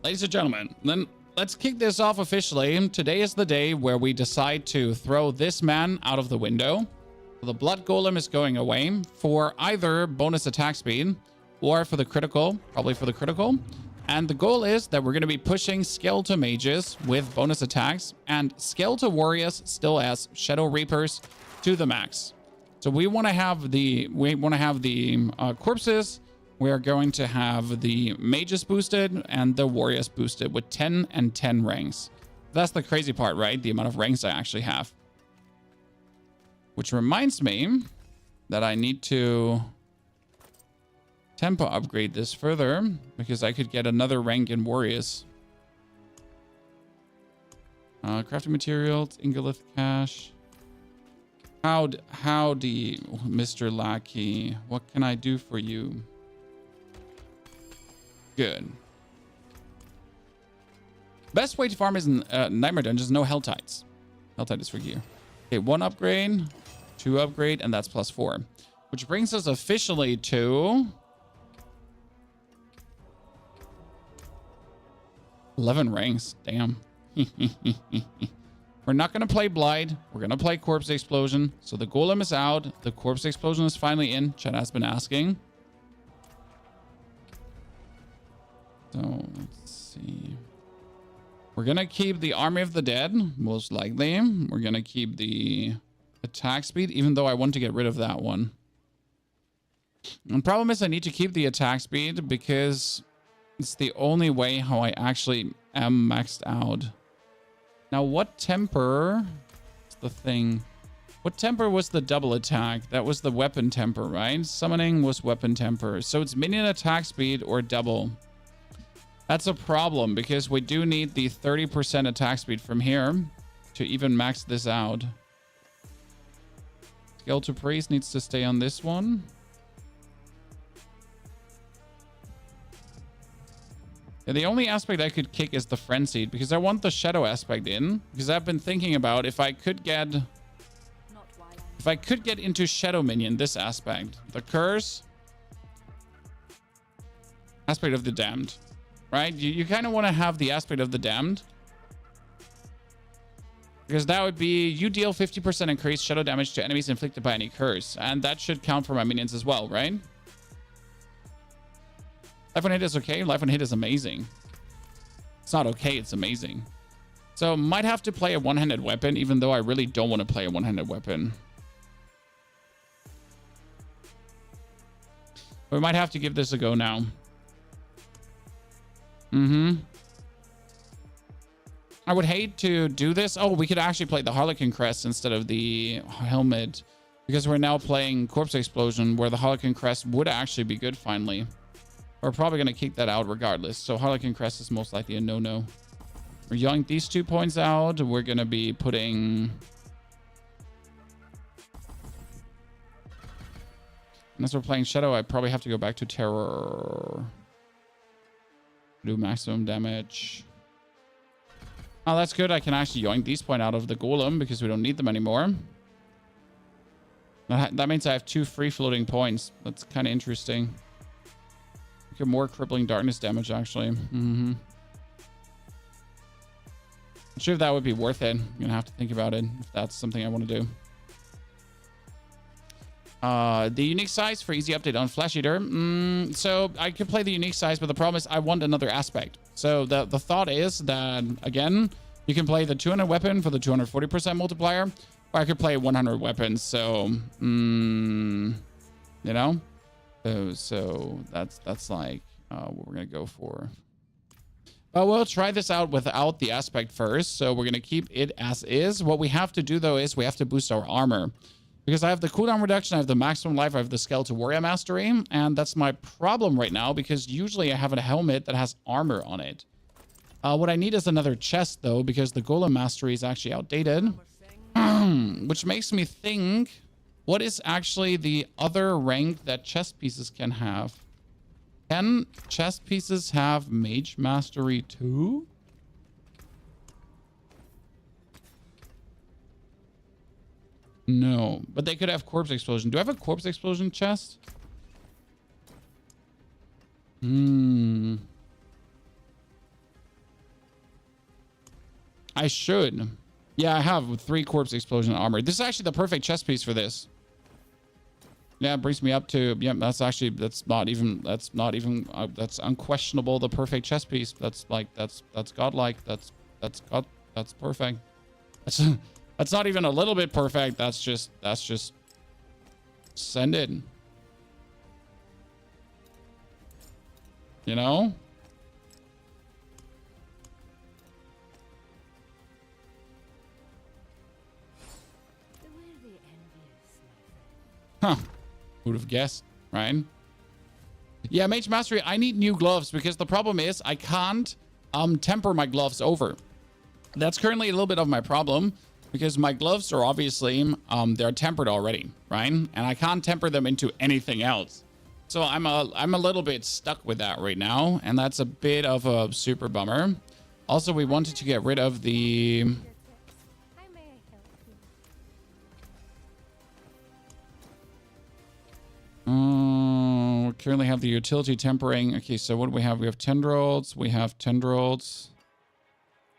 Ladies and gentlemen, then let's kick this off officially. Today is the day where we decide to throw this man out of the window. The blood golem is going away for either bonus attack speed or for the critical, probably for the critical. And the goal is that we're going to be pushing skeletal mages with bonus attacks and skeletal warriors still as shadow reapers to the max. So we want to have the corpses. We are going to have the mages boosted and the warriors boosted with 10 and 10 ranks. That's the crazy part, right? The amount of ranks I actually have. Which reminds me that I need to tempo upgrade this further because I could get another rank in warriors. Crafting materials, Ingolith cash. Howdy, Mr. Lackey. What can I do for you? Good. Best way to farm is in Nightmare Dungeons, no Helltides. Helltide is for gear. Okay, 1 upgrade, 2 upgrade, and that's +4. Which brings us officially to 11 ranks. Damn. We're not going to play Blight. We're going to play Corpse Explosion. So the Golem is out. The Corpse Explosion is finally in. Chat has been asking. So let's see. We're going to keep the Army of the Dead, most likely. We're going to keep the attack speed, even though I want to get rid of that one. And the problem is I need to keep the attack speed because it's the only way how I actually am maxed out. Now, what temper is the thing? What temper was the double attack? That was the weapon temper, right? Summoning was weapon temper. So it's minion attack speed or double. That's a problem because we do need the 30% attack speed from here to even max this out. Skeletal Priest needs to stay on this one. Yeah, the only aspect I could kick is the Frenzied because I want the Shadow aspect in. Because I've been thinking about if I could get into Shadow Minion, this aspect. The Curse. Aspect of the Damned. Right? You kind of want to have the aspect of the Damned. Because that would be you deal 50% increased shadow damage to enemies inflicted by any curse. And that should count for my minions as well, right? Life on hit is okay. Life on hit is amazing. It's not okay. It's amazing. So might have to play a one-handed weapon, even though I really don't want to play a one-handed weapon. We might have to give this a go now. I would hate to do this. Oh, we could actually play the Harlequin Crest instead of the helmet. Because we're now playing Corpse Explosion, where the Harlequin Crest would actually be good finally. We're probably going to kick that out regardless. So Harlequin Crest is most likely a no-no. We're yoink these 2 points out. We're going to be putting... Unless we're playing Shadow, I probably have to go back to Terror. Do maximum damage. Oh, that's good. I can actually yoink these points out of the Golem because we don't need them anymore. That means I have 2 free-floating points. That's kind of interesting. Get more crippling darkness damage, actually. Not sure if that would be worth it. I'm gonna have to think about it if that's something I want to do. The unique size for easy update on Flesh Eater. So I could play the unique size, but the problem is I want another aspect. So the thought is that, again, you can play the 200 weapon for the 240% multiplier, or I could play 100 weapons. So, you know? So that's like what we're going to go for. But we'll try this out without the aspect first. So we're going to keep it as is. What we have to do, though, is we have to boost our armor. Because I have the cooldown reduction, I have the maximum life, I have the skeletal warrior mastery, and that's my problem right now because usually I have a helmet that has armor on it. What I need is another chest though, because the golem mastery is actually outdated. Which makes me think, what is actually the other rank that chest pieces can have? Can chest pieces have mage mastery too? No, but they could have corpse explosion. Do I have a corpse explosion chest? I should. Yeah, I have 3 corpse explosion armor. This is actually the perfect chest piece for this. Yeah, it brings me up to, yeah, that's unquestionable the perfect chess piece. That's like, that's godlike. That's perfect. That's not even a little bit perfect. That's just send it. You know? Huh. Who'd have guessed, right? Yeah, Mage Mastery, I need new gloves because the problem is I can't temper my gloves over. That's currently a little bit of my problem because my gloves are obviously, they're tempered already, right? And I can't temper them into anything else. So I'm a little bit stuck with that right now. And that's a bit of a super bummer. Also, we wanted to get rid of the... we currently have the utility tempering. Okay, so what do we have? We have tendrils. We have tendrils.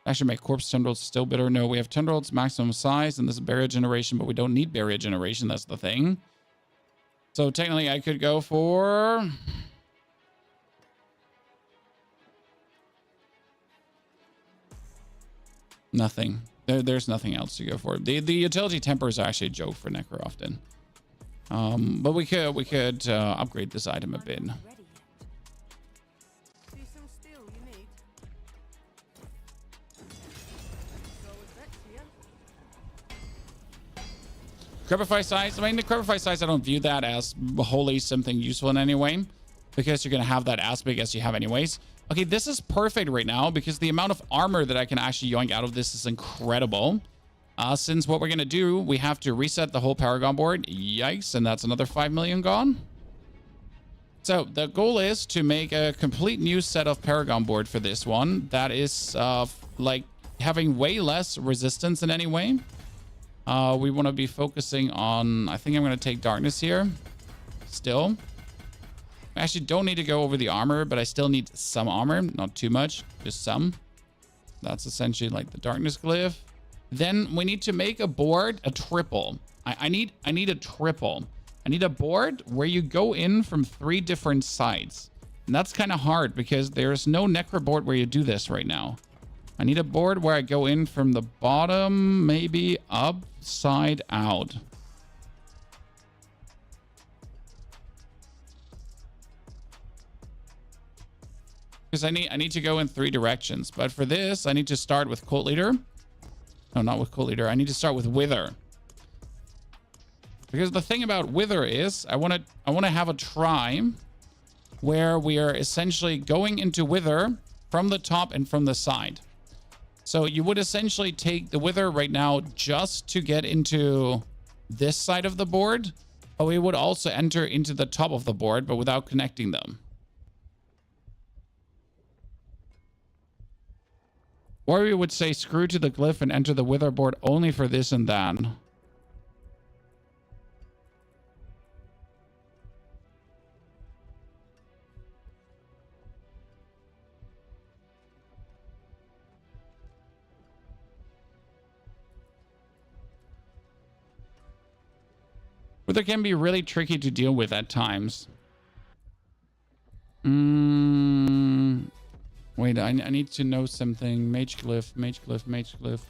Actually, make corpse tendrils still bitter. No, we have tendrils maximum size, and this is barrier generation, but we don't need barrier generation. That's the thing. So technically, I could go for... nothing. There's nothing else to go for. The utility temper is actually a joke for Necro often. But we could upgrade this item a bit. Crepify size. I mean, the Crepify size, I don't view that as wholly something useful in any way because you're going to have that as big as you have anyways. Okay, this is perfect right now because the amount of armor that I can actually yoink out of this is incredible. Since what we're going to do, we have to reset the whole Paragon board. Yikes, and that's another 5 million gone. So the goal is to make a complete new set of Paragon board for this one. That is like having way less resistance in any way. We want to be focusing on, I think I'm going to take darkness here. Still. I actually don't need to go over the armor, but I still need some armor. Not too much, just some. That's essentially like the darkness glyph. Then we need to make a board, a triple. I need a triple. I need a board where you go in from 3 different sides. And that's kind of hard because there's no Necro board where you do this right now. I need a board where I go in from the bottom, maybe upside out. Because I need to go in 3 directions. But for this, I need to start with Cult Leader. No, not with Cult Leader. I need to start with Wither. Because the thing about Wither is I want to have a try where we are essentially going into Wither from the top and from the side. So you would essentially take the Wither right now just to get into this side of the board, but we would also enter into the top of the board, but without connecting them. Or we would say screw to the glyph and enter the Wither board only for this and that. Wither can be really tricky to deal with at times. Wait, I need to know something. Mage glyph, mage glyph, mage glyph.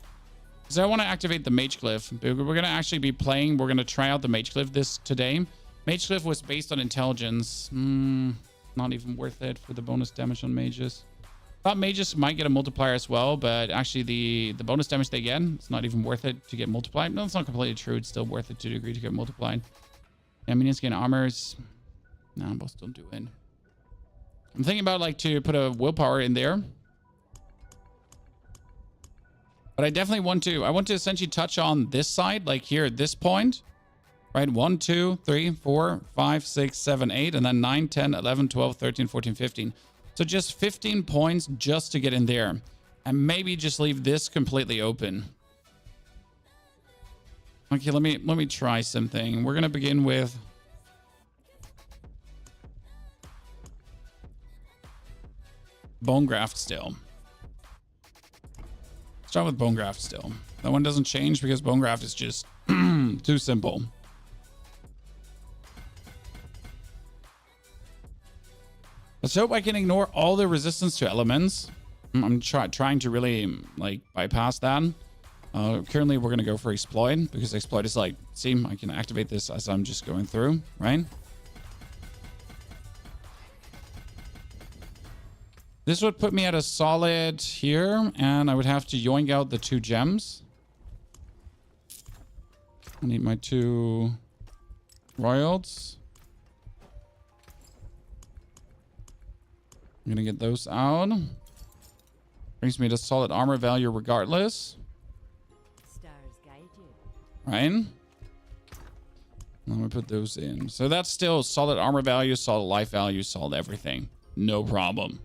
So I want to activate the mage glyph. We're going to actually be playing. We're going to try out the mage glyph today. Mage glyph was based on intelligence. Not even worth it for the bonus damage on mages. Thought mages might get a multiplier as well, but actually the bonus damage they get, it's not even worth it to get multiplied. No, it's not completely true. It's still worth it to a degree to get multiplied. Yeah, minions gain armors. No, both don't do it. I'm thinking about like to put a willpower in there. But I definitely want to essentially touch on this side, like here at this point. Right, 1, 2, 3, 4, 5, 6, 7, 8, and then 9, 10, 11, 12, 13, 14, 15. So just 15 points just to get in there. And maybe just leave this completely open. Okay, let me try something. We're gonna begin with Bone Graft still. Let's Start with bone graft still. That one doesn't change because bone graft is just too simple. Let's hope I can ignore all the resistance to elements. I'm trying to really like bypass that. Currently, we're going to go for exploit because exploit is like, see, I can activate this as I'm just going through, right? This would put me at a solid here, and I would have to yoink out the 2 gems. I need my 2 royals. I'm going to get those out. Brings me to solid armor value regardless. Right? I'm going to put those in. So that's still solid armor value, solid life value, solid everything. No problem.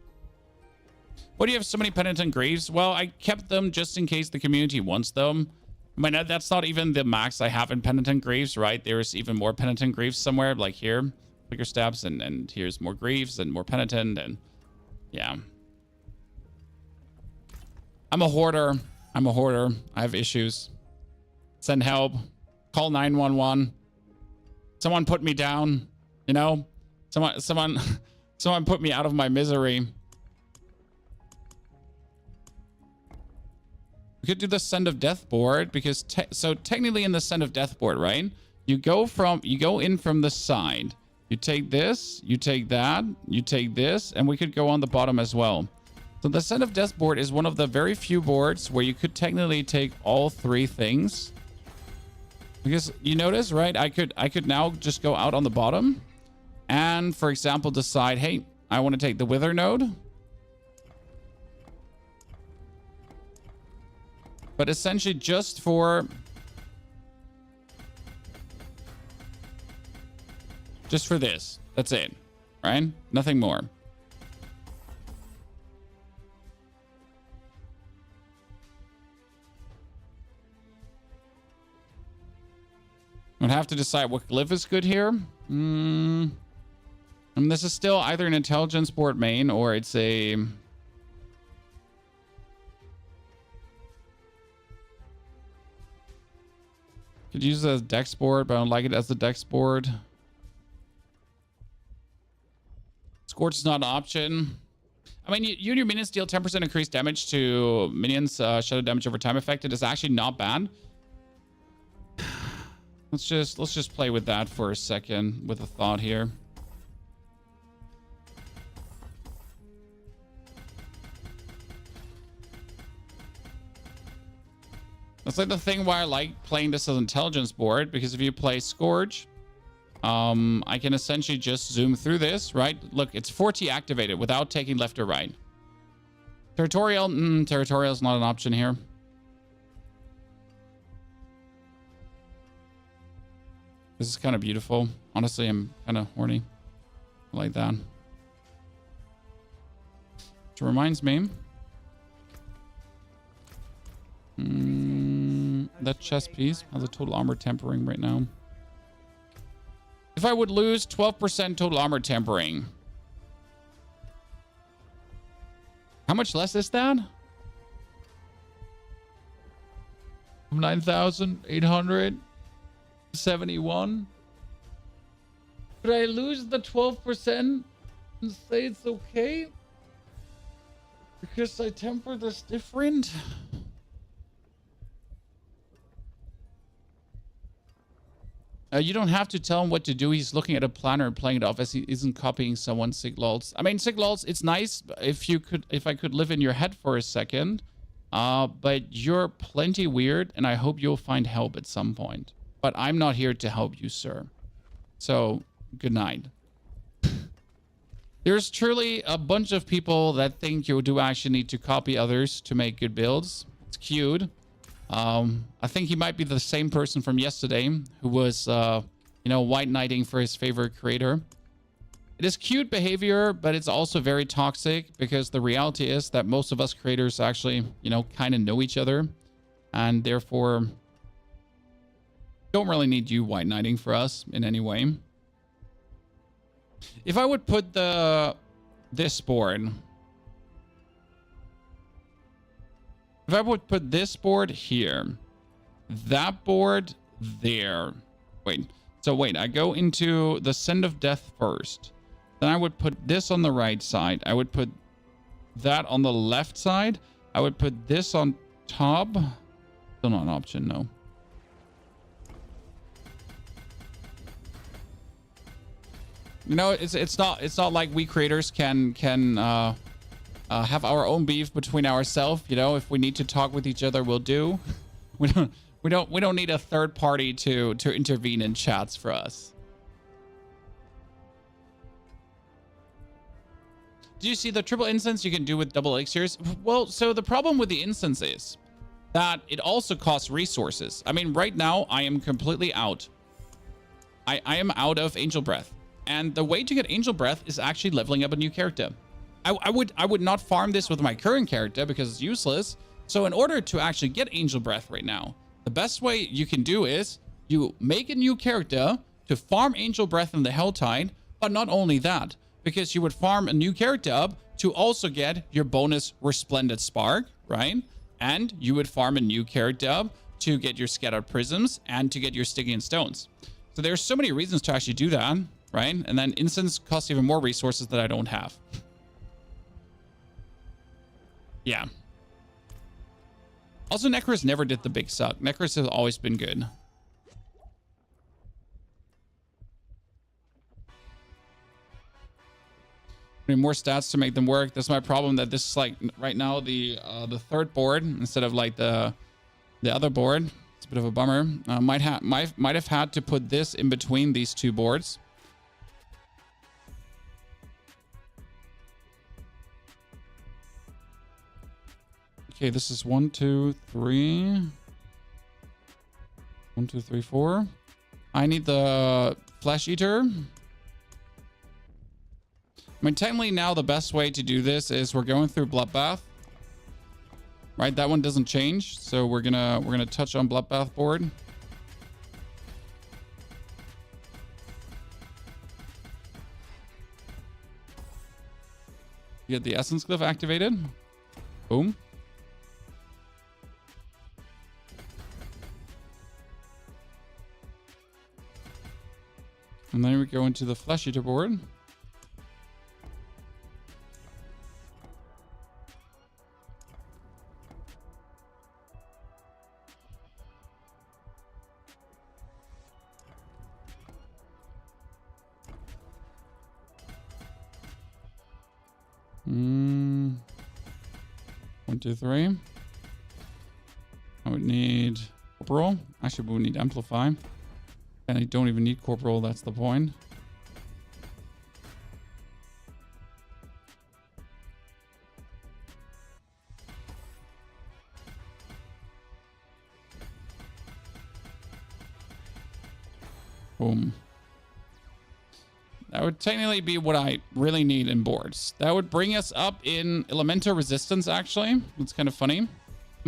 Why do you have so many penitent greaves? Well, I kept them just in case the community wants them. I mean, that's not even the max I have in penitent greaves, right? There's even more penitent greaves somewhere, like here. Flicker stabs, and here's more greaves and more penitent, and yeah. I'm a hoarder. I'm a hoarder. I have issues. Send help. Call 911. Someone put me down. You know? Someone put me out of my misery. We could do the Send of Death board because so technically in the Send of Death board, right? You go in from the side. You take this, you take that, you take this, and we could go on the bottom as well. So the Send of Death board is one of the very few boards where you could technically take all 3 things. Because you notice, right? I could now just go out on the bottom and, for example, decide, hey, I want to take the Wither node. But essentially just for this. That's it. Right? Nothing more. I'd have to decide what glyph is good here. And this is still either an intelligence board main or it's a... Could use it as dex board, but I don't like it as the dex board. Scorch is not an option. I mean, you and your minions deal 10% increased damage to minions, shadow damage over time effect. It is actually not bad. Let's just play with that for a second with a thought here. That's like the thing why I like playing this as an intelligence board, because if you play Scourge, I can essentially just zoom through this, right? Look, it's 40 activated without taking left or right. Territorial, territorial is not an option here. This is kind of beautiful. Honestly, I'm kind of horny. I like that. Which reminds me. That chest piece has a total armor tempering right now. If I would lose 12% total armor tempering. How much less is that? 9,871. Could I lose the 12% and say it's okay? Because I temper this different? You don't have to tell him what to do. He's looking at a planner and playing it off as he isn't copying someone's siglols. I mean, siglols, it's nice if I could live in your head for a second. But you're plenty weird, and I hope you'll find help at some point. But I'm not here to help you, sir. So, good night. There's truly a bunch of people that think you do actually need to copy others to make good builds. It's cute. I think he might be the same person from yesterday who was, white knighting for his favorite creator. It is cute behavior, but it's also very toxic because the reality is that most of us creators actually, kind of know each other and therefore don't really need you white knighting for us in any way. If I would put this board... If I would put this board here, that board there. Wait. So wait, I go into the Send of Death first. Then I would put this on the right side. I would put that on the left side. I would put this on top. Still not an option, no. You know, it's not like we creators can have our own beef between ourselves. You know, if we need to talk with each other, we'll do. We don't need a third party to intervene in chats for us. Do you see the triple instance you can do with double elixirs? Well, so the problem with the instance is that it also costs resources. I mean, right now I am completely out. I am out of Angel Breath. And the way to get Angel Breath is actually leveling up a new character. I would not farm this with my current character because it's useless. So in order to actually get Angel Breath right now, the best way you can do is you make a new character to farm Angel Breath in the Helltide. But not only that, because you would farm a new character up to also get your bonus Resplendent Spark, right? And you would farm a new character up to get your Scattered Prisms and to get your Stygian Stones. So there's so many reasons to actually do that, right? And then instance costs even more resources that I don't have. Yeah. Also, Necros never did the big suck. Necros has always been good. I need more stats to make them work. That's my problem, that this is like right now the third board instead of like the other board. It's a bit of a bummer. Might have had to put this in between these two boards. Okay, this is 1, 2, 3. 1, 2, 3, 4. I need the Flesh Eater. I mean, technically now the best way to do this is we're going through Bloodbath. Right, that one doesn't change, so we're gonna touch on Bloodbath board. You get the Essence Glyph activated. Boom. And then we go into the Flesh Eater board. One, two, three. I would need Corporal. Actually, we would need Amplify. And I don't even need Corporal, that's the point. Boom. That would technically be what I really need in boards. That would bring us up in Elemental Resistance, actually. It's kind of funny. I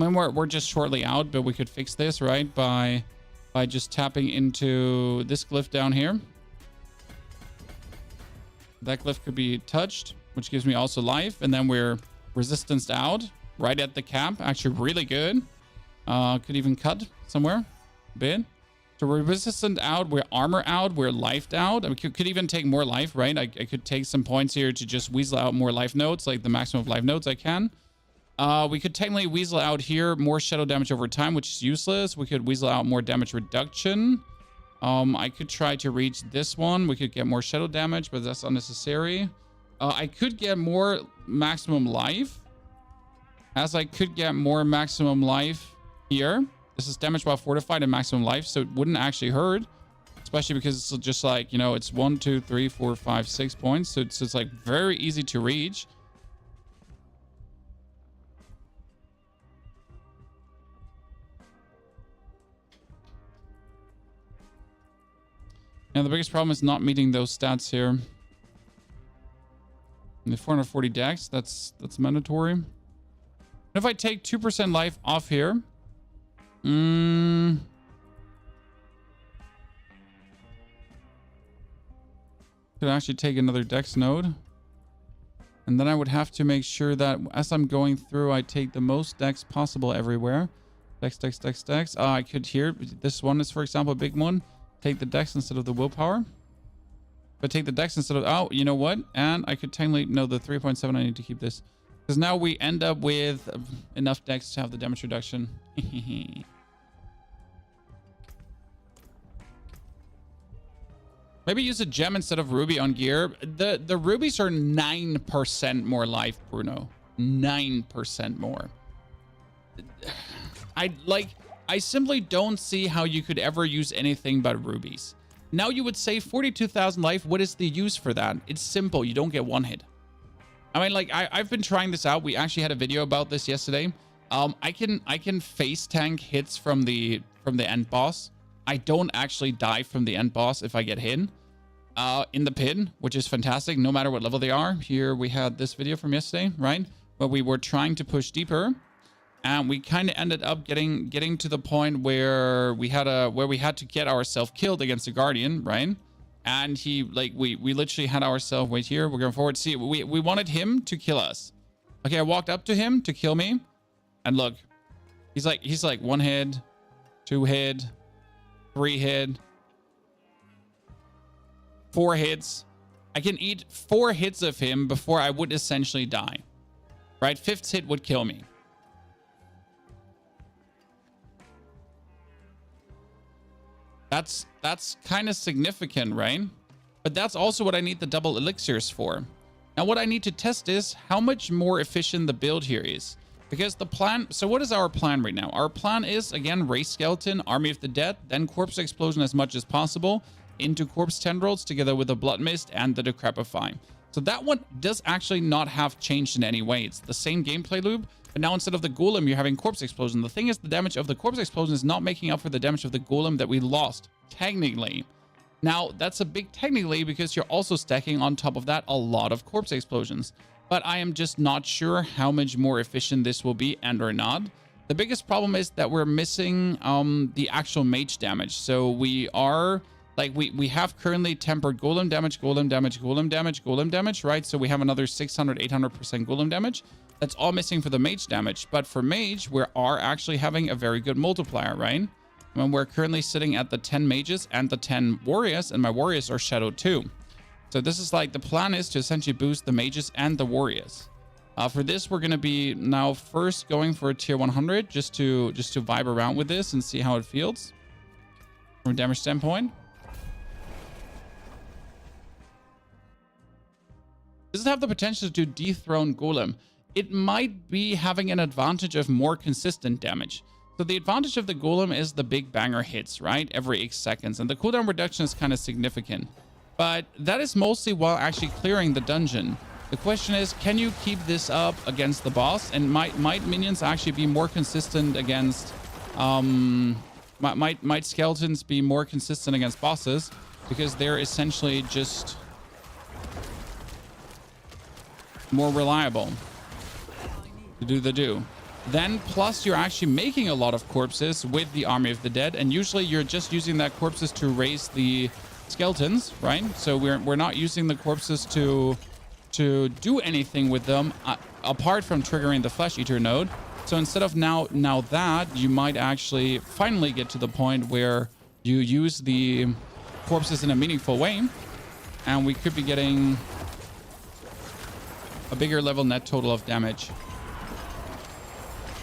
mean, we're just shortly out, but we could fix this, right? By just tapping into this glyph down here. That glyph could be touched, which gives me also life. And then we're resistanced out right at the cap. Actually, really good. Could even cut somewhere a bit. So we're resistant out, we're armor out, we're lifed out. I mean, could even take more life, right? I could take some points here to just weasel out more life nodes, like the maximum of life nodes I can. We could technically weasel out here more shadow damage over time, which is useless. We could weasel out more damage reduction. I could try to reach this one. We could get more shadow damage, but that's unnecessary. I could get more maximum life, as I could get more maximum life here. This is damage while fortified and maximum life, so it wouldn't actually hurt, especially because it's just like, you know, it's 1, 2, 3, 4, 5, 6 points. So it's like very easy to reach. Now, the biggest problem is not meeting those stats here. And the 440 dex, that's mandatory. And if I take 2% life off here, could actually take another dex node. And then I would have to make sure that as I'm going through, I take the most decks possible everywhere. Dex, dex, dex, dex. I could here. This one is, for example, a big one. Take the dex instead of the willpower. But take the dex instead of... Oh, you know what? And I could technically... No, the 3.7, I need to keep this. Because now we end up with enough dex to have the damage reduction. Maybe use a gem instead of ruby on gear. The rubies are 9% more life, Bruno. 9% more. I simply don't see how you could ever use anything but rubies. Now you would say 42,000 life. What is the use for that? It's simple. You don't get one hit. I mean, like, I've been trying this out. We actually had a video about this yesterday. I can face tank hits from the end boss. I don't actually die from the end boss if I get hit in the pin, which is fantastic, no matter what level they are. Here we had this video from yesterday, right? Where we were trying to push deeper. And we kind of ended up getting to the point where we had to get ourselves killed against the Guardian, right? And he, like, we literally had ourselves wait here. We're going forward. See, we wanted him to kill us. Okay, I walked up to him to kill me. And look, he's like 1 hit, 2 hit, 3 hit, 4 hits. I can eat 4 hits of him before I would essentially die, right? 5th hit would kill me. That's kind of significant, right? But that's also what I need the double elixirs for. Now, what I need to test is how much more efficient the build here is. Because the plan... So what is our plan right now? Our plan is, again, Race Skeleton, Army of the Dead, then Corpse Explosion as much as possible, into Corpse Tendrils together with the Blood Mist and the Decrepify. So that one does actually not have changed in any way. It's the same gameplay loop, but now instead of the Golem, you're having Corpse Explosion. The thing is, the damage of the Corpse Explosion is not making up for the damage of the Golem that we lost, technically. Now, that's a big technically because you're also stacking on top of that a lot of Corpse Explosions. But I am just not sure how much more efficient this will be and or not. The biggest problem is that we're missing the actual mage damage. So we are... Like, we have currently tempered golem damage, golem damage, golem damage, golem damage, right? So we have another 600, 800% golem damage. That's all missing for the mage damage. But for mage, we are actually having a very good multiplier, right? I mean, we're currently sitting at the 10 mages and the 10 warriors, and my warriors are shadowed too. So this is like, the plan is to essentially boost the mages and the warriors. For this, we're going to be now first going for a tier 100 just to vibe around with this and see how it feels from a damage standpoint. Does it have the potential to dethrone Golem? It might be having an advantage of more consistent damage. So the advantage of the Golem is the big banger hits, right? Every 8 seconds. And the cooldown reduction is kind of significant. But that is mostly while actually clearing the dungeon. The question is, can you keep this up against the boss? And might minions actually be more consistent against... might skeletons be more consistent against bosses? Because they're essentially just... more reliable to do the do. Then plus you're actually making a lot of corpses with the Army of the Dead, and usually you're just using that corpses to raise the skeletons, right? So we're not using the corpses to do anything with them apart from triggering the Flesh Eater node. So instead of now that, you might actually finally get to the point where you use the corpses in a meaningful way, and we could be getting a bigger level net total of damage.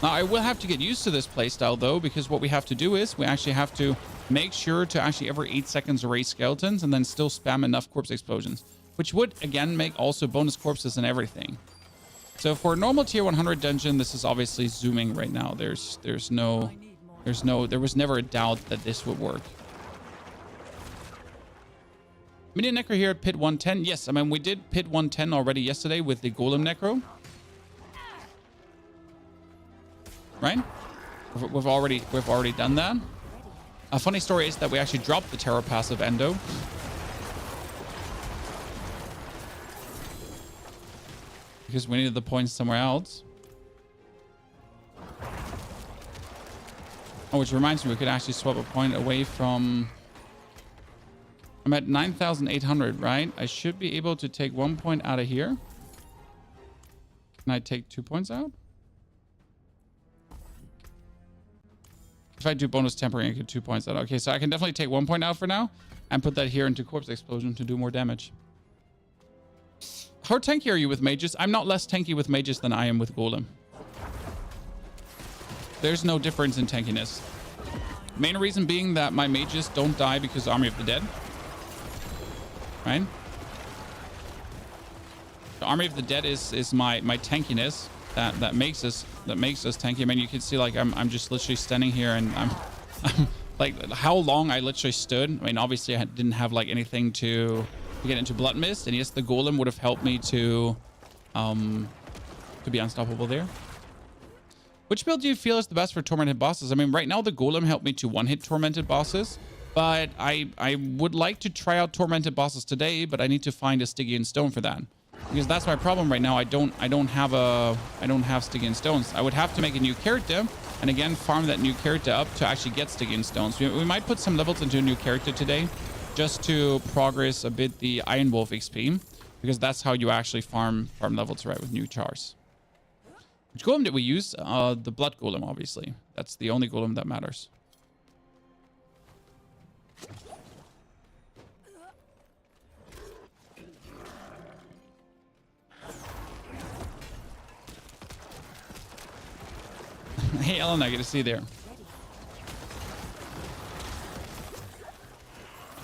Now, I will have to get used to this playstyle, though, because what we have to do is we actually have to make sure to actually every 8 seconds raise skeletons and then still spam enough corpse explosions, which would, again, make also bonus corpses and everything. So for a normal tier 100 dungeon, this is obviously zooming right now. There was never a doubt that this would work. Minion Necro here at Pit 110. Yes, I mean, we did Pit 110 already yesterday with the Golem Necro. Right? We've already done that. A funny story is that we actually dropped the Terror passive Endo. Because we needed the points somewhere else. Oh, which reminds me, we could actually swap a point away from... I'm at 9,800, right? I should be able to take 1 point out of here. Can I take 2 points out? If I do bonus tempering, I get 2 points out. Okay, so I can definitely take 1 point out for now and put that here into Corpse Explosion to do more damage. How tanky are you with mages? I'm not less tanky with mages than I am with Golem. There's no difference in tankiness. Main reason being that my mages don't die because Army of the Dead. Right? The Army of the Dead is my tankiness that makes us tanky. I mean, you can see like I'm just literally standing here and I'm like how long I literally stood. I mean, obviously I didn't have like anything to get into Blood Mist, and yes, the Golem would have helped me to be unstoppable there. Which build do you feel is the best for tormented bosses? I mean, right now the Golem helped me to one-hit tormented bosses, but I would like to try out tormented bosses today, but I need to find a Stygian stone for that. Because that's my problem right now. I don't have Stygian stones. I would have to make a new character and again farm that new character up to actually get Stygian stones. We might put some levels into a new character today just to progress a bit the Iron Wolf XP, because that's how you actually farm levels, right, with new chars. Which golem did we use? The blood golem, obviously. That's the only golem that matters. Hey, Ellen, I get to see you there.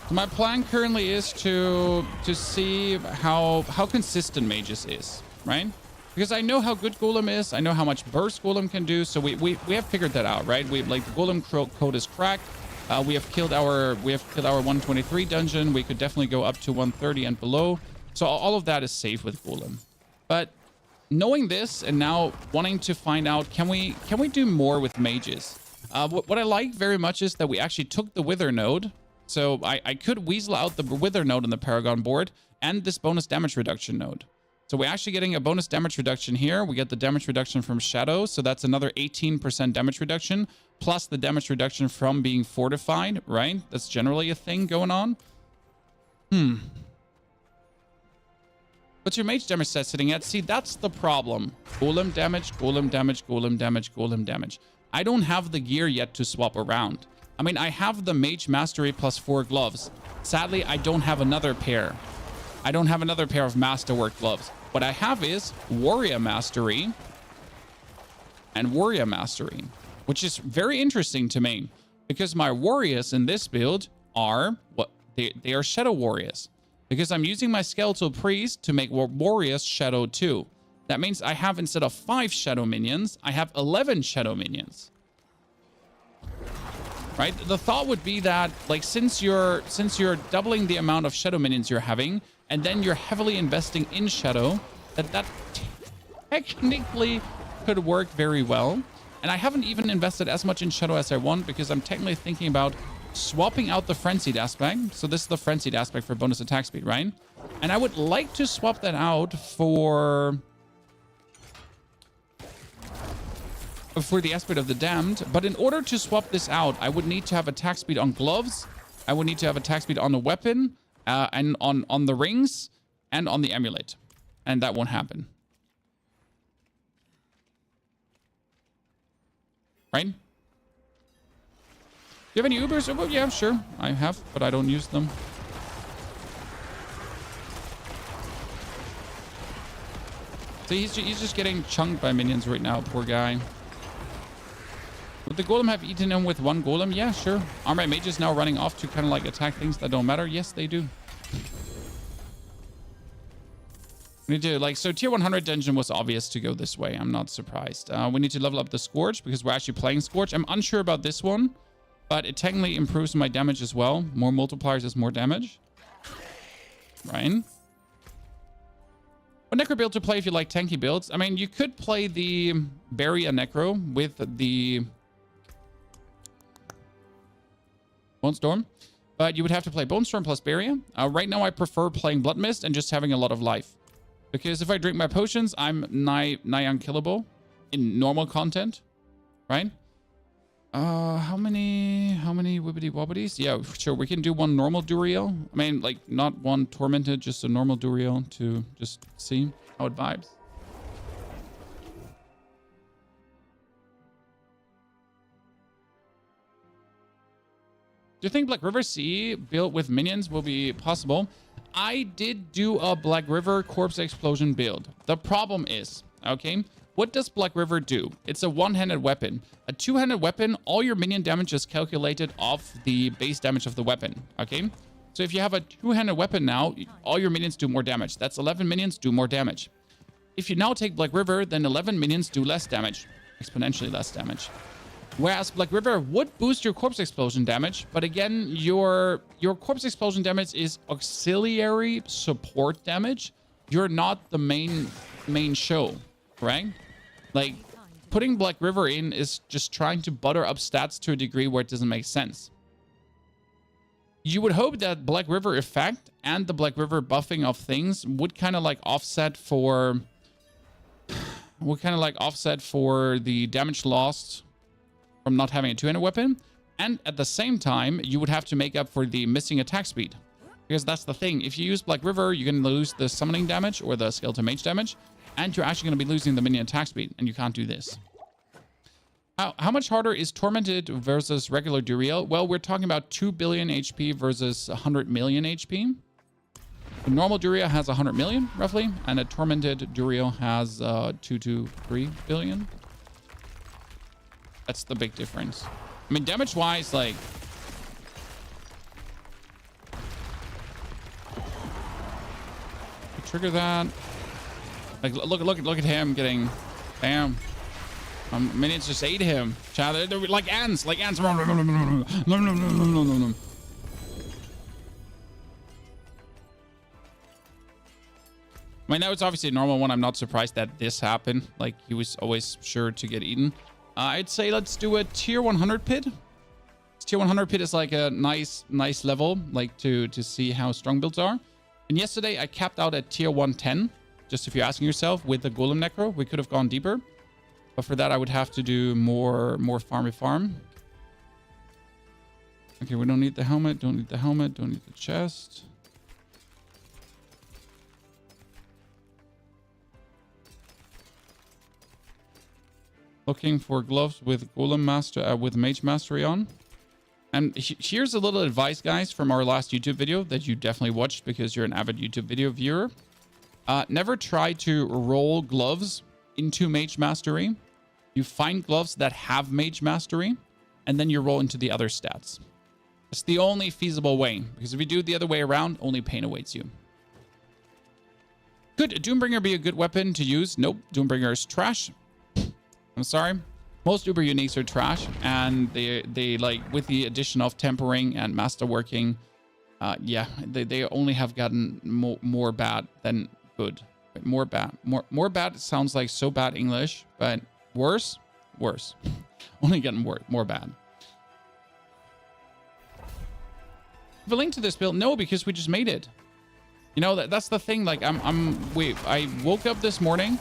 My plan currently is to see how consistent Magus is, right? Because I know how good Golem is, I know how much burst Golem can do, so we have figured that out, right? We like the Golem code is cracked. We have killed our 123 dungeon. We could definitely go up to 130 and below. So all of that is safe with Golem. But knowing this and now wanting to find out, can we do more with mages? What I like very much is that we actually took the Wither node. So I could weasel out the Wither node on the Paragon board and this bonus damage reduction node. So we're actually getting a bonus damage reduction here. We get the damage reduction from Shadow. So that's another 18% damage reduction, plus the damage reduction from being fortified, right? That's generally a thing going on. What's your mage damage set sitting at? See, that's the problem. Golem damage, golem damage, golem damage, golem damage. I don't have the gear yet to swap around. I mean, I have the mage mastery plus 4 gloves. Sadly, I don't have another pair. I don't have another pair of masterwork gloves. What I have is warrior mastery and warrior mastery, which is very interesting to me because my warriors in this build are what they are shadow warriors, because I'm using my skeletal priest to make warriors shadow 2. That means I have, instead of 5 shadow minions, I have 11 shadow minions. Right? The thought would be that, like, since you're doubling the amount of shadow minions you're having, and then you're heavily investing in shadow, that technically could work very well. And I haven't even invested as much in shadow as I want, because I'm technically thinking about swapping out the frenzied aspect. So this is the frenzied aspect for bonus attack speed, right? And I would like to swap that out for the aspect of the damned. But in order to swap this out, I would need to have attack speed on gloves. I would need to have attack speed on the weapon, and on the rings, and on the amulet. And that won't happen. Right? Do you have any Ubers? Oh, yeah, sure. I have, but I don't use them. So he's just getting chunked by minions right now, poor guy. Would the golem have eaten him with 1 golem? Yeah, sure. Alright, mage is now running off to kind of like attack things that don't matter. Yes, they do. We need to, like, so tier 100 dungeon was obvious to go this way. I'm not surprised. We need to level up the Scourge because we're actually playing Scourge. I'm unsure about this one, but it technically improves my damage as well. More multipliers is more damage. Right? What necro build to play if you like tanky builds? I mean, you could play the Bury a Necro with the Bone Storm, but you would have to play Bone Storm plus Barrier. Right now, I prefer playing Blood Mist and just having a lot of life, because if I drink my potions, I'm nigh unkillable in normal content, right? How many wibbity wobbities? Yeah, sure. We can do 1 normal Duriel. I mean, like, not 1 tormented, just a normal Duriel to just see how it vibes. Do you think Black River C built with minions will be possible? I did do a Black River Corpse Explosion build. The problem is, okay, what does Black River do? It's a one-handed weapon. A two-handed weapon, all your minion damage is calculated off the base damage of the weapon, okay? So if you have a two-handed weapon now, all your minions do more damage. That's 11 minions do more damage. If you now take Black River, then 11 minions do less damage, exponentially less damage. Whereas Black River would boost your Corpse Explosion damage, but again, your Corpse Explosion damage is auxiliary support damage. You're not the main show, right? Like, putting Black River in is just trying to butter up stats to a degree where it doesn't make sense. You would hope that Black River effect and the Black River buffing of things would kind of like offset for the damage lost from not having a two-handed weapon, and at the same time you would have to make up for the missing attack speed, because that's the thing. If you use Black River, you're going to lose the summoning damage or the skeleton mage damage, and you're actually going to be losing the minion attack speed, and you can't do this. How much harder is Tormented versus regular Duriel? Well, we're talking about 2 billion HP versus 100 million HP. The normal Duriel has 100 million roughly, and a Tormented Duriel has 2 to 3 billion. That's the big difference. I mean, damage-wise, like... Trigger that. Like, look at him getting... Damn. Minions just ate him. They're like ants. Like ants. I mean, that was obviously a normal one. I'm not surprised that this happened. Like, he was always sure to get eaten. I'd say let's do a tier 100 pit. Tier 100 pit is like a nice level, like to see how strong builds are. And yesterday I capped out at tier 110. Just if you're asking yourself, with the Golem Necro, we could have gone deeper. But for that, I would have to do more farm. Okay, we don't need the helmet, don't need the chest. Looking for gloves with Golem Master, with Mage Mastery on. And here's a little advice, guys, from our last YouTube video that you definitely watched because you're an avid YouTube video viewer. Never try to roll gloves into Mage Mastery. You find gloves that have Mage Mastery, and then you roll into the other stats. It's the only feasible way, because if you do it the other way around, only pain awaits you. Could Doombringer be a good weapon to use? Nope, Doombringer is trash. I'm sorry. Most Uber Uniques are trash, and they like, with the addition of tempering and masterworking, yeah, they only have gotten more bad than good. More bad sounds like so bad English, but worse. Only getting more bad. The link to this build? No, because we just made it. You know, that's the thing. Like, I woke up this morning.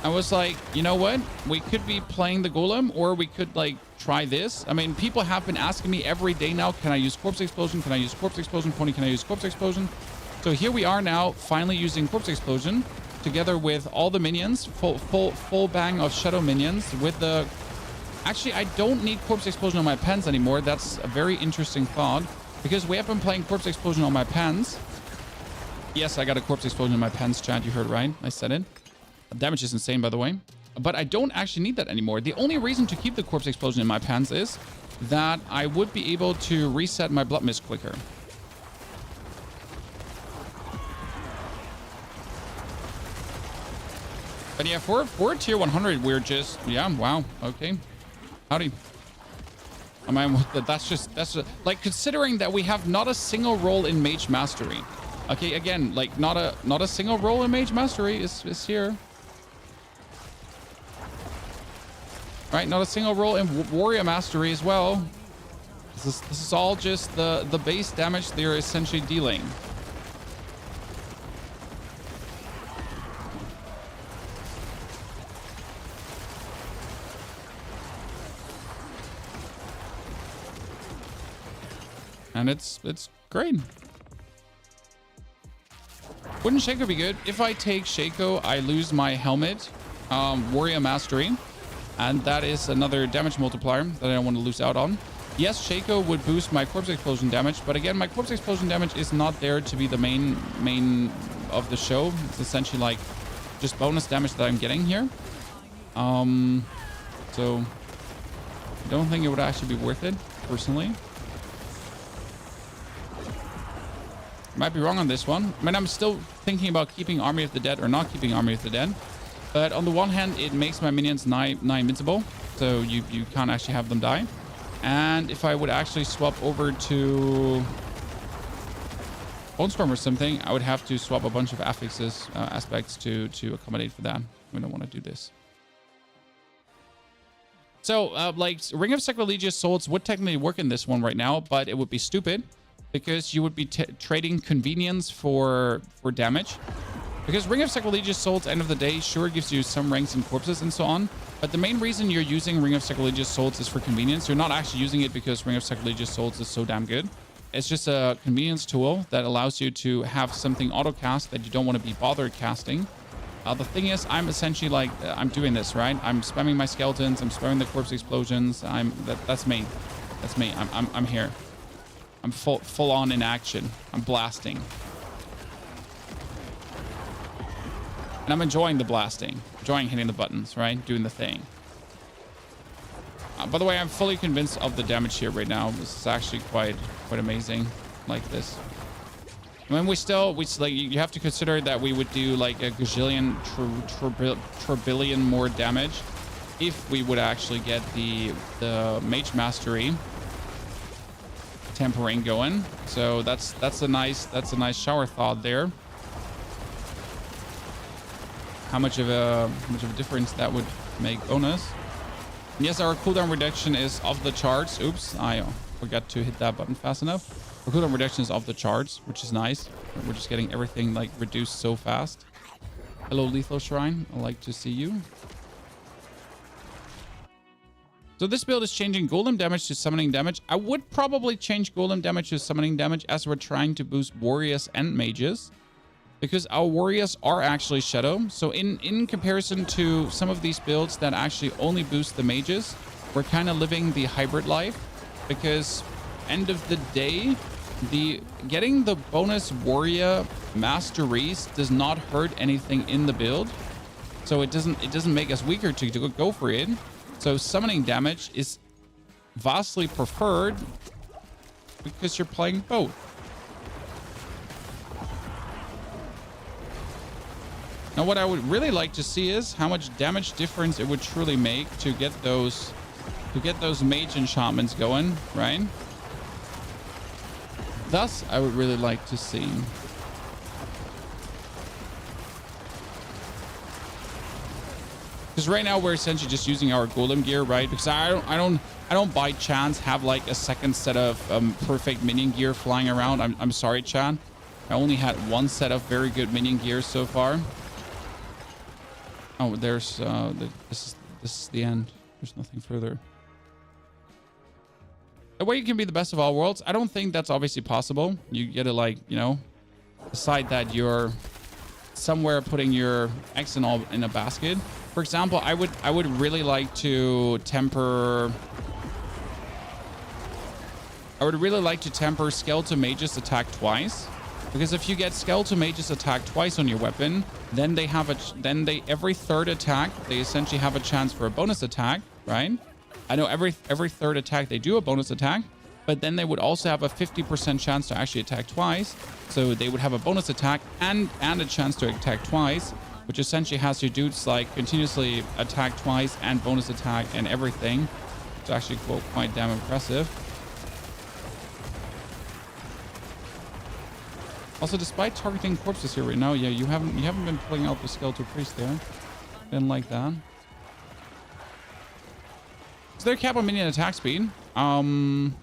I was like, you know what? We could be playing the Golem, or we could like try this. I mean, people have been asking me every day now, can I use Corpse Explosion? Can I use Corpse Explosion? Pony, can I use Corpse Explosion? So here we are now, finally using Corpse Explosion together with all the minions, full bang of shadow minions with the... Actually, I don't need Corpse Explosion on my pens anymore. That's a very interesting thought, because we have been playing Corpse Explosion on my pens. Yes, I got a Corpse Explosion in my pens, chat. You heard right. I said it. The damage is insane, by the way. But I don't actually need that anymore. The only reason to keep the Corpse Explosion in my pens is that I would be able to reset my Blood Mist quicker. But yeah, for tier 100, we're just... Yeah, wow. Okay. Howdy. I mean, that's like, considering that we have not a single role in Mage Mastery. Okay, again, like, not a single role in Mage Mastery is here. Right, not a single role in Warrior Mastery as well. This is all just the base damage they're essentially dealing. And it's great. Wouldn't Shaco be good? If I take Shaco, I lose my helmet, Warrior Mastery. And that is another damage multiplier that I don't want to lose out on. Yes, Shaco would boost my corpse explosion damage, but again, my corpse explosion damage is not there to be the main of the show. It's essentially like just bonus damage that I'm getting here. So I don't think it would actually be worth it, personally. Might be wrong on this one. I mean, I'm still thinking about keeping Army of the Dead or not keeping Army of the Dead. But on the one hand, it makes my minions nigh invincible. So you can't actually have them die. And if I would actually swap over to Bonestorm or something, I would have to swap a bunch of affixes aspects to accommodate for that. We don't want to do this. So, like, Ring of Sacrilegious Souls would technically work in this one right now, but it would be stupid because you would be trading convenience for damage. Because Ring of Sacrilegious Souls, end of the day, sure gives you some ranks and corpses and so on. But the main reason you're using Ring of Sacrilegious Souls is for convenience. You're not actually using it because Ring of Sacrilegious Souls is so damn good. It's just a convenience tool that allows you to have something auto-cast that you don't want to be bothered casting. The thing is, I'm essentially like, I'm doing this, right? I'm spamming my skeletons. I'm spamming the corpse explosions. That's me. That's me. I'm here. I'm full on in action. I'm blasting. And I'm enjoying the blasting. Enjoying hitting the buttons, right? Doing the thing. By the way, I'm fully convinced of the damage here right now. This is actually quite amazing. Like this. I mean, we like, you have to consider that we would do like a gazillion trillion more damage if we would actually get the Mage Mastery tempering going. So that's a nice shower thought there. How much of a difference that would make bonus. Yes, our cooldown reduction is off the charts. Oops, I forgot to hit that button fast enough. Our cooldown reduction is off the charts, which is nice. We're just getting everything like reduced so fast. Hello, Lethal Shrine. I like to see you. So this build is changing Golem damage to summoning damage. I would probably change Golem damage to summoning damage as we're trying to boost warriors and mages. Because our warriors are actually shadow. So in comparison to some of these builds that actually only boost the mages, we're kind of living the hybrid life. Because end of the day, getting the bonus warrior masteries does not hurt anything in the build. So it doesn't make us weaker to go for it. So summoning damage is vastly preferred because you're playing both. Now, what I would really like to see is how much damage difference it would truly make to get those mage enchantments going, right? Thus, I would really like to see. Because right now we're essentially just using our golem gear, right? Because I don't by chance have like a second set of perfect minion gear flying around. I'm sorry, Chan. I only had one set of very good minion gear so far. Oh, there's this is the end. There's nothing further. The way you can be the best of all worlds, I don't think that's obviously possible. You get to, like, you know, decide that you're somewhere putting your eggs in a basket. For example, I would really like to temper. I would really like to temper Skeleton Mage's attack twice. Because if you get Skeleton Mage's attack twice on your weapon, then they have every third attack, they essentially have a chance for a bonus attack, right? I know every third attack they do a bonus attack, but then they would also have a 50% chance to actually attack twice. So they would have a bonus attack and a chance to attack twice, which essentially has your dudes like continuously attack twice and bonus attack and everything. It's actually quite damn impressive. Also, despite targeting corpses here right now, yeah, you haven't been pulling out the Skeletal Priest there. Didn't like that. Is there a cap on minion attack speed? I mean,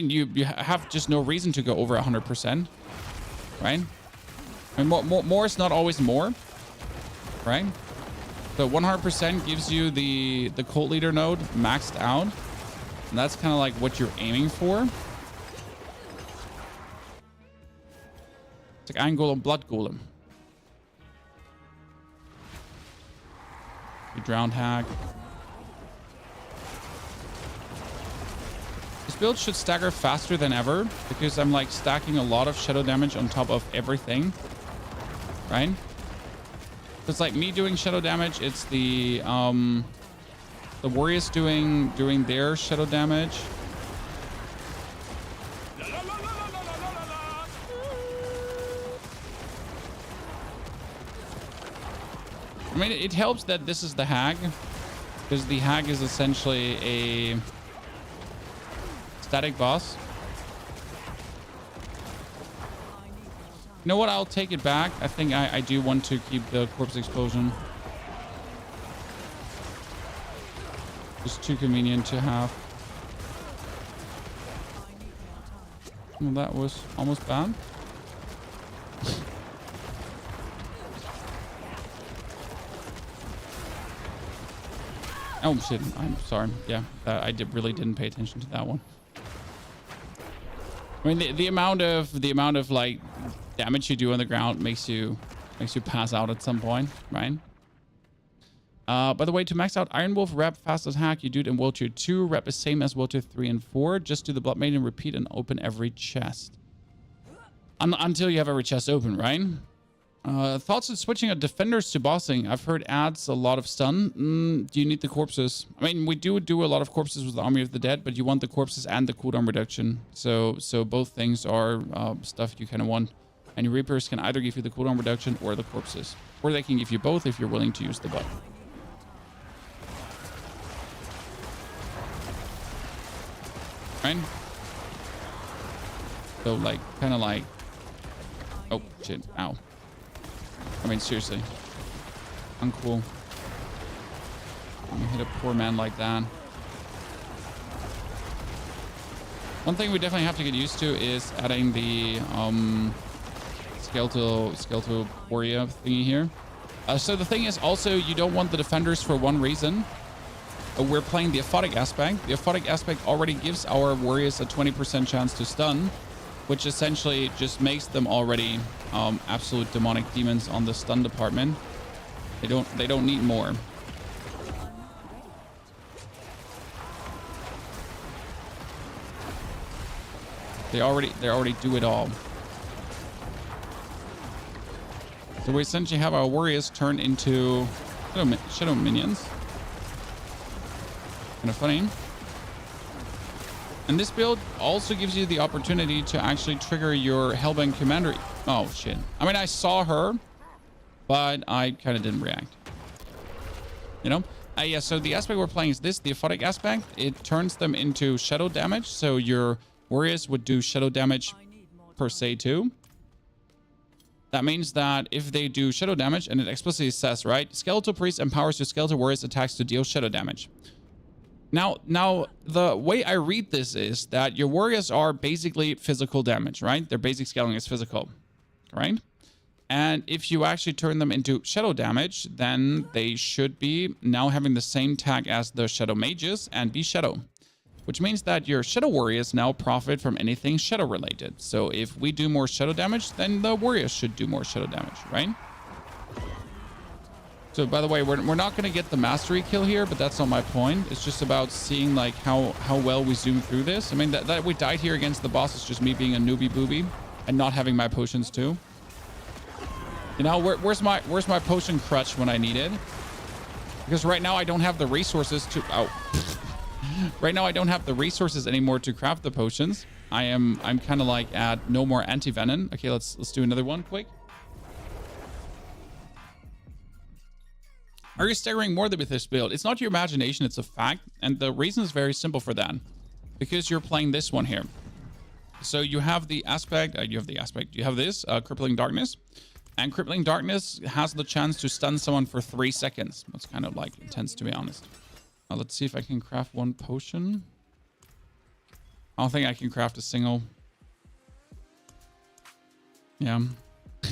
you have just no reason to go over 100%, right? I mean, more is not always more, right? So 100% gives you the cult leader node maxed out, and that's kind of like what you're aiming for. It's like Iron Golem, Blood Golem. You drowned hack. build should stagger faster than ever because I'm like stacking a lot of shadow damage on top of everything, right? It's like me doing shadow damage. It's the warriors doing their shadow damage. I mean, it helps that this is the hag, because the hag is essentially a static boss. You know what? I'll take it back. I think I do want to keep the corpse explosion. Just too convenient to have. Well, that was almost bad. Oh shit! I'm sorry. Yeah, I really didn't pay attention to that one. I mean, the amount of like damage you do on the ground makes you pass out at some point, right? By the way, to max out Iron Wolf, rep fastest hack, you do it in World Tier 2. Rep is same as World Tier 3 and 4. Just do the Blood Maiden, repeat, and open every chest. Until you have every chest open, right? Thoughts on switching of defenders to bossing? I've heard adds a lot of stun. Do you need the corpses? I mean, we do a lot of corpses with the Army of the Dead, but you want the corpses and the cooldown reduction. So both things are stuff you kind of want. And your Reapers can either give you the cooldown reduction or the corpses. Or they can give you both if you're willing to use the buff. Right? So like, kind of like... Oh, shit. Ow. I mean, seriously. Uncool. You hit a poor man like that. One thing we definitely have to get used to is adding the skeletal warrior thingy here. So the thing is also, you don't want the defenders for one reason. We're playing the aphotic aspect. The aphotic aspect already gives our warriors a 20% chance to stun, which essentially just makes them already absolute demonic demons on the stun department. They don't need more. They already do it all. So we essentially have our warriors turn into shadow minions. Kind of funny. And this build also gives you the opportunity to actually trigger your Hellbent commander. Oh shit. I mean, I saw her, but I kind of didn't react. You know? Yeah, so the aspect we're playing is this, the aphotic aspect. It turns them into shadow damage. So your warriors would do shadow damage per se too. That means that if they do shadow damage, and it explicitly says, right, Skeletal Priest empowers your Skeletal Warriors attacks to deal shadow damage. Now, the way I read this is that your warriors are basically physical damage, right? Their basic scaling is physical, right? And if you actually turn them into shadow damage, then they should be now having the same tag as the shadow mages and be shadow, which means that your shadow warriors now profit from anything shadow related. So if we do more shadow damage, then the warriors should do more shadow damage, right? So by the way, we're not going to get the mastery kill here, but that's not my point. It's just about seeing like how well we zoom through this. I mean, that we died here against the boss is just me being a newbie booby and not having my potions too. You know, where's my potion crutch when I need it? Because right now I don't have the resources to... Oh. Right now I don't have the resources anymore to craft the potions. I'm kind of like at no more anti-venom. Okay, let's do another one quick. Are you staggering more with this build? It's not your imagination, it's a fact. And the reason is very simple for that. Because you're playing this one here. So you have the aspect, you have this, Crippling Darkness. And Crippling Darkness has the chance to stun someone for 3 seconds. That's kind of like intense, to be honest. Let's see if I can craft one potion. I don't think I can craft a single. Yeah. Do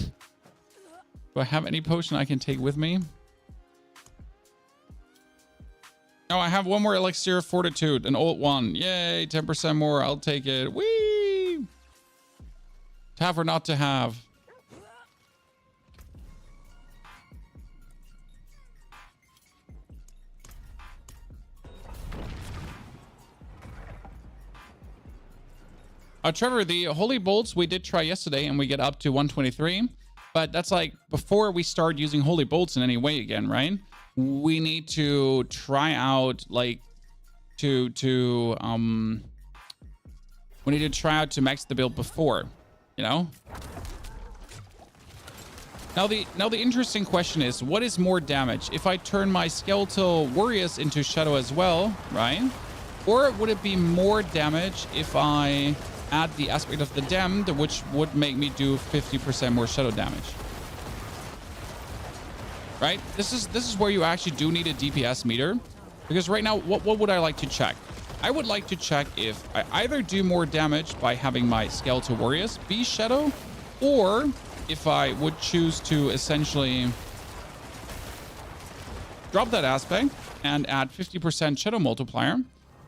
I have any potion I can take with me? Oh, I have one more Elixir of Fortitude, an old one. Yay, 10% more. I'll take it. Whee! To have or not to have. Trevor, the Holy Bolts we did try yesterday and we get up to 123. But that's like before we start using Holy Bolts in any way again, right? We need to try out like we need to try out to max the build before, you know? Now the interesting question is, what is more damage? If I turn my skeletal warriors into shadow as well, right? Or would it be more damage if I add the aspect of the damned, which would make me do 50% more shadow damage? Right? This is where you actually do need a DPS meter, because right now, what would I like to check? I would like to check if I either do more damage by having my skeletal warriors be shadow, or if I would choose to essentially drop that aspect and add 50% shadow multiplier,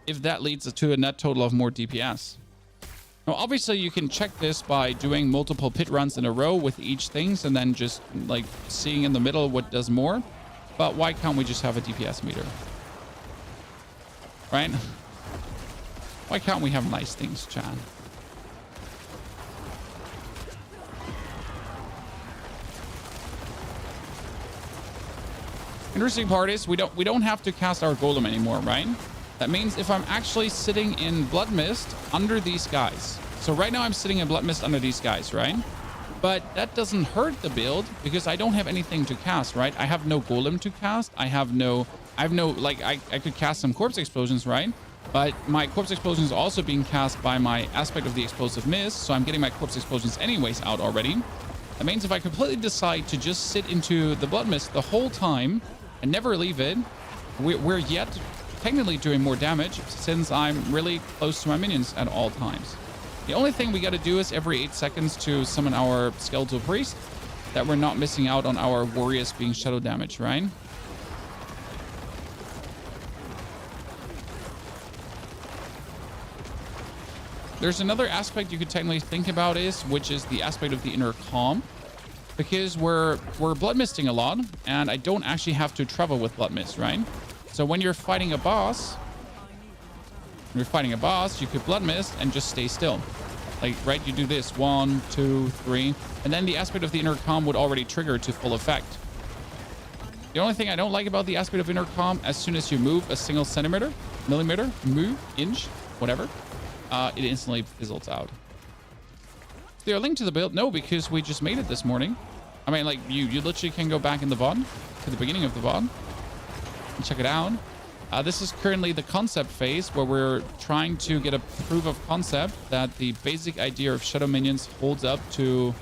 if that leads to a net total of more DPS. Now, obviously, you can check this by doing multiple pit runs in a row with each things and then just like seeing in the middle what does more. But why can't we just have a DPS meter? Right? Why can't we have nice things, Chan? Interesting part is we don't have to cast our golem anymore, right? That means if I'm actually sitting in Blood Mist under these guys. So right now I'm sitting in Blood Mist under these guys, right? But that doesn't hurt the build because I don't have anything to cast, right? I have no golem to cast. I could cast some corpse explosions, right? But my corpse explosion is also being cast by my aspect of the explosive mist. So I'm getting my corpse explosions anyways out already. That means if I completely decide to just sit into the Blood Mist the whole time and never leave it, we're yet technically doing more damage since I'm really close to my minions at all times. The only thing we got to do is every 8 seconds to summon our skeletal priest, that we're not missing out on our warriors being shadow damage, right? There's another aspect you could technically think about which is the aspect of the inner calm, because we're blood misting a lot and I don't actually have to travel with blood mist, right? So when you're fighting a boss, you could blood mist and just stay still. Like, right, you do this 1, 2, 3, and then the aspect of the inner calm would already trigger to full effect. The only thing I don't like about the aspect of inner calm, as soon as you move a single centimeter, millimeter, move, inch, whatever, it instantly fizzles out. Is there a link to the build? No, because we just made it this morning. I mean, like, you literally can go back in the VOD to the beginning of the VOD and check it out. This is currently the concept phase where we're trying to get a proof of concept that the basic idea of shadow minions holds up to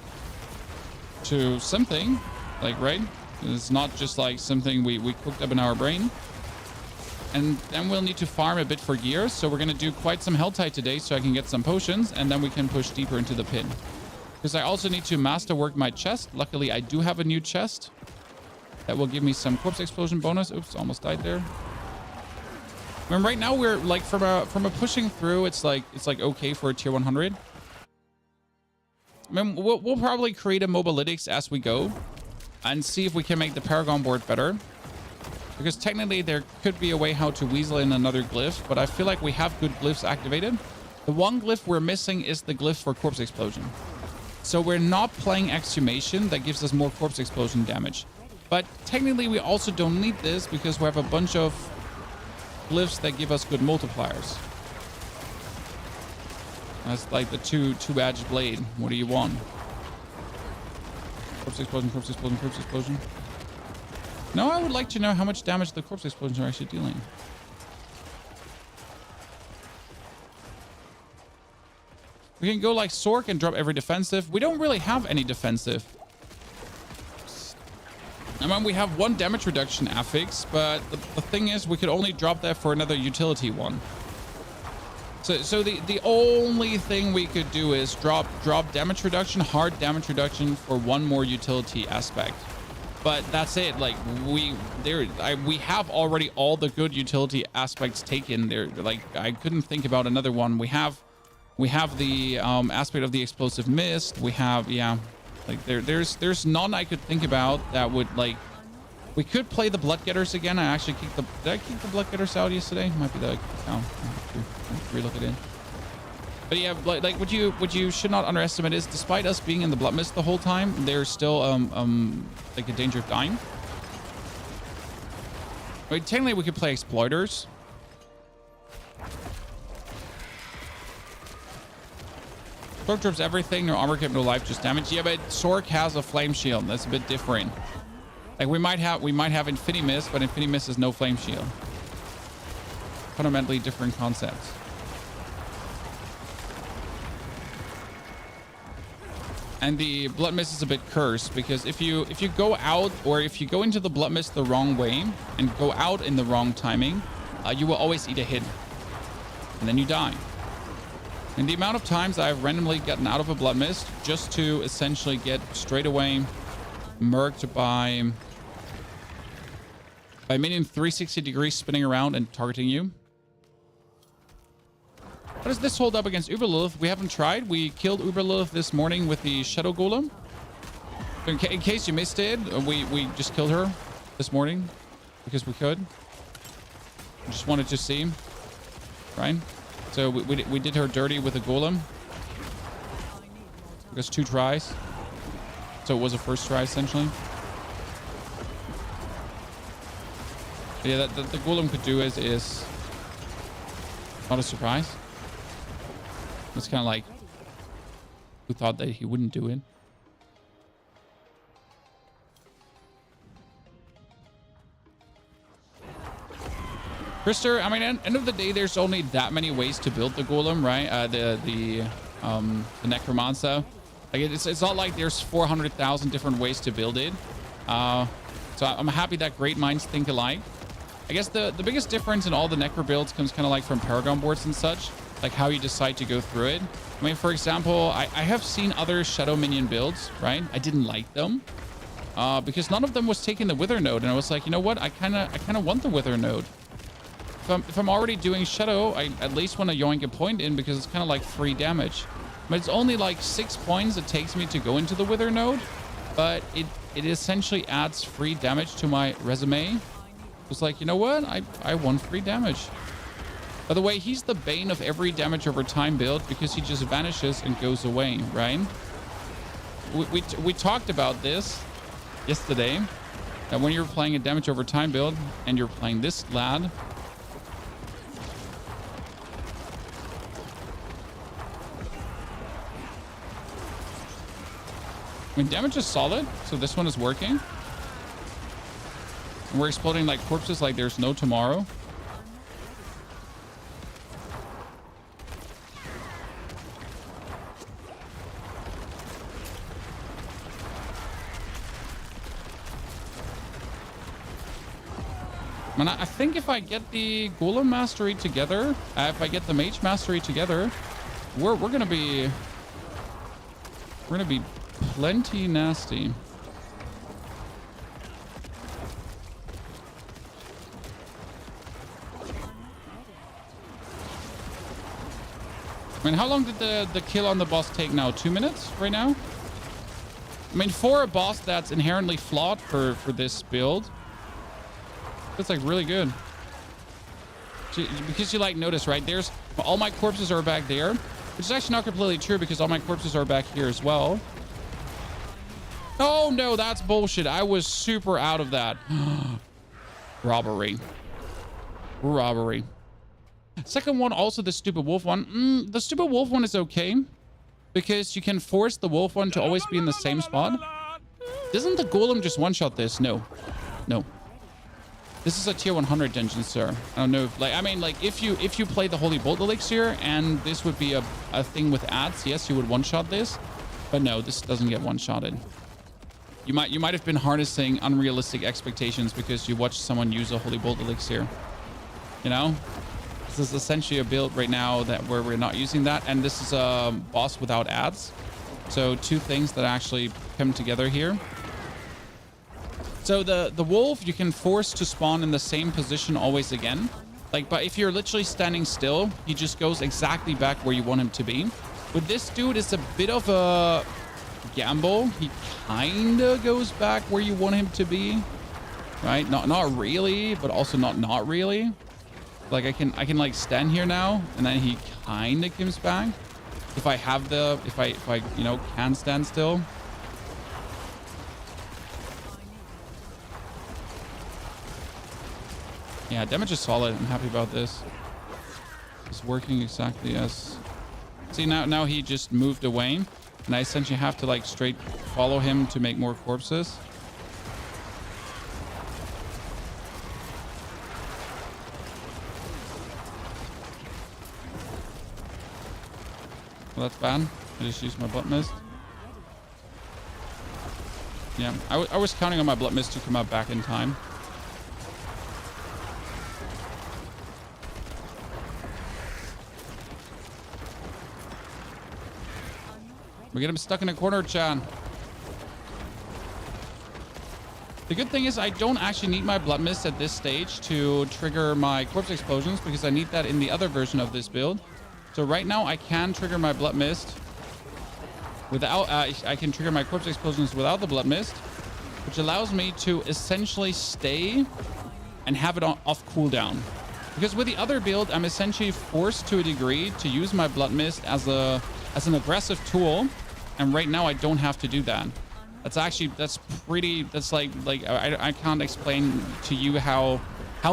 something, like, right? It's not just like something we cooked up in our brain. And then we'll need to farm a bit for gears. So we're going to do quite some Helltide today so I can get some potions and then we can push deeper into the pit. Because I also need to masterwork my chest. Luckily, I do have a new chest that will give me some corpse explosion bonus. Oops, almost died there. I mean, right now we're like from a pushing through, it's like okay for a tier 100. I mean, we'll probably create a mobalytics as we go and see if we can make the Paragon board better. Because technically there could be a way how to weasel in another glyph, but I feel like we have good glyphs activated. The one glyph we're missing is the glyph for corpse explosion. So we're not playing exhumation that gives us more corpse explosion damage. But technically we also don't need this because we have a bunch of glyphs that give us good multipliers. That's like the two-edged blade. What do you want? Corpse explosion, corpse explosion, corpse explosion. No, I would like to know how much damage the corpse explosions are actually dealing. We can go like Sork and drop every defensive. We don't really have any defensive. I mean, we have 1 damage reduction affix, but the thing is we could only drop that for another utility one. So the only thing we could do is drop damage reduction, hard damage reduction for 1 more utility aspect. But that's it. Like we have already all the good utility aspects taken there. Like I couldn't think about another one. We have the aspect of the explosive mist. We have, yeah, like there's none I could think about that would, like, we could play the Blood Getters again. I actually did I kick the Blood Getters out yesterday? Might be the, oh, relook it in. But yeah, like what you should not underestimate is, despite us being in the blood mist the whole time, there's still like a danger of dying. I mean, technically we could play exploiters. Sork drops everything, no armor cap, no life, just damage. Yeah, but Sork has a flame shield. That's a bit different. Like we might have Infinity Mist, but Infinity Mist is no flame shield. Fundamentally different concepts. And the blood mist is a bit cursed, because if you go out, or if you go into the blood mist the wrong way and go out in the wrong timing, you will always eat a hit, and then you die. And the amount of times I've randomly gotten out of a blood mist just to essentially get straight away murked by minion 360 degrees spinning around and targeting you. How does this hold up against Uber Lilith? We haven't tried. We killed Uber Lilith this morning with the Shadow Golem. In case you missed it, we just killed her this morning because we could. We just wanted to see, right? So we did her dirty with a Golem. It was 2 tries. So it was a first try, essentially. But yeah, the Golem could do is not a surprise. It's kind of like, who thought that he wouldn't do it? Krister, I mean, at the end of the day, there's only that many ways to build the Golem, right? The Necromancer. Like it's not like there's 400,000 different ways to build it. So I'm happy that great minds think alike. I guess the biggest difference in all the Necro builds comes kind of like from Paragon boards and such, like how you decide to go through it. I mean, for example, I have seen other Shadow Minion builds, right? I didn't like them because none of them was taking the Wither node, and I was like, you know what? I kind of want the Wither node. If I'm already doing Shadow, I at least want to yoink a point in, because it's kind of like free damage. But it's only like 6 points it takes me to go into the Wither node, but it essentially adds free damage to my resume. It's like, you know what? I want free damage. By the way, he's the bane of every damage over time build, because he just vanishes and goes away, right? We talked about this yesterday, that when you're playing a damage over time build and you're playing this lad, I mean, damage is solid, so this one is working. And we're exploding like corpses like there's no tomorrow. Man, I think if I get the Golem mastery together, if I get the Mage mastery together, we're gonna be plenty nasty. I mean, how long did the kill on the boss take now? 2 minutes right now? I mean, for a boss that's inherently flawed for this build, that's like really good. Because you like notice, right? There's all my corpses are back there, which is actually not completely true, because all my corpses are back here as well. Oh no, that's bullshit. I was super out of that. Robbery. Second one, also the stupid wolf one. The stupid wolf one is okay, because you can force the wolf one to always be in the same spot. Doesn't the Golem just one-shot this? No. This is a tier 100 dungeon, sir. I don't know if, like, I mean, like, if you play the Holy Bolt Elixir and this would be a thing with ads, yes, you would one-shot this. But no, this doesn't get one-shotted. You might have been harnessing unrealistic expectations because you watched someone use a Holy Bolt Elixir. You know? This is essentially a build right now where we're not using that, and this is a boss without ads. So 2 things that actually come together here. So the wolf you can force to spawn in the same position always again. Like, but if you're literally standing still, he just goes exactly back where you want him to be. With this dude, it's a bit of a gamble. He kinda goes back where you want him to be, right? Not really, but also not really. Like I can like stand here now, and then he kinda comes back. if I have the, if I, you know, can stand still. Yeah, damage is solid. I'm happy about this. It's working exactly as... See, now he just moved away. And I essentially have to, like, straight follow him to make more corpses. Well, that's bad. I just used my blood mist. Yeah, I was counting on my blood mist to come out back in time. We get him stuck in a corner, Chan. The good thing is I don't actually need my blood mist at this stage to trigger my corpse explosions because I need that in the other version of this build. So right now I can trigger my blood mist without, I can trigger my corpse explosions without the blood mist, which allows me to essentially stay and have it off cooldown. Because with the other build, I'm essentially forced to a degree to use my blood mist as an aggressive tool. And right now I don't have to do that. That's pretty, that's like I can't explain to you how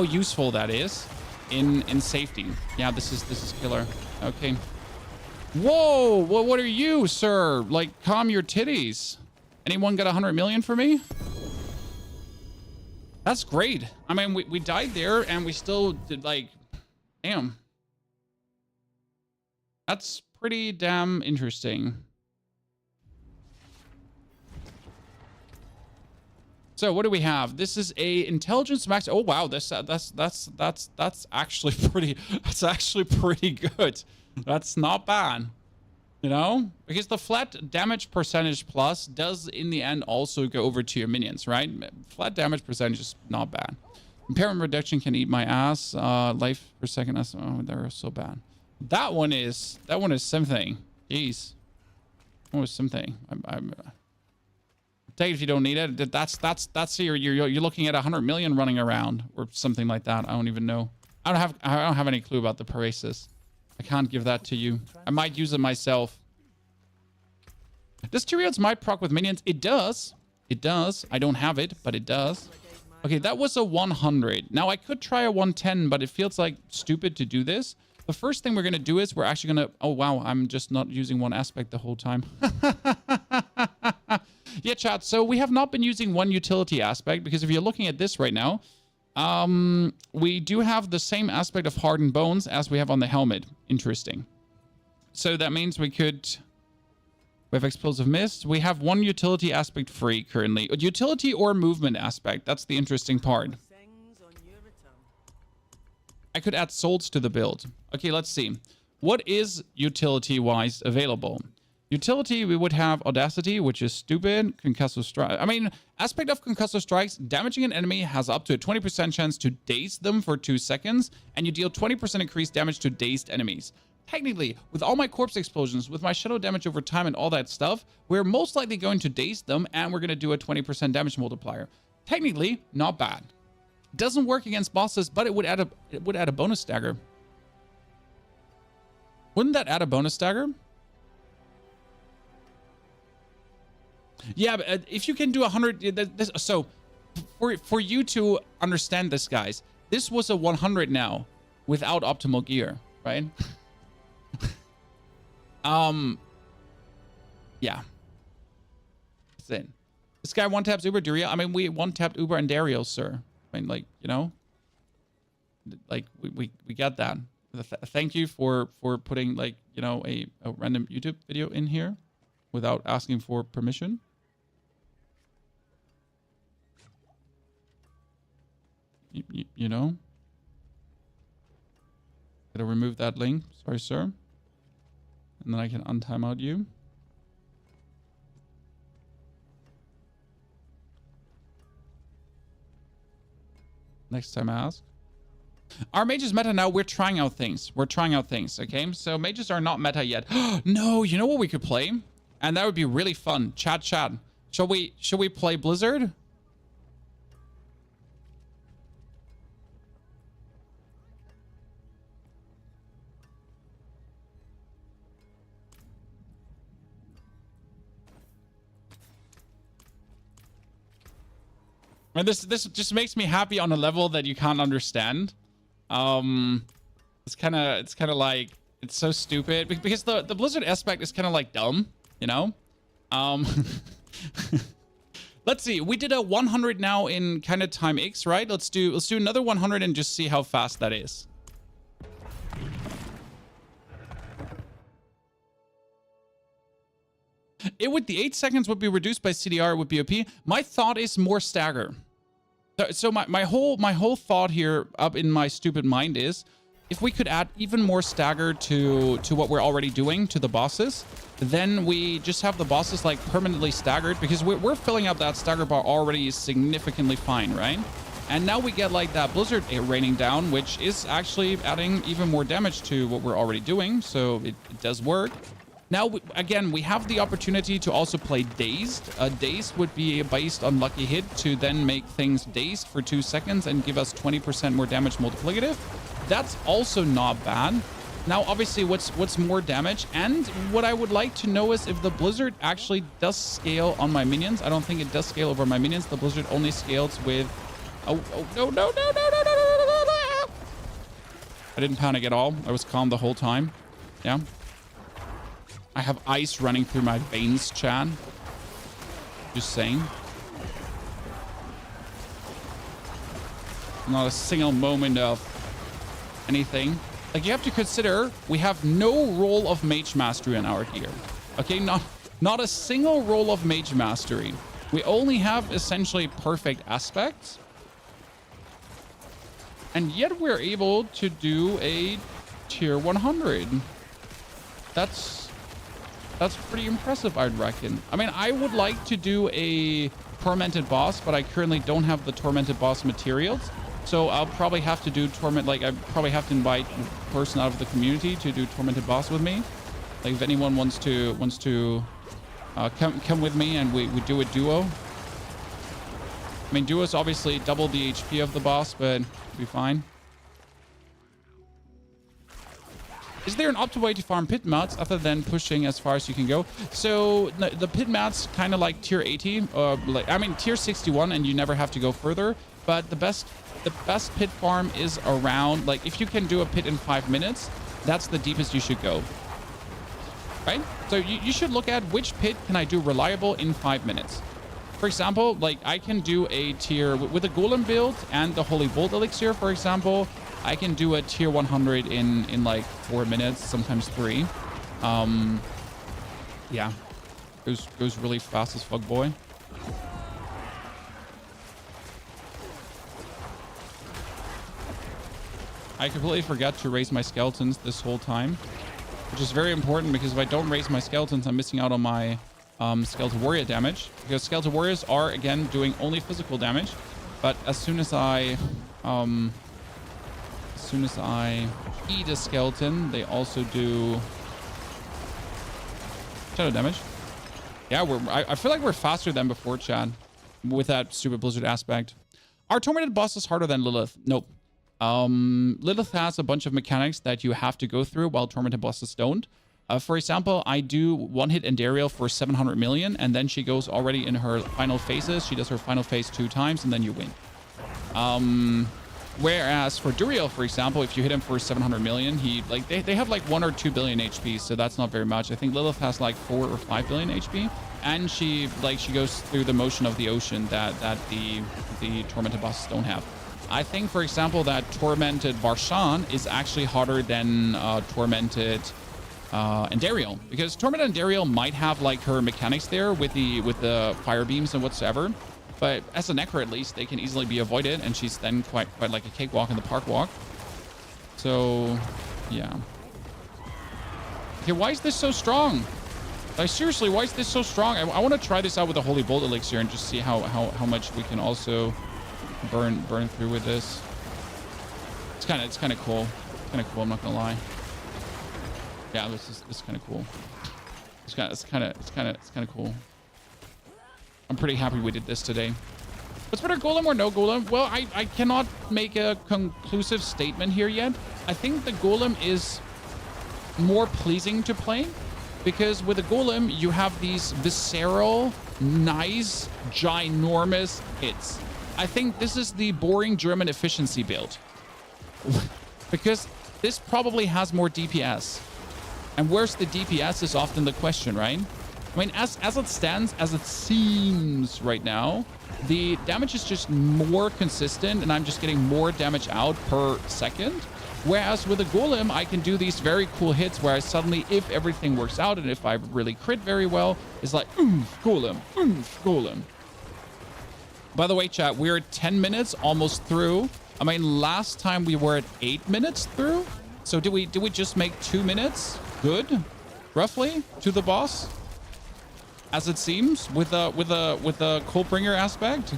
useful that is in safety. Yeah, this is killer. Okay. Whoa, what are you, sir? Like, calm your titties. Anyone got 100 million for me? That's great. I mean, we died there and we still did, like, damn. That's pretty damn interesting. So what do we have? This is a intelligence max. Oh wow, that's actually pretty good. That's not bad, you know, because the flat damage percentage plus does in the end also go over to your minions, right? Flat damage percentage is not bad. Impairment reduction can eat my ass. Life per second. Oh, they're so bad. That one is something. Jeez, that was something. Take it if you don't need it. That's you're looking at 100 million running around or something like that. I don't even know. I don't have any clue about the parasis. I can't give that to you. I might use it myself. Does Tyrions might proc with minions? It does. It does. I don't have it, but it does. Okay, that was a 100. Now I could try a 110, but it feels like stupid to do this. The first thing we're gonna do is we're actually gonna. Oh wow, I'm just not using one aspect the whole time. Yeah, chat. So we have not been using one utility aspect because if you're looking at this right now, we do have the same aspect of hardened bones as we have on the helmet. Interesting. So that means we have explosive mist. We have one utility aspect free currently. Utility or movement aspect. That's the interesting part. I could add souls to the build. Okay, let's see. What is utility-wise available? Utility, we would have Audacity, which is stupid. Concussive Strike. I mean, aspect of Concussive Strikes, damaging an enemy has up to a 20% chance to daze them for 2 seconds, and you deal 20% increased damage to dazed enemies. Technically, with all my corpse explosions, with my shadow damage over time and all that stuff, we're most likely going to daze them, and we're going to do a 20% damage multiplier. Technically, not bad. Doesn't work against bosses, but it would add a bonus stagger. Wouldn't that add a bonus stagger? Yeah, but if you can do 100, so for you to understand this, guys, this was a 100 now without optimal gear, right? Yeah. That's it. This guy one taps Uber, Dario. I mean, we one tapped Uber and Dario, sir. I mean, like, you know, like we got that. Thank you for putting, like, you know, a random YouTube video in here without asking for permission. You know, gotta remove that link. Sorry, sir. And then I can untime out you. Next time I ask. Our mages meta now. We're trying out things. Okay, so mages are not meta yet. No, you know what we could play, and that would be really fun. Chat. Shall we play Blizzard? And this just makes me happy on a level that you can't understand. It's kind of like, it's so stupid because the Blizzard aspect is kind of like dumb, you know? Let's see. We did a 100 now in kind of time X, right? Let's do another 100 and just see how fast that is. It would, the 8 seconds would be reduced by CDR, would be OP. My thought is more stagger. So my whole thought here up in my stupid mind is, if we could add even more stagger to what we're already doing to the bosses, then we just have the bosses like permanently staggered, because we're filling up that stagger bar already significantly fine, right? And now we get like that Blizzard raining down, which is actually adding even more damage to what we're already doing. So it does work. Now, again, we have the opportunity to also play Dazed. Dazed would be based on Lucky Hit to then make things dazed for 2 seconds and give us 20% more damage multiplicative. That's also not bad. Now, obviously, what's more damage? And what I would like to know is if the Blizzard actually does scale on my minions. I don't think it does scale over my minions. The Blizzard only scales with... Oh, no. I didn't panic at all. I was calm the whole time. Yeah. I have ice running through my veins, Chad. Just saying. Not a single moment of anything. Like, you have to consider, we have no role of Mage Mastery in our gear. Okay, not a single role of Mage Mastery. We only have essentially perfect aspects. And yet we're able to do a tier 100. That's pretty impressive, I'd reckon. I mean, I would like to do a Tormented Boss, but I currently don't have the Tormented Boss materials. So I'll probably have to do Torment, like I probably have to invite a person out of the community to do Tormented Boss with me. Like if anyone wants to come with me and we do a duo. I mean, duos obviously double the HP of the boss, but it'll be fine. Is there an optimal way to farm pit mats other than pushing as far as you can go? So the pit mats kind of like tier 80, tier 61, and you never have to go further. But the best pit farm is around, like, if you can do a pit in 5 minutes, that's the deepest you should go. Right? So you should look at which pit can I do reliable in 5 minutes. For example, like I can do a tier with a Golem build and the Holy Bolt Elixir, for example. I can do a tier 100 in like 4 minutes, sometimes 3. Yeah, goes really fast as fuck, boy. I completely forgot to raise my skeletons this whole time, which is very important because if I don't raise my skeletons, I'm missing out on my Skeletal Warrior damage, because Skeletal Warriors are again doing only physical damage. But as soon as I eat a skeleton, they also do shadow damage. Yeah, I feel like we're faster than before, Chad, with that stupid Blizzard aspect. Are Tormented bosses harder than Lilith? Nope. Lilith has a bunch of mechanics that you have to go through while Tormented bosses don't. For example, I do one-hit Endariel for 700 million, and then she goes already in her final phases. She does her final phase 2 times, and then you win. Whereas for Duriel, for example, if you hit him for 700 million, they have like 1 or 2 billion HP, so that's not very much. I think Lilith has like 4 or 5 billion HP, and she goes through the motion of the ocean that the Tormented bosses don't have. I think, for example, that Tormented Barshan is actually harder than Tormented Endariel, because Tormented Endariel might have like her mechanics there with the fire beams and whatsoever. But as a Necro, at least, they can easily be avoided, and she's then quite like a cakewalk in the park walk. So, yeah. Okay, why is this so strong? Like, seriously, why is this so strong? I want to try this out with the Holy Bolt Elixir and just see how much we can also burn through with this. It's kind of cool. It's kind of cool, I'm not gonna lie. Yeah, this is kind of cool. It's kind of cool. I'm pretty happy we did this today. What's better, Golem or no Golem? Well, I cannot make a conclusive statement here yet. I think the Golem is more pleasing to play, because with the Golem, you have these visceral, nice, ginormous hits. I think this is the boring German efficiency build. Because this probably has more DPS. And where's the DPS is often the question, right? I mean, as it stands, as it seems right now, the damage is just more consistent and I'm just getting more damage out per second. Whereas with a Golem, I can do these very cool hits where I suddenly, if everything works out and if I really crit very well, it's like, Golem, Golem. By the way, chat, we're 10 minutes almost through. I mean, last time we were at 8 minutes through. So did we just make 2 minutes good, roughly, to the boss? As it seems, with a Coldbringer aspect.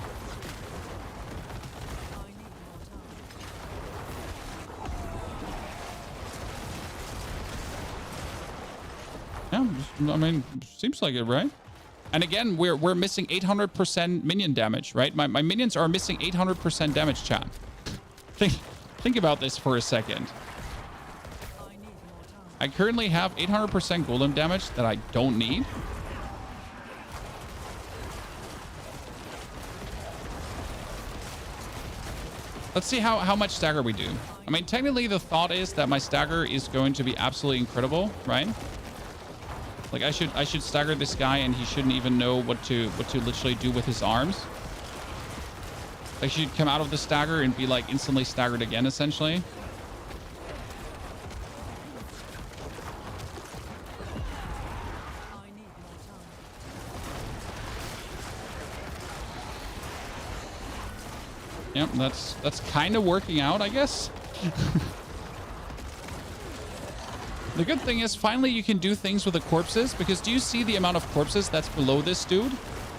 Yeah, I mean, seems like it, right? And again, we're missing 800% minion damage, right? My minions are missing 800% damage, chat. Think about this for a second. I currently have 800% golem damage that I don't need. Let's see how much stagger we do. I mean, technically the thought is that my stagger is going to be absolutely incredible, right? Like I should stagger this guy and he shouldn't even know what to literally do with his arms. I should come out of the stagger and be like instantly staggered again, essentially. Yep, that's kind of working out, I guess. The good thing is finally you can do things with the corpses, because do you see the amount of corpses that's below this dude?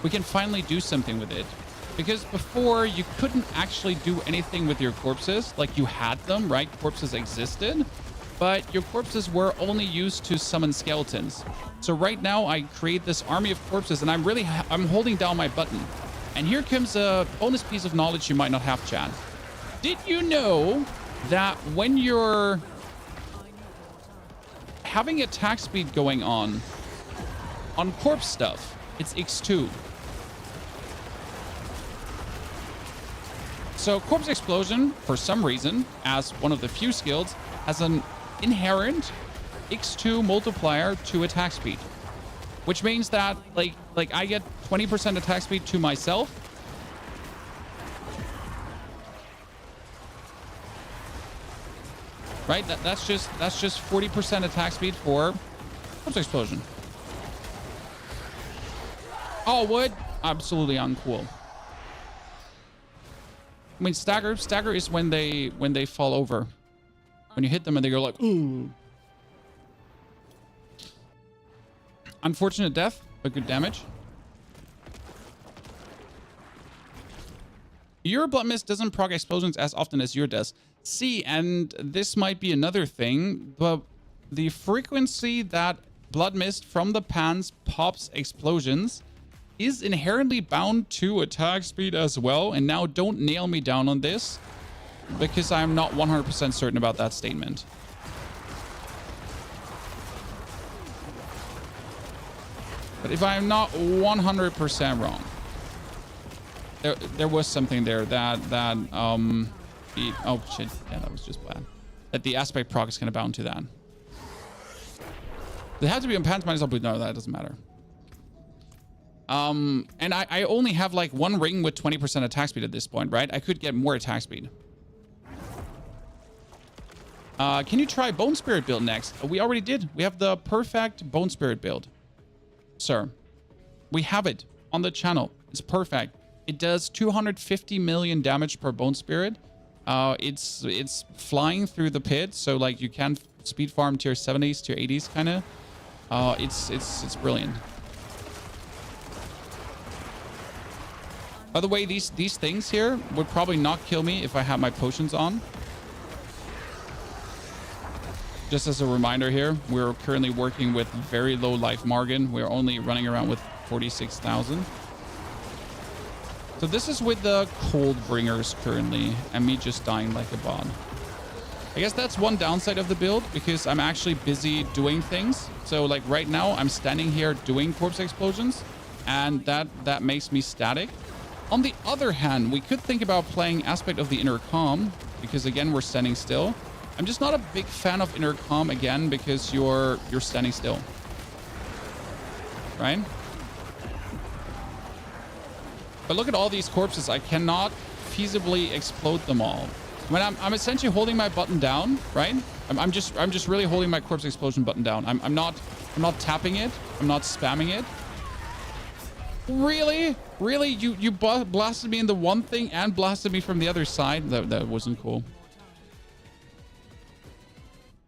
We can finally do something with it. Because before you couldn't actually do anything with your corpses, like you had them, right? Corpses existed, but your corpses were only used to summon skeletons. So right now I create this army of corpses and I'm holding down my button. And here comes a bonus piece of knowledge you might not have, chat. Did you know that when you're having attack speed going on corpse stuff, it's X2. So corpse explosion, for some reason, as one of the few skills, has an inherent X2 multiplier to attack speed, which means that like I get 20% attack speed to myself. Right? That's just 40% attack speed for corpse explosion. Oh, wood? Absolutely uncool. I mean, stagger is when they fall over. When you hit them and they go like, ooh. Unfortunate death, but good damage. Your blood mist doesn't proc explosions as often as your does. See, and this might be another thing, but the frequency that blood mist from the pans pops explosions is inherently bound to attack speed as well. And now don't nail me down on this, because I'm not 100% certain about that statement. But if I'm not 100% wrong, there was something there that oh shit, yeah, that was just bad. That the aspect proc is kind of bound to that. They have to be on pants minus up, but no, that doesn't matter. And I only have like one ring with 20% attack speed at this point, right? I could get more attack speed. Can you try Bone Spirit build next? We already did. We have the perfect Bone Spirit build. Sir, we have it on the channel. It's perfect. It does 250 million damage per Bone Spirit. It's flying through the pit, so like you can speed farm tier 70s, tier 80s kind of. It's brilliant. By the way, these things here would probably not kill me if I had my potions on. Just as a reminder here, we're currently working with very low life margin. We're only running around with 46,000. So this is with the cold bringers currently, and me just dying like a bot. I guess that's one downside of the build, because I'm actually busy doing things. So like right now, I'm standing here doing corpse explosions, and that makes me static. On the other hand, we could think about playing Aspect of the Inner Calm, because again, we're standing still. I'm just not a big fan of Inner Calm again, because you're standing still. Right? But look at all these corpses. I cannot feasibly explode them all. I mean, I'm essentially holding my button down, right? I'm just really holding my corpse explosion button down. I'm not tapping it. I'm not spamming it. Really? Really? You blasted me in the one thing and blasted me from the other side? That wasn't cool.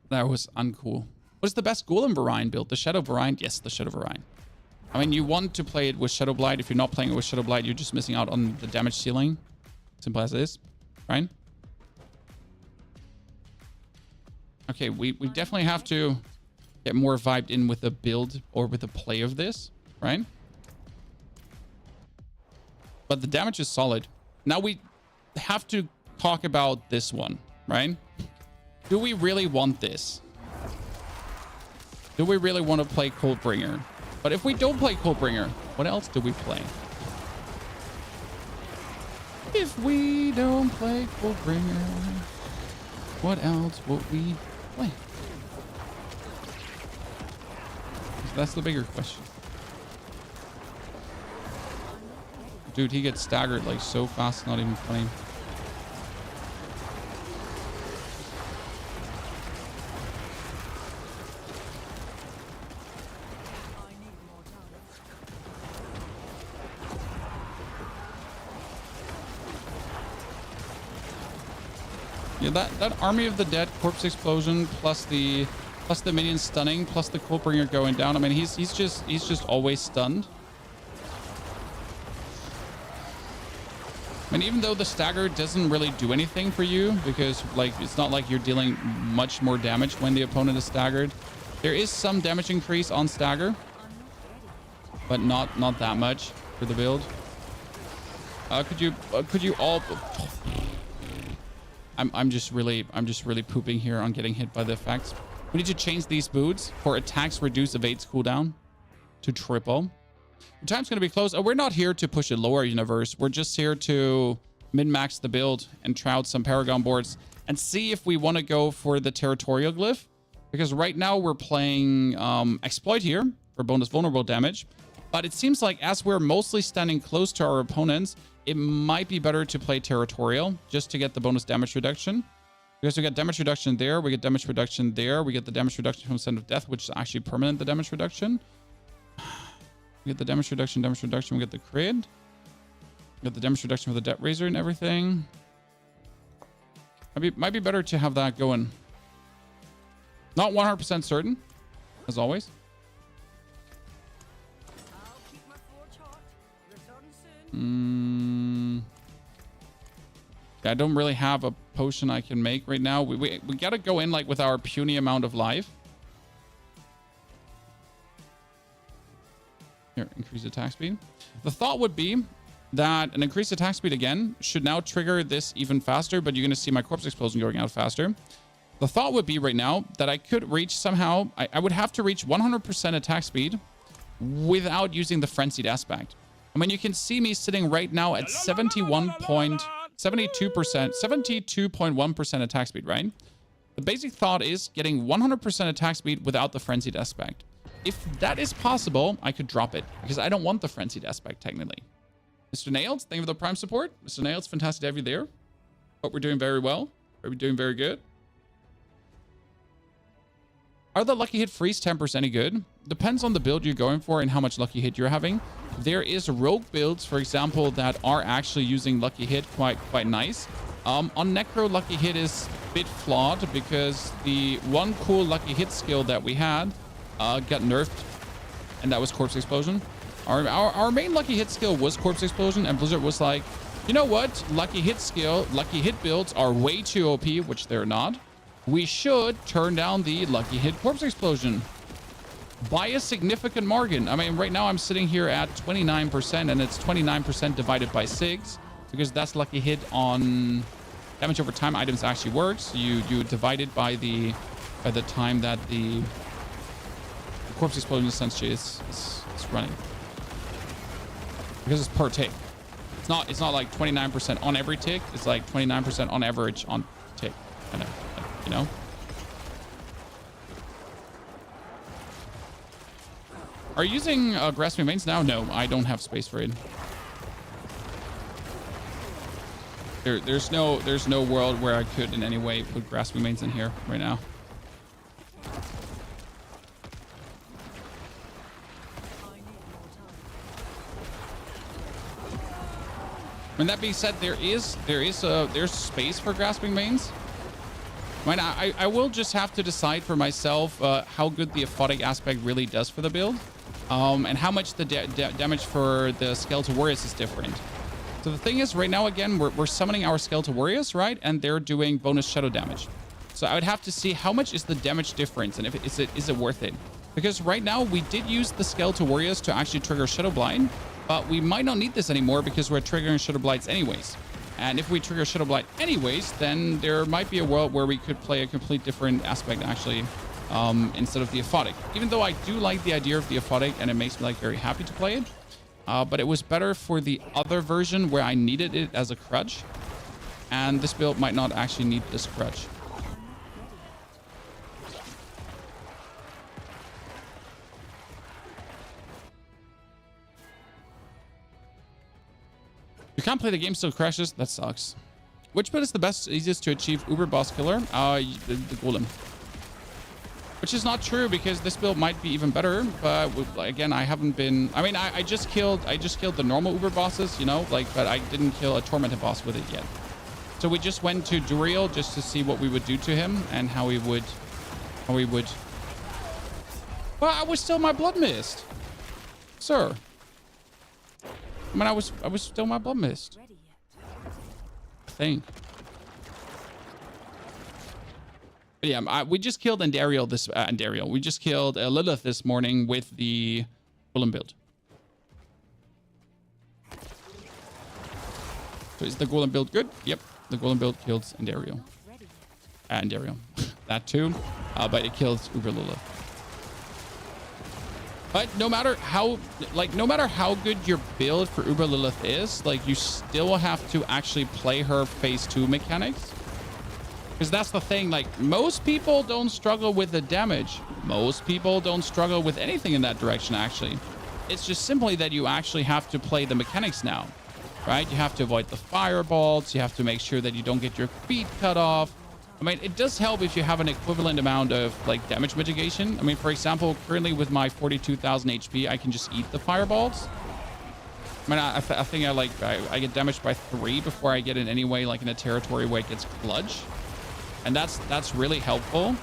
That was uncool. What's the best Golem Variant build? The Shadow Variant? Yes, the Shadow Variant. I mean, you want to play it with Shadow Blight. If you're not playing it with Shadow Blight, you're just missing out on the damage ceiling. Simple as it is, right? Okay, we definitely have to get more vibed in with the build or with the play of this, right? But the damage is solid. Now we have to talk about this one, right? Do we really want this? Do we really want to play Coldbringer? But if we don't play Coldbringer, what else do we play? If we don't play Coldbringer, what else will we play? That's the bigger question. Dude, he gets staggered like so fast, not even funny. Yeah, that Army of the Dead corpse explosion plus the minion stunning plus the Coldbringer going down. I mean, he's just always stunned. I mean, even though the stagger doesn't really do anything for you because like it's not like you're dealing much more damage when the opponent is staggered. There is some damage increase on stagger, but not that much for the build. Could you all? I'm just really pooping here on getting hit by the effects. We need to change these boots for attacks reduce evades cooldown to triple. Your time's going to be close. We're not here to push a lower universe. We're just here to min-max the build and try out some Paragon boards and see if we want to go for the territorial glyph. Because right now we're playing exploit here for bonus vulnerable damage. But it seems like as we're mostly standing close to our opponents, it might be better to play territorial just to get the bonus damage reduction. Because we get damage reduction there, we get damage reduction there, we get the damage reduction from Scent of Death, which is actually permanent, the damage reduction. We get the damage reduction, we get the crit. We get the damage reduction for the Debt Razor and everything. Might be better to have that going. Not 100% certain, as always. Yeah, I don't really have a potion I can make right now. We gotta go in like with our puny amount of life. Here, increase attack speed. The thought would be that an increased attack speed again should now trigger this even faster, but you're gonna see my corpse explosion going out faster. The thought would be right now that I could reach somehow, I would have to reach 100% attack speed without using the frenzied aspect. I mean, you can see me sitting right now at 72.1% attack speed, right? The basic thought is getting 100% attack speed without the frenzied aspect. If that is possible, I could drop it because I don't want the frenzied aspect technically. Mr. Nails, thank you for the Prime support. Mr. Nails, fantastic to have you there. Hope we're doing very well. Are we doing very good? Are the lucky hit freeze tempers any good? Depends on the build you're going for and how much lucky hit you're having. There is rogue builds, for example, that are actually using lucky hit quite nice. On Necro, lucky hit is a bit flawed because the one cool lucky hit skill that we had got nerfed, and that was corpse explosion. Our main lucky hit skill was corpse explosion, and Blizzard was like, you know what? Lucky hit builds are way too OP, which they're not. We should turn down the lucky hit corpse explosion by a significant margin. I mean, right now I'm sitting here at 29%, and it's 29% divided by 6 because that's lucky hit on damage over time items actually works. You divide it by the time that the corpse explosion essentially is running because it's per take. It's not like 29% on every tick. It's like 29% on average on tick. Kind of, like, you know. Are you using grasping mains now? No, I don't have space for it. There's no world where I could in any way put grasping mains in here right now. When that being said, there's space for grasping mains. I will just have to decide for myself how good the aphotic aspect really does for the build, and how much the damage for the skeletal warriors is different. So the thing is, right now, again, we're summoning our skeletal warriors, right? And they're doing bonus shadow damage. So I would have to see how much is the damage difference, and is it worth it? Because right now we did use the skeletal warriors to actually trigger shadow blind, but we might not need this anymore because we're triggering shadow blights anyways. And if we trigger shadow blight anyways, then there might be a world where we could play a complete different aspect actually, instead of the aphotic. Even though I do like the idea of the aphotic and it makes me like very happy to play it. But it was better for the other version where I needed it as a crutch. And this build might not actually need this crutch. You can't play the game, still crashes. That sucks. Which build is the best, easiest to achieve Uber boss killer? The Golem. Which is not true because this build might be even better, but again, I haven't been. I mean, I just killed the normal Uber bosses, you know, like, but I didn't kill a tormented boss with it yet. So we just went to Duriel just to see what we would do to him and how we would. Well, I was still my blood mist, sir. I mean, I was still my blood mist. I think. But yeah, we just killed Andariel. We just killed Lilith this morning with the Golem build. So is the Golem build good? Yep, the Golem build kills Andariel. Andariel, that too, but it kills Uber Lilith. But no matter how good your build for Uber Lilith is, like, you still have to actually play her phase 2 mechanics. Because that's the thing, like, most people don't struggle with the damage. Most people don't struggle with anything in that direction, actually. It's just simply that you actually have to play the mechanics now, right? You have to avoid the fireballs. You have to make sure that you don't get your feet cut off. I mean, it does help if you have an equivalent amount of, like, damage mitigation. I mean, for example, currently with my 42,000 HP, I can just eat the fireballs. I mean, I think I get damaged by 3 before I get in any way, like in a territory where it gets clutch. And that's really helpful.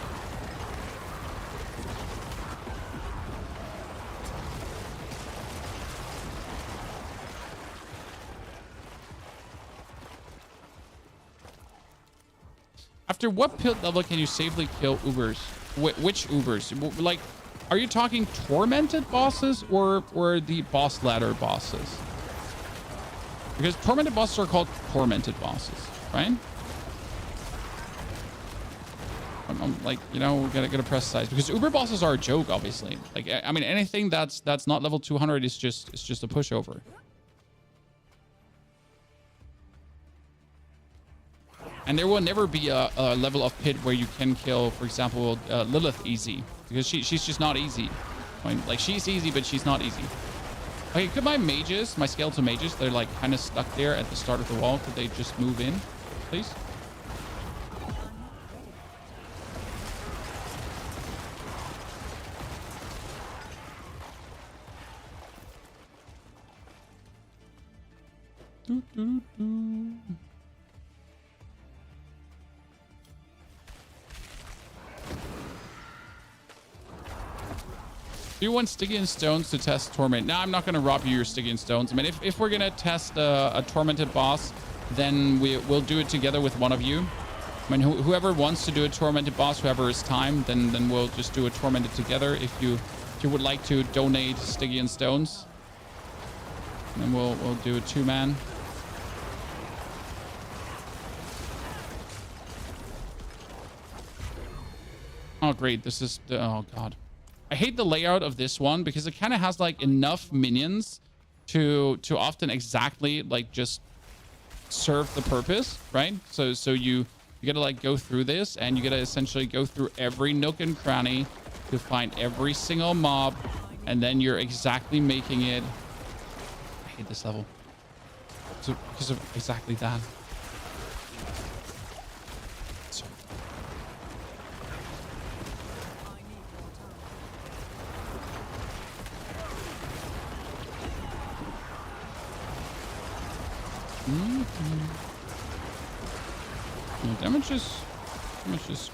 After what build level can you safely kill Ubers? Which Ubers? Like, are you talking tormented bosses or the boss ladder bosses? Because tormented bosses are called tormented bosses, right? I'm like, you know, we're gonna press size because Uber bosses are a joke, obviously. Like, I mean, anything that's not level 200 is just a pushover. And there will never be a level of pit where you can kill, for example, Lilith easy, because she's just not easy. I mean, like, she's easy, but she's not easy. Okay, could my mages, my skeletal mages, they're like kind of stuck there at the start of the wall, could they just move in, please? Do you want Stygian stones to test Torment? No, I'm not going to rob you your Stygian stones. I mean, if we're going to test a Tormented boss, then we'll do it together with one of you. I mean, whoever wants to do a Tormented boss, whoever has time, then we'll just do a Tormented together. If you would like to donate Stygian stones, then we'll do a 2-man. Oh, great. This is... oh, God. I hate the layout of this one because it kind of has, like, enough minions to often exactly like just serve the purpose, right? So you gotta like go through this, and you gotta essentially go through every nook and cranny to find every single mob, and then you're exactly making it. I hate this level. So because of exactly that. So. Damage is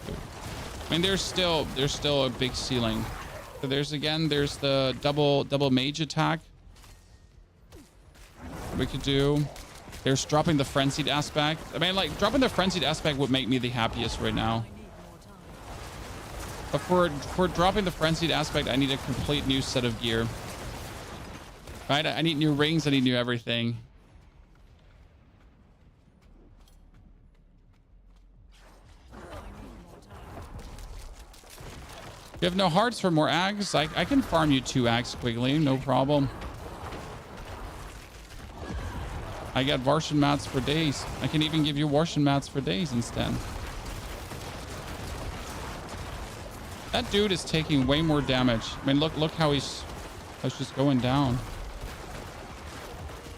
good. I mean, there's still a big ceiling. So there's the double mage attack we could do. There's dropping the frenzied aspect. I mean, like, dropping the frenzied aspect would make me the happiest right now. But for dropping the frenzied aspect, I need a complete new set of gear. Right? I need new rings. I need new everything. You have no hearts for more ags? I can farm you 2 ags quickly, no problem. I got Varshan mats for days. I can even give you Varshan mats for days instead. That dude is taking way more damage. I mean, look how he's just going down.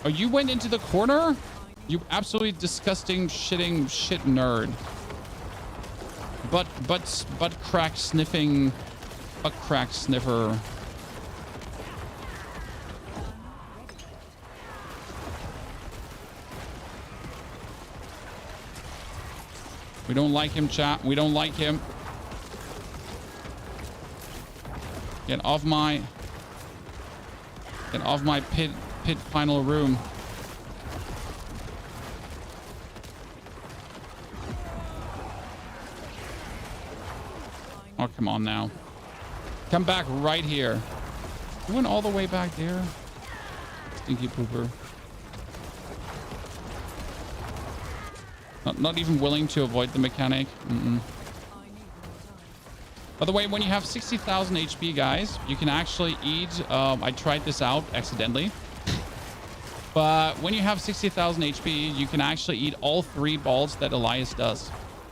Oh, you went into the corner? You absolutely disgusting shit nerd. Butt crack sniffing. Butt crack sniffer. We don't like him, chat. We don't like him. Get off my pit final room. Oh, come on now. Come back right here. You went all the way back there. Stinky pooper. Not even willing to avoid the mechanic. By the way, when you have 60,000 HP, guys, you can actually eat... I tried this out accidentally. But when you have 60,000 HP, you can actually eat all 3 balls that Elias does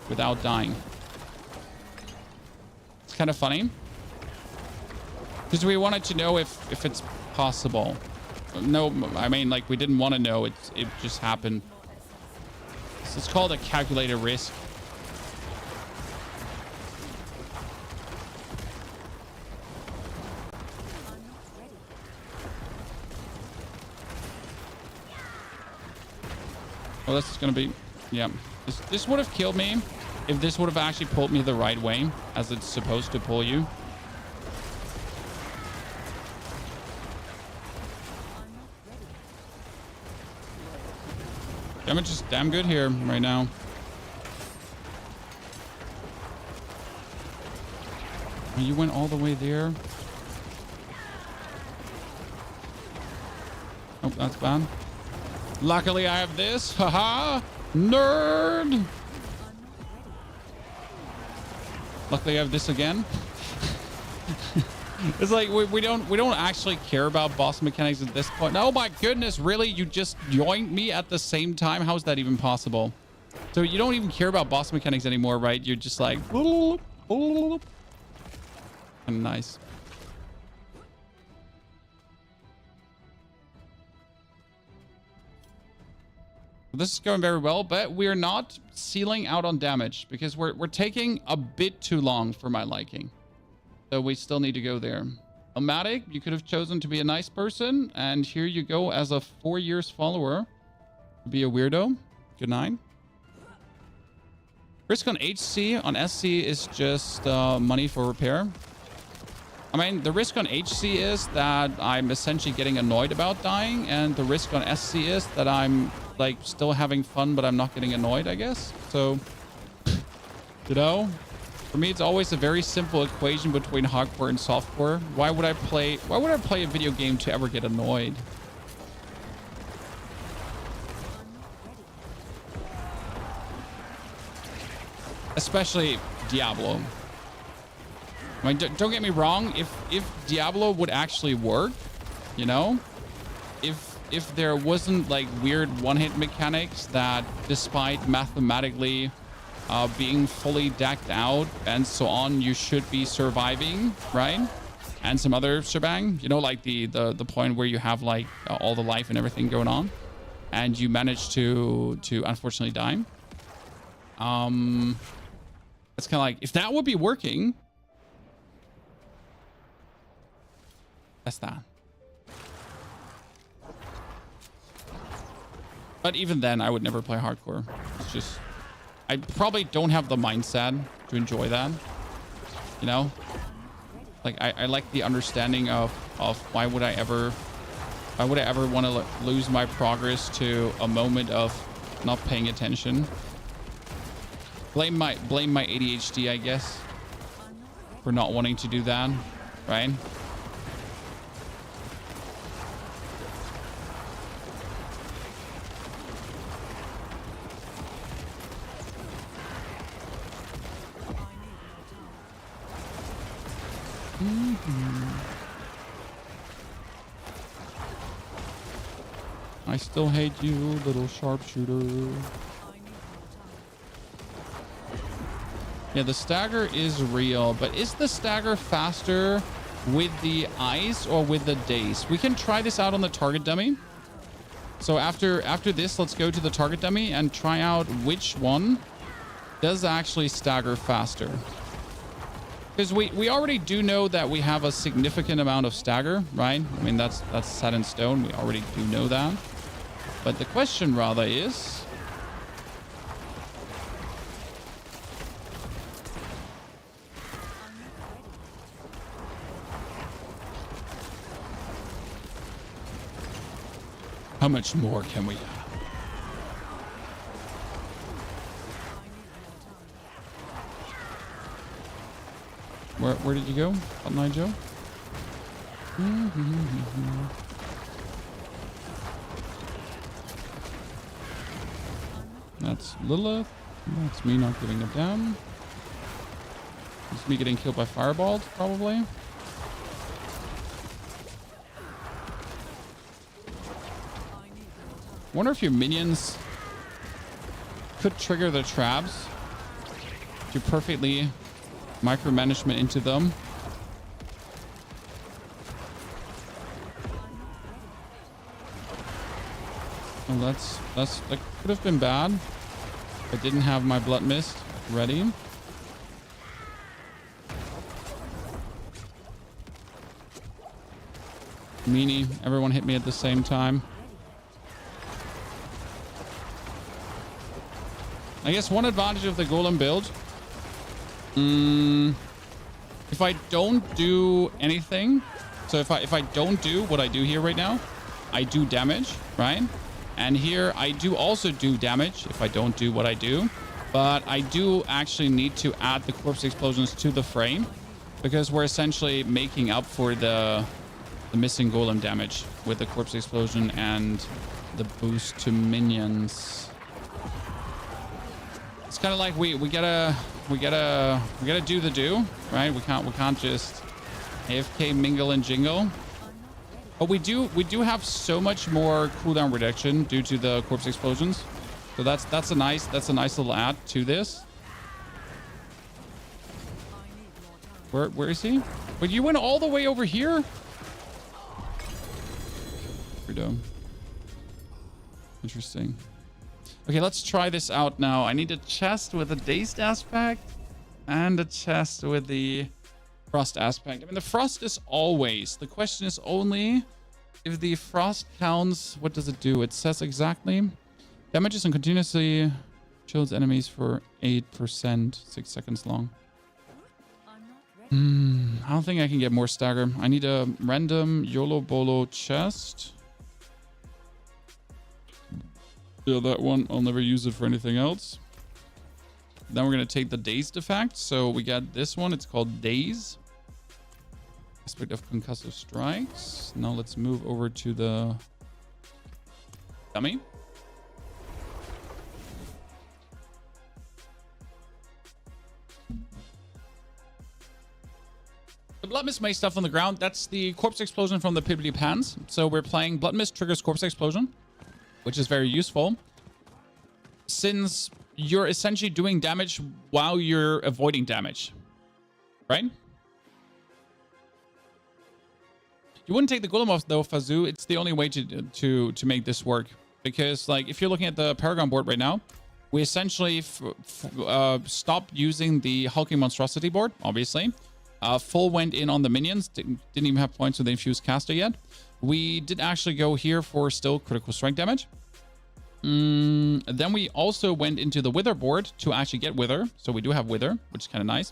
without dying. It's kind of funny. Because we wanted to know if it's possible. No, I mean, like, we didn't want to know. It just happened. It's called a calculated risk. Well, this is gonna be, yeah. This would have killed me if this would have actually pulled me the right way, as it's supposed to pull you. Damage is damn good here right now. Oh, you went all the way there. Oh, that's bad. Luckily, I have this. Haha, nerd. Luckily, I have this again. It's like we don't actually care about boss mechanics at this point. Oh my goodness, really? You just joined me at the same time? How is that even possible? So you don't even care about boss mechanics anymore, right? You're just like, nice. This is going very well, but we're not sealing out on damage because we're taking a bit too long for my liking. So we still need to go there. Elmatic, you could have chosen to be a nice person, and here you go as a 4 years follower. Be a weirdo. Good night. Risk on HC. On SC is just money for repair. I mean, the risk on HC is that I'm essentially getting annoyed about dying, and the risk on SC is that I'm like still having fun, but I'm not getting annoyed, I guess. So, you know, for me, it's always a very simple equation between hardcore and softcore. Why would I play a video game to ever get annoyed? Especially Diablo. I mean, don't get me wrong. If Diablo would actually work, you know, if if there wasn't like weird one-hit mechanics that, despite mathematically being fully decked out and so on, you should be surviving, right? And some other shebang, you know, like the point where you have like all the life and everything going on, and you manage to unfortunately die. It's kind of like, if that would be working, that's that. But even then, I would never play hardcore. It's just, I probably don't have the mindset to enjoy that. You know, like I like the understanding of why would I ever want to lose my progress to a moment of not paying attention. Blame my ADHD, I guess, for not wanting to do that, right? I still hate you, little sharpshooter. Yeah, the stagger is real, but is the stagger faster with the ice or with the daze? We can try this out on the target dummy. So after this, let's go to the target dummy and try out which one does actually stagger faster. Because we already do know that we have a significant amount of stagger, right? I mean, that's set in stone. We already do know that. But the question rather is, how much more can we have? Where did you go, Button Eye Joe? That's Lilith. That's me not giving a damn. It's me getting killed by fireballs, probably. Wonder if your minions could trigger the traps to perfectly micromanagement into them. Oh, that could have been bad. I didn't have my blood mist ready. Meanie, everyone hit me at the same time. I guess one advantage of the Golem build, if I don't do anything, so if I don't do what I do here right now, I do damage, right? And here I do also do damage if I don't do what I do, but I do actually need to add the corpse explosions to the frame because we're essentially making up for the missing golem damage with the corpse explosion and the boost to minions. It's kind of like we gotta do the do, right? We can't just AFK mingle and jingle. But we do have so much more cooldown reduction due to the corpse explosions. So that's a nice little add to this. Where is he? But you went all the way over here? Weirdo. Interesting. Okay, let's try this out now. I need a chest with a dazed aspect and a chest with the frost aspect. I mean, the frost is always. The question is only if the frost counts. What does it do? It says exactly. Damages and continuously shields enemies for 8%, 6 seconds long. I don't think I can get more stagger. I need a random YOLO BOLO chest. Yeah, that one. I'll never use it for anything else. Then we're going to take the dazed effect. So we got this one. It's called Daze. Aspect of concussive strikes. Now let's move over to the dummy. Blood Mist Mace stuff on the ground. That's the Corpse Explosion from the Pibbly Pans. So we're playing Blood Mist triggers Corpse Explosion, which is very useful, since you're essentially doing damage while you're avoiding damage, right? You wouldn't take the Golem off though, Fazoo. It's the only way to make this work, because like if you're looking at the Paragon board right now, we essentially stopped using the Hulking Monstrosity board, obviously. Full went in on the minions. Didn't even have points with the Infused Caster yet. We did actually go here for still critical strike damage. Then we also went into the Wither board to actually get Wither. So we do have Wither, which is kind of nice.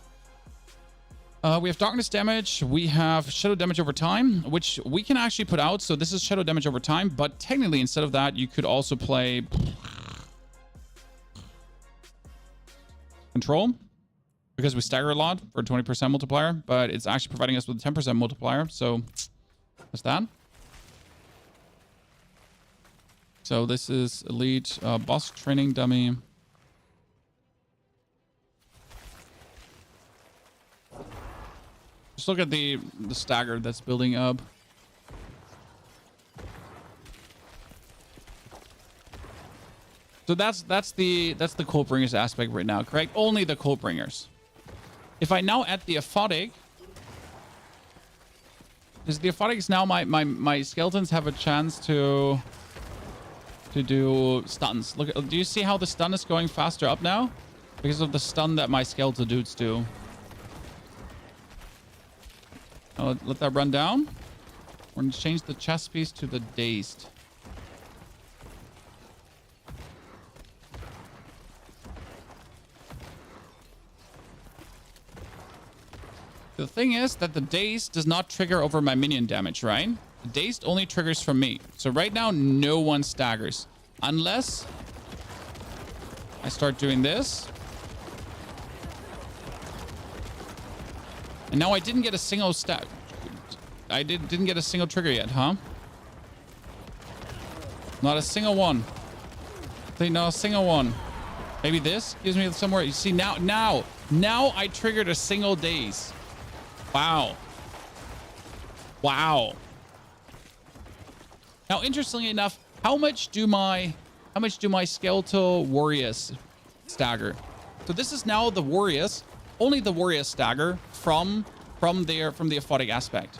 We have Darkness damage. We have Shadow damage over time, which we can actually put out. So this is Shadow damage over time. But technically, instead of that, you could also play Control, because we stagger a lot for 20% multiplier, but it's actually providing us with a 10% multiplier. So that's that. So this is Elite Boss Training Dummy. Just look at the stagger that's building up. So that's the Cult Bringers aspect right now, correct? Only the Cult Bringers. If I now add the Aphotic, because the Aphotics now my skeletons have a chance to do stuns. Look, do you see how the stun is going faster up now? Because of the stun that my skeletal dudes do. I'll let that run down. We're going to change the chest piece to the Dazed. The thing is that the Dazed does not trigger over my minion damage, right? The Dazed only triggers from me. So right now, no one staggers. Unless I start doing this. And now I didn't get a single stat. I didn't get a single trigger yet, huh? Not a single one. I think not a single one. Maybe this gives me somewhere. You see, now I triggered a single Daze. Wow. Wow. Now, interestingly enough, how much do my skeletal warriors stagger? So this is now the warriors, only the warriors stagger from the aphotic aspect.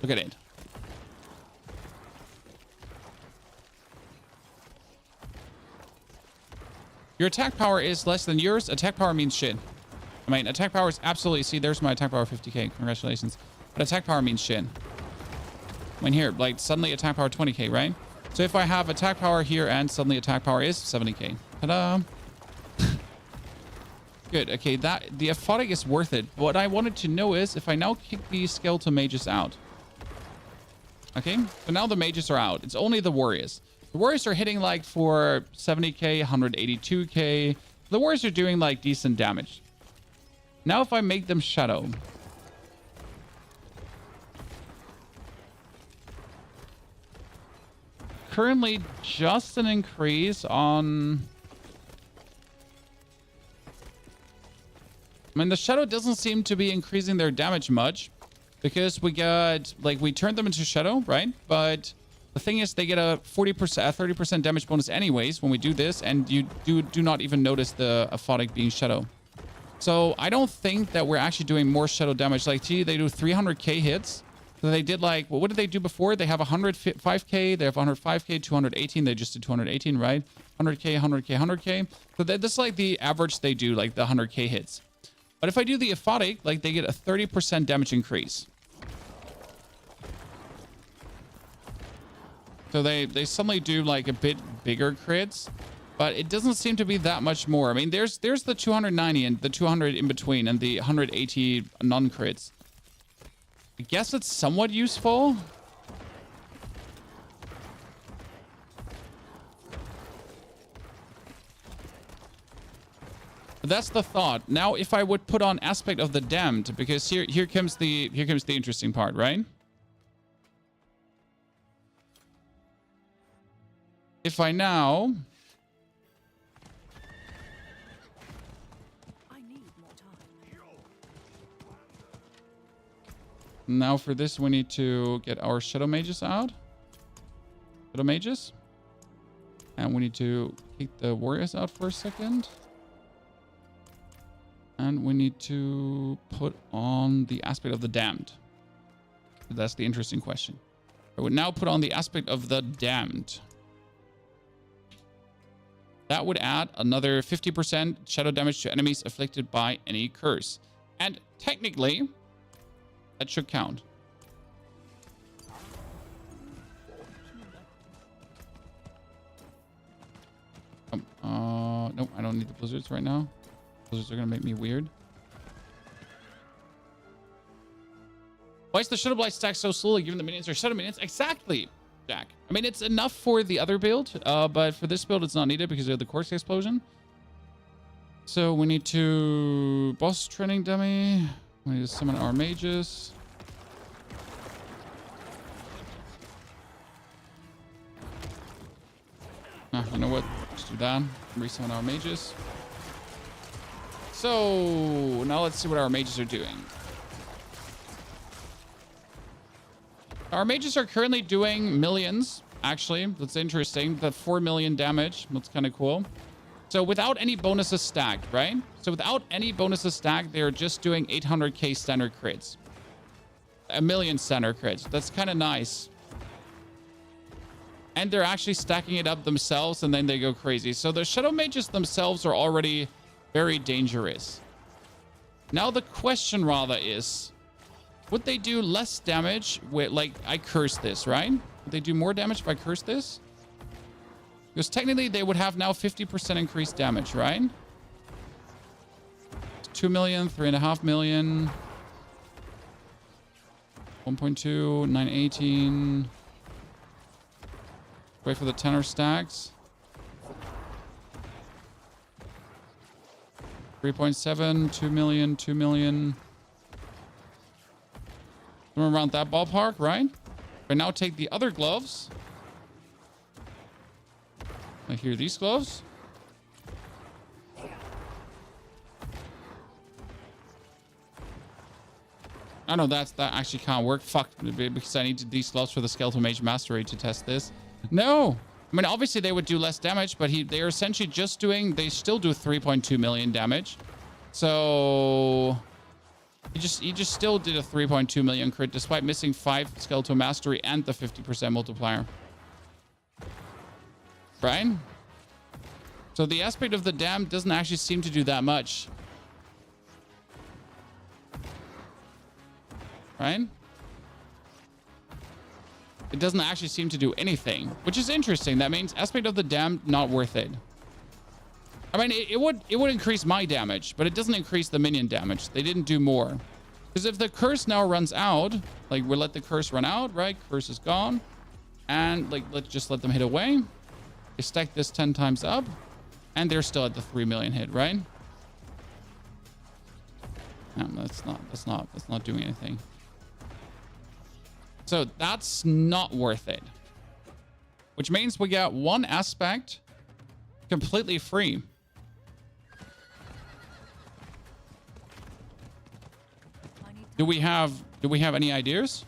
Look at it. Your attack power is less than yours. Attack power means shit. I mean, attack power is absolutely... See, there's my attack power 50k. Congratulations. But attack power means shit. I mean, here, like, suddenly attack power 20k, right? So if I have attack power here and suddenly attack power is 70k. Ta-da! Good. Okay, the aphotic is worth it. What I wanted to know is if I now kick these skeletal mages out. Okay, so now the mages are out. It's only the warriors. The warriors are hitting, like, for 70k, 182k. The warriors are doing, like, decent damage. Now if I make them shadow. Currently just an increase on... I mean, the shadow doesn't seem to be increasing their damage much. Because we got... Like, we turned them into shadow, right? But the thing is, they get a 30% damage bonus anyways when we do this. And you do not even notice the aphotic being shadow. So I don't think that we're actually doing more shadow damage. Like, gee, they do 300k hits. So they did like, well, what did they do before? They have 105k, they have 105k, 218. They just did 218, right? 100k, 100k, 100k. So this is like the average they do, like the 100k hits. But if I do the aphotic, like they get a 30% damage increase. So they suddenly do like a bit bigger crits. But it doesn't seem to be that much more. I mean, there's the 290 and the 200 in between and the 180 non-crits. I guess it's somewhat useful. But that's the thought. Now, if I would put on Aspect of the Damned, because here comes the interesting part, right? If I now... Now for this, we need to get our Shadow Mages out. Shadow Mages. And we need to kick the Warriors out for a second. And we need to put on the aspect of the Damned. That's the interesting question. I would now put on the aspect of the Damned. That would add another 50% shadow damage to enemies afflicted by any curse. And technically, that should count. Nope, I don't need the blizzards right now. Blizzards are going to make me weird. Why is the Shadow Blight stack so slowly given the minions are Shadow minions? Exactly, Jack. I mean, it's enough for the other build, but for this build, it's not needed because of the Corpse Explosion. So we need to boss training dummy. We need to summon our mages. You know what? Let's do that. Resummon our mages. So now let's see what our mages are doing. Our mages are currently doing millions, actually. That's interesting. The 4 million damage. That's kind of cool. So without any bonuses stacked, right? So without any bonuses stacked, they're just doing 800k standard crits. 1 million standard crits. That's kind of nice. And they're actually stacking it up themselves, and then they go crazy. So the Shadow Mages themselves are already very dangerous. Now the question rather is, would they do less damage with, like, I curse this, right? Would they do more damage if I curse this? Because technically they would have now 50% increased damage, right? 2 million, 3.5 million. 1.2, 918. Wait for the tenor stacks. 3.7, 2 million, 2 million. Somewhere around that ballpark, right? I now take the other gloves. I hear these gloves. I know that actually can't work. Fuck, because I need these gloves for the Skeletal Mage Mastery to test this. No. I mean, obviously they would do less damage, but they're essentially just doing, they still do 3.2 million damage. So he just still did a 3.2 million crit despite missing 5 Skeletal Mastery and the 50% multiplier. Right? So the aspect of the Dam doesn't actually seem to do that much. Right? It doesn't actually seem to do anything, which is interesting. That means aspect of the Dam, not worth it. I mean, it would increase my damage, but it doesn't increase the minion damage. They didn't do more. Because if the curse now runs out, like we'll let the curse run out, right? Curse is gone. And like, let's just let them hit away. They stack this 10 times up. And they're still at the 3 million hit, right? No, that's not doing anything. So that's not worth it. Which means we got one aspect completely free. Do we have any ideas?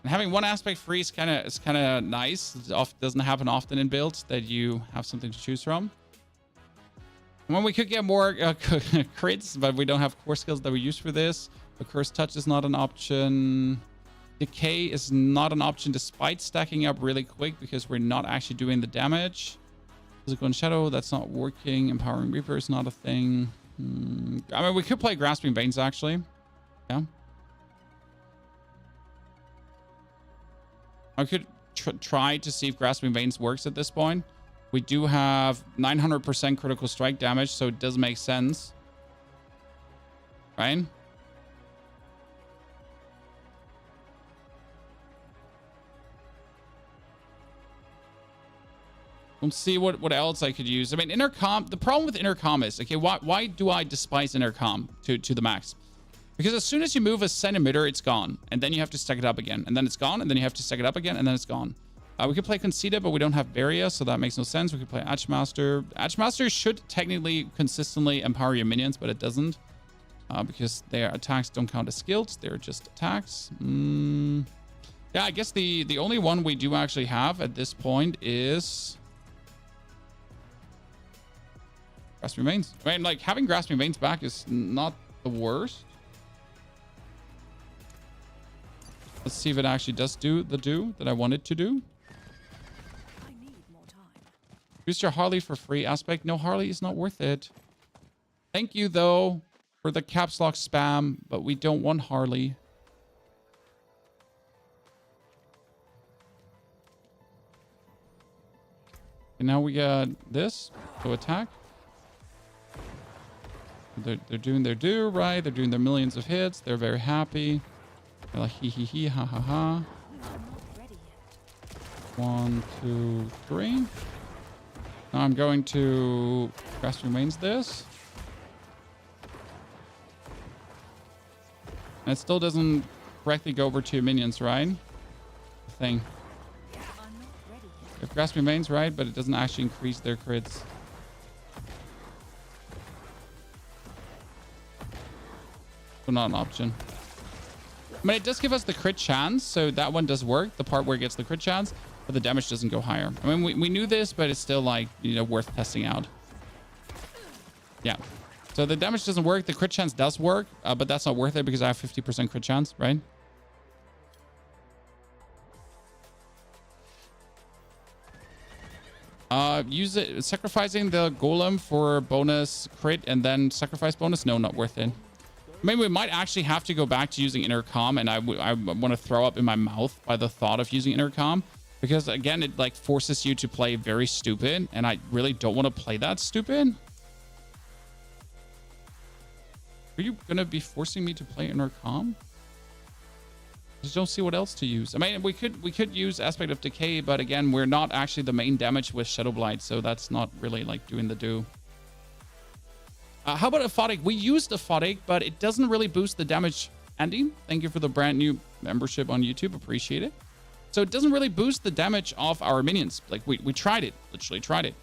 And having one aspect free is kind of nice. It doesn't happen often in builds that you have something to choose from. Well, we could get more crits, but we don't have core skills that we use for this. The Curse Touch is not an option. Decay is not an option despite stacking up really quick because we're not actually doing the damage. Physical and Shadow, that's not working. Empowering Reaper is not a thing. I mean, we could play Grasping Veins, actually. Yeah. I could try to see if Grasping Veins works at this point. We do have 900% critical strike damage, so it does make sense. Right? Let's see what else I could use. I mean, intercom. The problem with intercom is, okay, why do I despise intercom to the max? Because as soon as you move a centimeter, it's gone. And then you have to stack it up again. And then it's gone. And then you have to stack it up again. And then it's gone. We could play Conceda, but we don't have Barrier, so that makes no sense. We could play Atchmaster. Atchmaster should technically consistently empower your minions, but it doesn't. because their attacks don't count as skills. They're just attacks. Yeah, I guess the only one we do actually have at this point is Grasping Veins. I mean, like, having Grasping Veins back is not the worst. Let's see if it actually does do the do that I want it to do. I need more time. Boost your Harley for free aspect. No, Harley is not worth it. Thank you, though, for the caps lock spam, but we don't want Harley. And now we got this to attack. They're doing their do, right? They're doing their millions of hits. They're very happy. They're like, hee hee hee, ha ha ha. I'm not ready yet. 1, 2, 3. Now I'm going to Grasp Remains this. And it still doesn't correctly go over to your minions, right? Thing. I'm not ready yet. If Grasp Remains, right? But it doesn't actually increase their crits. So not an option. I mean, it does give us the crit chance, so that one does work. The part where it gets the crit chance, but the damage doesn't go higher. I mean, we knew this, but it's still, like, you know, worth testing out. Yeah. So the damage doesn't work. The crit chance does work, but that's not worth it because I have 50% crit chance, right? Use it, sacrificing the golem for bonus crit and then sacrifice bonus. No, not worth it. Maybe we might actually have to go back to using intercom, and I want to throw up in my mouth by the thought of using intercom, because again, it like forces you to play very stupid, and I really don't want to play that stupid. Are you gonna be forcing me to play intercom? I just don't see what else to use. I mean, we could use Aspect of Decay, but again, we're not actually the main damage with Shadow Blight, so that's not really like doing the do. How about Aphotic? We used Aphotic, but it doesn't really boost the damage. Andy, thank you for the brand new membership on YouTube. Appreciate it. So it doesn't really boost the damage of our minions. Like, we tried it. Literally tried it.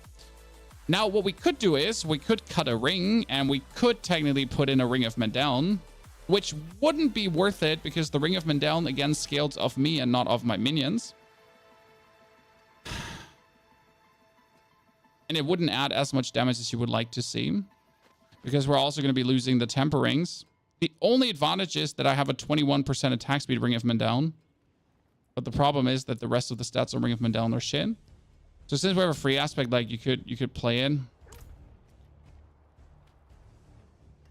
Now, what we could do is we could cut a ring, and we could technically put in a Ring of Mendeln, which wouldn't be worth it because the Ring of Mendeln, again, scales of me and not of my minions. And it wouldn't add as much damage as you would like to see, because we're also going to be losing the temper rings. The only advantage is that I have a 21% attack speed Ring of Mendeln. But the problem is that the rest of the stats on Ring of Mendeln are shit. So since we have a free aspect, like, you could play in.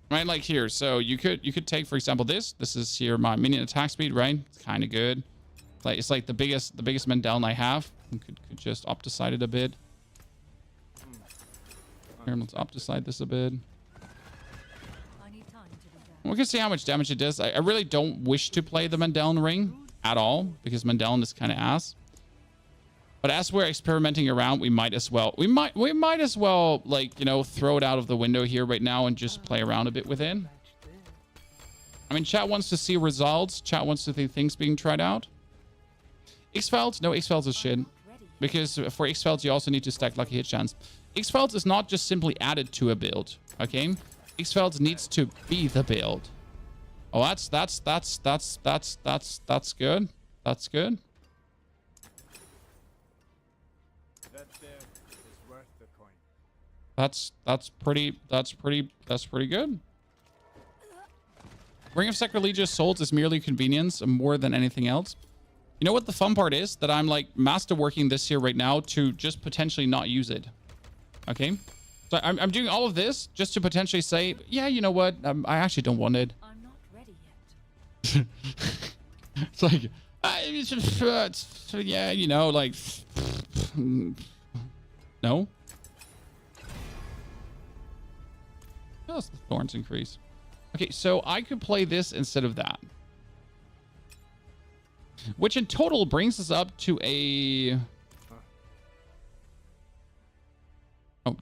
Right, like here. So you could take, for example, this. This is here my minion attack speed, right? It's kind of good. Like, it's like the biggest Mendeln I have. You could just opticide it a bit. Here, let's opticide this a bit. We can see how much damage it does. I really don't wish to play the Mendeln ring at all, because Mendeln is kind of ass. But as we're experimenting around, we might as well, like, you know, throw it out of the window here right now and just play around a bit with it. I mean, chat wants to see results. Chat wants to see things being tried out. X-Files? No, X-Files is shit. Because for X-Files, you also need to stack lucky hit chance. X-Files is not just simply added to a build, okay? X-Files needs to be the build. Oh, that's good. That's good. That there is worth the coin. That's pretty good. Ring of Sacrilegious Souls is merely convenience more than anything else. You know what the fun part is? That I'm like masterworking this here right now to just potentially not use it. Okay? So I'm doing all of this just to potentially say, yeah, you know what? I actually don't want it. I'm not ready yet. It's like, yeah, you know, like, no. Just the thorns increase. Okay, so I could play this instead of that, which in total brings us up to a. Oh,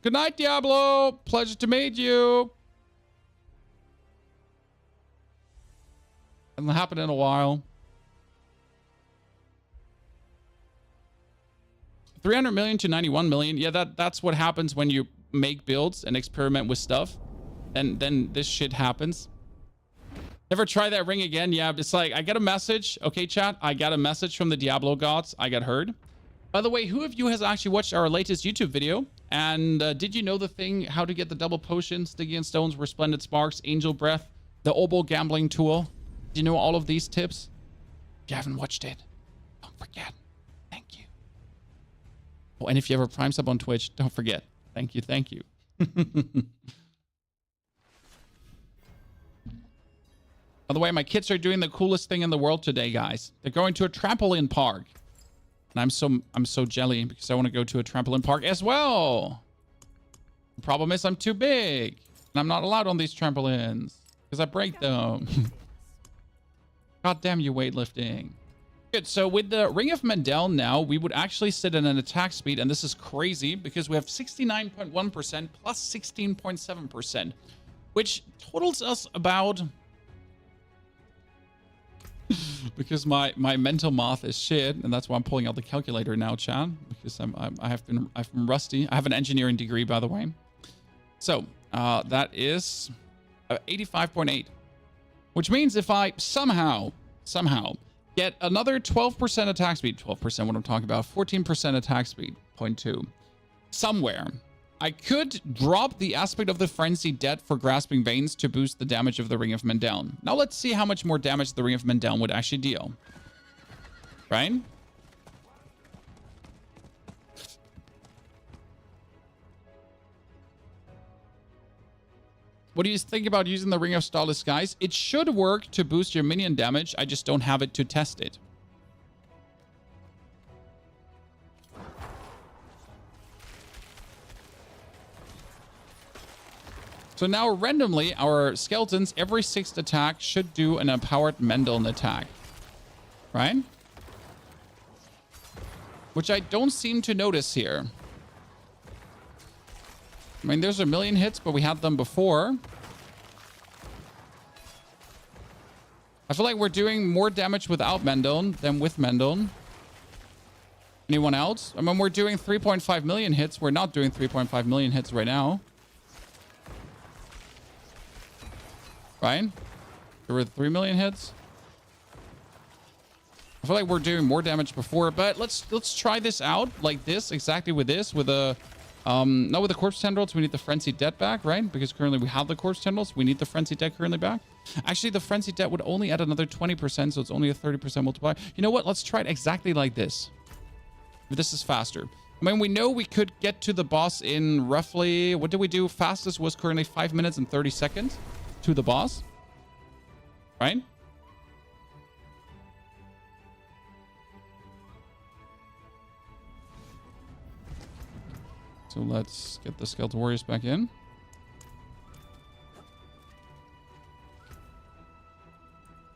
good night, Diablo. Pleasure to meet you. Hasn't happened in a while. 300 million to 91 million. Yeah, that's what happens when you make builds and experiment with stuff. then this shit happens. Never try that ring again. Yeah, it's like I get a message. Okay, chat. I got a message from the Diablo gods. I got heard. By the way, who of you has actually watched our latest YouTube video? And did you know the thing, how to get the double potions, Stygian stones, resplendent sparks, angel breath, the oboe gambling tool? Do you know all of these tips? If you haven't watched it, don't forget. Thank you. Oh, and if you ever prime sub on Twitch, don't forget. Thank you. Thank you. By the way, my kids are doing the coolest thing in the world today, guys. They're going to a trampoline park. And I'm so jelly because I want to go to a trampoline park as well. The problem is I'm too big. And I'm not allowed on these trampolines because I break them. God damn you, weightlifting. Good. So with the Ring of Mendel now, we would actually sit at an attack speed. And this is crazy because we have 69.1% plus 16.7%, which totals us about... because my mental math is shit, and that's why I'm pulling out the calculator now, chat. Because I'm rusty. I have an engineering degree, by the way. So that is 85.8, which means if I somehow get another 12% attack speed, 12% what I'm talking about, 14% attack speed, 0.2, somewhere, I could drop the aspect of the Frenzied Debt for Grasping Veins to boost the damage of the Ring of Mendel. Now let's see how much more damage the Ring of Mendel would actually deal. Right? What do you think about using the Ring of Starless Skies? It should work to boost your minion damage. I just don't have it to test it. So now randomly, our skeletons, every 6th attack should do an empowered Mendel attack. Right? Which I don't seem to notice here. I mean, there's a million hits, but we had them before. I feel like we're doing more damage without Mendel than with Mendel. Anyone else? I mean, we're doing 3.5 million hits. We're not doing 3.5 million hits right now. Right? There were 3 million hits. I feel like we're doing more damage before, but let's try this out like this, exactly with this, with a not with the corpse tendrils. We need the frenzied debt back, right? Because currently we have the corpse tendrils. We need the frenzied debt currently back. Actually, the frenzied debt would only add another 20%, so it's only a 30% multiplier. You know what? Let's try it exactly like this. But this is faster. I mean, we know we could get to the boss in roughly, what did we do? Fastest was currently 5 minutes and 30 seconds to the boss, right? So let's get the Skeleton Warriors back in.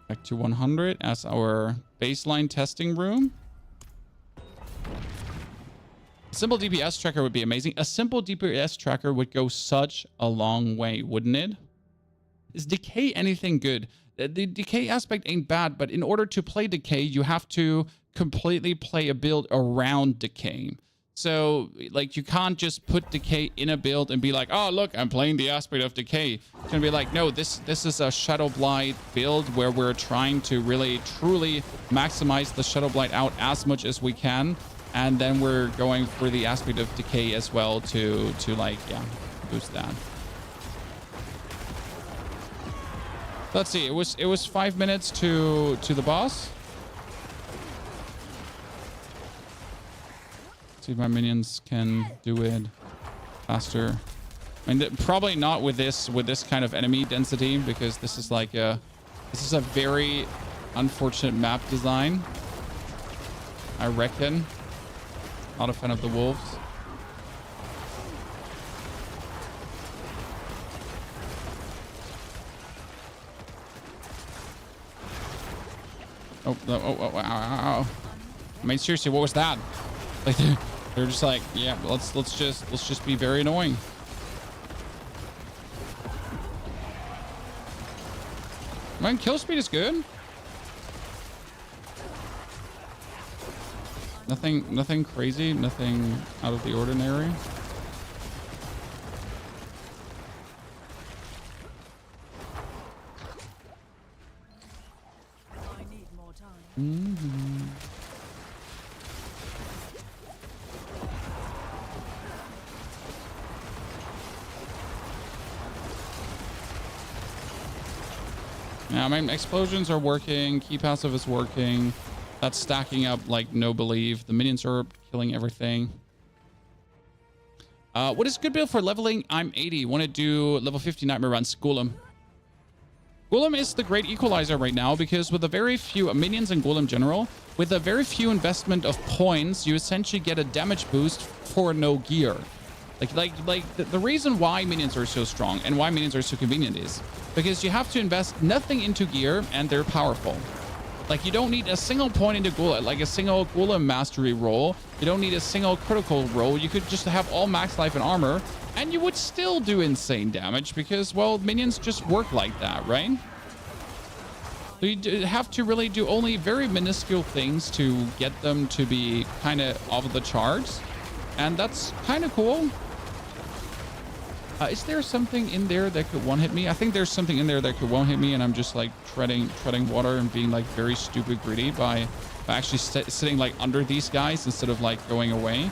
Back to 100 as our baseline testing room. A simple DPS tracker would be amazing. A simple DPS tracker would go such a long way, wouldn't it? Is decay anything good? The decay aspect ain't bad, but in order to play decay, you have to completely play a build around decay. So, like, you can't just put decay in a build and be like, oh, look, I'm playing the aspect of decay. It's gonna be like, no, this is a Shadow Blight build where we're trying to really, truly maximize the Shadow Blight out as much as we can. And then we're going for the aspect of decay as well to like, yeah, boost that. Let's see, it was 5 minutes to the boss. See if my minions can do it faster. I mean, probably not with this kind of enemy density, because this is like this is a very unfortunate map design, I reckon. Not a fan of the wolves. Oh. I mean, seriously, what was that? Like, they're just like, yeah, let's just be very annoying. Man, kill speed is good. Nothing crazy, nothing out of the ordinary. Mhm. Yeah, I mean, explosions are working. Key passive is working. That's stacking up like no belief. The minions are killing everything. What is good build for leveling? I'm 80. Want to do level 50 nightmare runs? Golem. Golem is the great equalizer right now because with a very few minions and Golem general, with a very few investment of points, you essentially get a damage boost for no gear. The reason why minions are so strong and why minions are so convenient is because you have to invest nothing into gear and they're powerful. Like, you don't need a single point into Golem, like a single Golem mastery roll. You don't need a single critical roll. You could just have all max life and armor and you would still do insane damage because, well, minions just work like that, right? So you have to really do only very minuscule things to get them to be kind of off the charts. And that's kind of cool. Is there something in there that could one-hit me? I think there's something in there that could one-hit me, and I'm just like treading water and being like very stupid greedy by actually sitting like under these guys instead of like going away.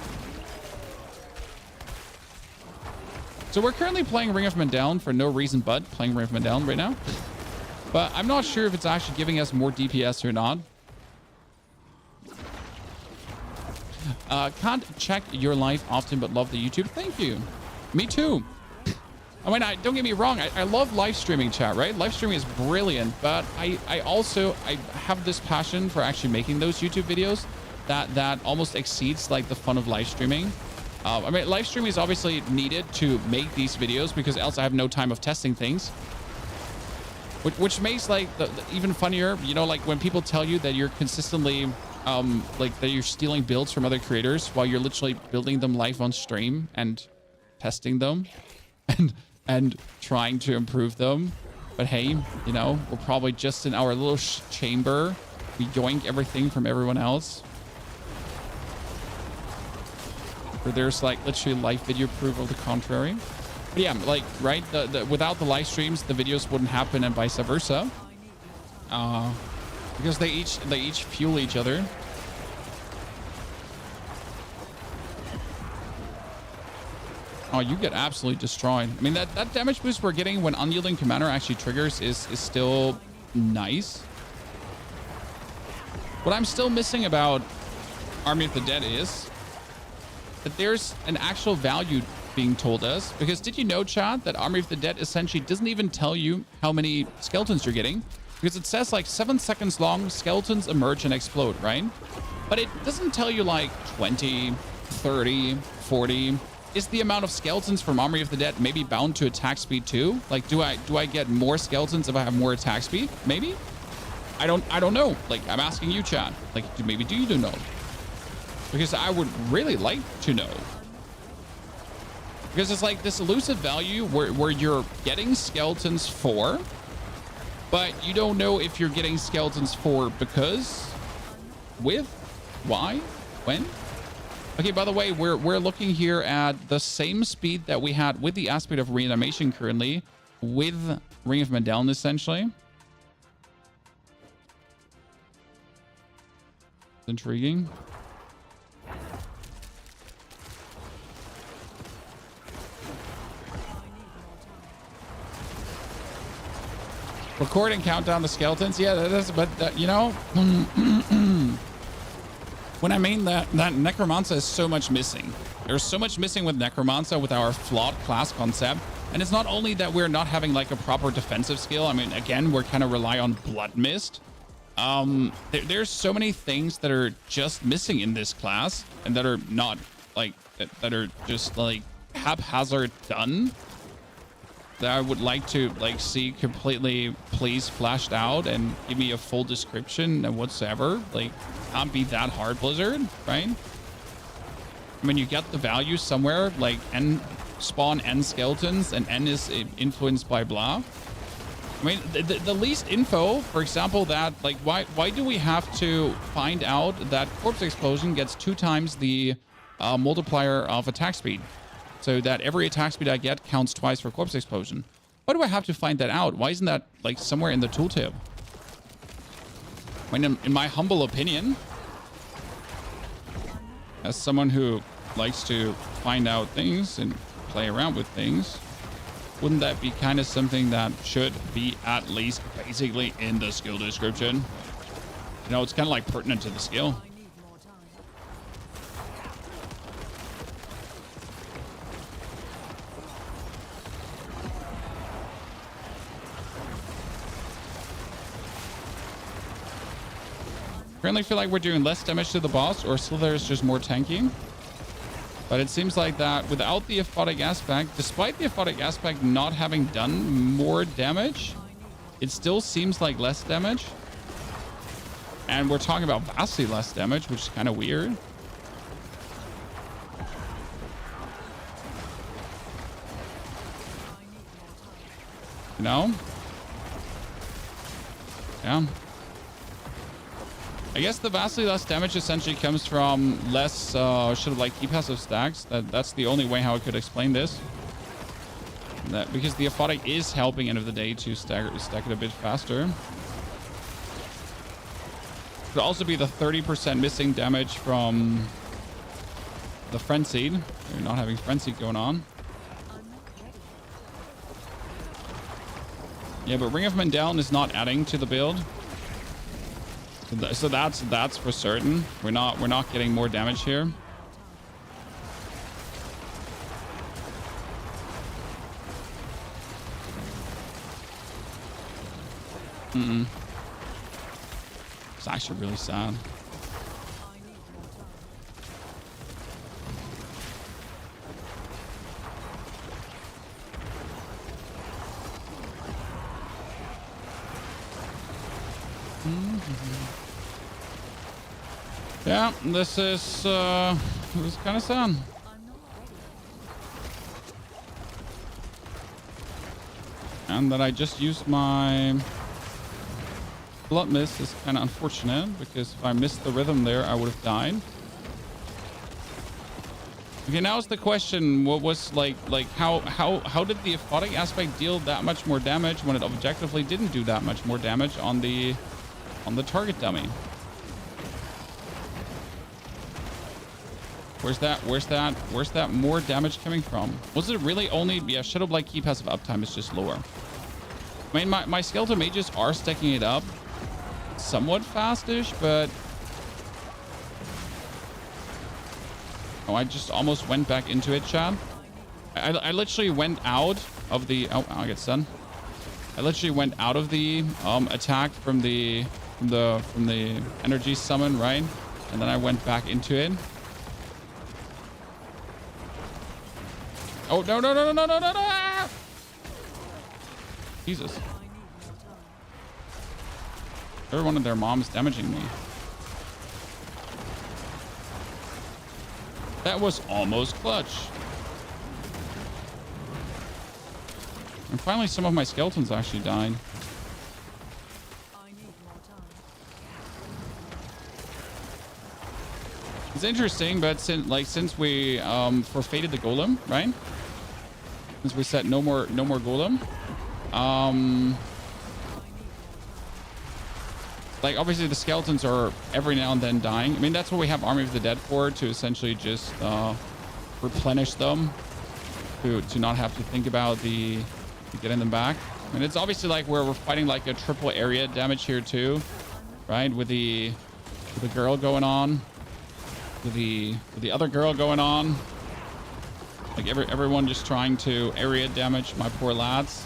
So we're currently playing Ring of Mandown for no reason but playing Ring of Mandown right now. But I'm not sure if it's actually giving us more DPS or not. Can't check your life often, but love the YouTube. Thank you. Me too. I mean, don't get me wrong. I love live streaming, chat, right? Live streaming is brilliant, but I have this passion for actually making those YouTube videos that almost exceeds like the fun of live streaming. I mean, live streaming is obviously needed to make these videos because else I have no time of testing things. Which makes like the even funnier, you know, like when people tell you that you're consistently like that you're stealing builds from other creators while you're literally building them live on stream and testing them and trying to improve them. But hey, you know, we're probably just in our little chamber. We yoink everything from everyone else. Where there's like literally live video proof of the contrary. But yeah, like, right, without the live streams, the videos wouldn't happen and vice versa. Because they each fuel each other. Oh, you get absolutely destroyed. I mean, that damage boost we're getting when unyielding commander actually triggers is still nice. What I'm still missing about Army of the Dead is that there's an actual value being told us. Because did you know, chat, that Army of the Dead essentially doesn't even tell you how many skeletons you're getting? Because it says like 7 seconds long, skeletons emerge and explode, right? But it doesn't tell you like 20, 30, 40. Is the amount of skeletons from Army of the Dead maybe bound to attack speed too? Like, do I get more skeletons if I have more attack speed? Maybe? I don't know. Like, I'm asking you, chat. Like, maybe do you know? Because I would really like to know. Because it's like this elusive value where you're getting skeletons for, but you don't know if you're getting skeletons for because, with, why, when. Okay, by the way, we're looking here at the same speed that we had with the aspect of reanimation currently with Ring of Mandown, essentially. Intriguing. Record and count down the skeletons. Yeah, that is, but you know, when I mean that Necromancer is so much missing. There's so much missing with Necromancer with our flawed class concept. And it's not only that we're not having like a proper defensive skill. I mean, again, we're kind of rely on Blood Mist. There's so many things that are just missing in this class and that are not like, that are just like haphazard done. That I would like to like see completely please flashed out and give me a full description and whatsoever. Like, can't be that hard, Blizzard, right? I mean, you get the value somewhere, like N spawn N skeletons and N is influenced by blah. I mean, the least info, for example, that like why do we have to find out that corpse explosion gets 2 times the multiplier of attack speed? So that every attack speed I get counts twice for corpse explosion. Why do I have to find that out? Why isn't that like somewhere in the tooltip? I mean, in my humble opinion, as someone who likes to find out things and play around with things, wouldn't that be kind of something that should be at least basically in the skill description? You know, it's kind of like pertinent to the skill. I need more time. Currently feel like we're doing less damage to the boss, or still there's just more tanking. But it seems like that without the aphotic aspect, despite the aphotic aspect not having done more damage, it still seems like less damage. And we're talking about vastly less damage, which is kind of weird. You know? Yeah. I guess the vastly less damage essentially comes from less should have like key passive stacks. That's the only way how I could explain this. That because the aphotic is helping end of the day to stack it a bit faster. Could also be the 30% missing damage from the frenzied. You're not having frenzied going on. Yeah, but Ring of Mendeln is not adding to the build. So that's for certain. We're not getting more damage here. It's actually really sad. Yeah, this is kind of sad. And that I just used my blood miss is kind of unfortunate, because if I missed the rhythm there, I would have died. Okay, now is the question: what was like how did the aphotic aspect deal that much more damage when it objectively didn't do that much more damage on the target dummy? Where's that more damage coming from? Was it really only... Yeah, Shadow Blight key passive uptime is just lower. I mean, my skeleton mages are stacking it up somewhat fastish, but... Oh, I just almost went back into it, Chad. I literally went out of the... Oh, I get stunned. I literally went out of the attack from the energy summon, right? And then I went back into it. Oh, no. Jesus. Every one of their moms damaging me. That was almost clutch. And finally, some of my skeletons actually died. It's interesting, but since we forfeited the golem, right? Since we said no more golem, like obviously the skeletons are every now and then dying. I mean, that's what we have Army of the Dead for, to essentially just replenish them, to not have to think about getting them back. I mean, it's obviously like we're fighting like a triple area damage here too, right? With the girl going on. With the other girl going on, like everyone just trying to area damage my poor lads.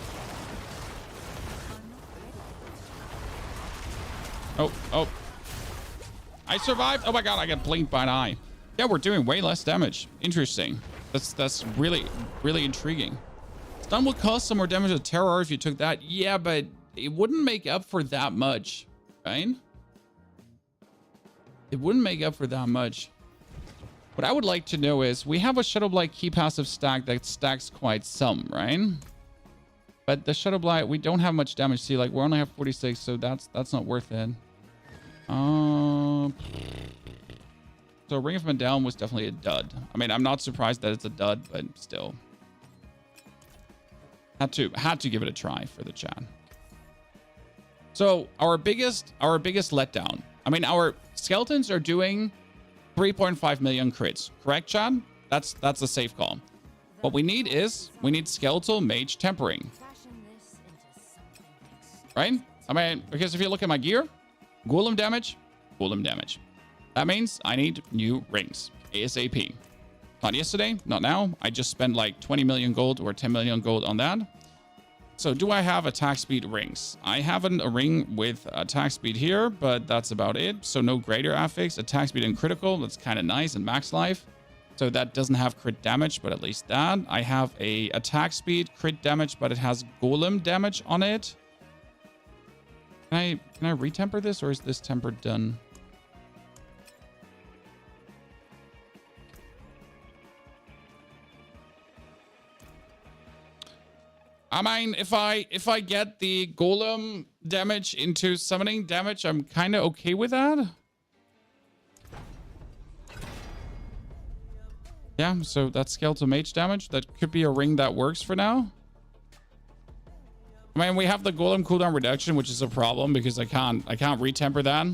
Oh, I survived. Oh my god, I got blinked by an eye. Yeah, we're doing way less damage. Interesting. That's really intriguing. Stun will cause some more damage to terror if you took that. Yeah, but it wouldn't make up for that much, right? It wouldn't make up for that much. What I would like to know is, we have a Shadow Blight key passive stack that stacks quite some, right? But the Shadow Blight, we don't have much damage. See, like, we only have 46, so that's not worth it. So Ring of Mendeln was definitely a dud. I mean, I'm not surprised that it's a dud, but still. Had to give it a try for the chat. So our biggest letdown. I mean, our skeletons are doing 3.5 million crits, correct, Chad? That's a safe call. What we need is skeletal mage tempering, Fashion this into something right? I mean, because if you look at my gear, golem damage. That means I need new rings ASAP. Not yesterday, not now. I just spent like 20 million gold or 10 million gold on that. So do I have attack speed rings? I have a ring with attack speed here, but that's about it. So no greater affix, attack speed and critical. That's kind of nice, and max life. So that doesn't have crit damage, but at least that. I have a attack speed, crit damage, but it has golem damage on it. Can I retemper this, or is this temper done? I mean, if I get the golem damage into summoning damage, I'm kind of okay with that. Yeah, so that's skeletal mage damage. That could be a ring that works for now. I mean, we have the golem cooldown reduction, which is a problem because I can't retemper that.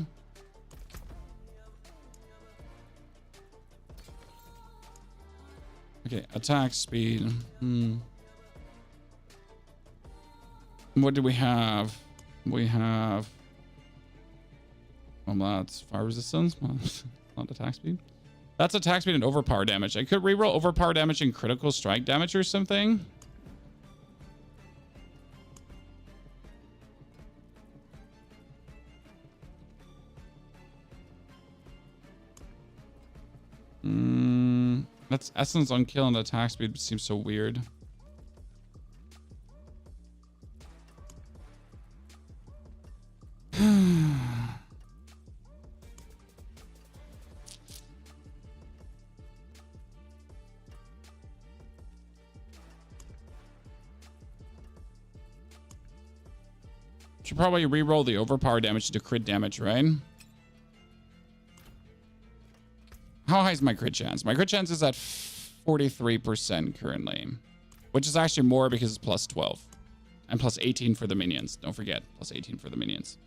Okay, attack speed. What do we have? We have... Well, that's fire resistance. Not attack speed. That's attack speed and overpower damage. I could reroll overpower damage and critical strike damage or something. That's essence on kill and attack speed seems so weird. Should probably reroll the overpower damage to crit damage, right? How high is my crit chance? My crit chance is at 43% currently, which is actually more because it's plus 12 and plus 18 for the minions. Don't forget, plus 18 for the minions.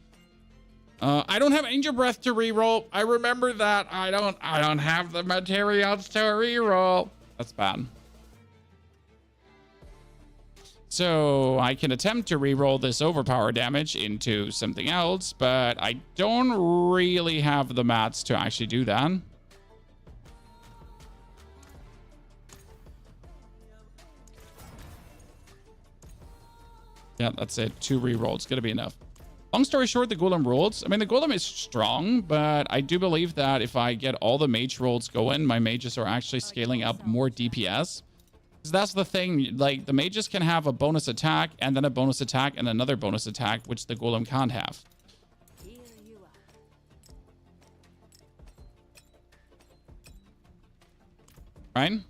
I don't have Angel Breath to reroll. I remember that. I don't have the materials to reroll. That's bad. So I can attempt to reroll this overpower damage into something else, but I don't really have the mats to actually do that. Yeah, that's it. 2 rerolls. It's going to be enough. Long story short, the golem rolls. I mean, the golem is strong, but I do believe that if I get all the mage rolls going, my mages are actually scaling up more DPS. Because that's the thing. Like, the mages can have a bonus attack, and then a bonus attack, and another bonus attack, which the golem can't have. Here you are. Right?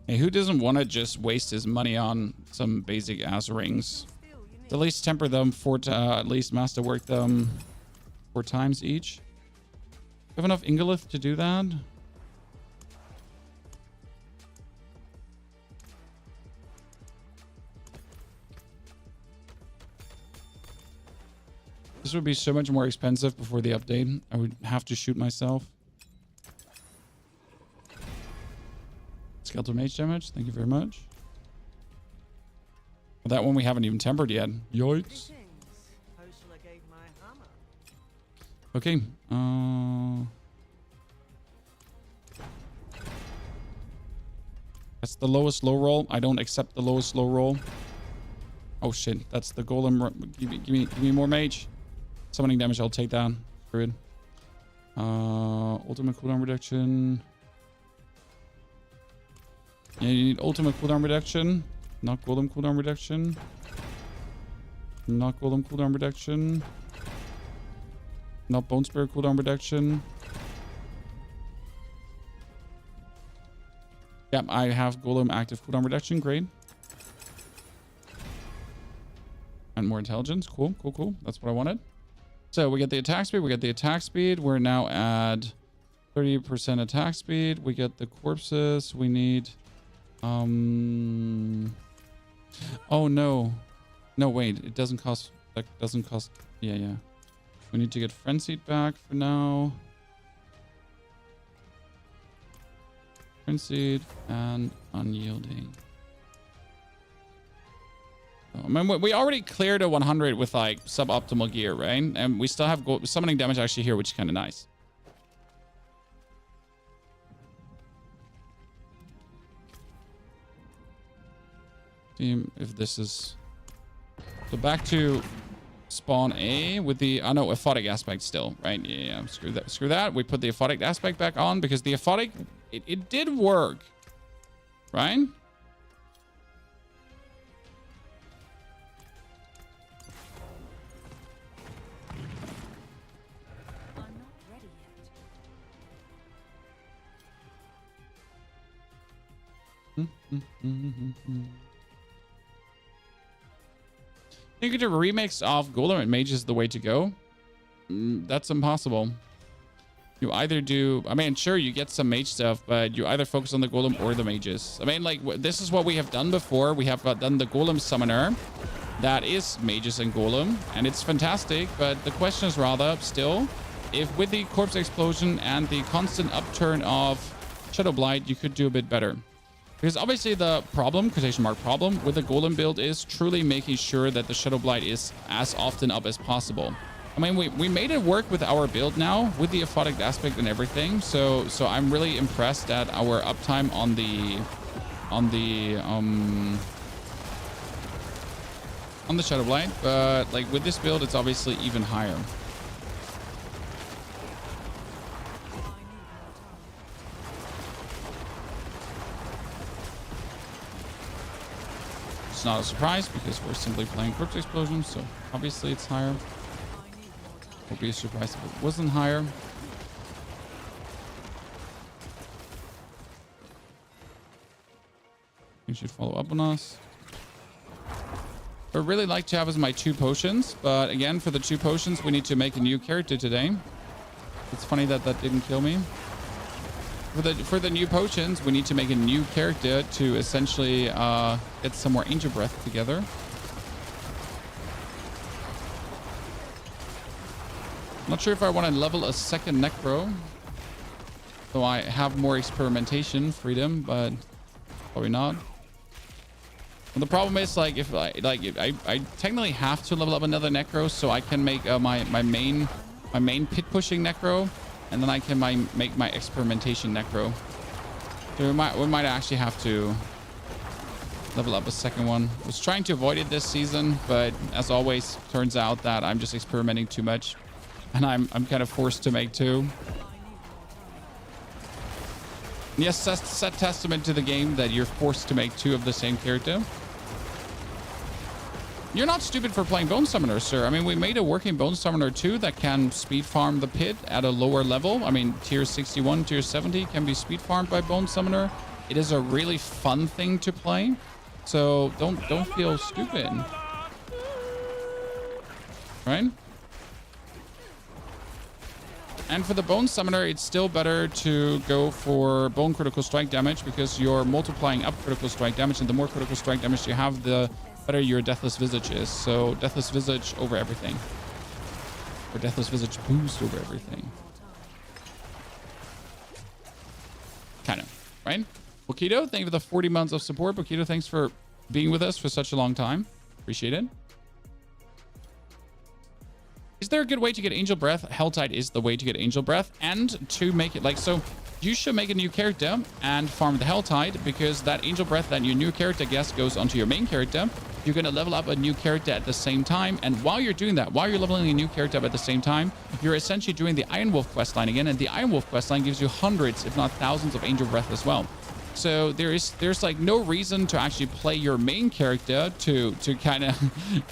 Hey, who doesn't want to just waste his money on some basic ass rings? At least temper them at least masterwork them 4 times each. Do you have enough Ingolith to do that? This would be so much more expensive before the update. I would have to shoot myself. Skeletal mage damage. Thank you very much. Well, that one we haven't even tempered yet. Yikes. Okay. That's the lowest low roll. I don't accept the lowest low roll. Oh shit. That's the golem. Give me more mage. Summoning damage. I'll take that. Screw it. Ultimate cooldown reduction. Yeah, you need ultimate cooldown reduction. Not golem cooldown reduction. Not golem cooldown reduction. Not bone spirit cooldown reduction. Yep, I have golem active cooldown reduction. Great. And more intelligence. Cool, cool, cool. That's what I wanted. So we get the attack speed. We get the attack speed. We're now at 30% attack speed. We get the corpses. We need Oh no. No, wait, it doesn't cost, that doesn't cost, yeah. We need to get frenzied back for now. Frenzied and unyielding. I mean, we already cleared a 100 with like suboptimal gear, right? And we still have summoning damage actually here, which is kind of nice. See if this is... So back to spawn A with the... Oh no, aphotic aspect still, right? Yeah. Screw that. We put the aphotic aspect back on because the aphotic... It did work, right? I'm not ready yet. You could do a remix of Golem and Mage is the way to go. That's impossible. You either do... I mean, sure, you get some mage stuff, but you either focus on the Golem or the mages. I mean, like, this is what we have done before. We have done the Golem Summoner. That is mages and Golem, and it's fantastic. But the question is rather, still, if with the Corpse Explosion and the constant upturn of Shadow Blight, you could do a bit better. Because obviously the problem, quotation mark problem, with the Golem build is truly making sure that the Shadow Blight is as often up as possible. I mean, we made it work with our build now, with the aphotic aspect and everything. So I'm really impressed at our uptime on the Shadow Blight. But like with this build, it's obviously even higher. It's not a surprise because we're simply playing Corpse Explosion, so obviously it's higher. Would be a surprise if it wasn't higher. You should follow up on us. I'd really like to have as my 2 potions, but again, for the 2 potions, we need to make a new character today. It's funny that that didn't kill me. For the new potions, we need to make a new character to essentially get some more Angel Breath together. Not sure if I want to level a second Necro. So I have more experimentation freedom, but probably not. Well, the problem is like if I technically have to level up another Necro so I can make my main pit pushing Necro, and then I can make my experimentation Necro. So we might actually have to level up a second one. I was trying to avoid it this season, but as always, turns out that I'm just experimenting too much. And I'm kind of forced to make 2. Yes, that's set testament to the game that you're forced to make 2 of the same character. You're not stupid for playing Bone Summoner, sir. I mean, we made a working Bone Summoner 2 that can speed farm the pit at a lower level. I mean, tier 61, tier 70 can be speed farmed by Bone Summoner. It is a really fun thing to play. So don't feel stupid. Right? And for the Bone Summoner, it's still better to go for Bone Critical Strike damage because you're multiplying up critical strike damage, and the more critical strike damage you have, the better your Deathless Visage is. So Deathless Visage over everything. Or Deathless Visage boost over everything. Kind of, right? Bokito, thank you for the 40 months of support. Bokito, thanks for being with us for such a long time. Appreciate it. Is there a good way to get Angel Breath? Helltide is the way to get Angel Breath, and to make it like so. You should make a new character and farm the Helltide, because that Angel Breath that your new character gets goes onto your main character. You're going to level up a new character at the same time, and while you're doing that, while you're leveling a new character up at the same time, you're essentially doing the Iron Wolf questline again, and the Iron Wolf questline gives you hundreds, if not thousands, of Angel Breath as well. So there's like no reason to actually play your main character to kind of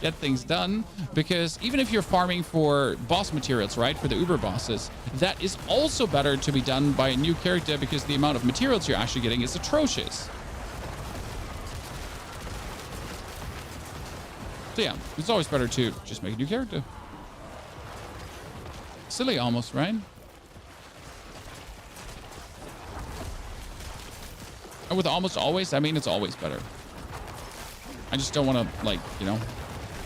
get things done, because even if you're farming for boss materials, right, for the Uber bosses, that is also better to be done by a new character, because the amount of materials you're actually getting is atrocious. So yeah, it's always better to just make a new character. Silly almost, right? And with almost always, I mean, it's always better. I just don't want to, like, you know,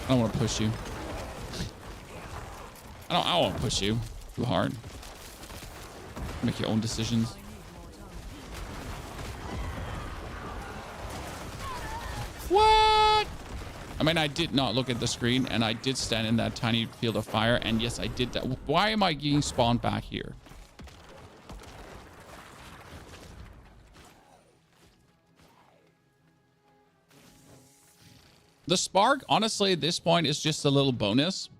I don't want to push you. I don't want to push you too hard. Make your own decisions. What? I mean, I did not look at the screen, and I did stand in that tiny field of fire, and yes, I did that. Why am I getting spawned back here? The spark, honestly, at this point is just a little bonus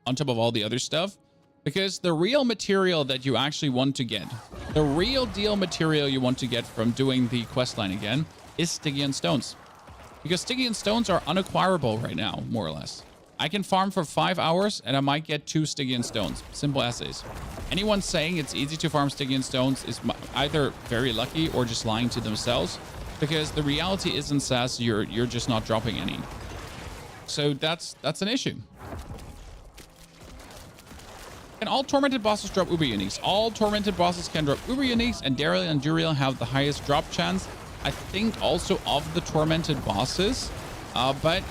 on top of all the other stuff, because the real material that you actually want to get, the real deal material you want to get from doing the quest line again is Stygian stones. Because Stygian stones are unacquirable right now, more or less. I can farm for 5 hours and I might get 2 Stygian stones. Simple as is. Anyone saying it's easy to farm Stygian stones is either very lucky or just lying to themselves, because the reality is in SAS, you're just not dropping any. So that's an issue. And all tormented bosses drop uber uniques. All tormented bosses can drop uber uniques, and Daryl and Duriel have the highest drop chance, I think, also of the tormented bosses. But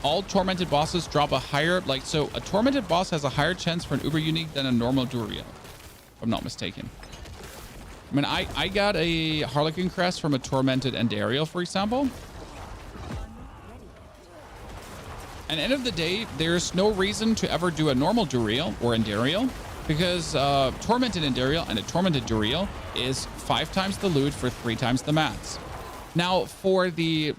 all tormented bosses drop a higher, like, so a tormented boss has a higher chance for an uber unique than a normal Duriel, if I'm not mistaken. I mean, I got a Harlequin crest from a tormented Andariel, for example. And at the end of the day, there's no reason to ever do a normal Duriel or Andariel, because tormented Andariel and a tormented Duriel is 5 times the loot for 3 times the mats. Now, for the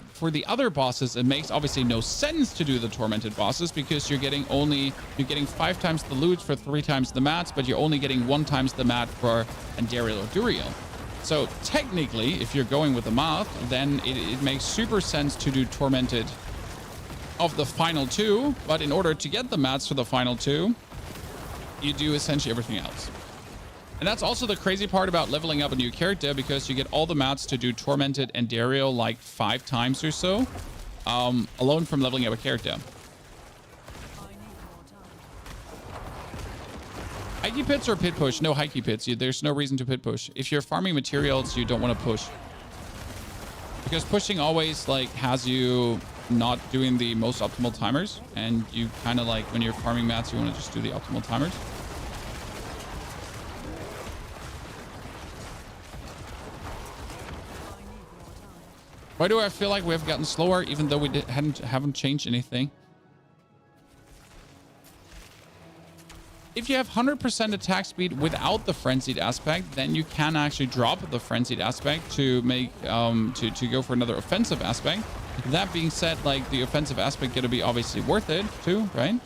other bosses, it makes obviously no sense to do the tormented bosses, because you're getting 5 times the loot for 3 times the mats, but you're only getting 1 times the mat for Andariel or Duriel. So technically, if you're going with the math, then it makes super sense to do tormented of the final 2, but in order to get the mats for the final 2, you do essentially everything else. And that's also the crazy part about leveling up a new character, because you get all the mats to do tormented and Dario like 5 times or so, alone from leveling up a character. Hikey pits or pit push? No hikey pits. There's no reason to pit push. If you're farming materials, you don't want to push, because pushing always like has you not doing the most optimal timers, and you kind of like, when you're farming mats, you want to just do the optimal timers. Why do I feel like we have gotten slower even though we haven't changed anything? If you have 100% attack speed without the frenzied aspect, then you can actually drop the frenzied aspect to make to go for another offensive aspect. That being said, like, the offensive aspect gonna be obviously worth it too, right?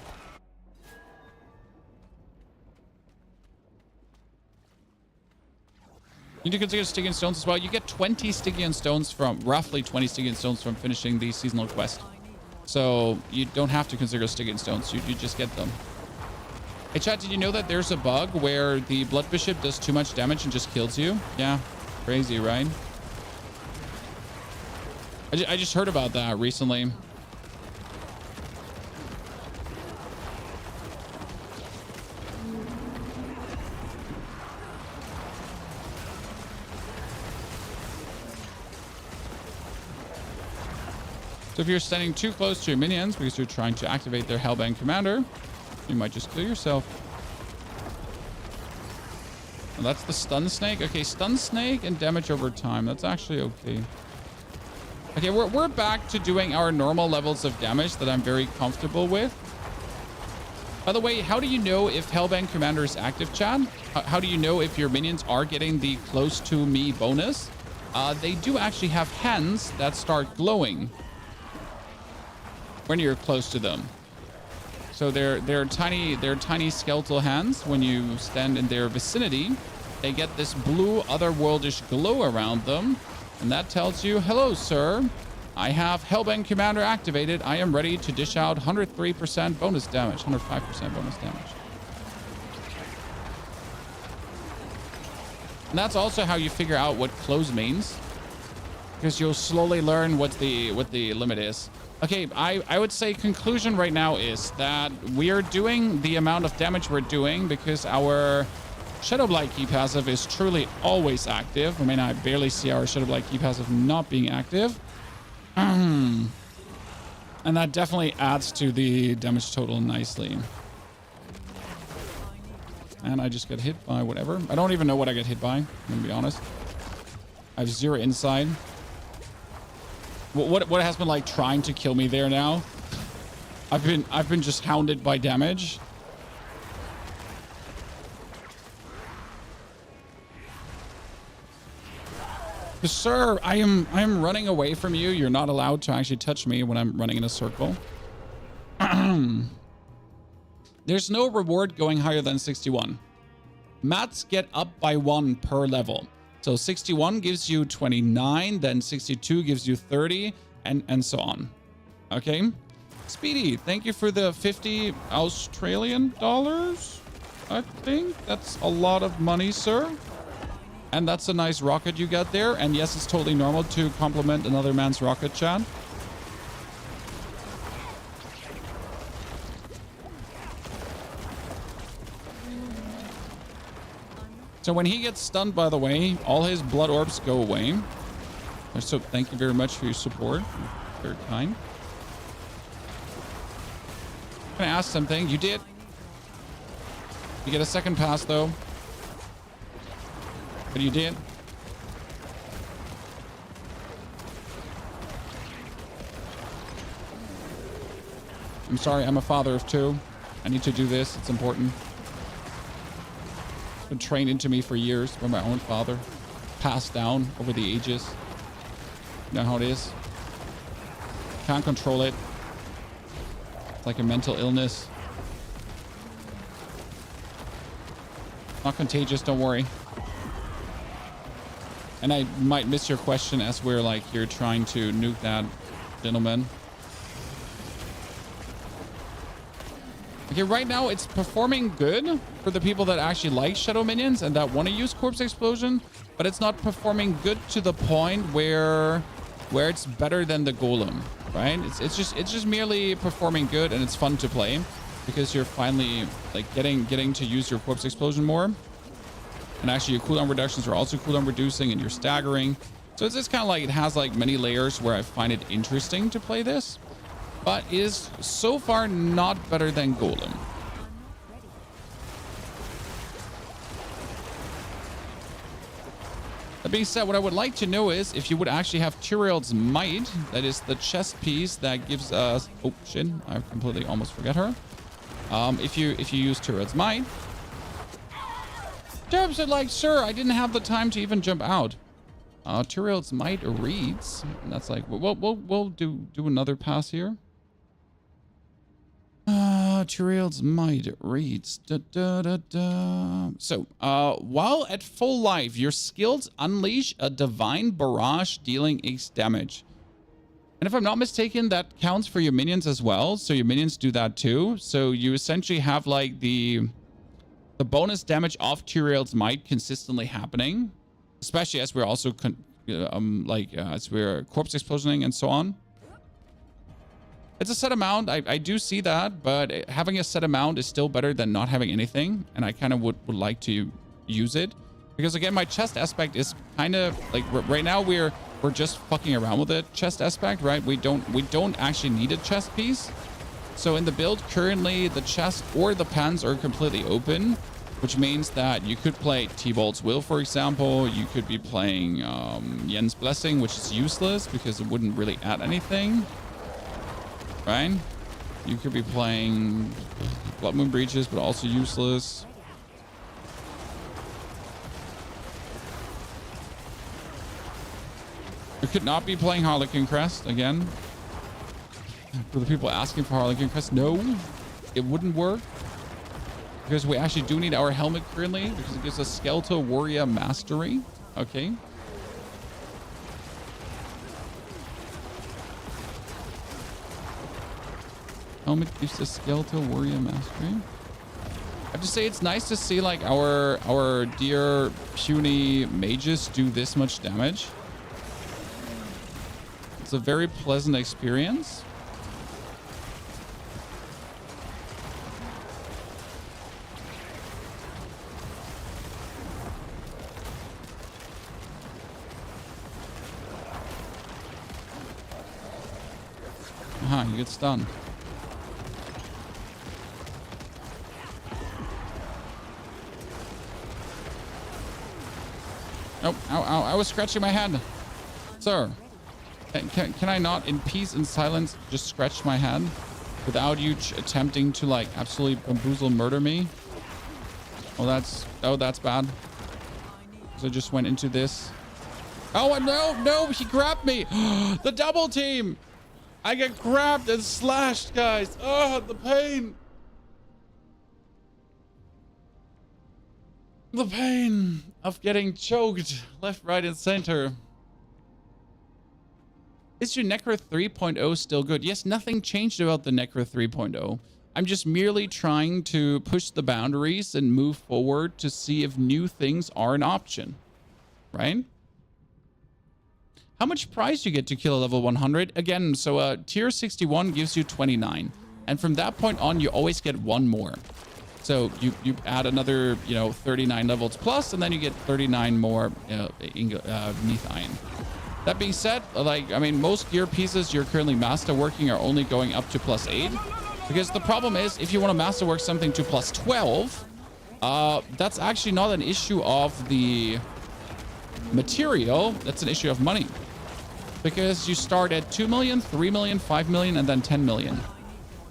You need to consider Stygian stones as well. You get 20 Stygian stones from, roughly 20 Stygian stones from finishing the seasonal quest. So you don't have to consider Stygian stones. You just get them. Hey chat, did you know that there's a bug where the Blood Bishop does too much damage and just kills you? Yeah, crazy, right? I just heard about that recently. So if you're standing too close to your minions because you're trying to activate their Hellbang commander, you might just kill yourself. Well, that's the stun snake. Okay, stun snake and damage over time. That's actually okay. Okay, we're back to doing our normal levels of damage that I'm very comfortable with. By the way, how do you know if Hellbang Commander is active, Chad? How do you know if your minions are getting the close to me bonus? They do actually have hands that start glowing when you're close to them. So they're tiny skeletal hands. When you stand in their vicinity, they get this blue otherworldish glow around them. And that tells you, hello, sir. I have Hellbang Commander activated. I am ready to dish out 103% bonus damage, 105% bonus damage. And that's also how you figure out what close means, because you'll slowly learn what the limit is. Okay, I would say conclusion right now is that we are doing the amount of damage we're doing because our Shadow Blight key passive is truly always active. I mean, I barely see our Shadow Blight key passive not being active. And that definitely adds to the damage total nicely. And I just get hit by whatever. I don't even know what I get hit by, I'm gonna be honest. I have 0 insight. What has been like trying to kill me there now? I've been just hounded by damage. Sir, I am running away from you. You're not allowed to actually touch me when I'm running in a circle. There's no reward going higher than 61. Mats get up by 1 per level. So 61 gives you 29, then 62 gives you 30, and so on. Okay. Speedy, thank you for the 50 Australian dollars. I think that's a lot of money, sir. And that's a nice rocket you got there. And yes, it's totally normal to compliment another man's rocket, Chad. So when he gets stunned, by the way, all his blood orbs go away. So thank you very much for your support. Very kind. Can I ask something? You did. You get a second pass, though. But you did. I'm sorry, I'm a father of 2. I need to do this. It's important. It's been trained into me for years by my own father. Passed down over the ages. You know how it is. Can't control it. It's like a mental illness. Not contagious, don't worry. And I might miss your question as we're like you're trying to nuke that gentleman. Okay, right now it's performing good for the people that actually like shadow minions and that want to use corpse explosion, but it's not performing good to the point where it's better than the golem, right? It's just merely performing good, and it's fun to play because you're finally like getting to use your corpse explosion more. And actually your cooldown reductions are also cooldown reducing, and you're staggering. So it's kind of like it has like many layers where I find it interesting to play this, but is so far not better than Golem. That being said, what I would like to know is if you would actually have Tyrael's Might, that is the chest piece that gives us... Oh, shit. I completely almost forgot her. If you use Tyrael's Might... Derb said, like, sir, I didn't have the time to even jump out. Tyrael's Might reads... And that's like... We'll do another pass here. Tyrael's Might reads... So, while at full life, your skills unleash a divine barrage dealing X damage. And if I'm not mistaken, that counts for your minions as well. So your minions do that too. So you essentially have like the bonus damage of Tyrael's Might consistently happening, especially as we're also as we're corpse explosioning and so on. It's a set amount. I do see that, but having a set amount is still better than not having anything. And I kind of would like to use it because again, my chest aspect is kind of like right now we're just fucking around with the chest aspect, right? We don't actually need a chest piece. So in the build currently, the chest or the pans are completely open, which means that you could play T-Bolt's Will, for example. You could be playing Yen's Blessing, which is useless because it wouldn't really add anything, right? You could be playing Blood Moon Breaches, but also useless. You could not be playing Harlequin Crest again. For the people asking for Harlequin Crest, no, it wouldn't work. Because we actually do need our helmet currently, because it gives us Skeletal Warrior Mastery. Okay. Helmet gives us Skeletal Warrior Mastery. I have to say it's nice to see like our dear puny mages do this much damage. It's a very pleasant experience. Aha, you get stunned. Oh, ow, ow, I was scratching my head. Sir, can I not, in peace and silence, just scratch my head without you attempting to, like, absolutely bamboozle murder me? Oh, that's bad. So I just went into this. Oh, no, he grabbed me. The double team. I get grabbed and slashed, guys. Oh, the pain. The pain of getting choked left, right, and center. Is your Necro 3.0 still good? Yes, nothing changed about the Necro 3.0. I'm just merely trying to push the boundaries and move forward to see if new things are an option, right? How much prize do you get to kill a level 100? Again, so tier 61 gives you 29. And from that point on, you always get one more. So you add another, 39 levels plus, and then you get 39 more neath iron. That being said, most gear pieces you're currently masterworking are only going up to +8. Because the problem is, if you want to masterwork something to +12, that's actually not an issue of the material. That's an issue of money. Because you start at 2 million, 3 million, 5 million, and then 10 million.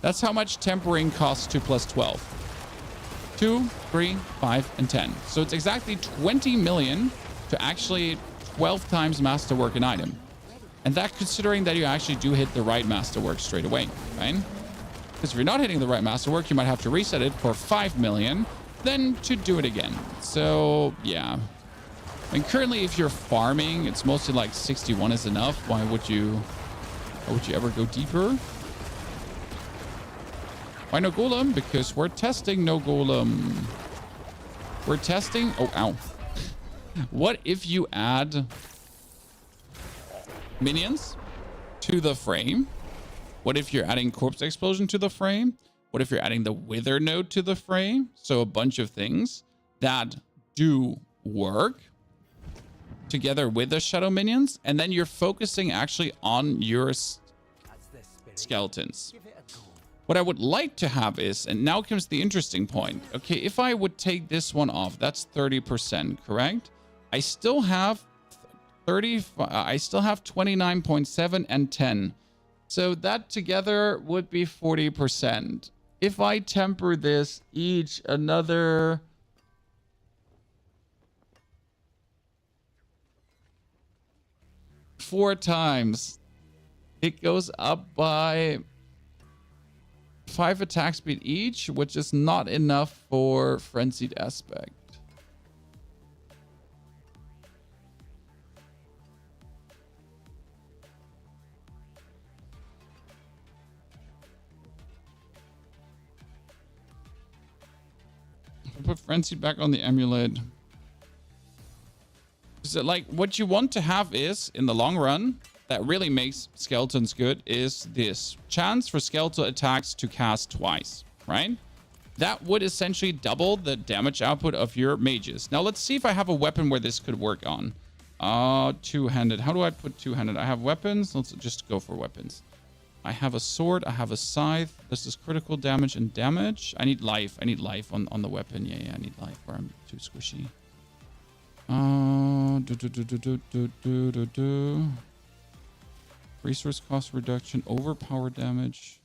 That's how much tempering costs to +12. 2, 3, 5, and 10. So it's exactly 20 million to actually 12 times masterwork an item. And that considering that you actually do hit the right masterwork straight away, right? Because if you're not hitting the right masterwork, you might have to reset it for 5 million, then to do it again. So, yeah. Currently, if you're farming, it's mostly like 61 is enough. Why would you ever go deeper? Why no golem? Because we're testing no golem. We're testing... Oh, ow. What if you add minions to the frame? What if you're adding corpse explosion to the frame? What if you're adding the wither node to the frame? So a bunch of things that do work together with the shadow minions. And then you're focusing actually on your skeletons. What I would like to have is, and now comes the interesting point. Okay, if I would take this one off, that's 30%, correct? I still have 29.7 and 10. So that together would be 40%. If I temper this each another 4 times, it goes up by 5 attack speed each, which is not enough for frenzied aspect. If I put frenzied back on the amulet, is it like what you want to have is in the long run that really makes skeletons good is this chance for skeletal attacks to cast twice, right? That would essentially double the damage output of your mages. Now let's see if I have a weapon where this could work on. Two-handed. How do I put two-handed? I have weapons. Let's just go for weapons. I have a sword. I have a scythe. This is critical damage and damage. I need life. I need life on the weapon. Yeah, I need life where I'm too squishy. Resource cost reduction, overpower damage.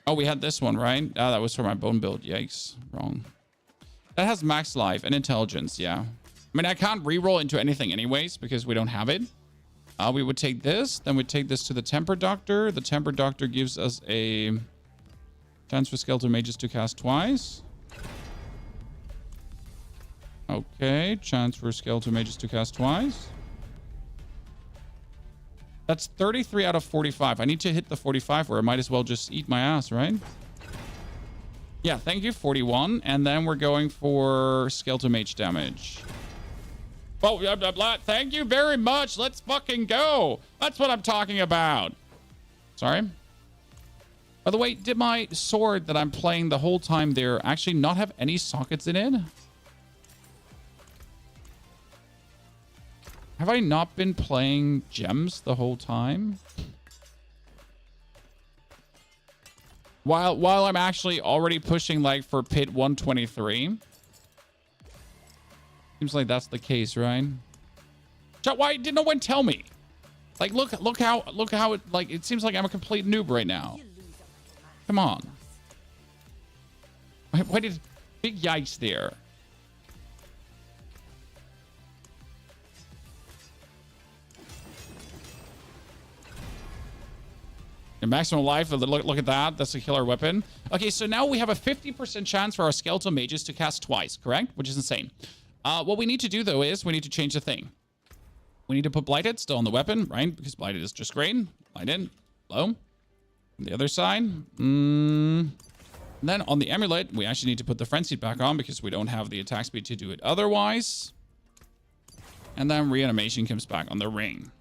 Oh, we had this one, right? Ah, that was for my bone build. Yikes. Wrong. That has max life and intelligence, yeah. I mean, I can't reroll into anything anyways because we don't have it. We would take this. Then we'd take this to the Temper Doctor. The Temper Doctor gives us a chance for skeletal mages to cast twice. Okay. Chance for skeletal mages to cast twice. That's 33 out of 45. I need to hit the 45 or I might as well just eat my ass, right? Yeah, thank you. 41. And then we're going for skeletal mage damage. Oh, blah, blah, blah. Thank you very much. Let's fucking go. That's what I'm talking about. Sorry. By the way, did my sword that I'm playing the whole time there actually not have any sockets in it? Have I not been playing gems the whole time? While I'm actually already pushing like for pit 123. Seems like that's the case, right? Chat, why did no one tell me? Like, look how it, like, it seems like I'm a complete noob right now. Come on. Why did big yikes there? The maximum life, look at that. That's a killer weapon. Okay, so now we have a 50% chance for our skeletal mages to cast twice, correct? Which is insane. What we need to do, though, is we need to change the thing. We need to put Blighted still on the weapon, right? Because Blighted is just great. Blighted. Low. On the other side. And then on the Amulet, we actually need to put the Frenzied back on because we don't have the attack speed to do it otherwise. And then Reanimation comes back on the Ring.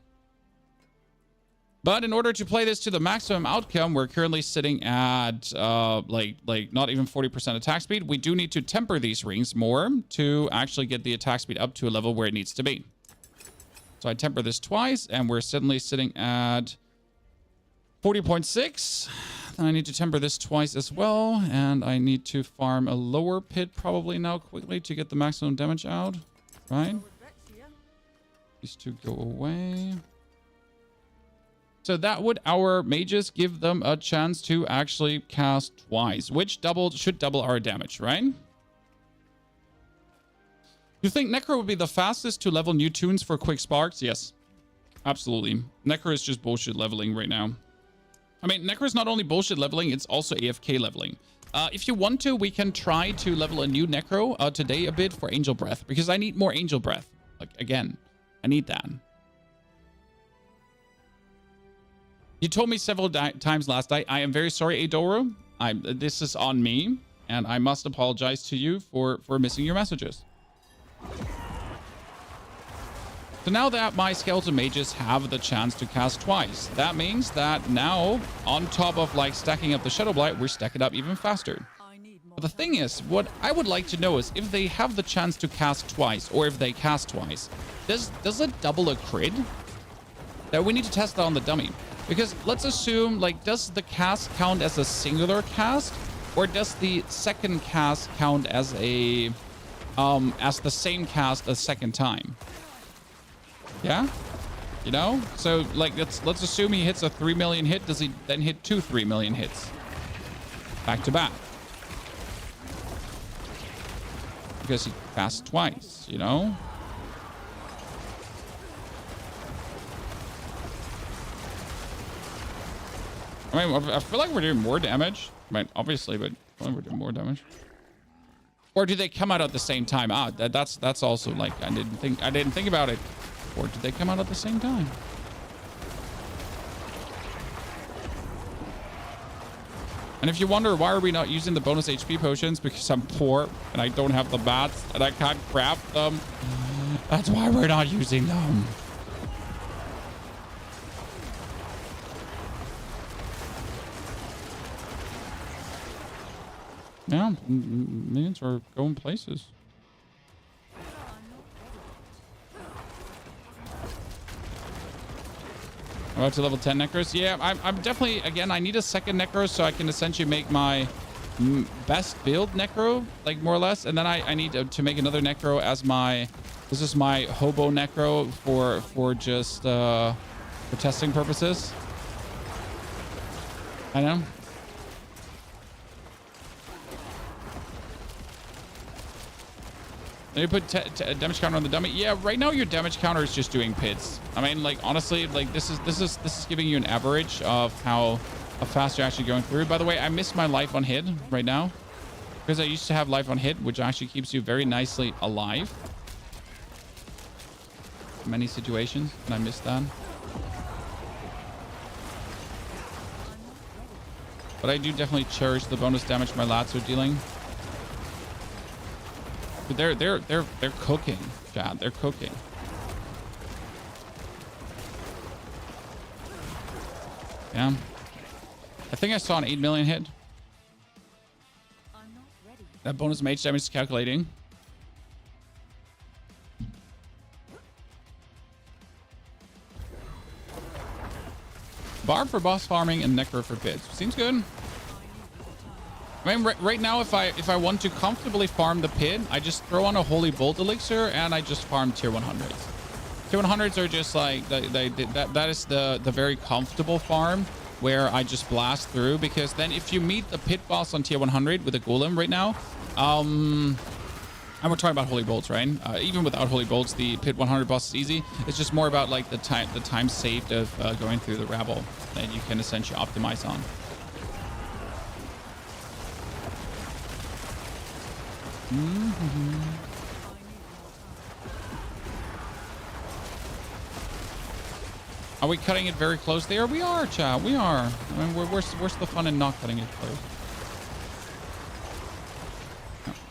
But in order to play this to the maximum outcome, we're currently sitting at like not even 40% attack speed. We do need to temper these rings more to actually get the attack speed up to a level where it needs to be. So I temper this twice, and we're suddenly sitting at 40.6. Then I need to temper this twice as well, and I need to farm a lower pit probably now quickly to get the maximum damage out, right? These two go away. So that would our mages give them a chance to actually cast twice, which should double our damage, right? You think Necro would be the fastest to level new tunes for quick sparks? Yes, absolutely. Necro is just bullshit leveling right now. I mean, Necro is not only bullshit leveling, it's also AFK leveling. If you want to, we can try to level a new Necro today a bit for Angel Breath, because I need more Angel Breath. Like, again, I need that. You told me several times last night. I am very sorry, Adoro. This is on me, and I must apologize to you for missing your messages. So now that my skeleton mages have the chance to cast twice, that means that now, on top of like stacking up the Shadow Blight, we're stacking up even faster. But the thing is, what I would like to know is if they have the chance to cast twice, or if they cast twice, does it double a crit? That we need to test that on the dummy. Because let's assume, like, does the cast count as a singular cast, or does the second cast count as a as the same cast a second time? Yeah, you know. So like, let's assume he hits a 3 million hit. Does he then hit 3 million hits back to back? Because he casts twice, you know. I mean, I feel like we're doing more damage. I mean, obviously, but I feel like we're doing more damage. Or do they come out at the same time? Ah, that's also like I didn't think about it. Or did they come out at the same time? And if you wonder why are we not using the bonus HP potions, because I'm poor and I don't have the bats and I can't craft them. That's why we're not using them. Yeah, minions are going places. About to level 10 Necros? Yeah, I'm definitely, again, I need a second Necro so I can essentially make my best build Necro, like more or less. And then I need to make another Necro as my, this is my hobo Necro for just, for testing purposes. I know. You put damage counter on the dummy. Yeah, right now your damage counter is just doing pits. I mean, like, honestly, like this is giving you an average of how fast you're actually going through. By the way, I miss my life on hit right now because I used to have life on hit, which actually keeps you very nicely alive in many situations, and I miss that. But I do definitely cherish the bonus damage my lats are dealing. They're cooking, Chad. They're cooking. Yeah. I think I saw an 8 million hit. That bonus mage damage is calculating. Barb for boss farming and Necro for pits. Seems good. I mean, right now, if I want to comfortably farm the pit, I just throw on a Holy Bolt Elixir and I just farm tier 100s. Tier 100s are just like, that is the very comfortable farm where I just blast through, because then if you meet the pit boss on tier 100 with a Golem right now, and we're talking about Holy Bolts, right? Even without Holy Bolts, the pit 100 boss is easy. It's just more about like the time saved of going through the rabble that you can essentially optimize on. Are we cutting it very close there? We are, chat. We are. I mean, where's the fun in not cutting it close?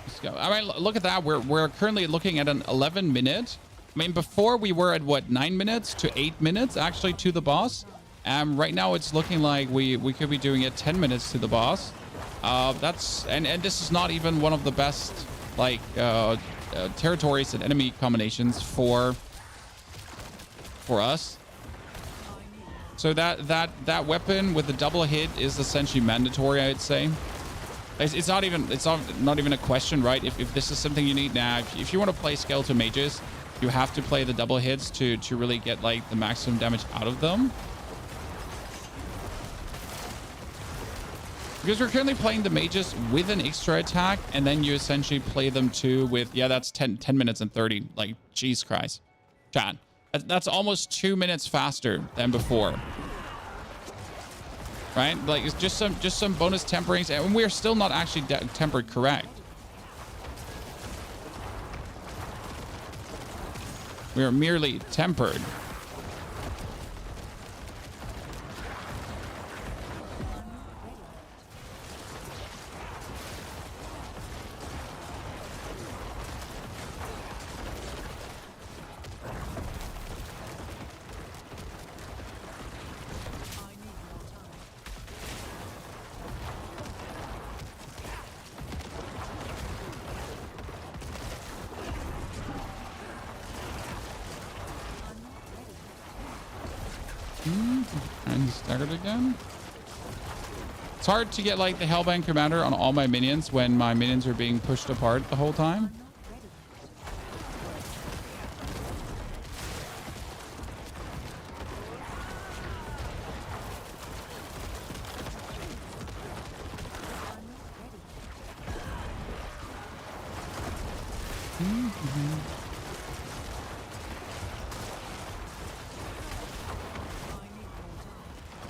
Let's go. I mean, look at that. We're currently looking at an 11 minute. I mean, before we were at what, 9 minutes to 8 minutes actually to the boss. Right now it's looking like we could be doing it 10 minutes to the boss. That's and this is not even one of the best like territories and enemy combinations for us. So that weapon with the double hit is essentially mandatory, I'd say. It's not even a question, right? If this is something you need now, if you want to play skeleton mages, you have to play the double hits to really get like the maximum damage out of them. Because we're currently playing the mages with an extra attack, and then you essentially play them too with, yeah, that's 10 minutes and 30. Like, jeez Christ. Chat. That's almost 2 minutes faster than before. Right? Like, it's just some bonus temperings, and we're still not actually tempered correct. We are merely tempered. And he's staggered again. It's hard to get like the Hellbang Commander on all my minions when my minions are being pushed apart the whole time.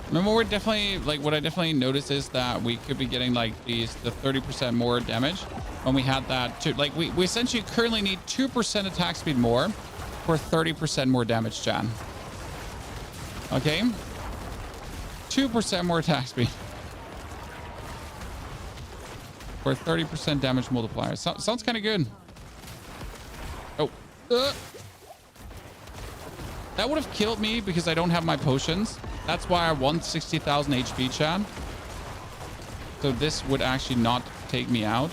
Remember, we're definitely like what I definitely noticed is that we could be getting like the 30% more damage when we had that too. Like we essentially currently need 2% attack speed more for 30% more damage, Jan. Okay, 2% more attack speed for 30% damage multiplier. Sounds kind of good. Oh, that would have killed me because I don't have my potions. That's why I want 60,000 HP, chat. So this would actually not take me out.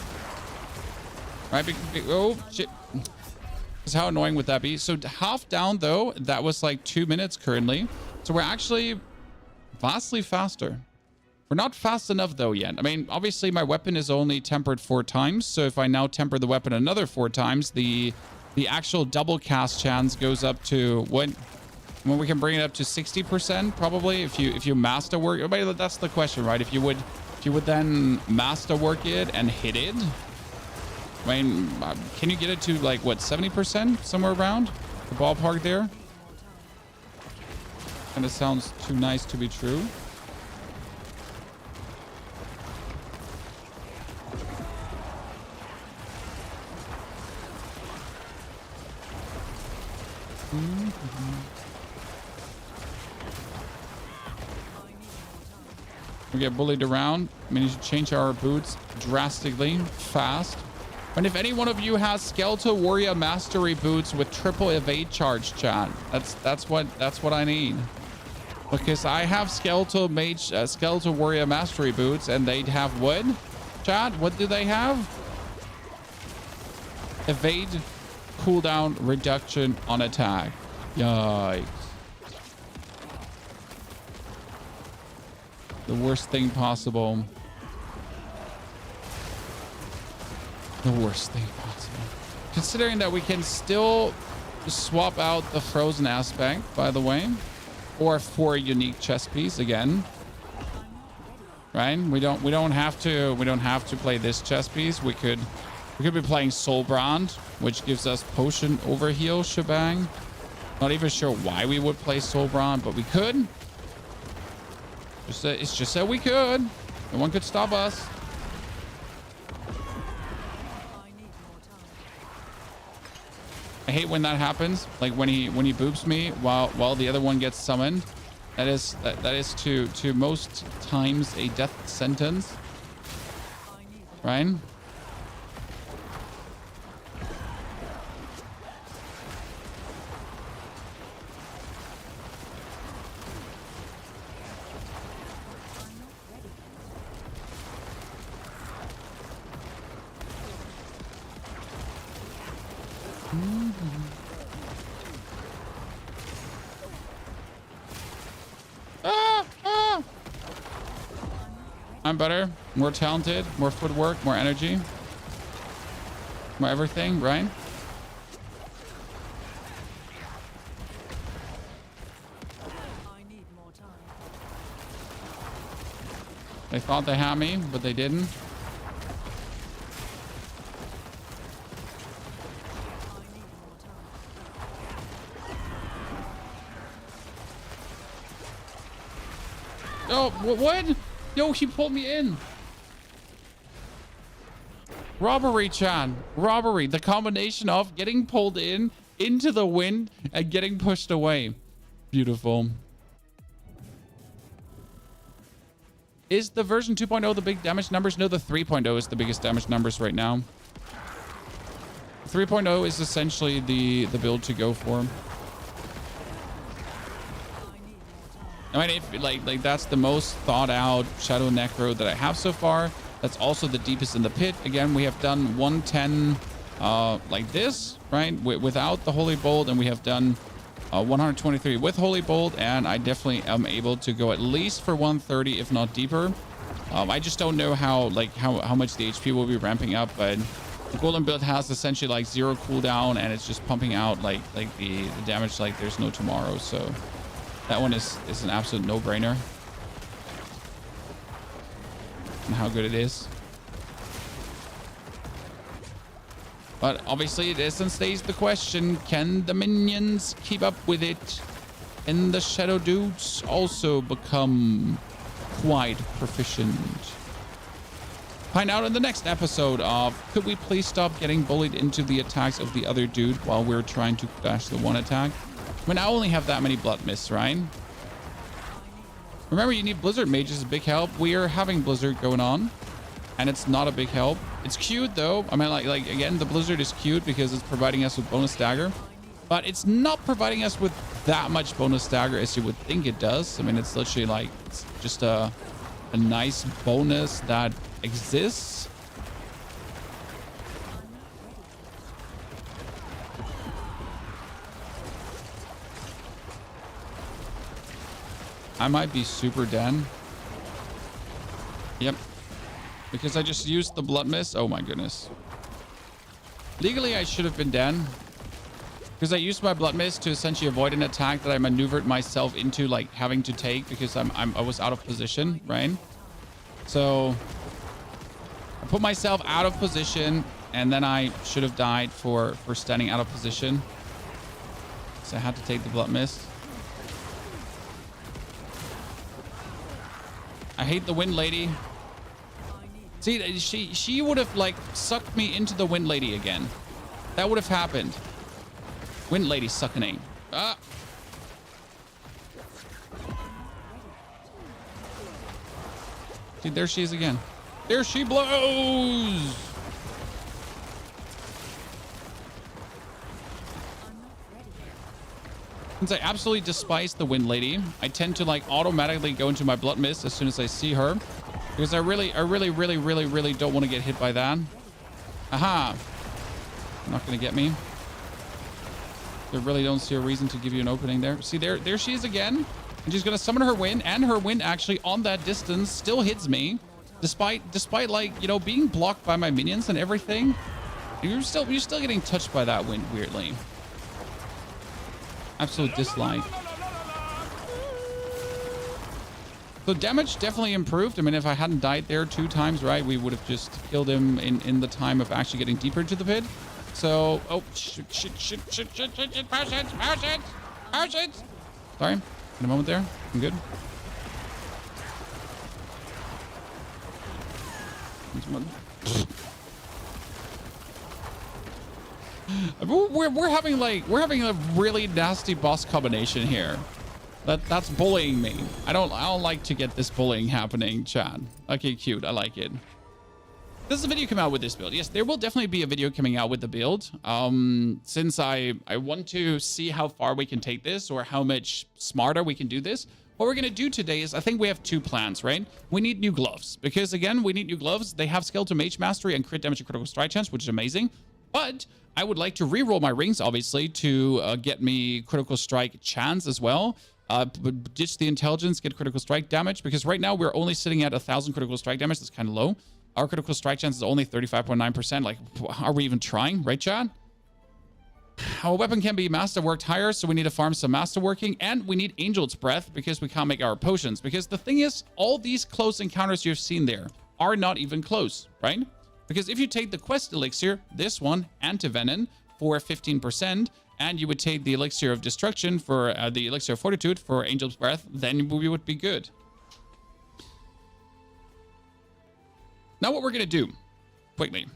Right? Oh, shit. Because how annoying would that be? So half down, though, that was like 2 minutes currently. So we're actually vastly faster. We're not fast enough, though, yet. I mean, obviously, my weapon is only tempered 4 times. So if I now temper the weapon another 4 times, the actual double cast chance goes up to what? Well, we can bring it up to 60% probably if you master work. That's the question, right? If you would then master work it and hit it. I mean, can you get it to like what, 70% somewhere around the ballpark there? Kind of sounds too nice to be true. We get bullied around. I mean, you should change our boots drastically fast. And if any one of you has Skeletal Warrior Mastery boots with triple evade charge, chat, that's what I need. Because I have Skeletal Warrior Mastery boots, and they'd have what? Chat, what do they have? Evade cooldown reduction on attack. Yikes. The worst thing possible. The worst thing possible. Considering that we can still swap out the frozen aspect, by the way, or for a unique chess piece again. Right? We don't have to play this chess piece. We could be playing Soulbrand, which gives us potion overheal shebang. Not even sure why we would play Soulbrand, but we could. It's just that we could. No one could stop us. I hate when that happens. Like when he boops me while the other one gets summoned. That is to most times a death sentence. Right? I'm better, more talented, more footwork, more energy, more everything, right? They thought they had me, but they didn't. Oh, what? Yo, he pulled me in. Robbery, Chan. Robbery. The combination of getting pulled in, into the wind, and getting pushed away. Beautiful. Is the version 2.0 the big damage numbers? No, the 3.0 is the biggest damage numbers right now. 3.0 is essentially the build to go for. I mean, if like that's the most thought out Shadow Necro that I have so far. That's also the deepest in the pit. Again, we have done 110 like this, right? Without the Holy Bolt, and we have done 123 with Holy Bolt, and I definitely am able to go at least for 130, if not deeper. I just don't know how much the HP will be ramping up, but the Golem build has essentially like 0 cooldown, and it's just pumping out like the damage like there's no tomorrow. So that one is an absolute no-brainer. And how good it is. But obviously it is and stays the question, can the minions keep up with it? And the shadow dudes also become quite proficient. Find out in the next episode of, could we please stop getting bullied into the attacks of the other dude while we're trying to dash the one attack? I mean, I only have that many blood mists, right? Remember, you need Blizzard mages, a big help. We are having Blizzard going on, and it's not a big help. It's cute though. I mean, like again, the Blizzard is cute because it's providing us with bonus stagger, but it's not providing us with that much bonus stagger as you would think it does. I mean, it's literally like it's just a nice bonus that exists. I might be super den. Yep. Because I just used the blood mist. Oh my goodness. Legally, I should have been den. Because I used my blood mist to essentially avoid an attack that I maneuvered myself into, like having to take because I was out of position, right? So I put myself out of position, and then I should have died for standing out of position. So I had to take the blood mist. I hate the wind lady. See, she would have like sucked me into the wind lady again. That would have happened. Wind lady sucking. Ah. Dude, there she is again. There she blows. Since I absolutely despise the wind lady, I tend to like automatically go into my blood mist as soon as I see her, because I really don't want to get hit by that. Aha! Not gonna get me. I really don't see a reason to give you an opening there. See, there she is again, and she's gonna summon her wind, and her wind actually on that distance still hits me, despite like, you know, being blocked by my minions and everything. You're still getting touched by that wind weirdly. Absolute dislike. So damage definitely improved. I mean, if I hadn't died there 2 times, right, we would have just killed him in the time of actually getting deeper into the pit. So, oh, shit, potions. Sorry, in a moment there. I'm good. We're having a really nasty boss combination here. That's bullying me. I don't like to get this bullying happening, chat. Okay, cute. I like it. Does the video come out with this build? Yes, there will definitely be a video coming out with the build. Since I want to see how far we can take this or how much smarter we can do this. What we're going to do today is I think we have 2 plans, right? We need new gloves because, again, we need new gloves. They have Skeleton Mage Mastery and crit damage and critical strike chance, which is amazing. But I would like to re-roll my rings, obviously, to get me critical strike chance as well. Ditch the intelligence, get critical strike damage, because right now we're only sitting at 1,000 critical strike damage. That's kind of low. Our critical strike chance is only 35.9%. Like, are we even trying, right, Chad? Our weapon can be masterworked higher, so we need to farm some masterworking, and we need Angel's Breath because we can't make our potions. Because the thing is, all these close encounters you've seen there are not even close, right? Because if you take the quest elixir, this one, Antivenom, for 15%, and you would take the elixir of destruction for the elixir of fortitude for Angel's Breath, then we would be good. Now what we're going to do, quickly,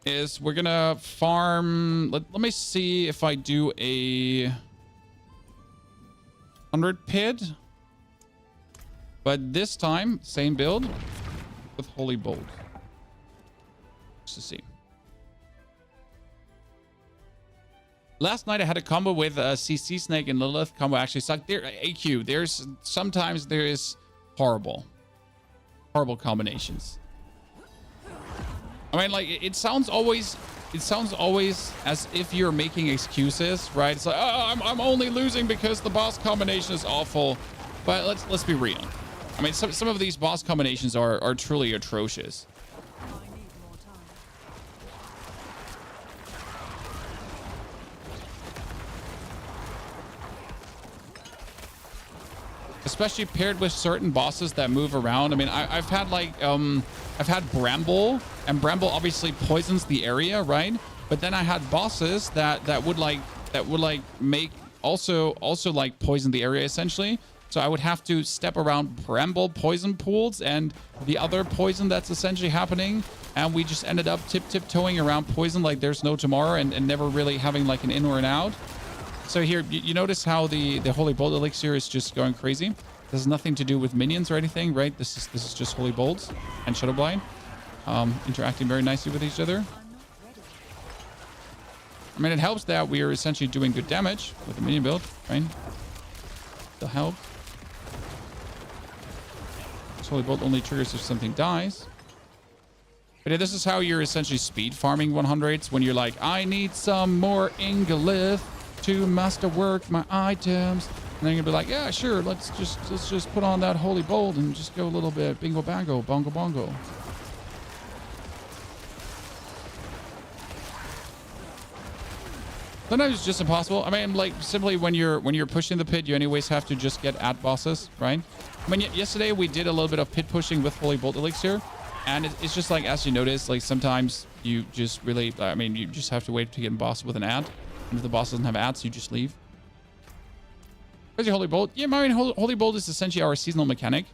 is we're going to farm... Let me see if I do a 100 pid. But this time, same build with Holy Bolt. Just to see. Last night I had a combo with CC Snake and Lilith. Combo actually sucked. There, AQ, sometimes there is horrible combinations. I mean, like, it sounds always as if you're making excuses, right? It's like, oh, I'm only losing because the boss combination is awful. But let's be real. I mean, some of these boss combinations are truly atrocious. Especially paired with certain bosses that move around. I mean, I've had like I've had Bramble, and Bramble obviously poisons the area, right? But then I had bosses that would make also like poison the area essentially. So I would have to step around Bramble poison pools and the other poison that's essentially happening, and we just ended up tiptoeing around poison like there's no tomorrow, and never really having like an in or an out. So here, you notice how the Holy Bolt elixir is just going crazy. This has nothing to do with minions or anything, right? This is just Holy Bolts and Shadow Blind interacting very nicely with each other. I mean, it helps that we are essentially doing good damage with the minion build, right? Still help. This Holy Bolt only triggers if something dies. But yeah, this is how you're essentially speed farming 100s when you're like, I need some more Ingolith to masterwork my items, and then you'll be like, yeah, sure, let's just put on that Holy Bolt and just go a little bit bingo bango, bongo bongo. Sometimes it's just impossible. I mean, like, simply when you're pushing the pit, you anyways have to just get at bosses, right? I mean, yesterday we did a little bit of pit pushing with Holy Bolt elixir, and it's just like, as you notice, like sometimes you just really, I mean, you just have to wait to get a boss with an ad. And if the boss doesn't have ads, you just leave. Where's your Holy Bolt? Yeah, I mean, Holy Bolt is essentially our seasonal mechanic.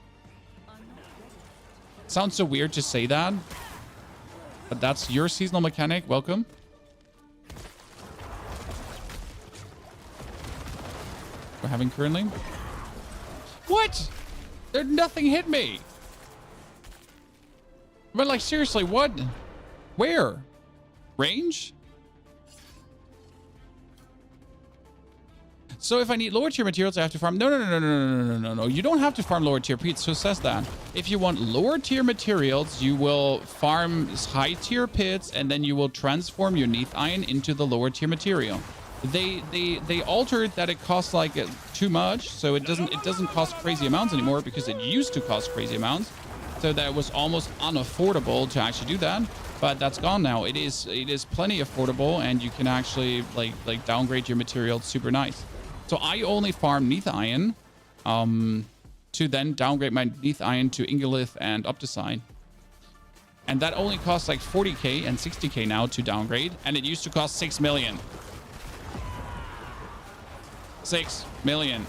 Sounds so weird to say that, but that's your seasonal mechanic. Welcome. We're having currently. What? There, nothing hit me. But like, seriously, what? Where? Range? So if I need lower tier materials, I have to farm. No. You don't have to farm lower tier. Pete so says that. If you want lower tier materials, you will farm high tier pits, and then you will transform your Neath Iron into the lower tier material. They altered that it costs like too much, so it doesn't cost crazy amounts anymore, because it used to cost crazy amounts. So that was almost unaffordable to actually do that, but that's gone now. It is plenty affordable, and you can actually like downgrade your materials super nice. So I only farm Neath Iron to then downgrade my Neath Iron to Ingolith and Opticine. And that only costs like 40k and 60k now to downgrade, and it used to cost 6 million. 6 million.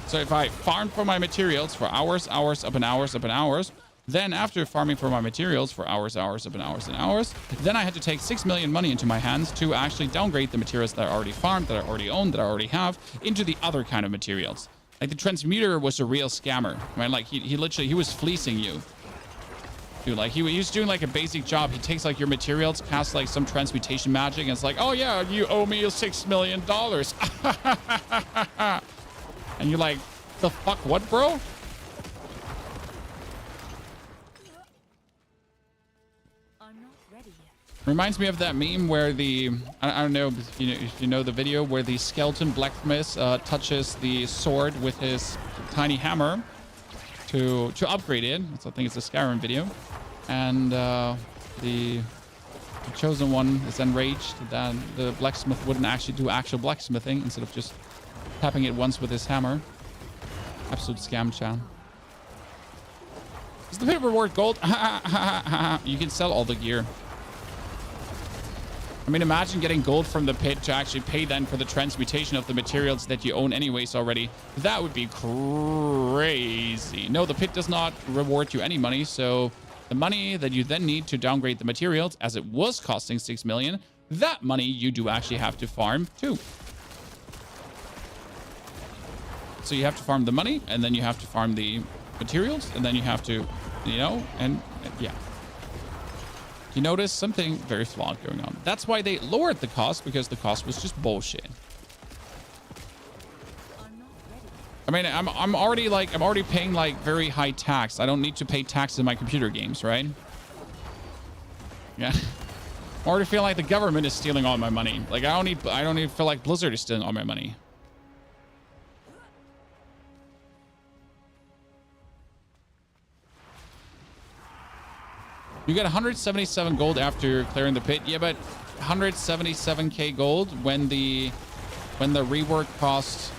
So if I farmed for my materials for hours, then after farming for my materials for hours, then I had to take 6 million money into my hands to actually downgrade the materials that I already farmed, that I already own, that I already have, into the other kind of materials. Like the transmuter was a real scammer, right? Like he literally, he was fleecing you. Dude, like he was doing like a basic job. He takes like your materials, casts like some transmutation magic, and it's like, oh yeah, you owe me $6 million. And you're like, the fuck, what, bro? I'm not ready yet. Reminds me of that meme where the, I don't know if you know the video, where the skeleton blacksmith touches the sword with his tiny hammer to upgrade it. So I think it's a Skyrim video. And the chosen one is enraged that the blacksmith wouldn't actually do actual blacksmithing instead of just tapping it once with his hammer. Absolute scam, chat. Is the pit reward gold? You can sell all the gear. I mean, imagine getting gold from the pit to actually pay then for the transmutation of the materials that you own anyways already. That would be crazy. No, the pit does not reward you any money. So the money that you then need to downgrade the materials, as it was costing 6 million, that money you do actually have to farm too. So you have to farm the money, and then you have to farm the materials, and then you have to, you know, and yeah. You notice something very flawed going on. That's why they lowered the cost, because the cost was just bullshit. I mean, I'm already paying like very high tax. I don't need to pay tax in my computer games, right? Yeah. I already feel like the government is stealing all my money. Like I don't even feel like Blizzard is stealing all my money. You get 177 gold after clearing the pit. Yeah, but 177k gold when the rework costs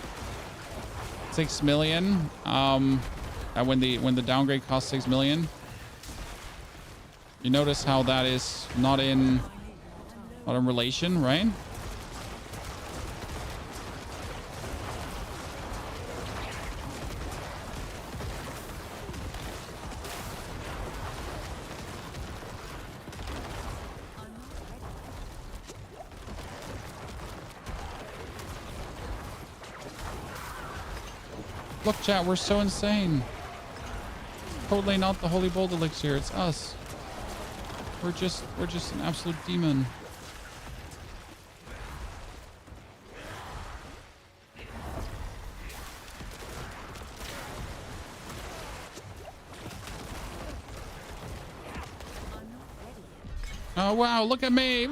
6 million. And when the downgrade costs 6 million. You notice how that is not in relation, right? Look, chat, we're so insane. Totally not the Holy Bolt Elixir, it's us. We're just an absolute demon. Oh wow, look at me.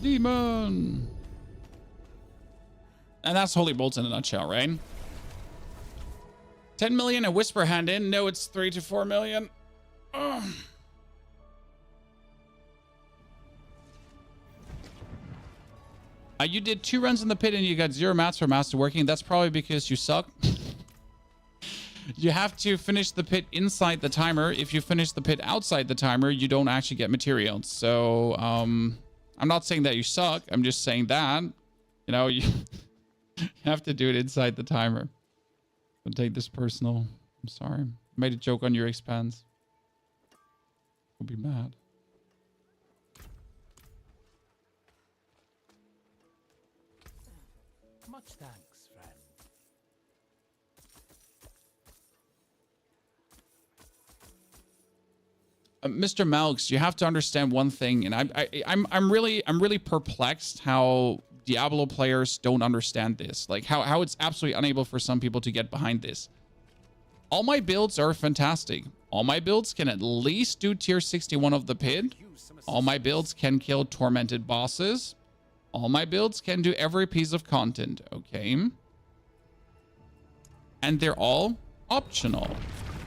Demon. And that's Holy Bolts in a nutshell, right? 10 million a Whisper Hand in. No, it's 3 to 4 million. Ugh. You did 2 runs in the pit and you got 0 mats for master working. That's probably because you suck. You have to finish the pit inside the timer. If you finish the pit outside the timer, you don't actually get materials. So, I'm not saying that you suck. I'm just saying that, you know, you have to do it inside the timer. Don't take this personal. I'm sorry. I made a joke on your expense. You'll be mad. Much thanks, friend. Mr. Malks, you have to understand one thing, and I'm really perplexed how Diablo players don't understand this. Like how it's absolutely unable for some people to get behind this. All my builds are fantastic. All my builds can at least do tier 61 of the pit. All my builds can kill tormented bosses. All my builds can do every piece of content. Okay. And they're all optional.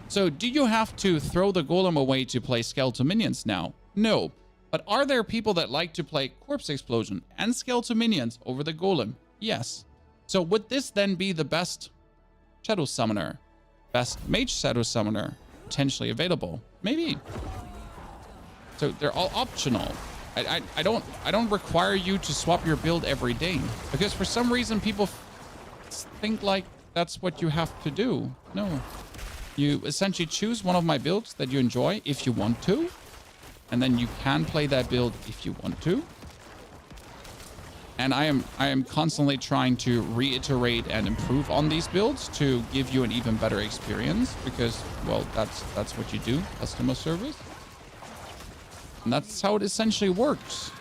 So do you have to throw the golem away to play skeletal minions now? No. But are there people that like to play corpse explosion and skeletal minions over the golem? Yes. So would this then be the best shadow summoner, best mage shadow summoner potentially available? Maybe. So they're all optional. I don't require you to swap your build every day, because for some reason people think like that's what you have to do. No. You essentially choose one of my builds that you enjoy if you want to, and then you can play that build if you want to. And I am constantly trying to reiterate and improve on these builds to give you an even better experience, because, well, that's what you do, customer service. And that's how it essentially works.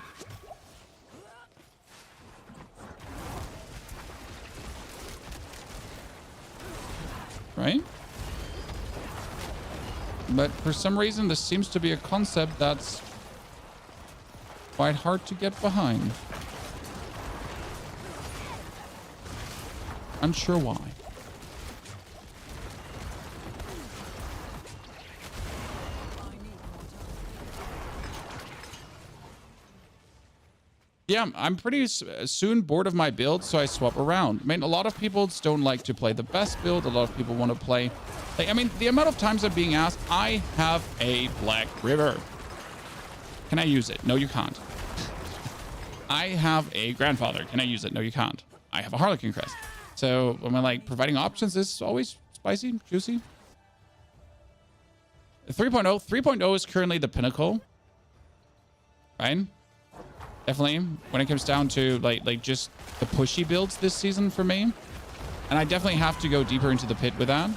Right? But for some reason, this seems to be a concept that's quite hard to get behind. Unsure why. Yeah, I'm pretty soon bored of my build, so I swap around. I mean, a lot of people don't like to play the best build. A lot of people want to play... Like, I mean, the amount of times I'm being asked, I have a Black River. Can I use it? No, you can't. I have a Grandfather. Can I use it? No, you can't. I have a Harlequin Crest. So, when I'm like, providing options is always spicy, juicy. 3.0. 3.0 is currently the pinnacle. Right? Definitely, when it comes down to like just the pushy builds this season for me. And I definitely have to go deeper into the pit with that.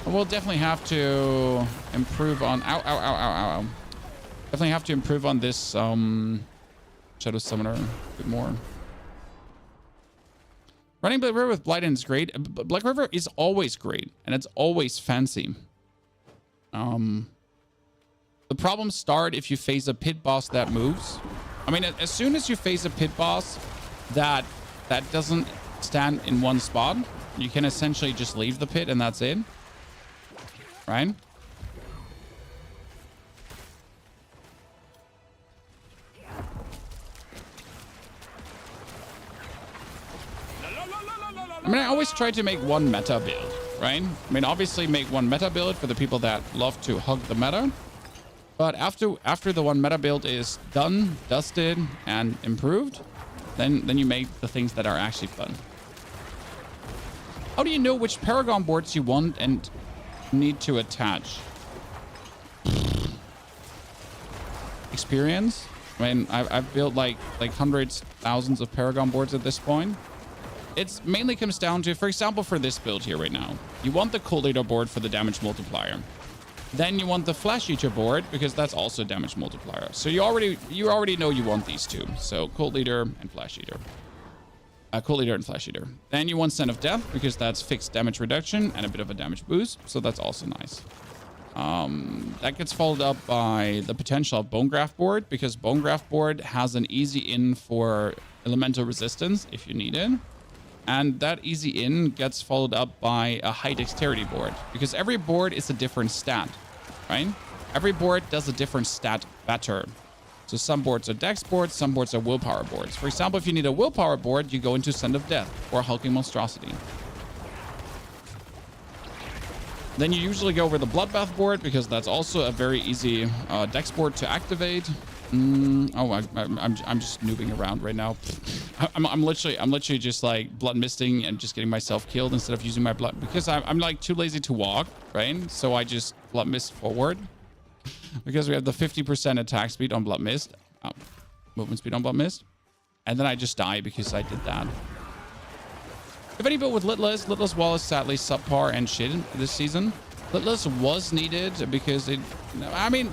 We'll definitely have to improve on... Ow, ow, ow, ow, ow. Definitely have to improve on this Shadow Summoner a bit more. Running Black River with Blyden is great. Black River is always great, and it's always fancy. The problems start if you face a pit boss that moves. I mean, as soon as you face a pit boss that doesn't stand in one spot, you can essentially just leave the pit and that's it. Right? I mean, I always try to make one meta build, right? I mean, obviously make one meta build for the people that love to hug the meta. But after the one meta build is done, dusted, and improved, then you make the things that are actually fun. How do you know which Paragon boards you want and need to attach? Experience? I mean, I've built like hundreds, thousands of Paragon boards at this point. It mainly comes down to, for example, for this build here right now, you want the Cold Eater board for the damage multiplier. Then you want the Flash Eater board because that's also damage multiplier. So you already know you want these two. So Cold Eater and Flash Eater. Cold Eater and Flash Eater. Then you want Scent of Death because that's fixed damage reduction and a bit of a damage boost. So that's also nice. That gets followed up by the potential of Bone Graft board because Bone Graft board has an easy in for elemental resistance if you need it. And that easy in gets followed up by a high dexterity board because every board is a different stat, right? Every board does a different stat better. So some boards are dex boards, some boards are willpower boards. For example, if you need a willpower board, you go into Scent of Death or Hulking Monstrosity. Then you usually go over the Bloodbath board because that's also a very easy dex board to activate. I'm just noobing around right now. I'm literally just like blood misting and just getting myself killed instead of using my blood because I'm like too lazy to walk, right? So I just blood mist forward because we have the 50% attack speed on blood mist, movement speed on blood mist, and then I just die because I did that. If any build with Litless Wall is sadly subpar and shit this season. Litless was needed because it... I mean,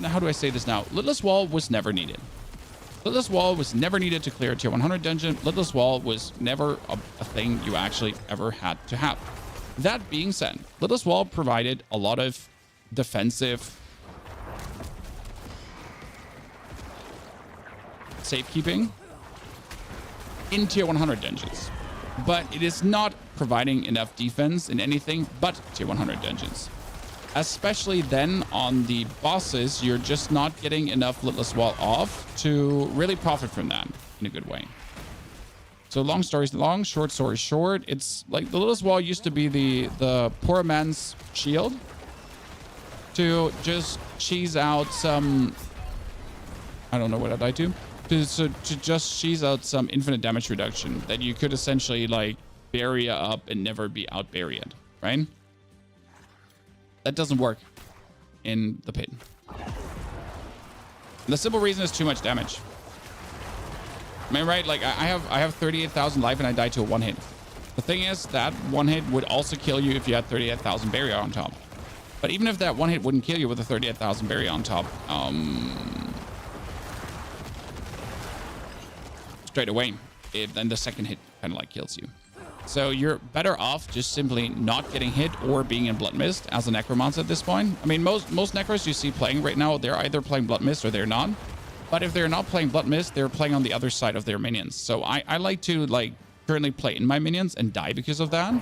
how do I say this now? Litless Wall was never needed. Lidless Wall was never needed to clear a tier 100 dungeon. Lidless Wall was never a thing you actually ever had to have. That being said, Lidless Wall provided a lot of defensive safekeeping in tier 100 dungeons, but it is not providing enough defense in anything but tier 100 dungeons. Especially then on the bosses, you're just not getting enough Lidless Wall off to really profit from that in a good way. So long story long, short story short, it's like the Lidless Wall used to be the poor man's shield to just cheese out some, I don't know what I died to just cheese out some infinite damage reduction that you could essentially like barrier up and never be out barriered, right? That doesn't work in the pit. The simple reason is too much damage. I mean, right? Like I have 38,000 life and I died to a one hit. The thing is that one hit would also kill you if you had 38,000 barrier on top. But even if that one hit wouldn't kill you with a 38,000 barrier on top, straight away, then the second hit kind of like kills you. So you're better off just simply not getting hit or being in Blood Mist as a Necromancer at this point. I mean, most Necros you see playing right now, they're either playing Blood Mist or they're not. But if they're not playing Blood Mist, they're playing on the other side of their minions. So I like to like currently play in my minions and die because of that.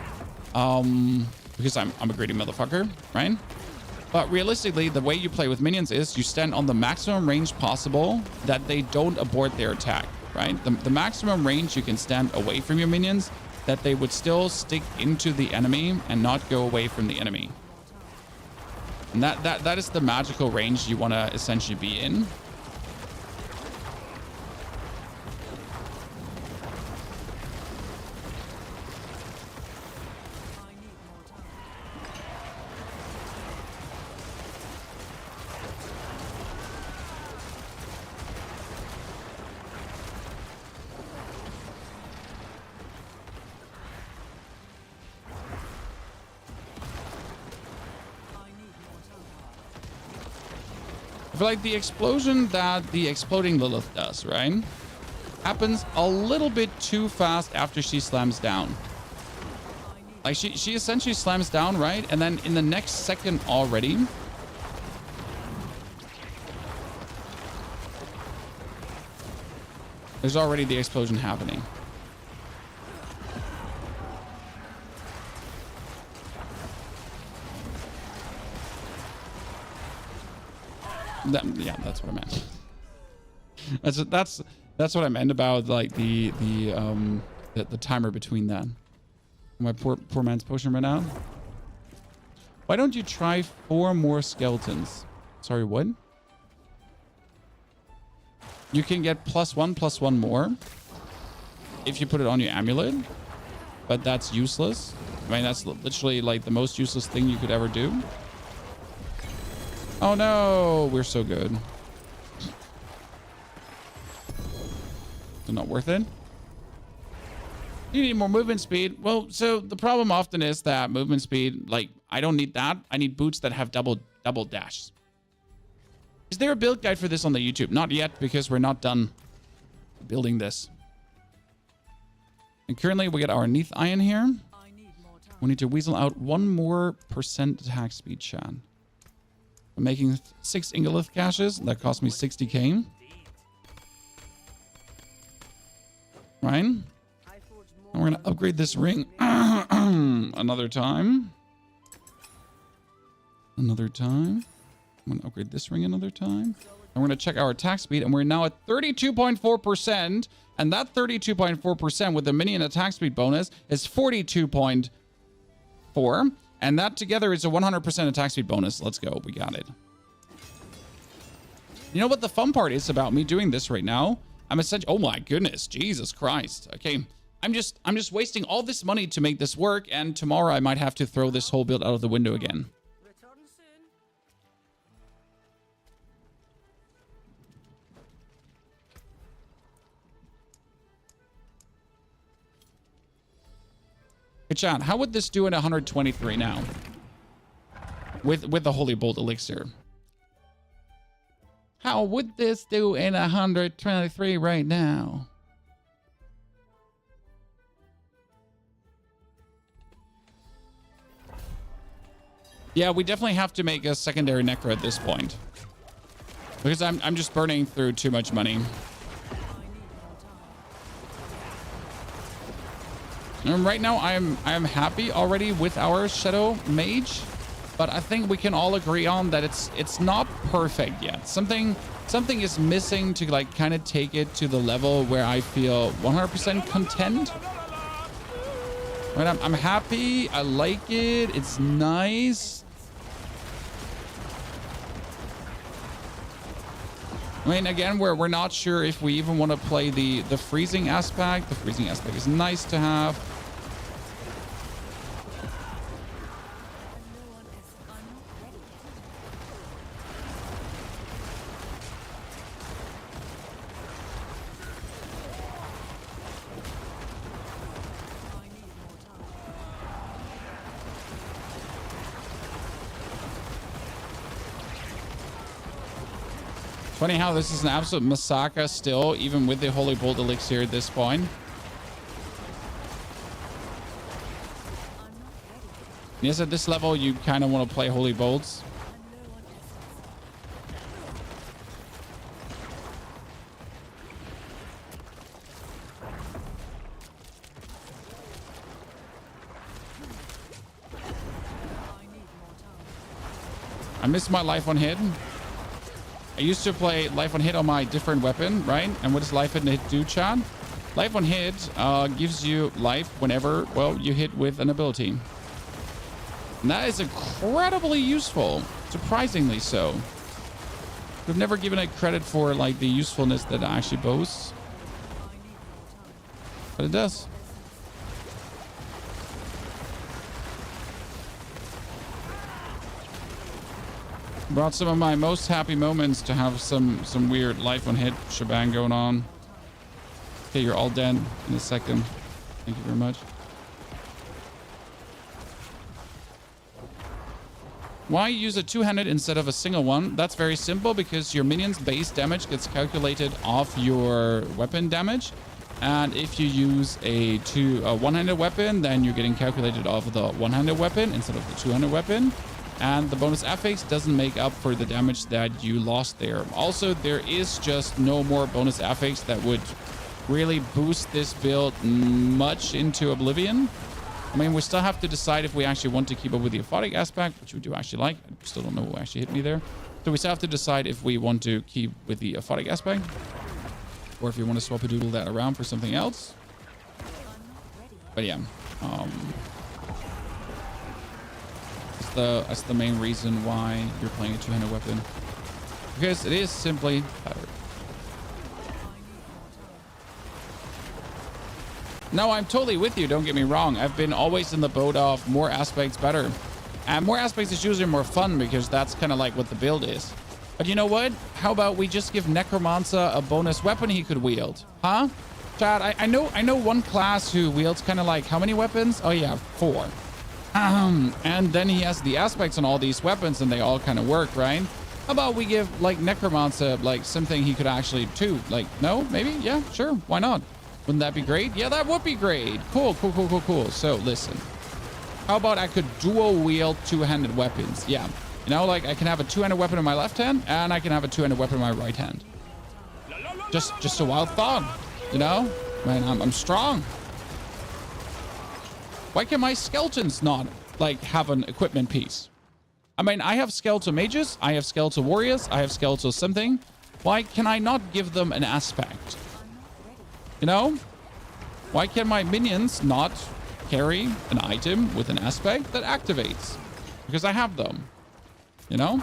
Because I'm a greedy motherfucker, right? But realistically, the way you play with minions is you stand on the maximum range possible that they don't abort their attack, right? The maximum range you can stand away from your minions that they would still stick into the enemy and not go away from the enemy. And that is the magical range you want to essentially be in. I feel like the explosion that the exploding Lilith does, right, happens a little bit too fast after she slams down. Like she essentially slams down, right? And then in the next second already, there's already the explosion happening. Yeah, that's what I meant. That's what I meant about like the timer between that. My poor man's potion ran out. Why don't you try 4 more skeletons? Sorry, what? You can get +1 more if you put it on your amulet, but that's useless. I mean, that's literally like the most useless thing you could ever do. Oh no, we're so good. So not worth it. You need more movement speed. Well, so the problem often is that movement speed, like, I don't need that. I need boots that have double dash. Is there a build guide for this on the YouTube? Not yet, because we're not done building this. And currently we get our Neath Iron here. We need to weasel out 1 more % attack speed, chat. I'm making 6 Ingolith caches. That cost me 60k. Right? And we're going to upgrade this ring another time. Another time. I'm going to upgrade this ring another time. And we're going to check our attack speed. And we're now at 32.4%. And that 32.4% with the minion attack speed bonus is 42.4. And that together is a 100% attack speed bonus. Let's go. We got it. You know what the fun part is about me doing this right now? I'm essentially... Oh my goodness. Jesus Christ. Okay. I'm just wasting all this money to make this work. And tomorrow I might have to throw this whole build out of the window again. Hey, chat, how would this do in 123 now? With the Holy Bolt Elixir. How would this do in 123 right now? Yeah, we definitely have to make a secondary necro at this point. Because I'm just burning through too much money. And right now I am happy already with our Shadow Mage, but I think we can all agree on that it's not perfect yet. Something is missing to like kind of take it to the level where I feel 100% content. Right, I'm happy. I like it. It's nice. I mean, again, we're not sure if we even want to play the freezing aspect. The freezing aspect is nice to have. Funny how this is an absolute massacre still, even with the Holy Bolt Elixir at this point. Yes, at this level, you kind of want to play Holy Bolts. I missed my life on hit. I used to play life on hit on my different weapon, right? And what does life on hit do, chat? Life on hit gives you life whenever, well, you hit with an ability. And that is incredibly useful, surprisingly so. We've never given it credit for like the usefulness that it actually boasts, but it does. Brought some of my most happy moments to have some weird life on hit shebang going on. Okay, you're all dead in a second. Thank you very much. Why use a two-handed instead of a single one? That's very simple because your minion's base damage gets calculated off your weapon damage. And if you use a one-handed weapon, then you're getting calculated off the one-handed weapon instead of the two-handed weapon. And the bonus affix doesn't make up for the damage that you lost there. Also, there is just no more bonus affix that would really boost this build much into oblivion. I mean, we still have to decide if we actually want to keep up with the aphotic aspect, which we do actually like. I still don't know who actually hit me there. So we still have to decide if we want to keep with the aphotic aspect or if you want to swap a doodle that around for something else. But yeah, that's the main reason why you're playing a two-handed weapon, because it is simply better. No, I'm totally with you. Don't get me wrong. I've been always in the boat of more aspects better, and more aspects is usually more fun because that's kind of like what the build is. But you know what? How about we just give Necromancer a bonus weapon he could wield, huh? Chad, I know one class who wields kind of like how many weapons? Oh yeah, 4. And then he has the aspects on all these weapons and they all kind of work, right? How about we give like Necromancer like something he could actually too? Like, no, maybe? Yeah, sure. Why not? Wouldn't that be great? Yeah, that would be great. Cool. So listen, how about I could dual wield two-handed weapons? Yeah, you know, like I can have a two-handed weapon in my left hand and I can have a two-handed weapon in my right hand. Just a wild thought, you know? Man, I'm strong. Why can my skeletons not like have an equipment piece? I mean, I have skeletal mages, I have skeletal warriors, I have skeletal something. Why can I not give them an aspect? You know? Why can my minions not carry an item with an aspect that activates? Because I have them. You know?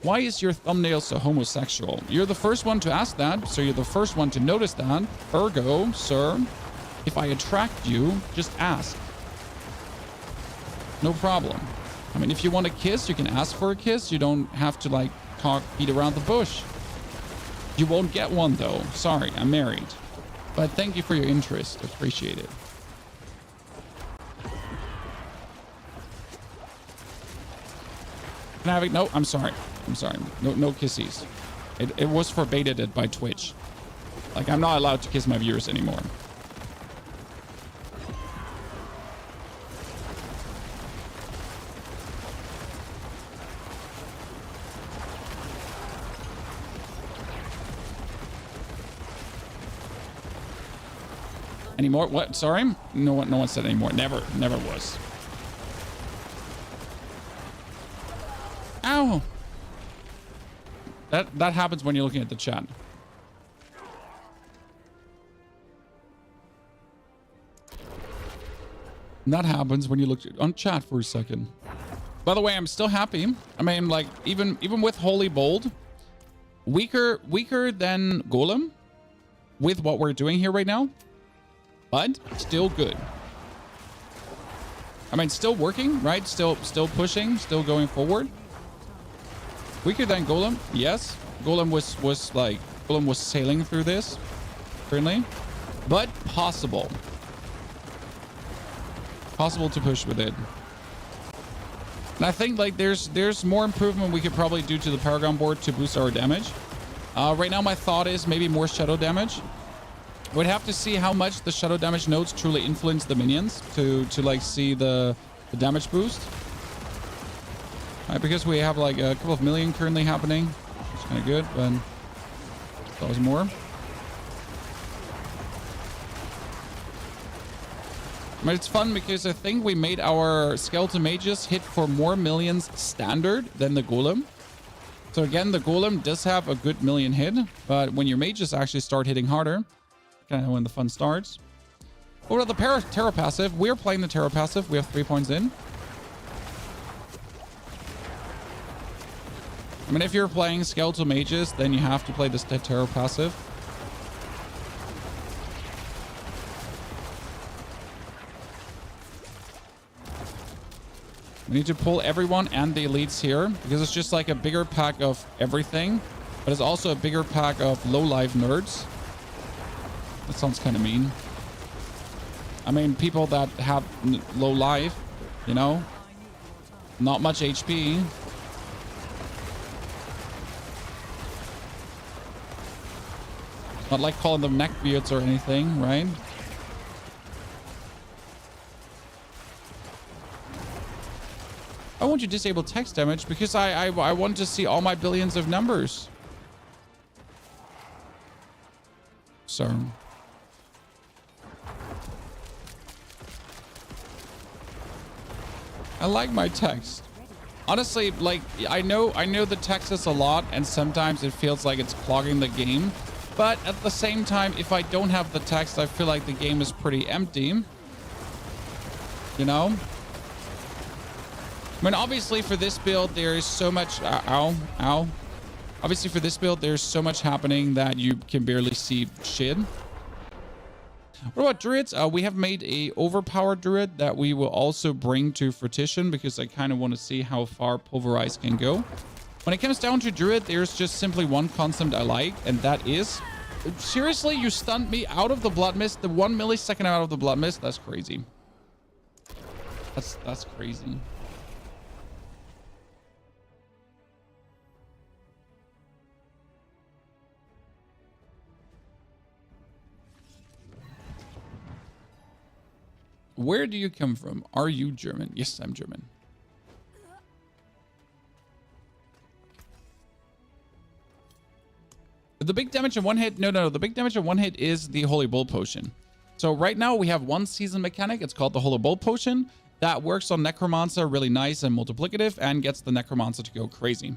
Why is your thumbnail so homosexual? You're the first one to ask that, so you're the first one to notice that. Ergo, sir, if I attract you, just ask. No problem. I mean, if you want a kiss, you can ask for a kiss. You don't have to like beat around the bush. You won't get one though. Sorry, I'm married. But thank you for your interest. Appreciate it. Can I have it? No, I'm sorry. I'm sorry. No kissies. It was forbade by Twitch. Like, I'm not allowed to kiss my viewers anymore. Anymore? What? Sorry? No one said anymore. Never was. Ow! That happens when you're looking at the chat. And that happens when you look on chat for a second. By the way, I'm still happy. I mean, like, even with Holy Bold, weaker than Golem with what we're doing here right now, but still good. I mean, still working, right? Still pushing, still going forward. Weaker than Golem, yes. Golem was sailing through this, currently, but possible. Possible to push with it. And I think like there's more improvement we could probably do to the Paragon board to boost our damage. Right now my thought is maybe more shadow damage. We'd have to see how much the shadow damage nodes truly influence the minions to like see the damage boost. Because we have like a couple of million currently happening. It's kind of good, but that was more. But it's fun because I think we made our skeleton mages hit for more millions standard than the golem. So again, the golem does have a good million hit, but when your mages actually start hitting harder, kind of when the fun starts. What about the terror passive? We're playing the terror passive. We have 3 points in. I mean, if you're playing skeletal mages, then you have to play this terror passive. We need to pull everyone and the elites here because it's just like a bigger pack of everything, but it's also a bigger pack of low-life nerds. That sounds kind of mean. I mean, people that have low life, you know, not much HP. Not like calling them neckbeards or anything, right? I want you to disable text damage because I want to see all my billions of numbers. So. I like my text. Honestly, like, I know the text is a lot and sometimes it feels like it's clogging the game. But at the same time, if I don't have the text, I feel like the game is pretty empty. You know? I mean, obviously for this build, there is so much... Ow. Obviously for this build, there's so much happening that you can barely see shit. What about druids? We have made a overpowered druid that we will also bring to fruition because I kind of want to see how far pulverize can go. When it comes down to druid, there's just simply one concept I like, and that is... Seriously, you stunned me out of the blood mist, the 1 millisecond out of the blood mist? That's crazy. That's crazy. Where do you come from? Are you German? Yes, I'm German. The big damage in one hit... No. The big damage in one hit is the Holy Bull Potion. So right now we have one season mechanic. It's called the Holy Bull Potion. That works on Necromancer really nice and multiplicative and gets the Necromancer to go crazy.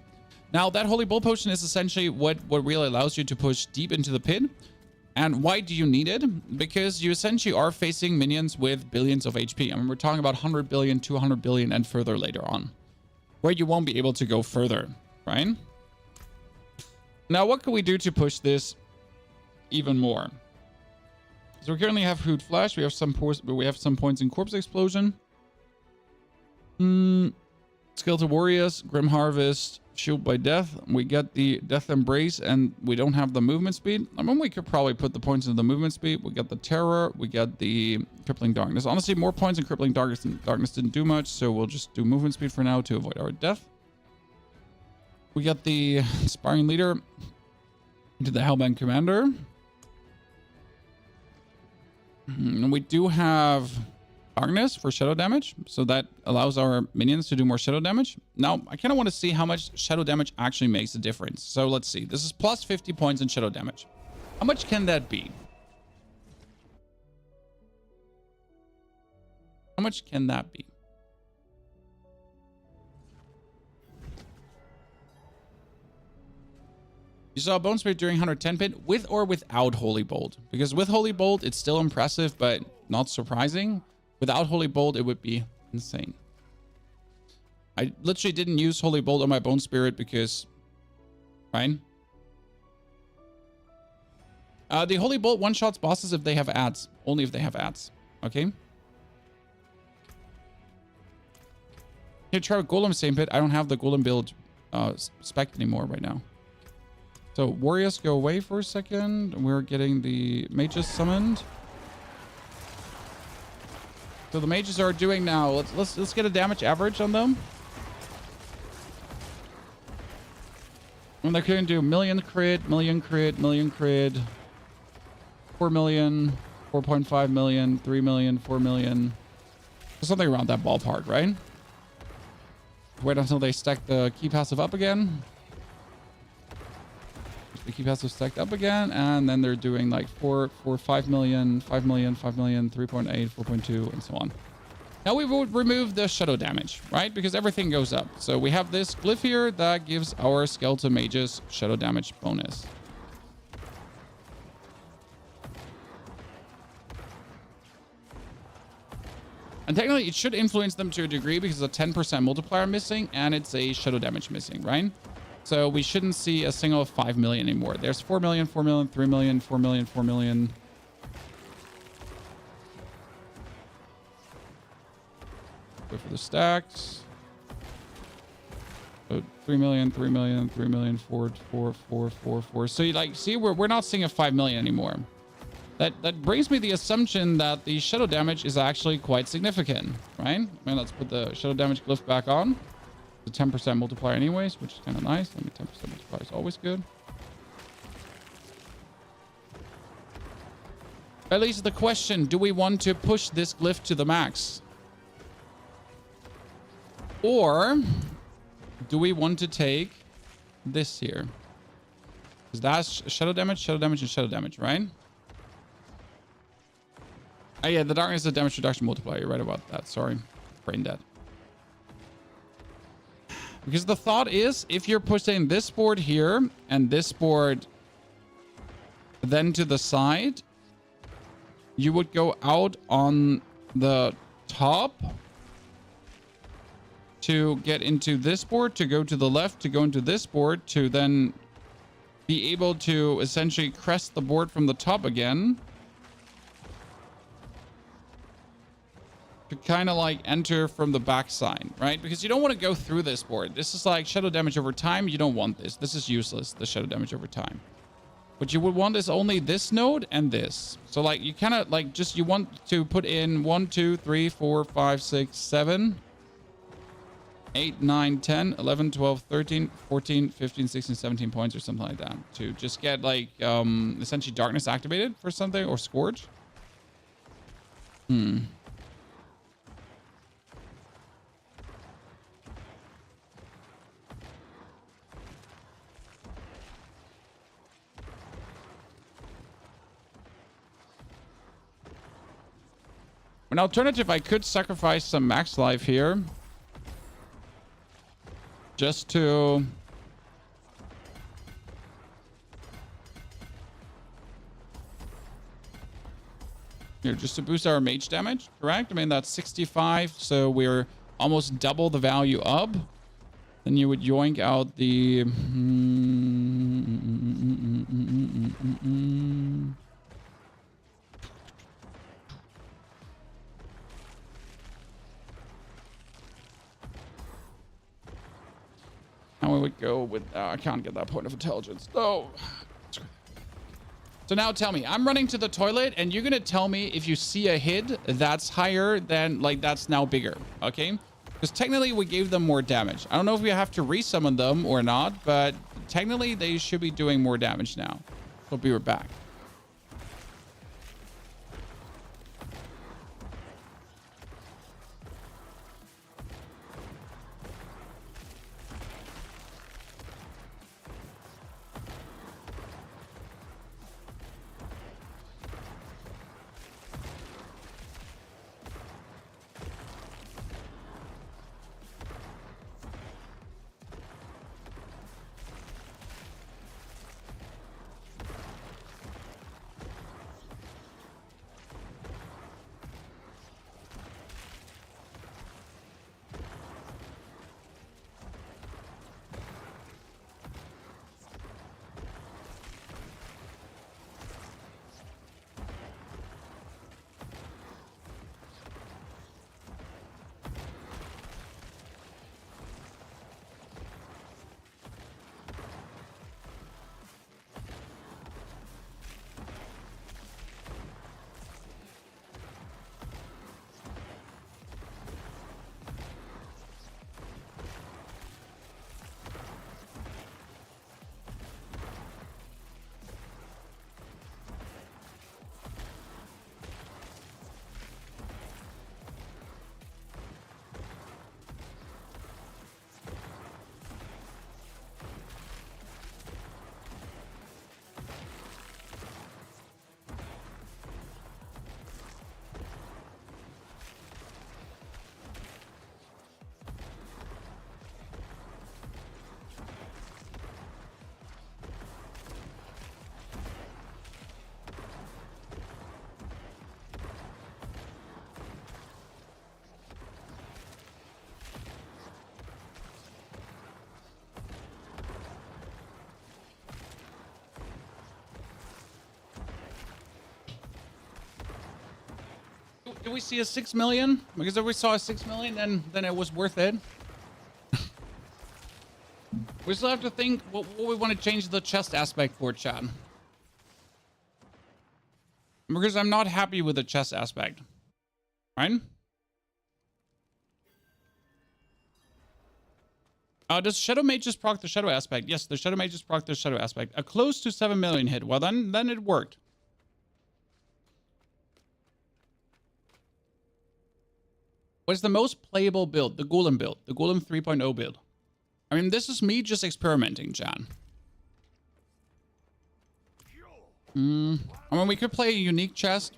Now, that Holy Bull Potion is essentially what really allows you to push deep into the pit. And why do you need it? Because you essentially are facing minions with billions of HP. I mean, we're talking about 100 billion, 200 billion, and further later on, where you won't be able to go further, right? Now, what can we do to push this even more? So we currently have Hoot Flash. We have some points in Corpse Explosion. Skeletal Warriors, Grim Harvest, Shield by Death. We get the Death Embrace, and we don't have the movement speed. I mean, we could probably put the points into the movement speed. We got the Terror. We get the Crippling Darkness. Honestly, more points in Crippling Darkness didn't do much, so we'll just do movement speed for now to avoid our death. We got the sparring leader into the Hellbent commander. And we do have darkness for shadow damage, so that allows our minions to do more shadow damage. Now, I kind of want to see how much shadow damage actually makes a difference. So let's see. This is plus 50 points in shadow damage. How much can that be? How much can that be? You saw Bone Spirit during 110 pin with or without Holy Bolt. Because with Holy Bolt, it's still impressive, but not surprising. Without Holy Bolt, it would be insane. I literally didn't use Holy Bolt on my Bone Spirit because... Right? The Holy Bolt one-shots bosses if they have ads. Only if they have ads. Okay? Here, try with Golem same pit. I don't have the Golem build spec anymore right now. So warriors go away for a second. We're getting the mages summoned. So the mages are doing now. Let's get a damage average on them. And they're going to do million crit, million crit, million crit, 4 million, 4.5 million, 3 million, 4 million. Something around that ballpark, right? Wait until they stack the key passive up again. The key passive stacked up again, and then they're doing like 5 million, 5 million, 5 million, 3.8, 4.2, and so on. Now we will remove the shadow damage, right? Because everything goes up. So we have this glyph here that gives our skeleton mages shadow damage bonus. And technically it should influence them to a degree because it's a 10% multiplier missing and it's a shadow damage missing, right? So we shouldn't see a single 5 million anymore. There's 4 million, 4 million, 3 million, 4 million, 4 million. Go for the stacks. So 3 million, 3 million, 3 million, 4, 4, 4, 4, 4. So you like, see, we're not seeing a 5 million anymore. That brings me the assumption that the shadow damage is actually quite significant, right? I mean, let's put the shadow damage glyph back on. The 10% multiplier anyways, which is kind of nice. I mean, 10% multiplier is always good. At least the question, do we want to push this glyph to the max? Or do we want to take this here? Because that's shadow damage, and shadow damage, right? Oh yeah, the darkness is a damage reduction multiplier. You're right about that. Sorry. Brain dead. Because the thought is, if you're pushing this board here and this board then to the side, you would go out on the top to get into this board, to go to the left, to go into this board, to then be able to essentially crest the board from the top again. To kind of like enter from the backside, right? Because you don't want to go through this board. This is like shadow damage over time. You don't want this. This is useless, the shadow damage over time. What you would want is only this node and this. So like you kind of like just, you want to put in 1, 2, 3, 4, 5, 6, 7, 8, 9, 10, 11, 12, 13, 14, 15, 16, 17 points or something like that. To just get like essentially darkness activated for something, or scourge. An alternative, I could sacrifice some max life here. Just to... Here, just to boost our mage damage, correct? I mean, that's 65, so we're almost double the value up. Then you would yoink out the... And we would go with... I can't get that point of intelligence. No. So now tell me, I'm running to the toilet and you're going to tell me if you see a hit that's higher than, like, that's now bigger. Okay? Because technically we gave them more damage. I don't know if we have to resummon them or not, but technically they should be doing more damage now. Hope we were back. Do we see a 6 million? Because if we saw a 6 million, then it was worth it. We still have to think what we want to change the chest aspect for, chat. Because I'm not happy with the chest aspect. Right? Does Shadow Mages proc the Shadow aspect? Yes, the Shadow Mages proc the Shadow aspect. A close to 7 million hit. Well, then it worked. What's the most playable build? The Golem build. The Golem 3.0 build. I mean, this is me just experimenting, Jan. I mean, we could play a unique chest.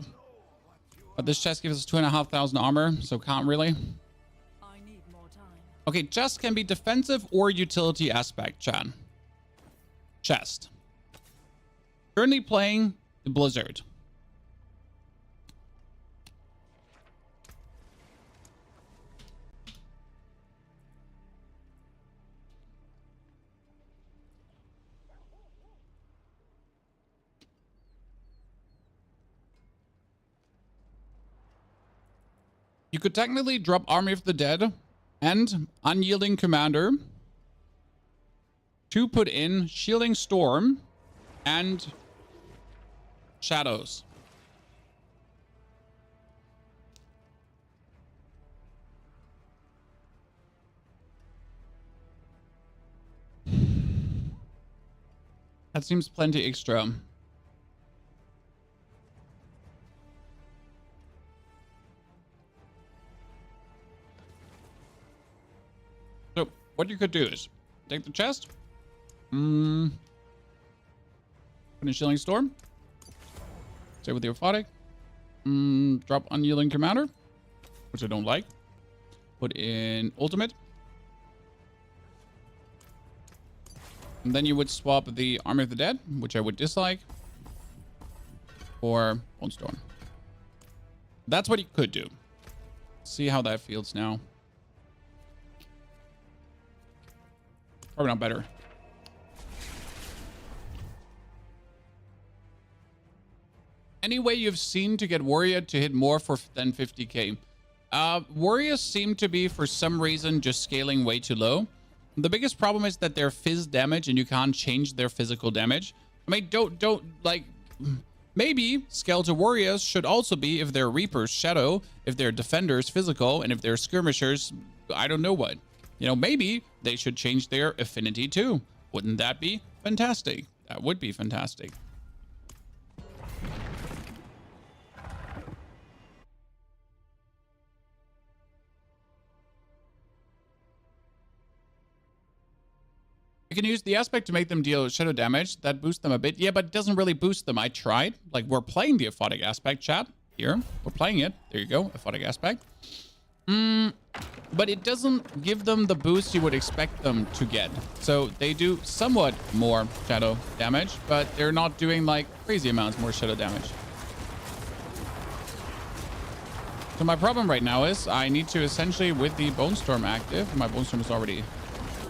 But this chest gives us 2,500 armor, so can't really. I need more time. Okay, chest can be defensive or utility aspect, Jan. Chest. Currently playing the Blizzard. You could technically drop Army of the Dead and Unyielding Commander to put in Shielding Storm and Shadows. That seems plenty extra. So what you could do is take the chest, put in Shielding Storm, stay with the Orphotic, drop Unyielding Commander, which I don't like, put in Ultimate, and then you would swap the Army of the Dead, which I would dislike, for Bone Storm. That's what you could do. See how that feels now. Probably not better. Any way you've seen to get Warrior to hit more than 50k? Warriors seem to be, for some reason, just scaling way too low. The biggest problem is that they're phys damage and you can't change their physical damage. I mean, don't like... Maybe Skeletal Warriors should also be, if they're Reapers, Shadow, if they're Defenders, Physical, and if they're Skirmishers, I don't know what. You know, maybe they should change their affinity too. Wouldn't that be fantastic? That would be fantastic. You can use the aspect to make them deal shadow damage. That boosts them a bit. Yeah, but it doesn't really boost them. I tried. Like, we're playing the aphotic aspect, chat. Here. We're playing it. There you go. Aphotic aspect. But it doesn't give them the boost you would expect them to get. So they do somewhat more shadow damage, but they're not doing, like, crazy amounts more shadow damage. So my problem right now is I need to essentially, with the Bone Storm active, my Bone Storm is already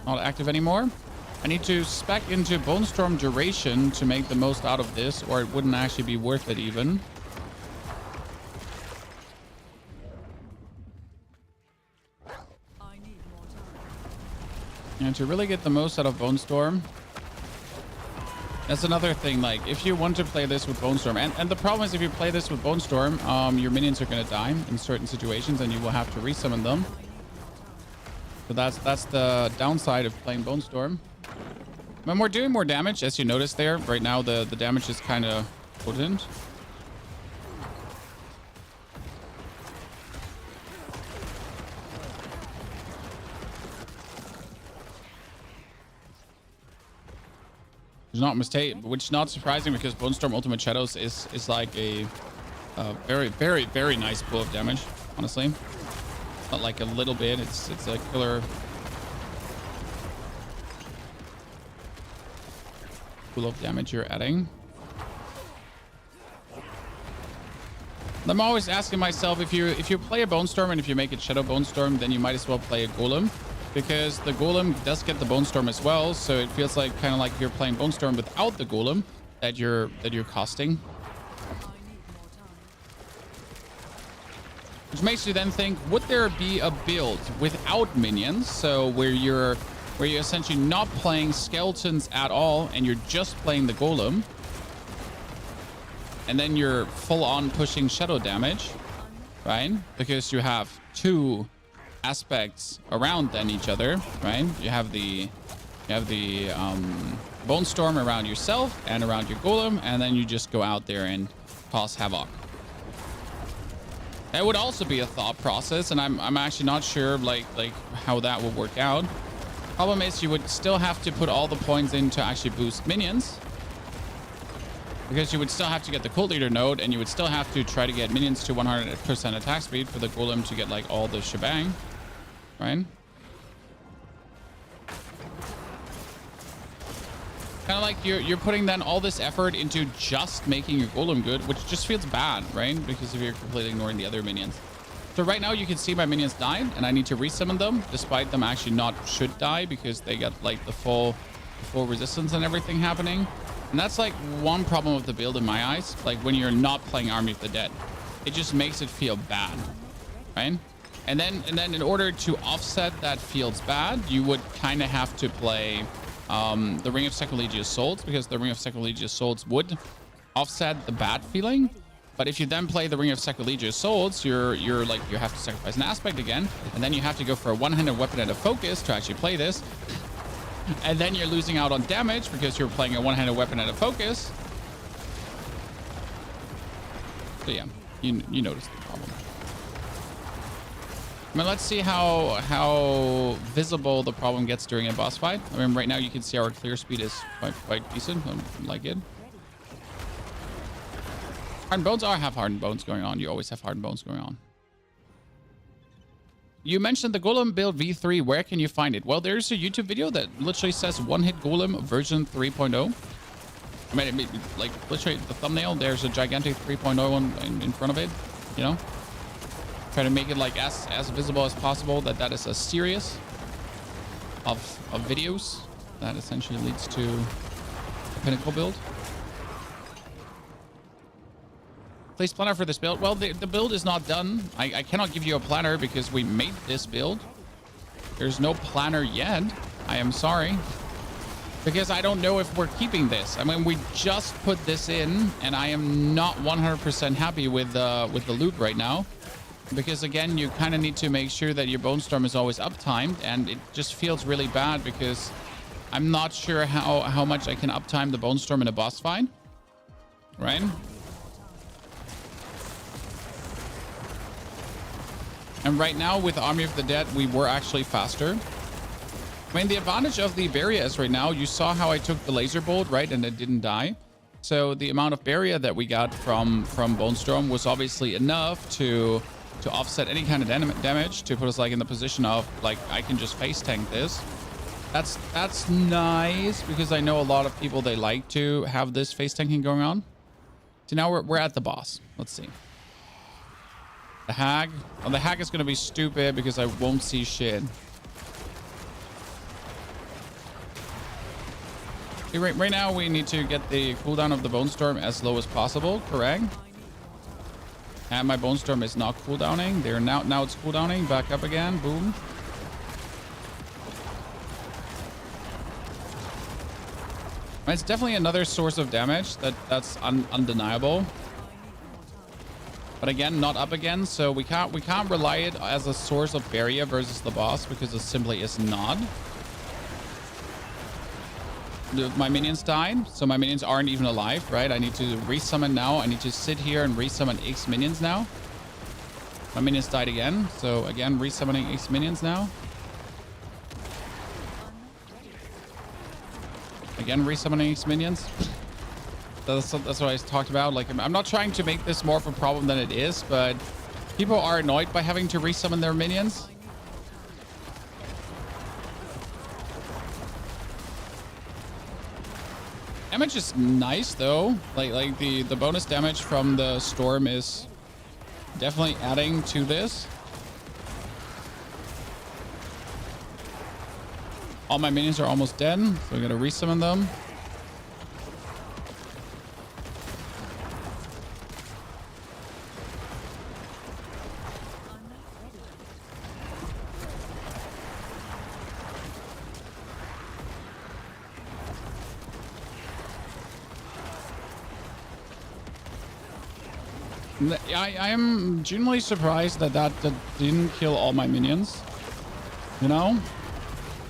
not active anymore. I need to spec into Bone Storm duration to make the most out of this, or it wouldn't actually be worth it even. I need more time. And to really get the most out of Bone Storm, that's another thing. Like, if you want to play this with Bone Storm, and the problem is if you play this with Bone Storm, your minions are going to die in certain situations, and you will have to resummon them. So that's the downside of playing Bone Storm. When we're doing more damage, as you notice there, right now the damage is kind of potent. Which is not surprising because Bone Storm Ultimate Shadows is like a very, very, very nice pool of damage, honestly. Not like a little bit, it's a killer pool of damage you're adding. I'm always asking myself, if you play a Bone Storm and if you make it Shadow Bone Storm, then you might as well play a Golem, because the Golem does get the Bone Storm as well. So it feels like kind of like you're playing Bone Storm without the Golem that you're costing. Which makes you then think, would there be a build without minions? So where you're essentially not playing skeletons at all and you're just playing the Golem, and then you're full on pushing shadow damage, right? Because you have two aspects around then each other, right? You have the Bone Storm around yourself and around your Golem, and then you just go out there and cause havoc. That would also be a thought process, and I'm actually not sure like how that will work out. Problem is, you would still have to put all the points in to actually boost minions, because you would still have to get the Cult Leader node, and you would still have to try to get minions to 100% attack speed for the Golem to get like all the shebang, right? Kind of like you're putting then all this effort into just making your Golem good, which just feels bad, right? Because if you're completely ignoring the other minions. So right now you can see my minions died, and I need to resummon them, despite them actually not should die, because they got like the full resistance and everything happening. And that's like one problem with the build in my eyes. Like when you're not playing Army of the Dead, it just makes it feel bad, right? And then in order to offset that feels bad, you would kind of have to play the Ring of Sacrilegious Souls, because the Ring of Sacrilegious Souls would offset the bad feeling. But if you then play the Ring of Sacrilegious Souls, you're like, you have to sacrifice an aspect again, and then you have to go for a one-handed weapon and a focus to actually play this. And then you're losing out on damage because you're playing a one-handed weapon and a focus. So yeah, you notice the problem. I mean, let's see how visible the problem gets during a boss fight. I mean, right now you can see our clear speed is quite decent. I like it. Hardened Bones have Hardened Bones going on. You always have Hardened Bones going on. You mentioned the Golem build V3. Where can you find it? Well, there's a YouTube video that literally says One Hit Golem version 3.0. I mean, like literally the thumbnail, there's a gigantic 3.0 one in front of it, you know? Try to make it like as visible as possible that is a series of videos that essentially leads to a pinnacle build. Place planner for this build. Well, the build is not done. I cannot give you a planner because we made this build. There's no planner yet. I am sorry. Because I don't know if we're keeping this. I mean, we just put this in, and I am not 100% happy with the loot right now. because again, you kind of need to make sure that your bone storm is always uptimed, and it just feels really bad because I'm not sure how much I can uptime the bone storm in a boss fight, right? And right now with Army of the Dead, we were actually faster. I mean, the advantage of the barrier is right now, you saw how I took the laser bolt, right? And it didn't die. So the amount of barrier that we got from Bone Storm was obviously enough to offset any kind of damage, to put us like in the position of like, I can just face tank this. That's nice, because I know a lot of people, they like to have this face tanking going on. So now we're at the boss. Let's see. The hag. Well, the hag is going to be stupid because I won't see shit. Okay, right now we need to get the cooldown of the Bone Storm as low as possible, correct? And my Bone Storm is not cooldowning. There now it's cooldowning. Back up again. Boom. It's definitely another source of damage that's undeniable. But again, not up again, so we can't rely it as a source of barrier versus the boss, because it simply is not. My minions died, so my minions aren't even alive, right? I need to resummon now. I need to sit here and resummon X minions now. My minions died again, so again, resummoning X minions now. Again, resummoning X minions. That's what I talked about. Like, I'm not trying to make this more of a problem than it is, but people are annoyed by having to resummon their minions. Damage is nice though. Like the bonus damage from the storm is definitely adding to this. All my minions are almost dead, so we're gonna resummon them. I am genuinely surprised that didn't kill all my minions. You know?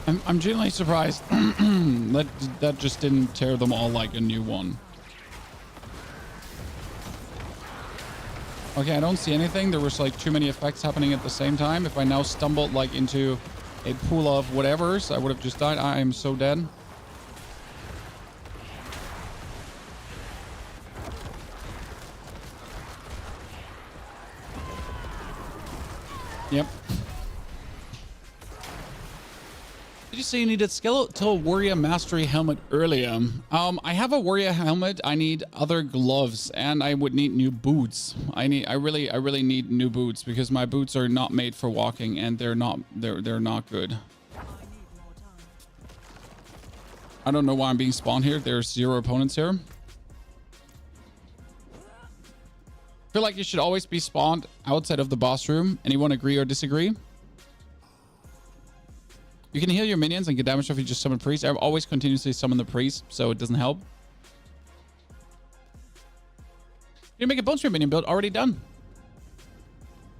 I'm genuinely surprised that just didn't tear them all like a new one. Okay, I don't see anything. There was like too many effects happening at the same time. If I now stumbled like into a pool of whatevers, I would have just died. I am so dead. Yep. Did you say you needed Skeletal Warrior Mastery Helmet earlier? I have a Warrior Helmet. I need other gloves, and I would need new boots. I really need new boots, because my boots are not made for walking, and they're not good. I don't know why I'm being spawned here. There's 0 opponents here. I feel like you should always be spawned outside of the boss room. Anyone agree or disagree? You can heal your minions and get damage if you just summon priest. I always continuously summon the priest, so it doesn't help. You make a Bone Spear minion build. Already done.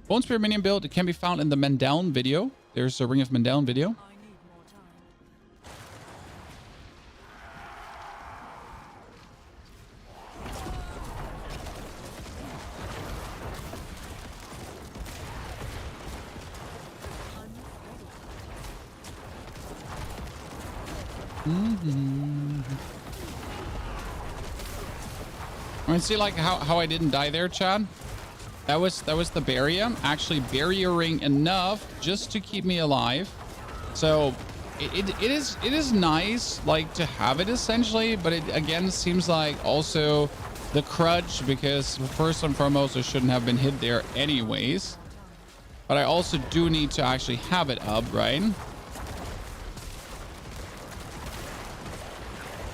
Bone Spear minion build, it can be found in the Mendeln video. There's a Ring of Mendeln video. I mean, see like how I didn't die there, Chad? That was the barrier, actually barriering enough just to keep me alive. So it is nice like to have it essentially, but it again seems like also the crutch, because first and foremost I shouldn't have been hit there anyways. But I also do need to actually have it up, right?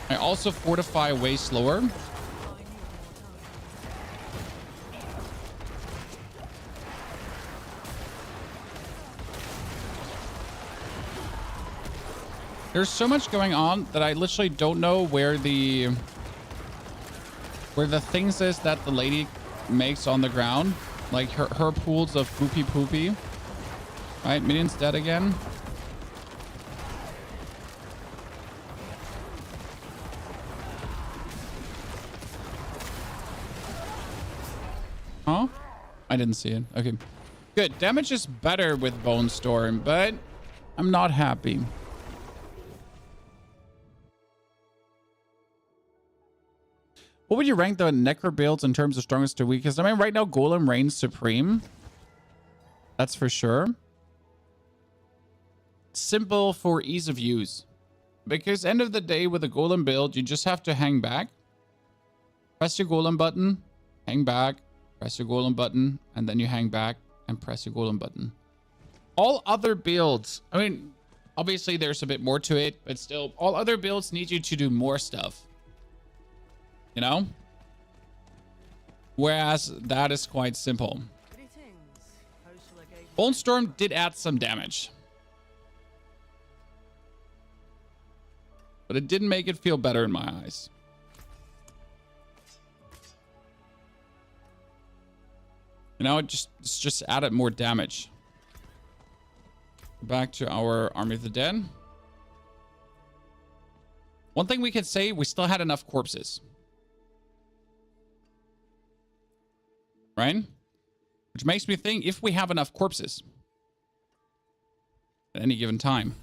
I also fortify way slower. There's so much going on that I literally don't know where the things is that the lady makes on the ground. Like her pools of poopy poopy. Right, minion's dead again. Huh? I didn't see it. Okay. Good. Damage is better with Bone Storm, but I'm not happy. What would you rank the Necro builds in terms of strongest to weakest? I mean, right now, Golem reigns supreme. That's for sure. Simple for ease of use. Because end of the day, with a Golem build, you just have to hang back. Press your Golem button, hang back, press your Golem button, and then you hang back and press your Golem button. All other builds, I mean, obviously there's a bit more to it, but still, all other builds need you to do more stuff. You know? Whereas that is quite simple. Bone Storm did add some damage. But it didn't make it feel better in my eyes. You know, it's just added more damage. Back to our Army of the Dead. One thing we can say, we still had enough corpses. Right? Which makes me think, if we have enough corpses at any given time,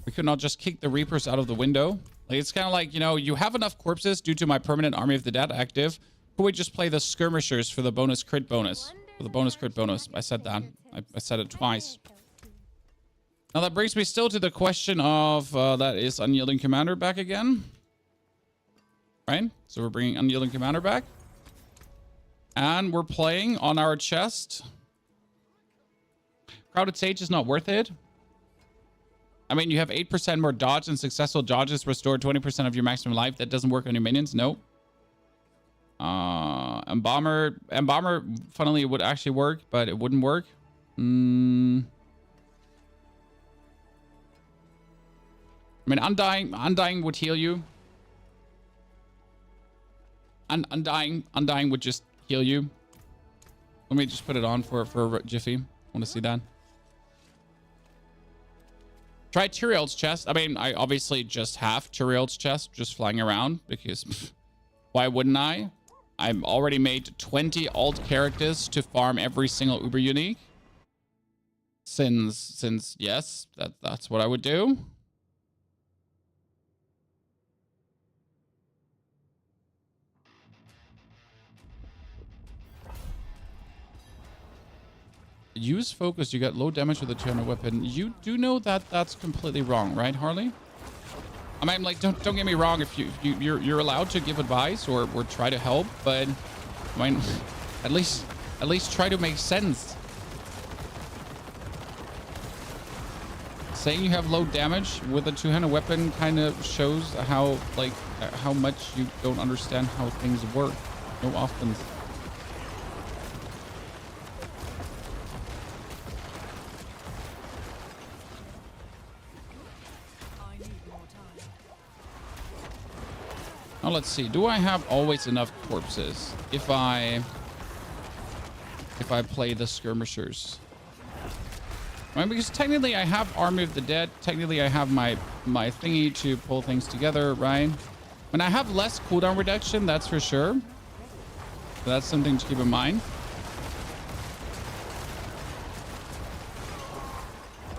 we could not just kick the Reapers out of the window. Like, it's kind of like, you know, you have enough corpses due to my permanent Army of the Dead active. Could we just play the Skirmishers for the bonus crit bonus? For the bonus crit bonus. I said that. I said it twice. Now that brings me still to the question of, that is Unyielding Commander back again. Right? So we're bringing Unyielding Commander back. And we're playing on our chest. Crowded Sage is not worth it. I mean, you have 8% more dodge, and successful dodges restore 20% of your maximum life. That doesn't work on your minions. Nope. Embalmer, funnily, it would actually work, but it wouldn't work. I mean, Undying would heal you. Undying would just heal you. Let me just put it on for Jiffy. I want to see that. Try Tyrael's chest. I mean, I obviously just have Tyrael's chest just flying around because why wouldn't I? I've already made 20 alt characters to farm every single Uber unique. Since yes, that's what I would do. Use focus, you get low damage with a 200 weapon. You do know that that's completely wrong, right, Harley? I mean, like, don't get me wrong. If you're allowed to give advice or try to help, but I mean, at least try to make sense. Saying you have low damage with a two-handed weapon kind of shows how much you don't understand how things work. No offense. Now let's see. Do I have always enough corpses if I play the Skirmishers? Right, because technically I have Army of the Dead. Technically I have my thingy to pull things together, right? And I have less cooldown reduction, that's for sure. So that's something to keep in mind.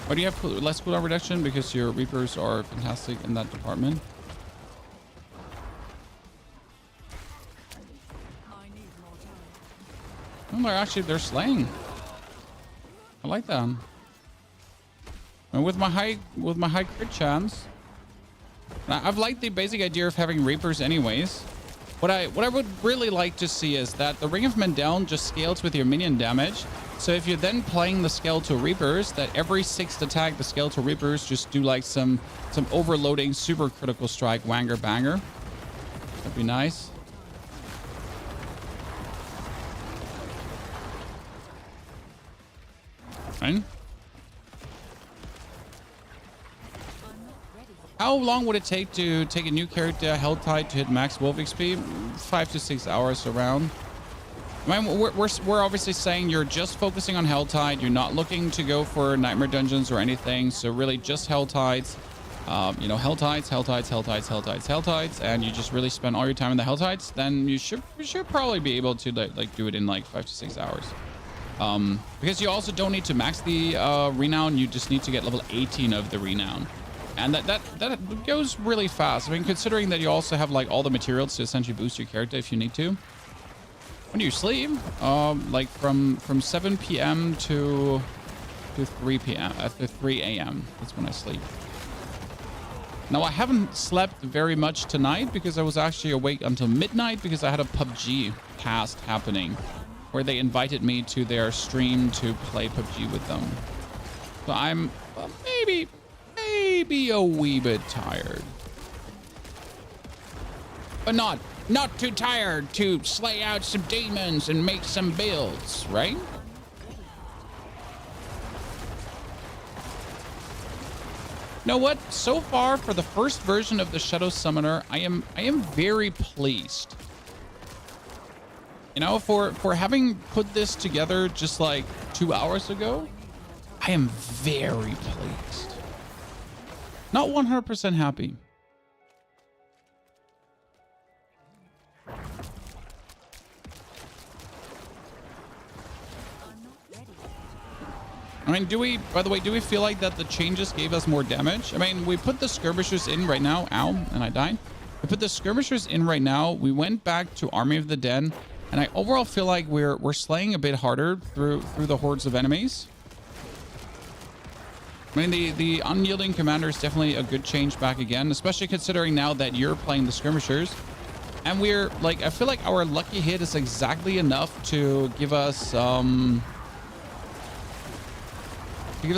Why do you have less cooldown reduction? Because your Reapers are fantastic in that department. Oh, they're slaying. I like that. And with my high crit chance, I've liked the basic idea of having Reapers anyways. What I would really like to see is that the Ring of Mendel just scales with your minion damage. So if you're then playing the Skeletal Reapers, that every 6th attack the Skeletal Reapers just do like some overloading super critical strike wanger banger. That'd be nice. Right? How long would it take to take a new character Helltide to hit max Wolf XP? 5 to 6 hours around. I mean, we're obviously saying you're just focusing on Helltide. You're not looking to go for Nightmare Dungeons or anything. So really just Helltides. You know, Helltides, and you just really spend all your time in the Helltides, then you should probably be able to like do it in like 5 to 6 hours. Because you also don't need to max the renown. You just need to get level 18 of the renown. And that goes really fast. I mean, considering that you also have like all the materials to essentially boost your character if you need to. When do you sleep? Like from 7 p.m. to 3 p.m. to 3 a.m. That's when I sleep. Now, I haven't slept very much tonight because I was actually awake until midnight because I had a PUBG cast happening where they invited me to their stream to play PUBG with them. So I'm maybe a wee bit tired. But not too tired to slay out some demons and make some builds, right? You know what? So far, for the first version of the Shadow Summoner, I am very pleased. You know, for having put this together just like 2 hours ago, I am very pleased. Not 100% happy. I mean, by the way, do we feel like that the changes gave us more damage? I mean, we put the skirmishers in right now. Ow, and I died. We put the skirmishers in right now. We went back to Army of the Dead, and I overall feel like we're slaying a bit harder through the hordes of enemies. I mean, the unyielding commander is definitely a good change back again, especially considering now that you're playing the skirmishers. And we're like, I feel like our lucky hit is exactly enough to give us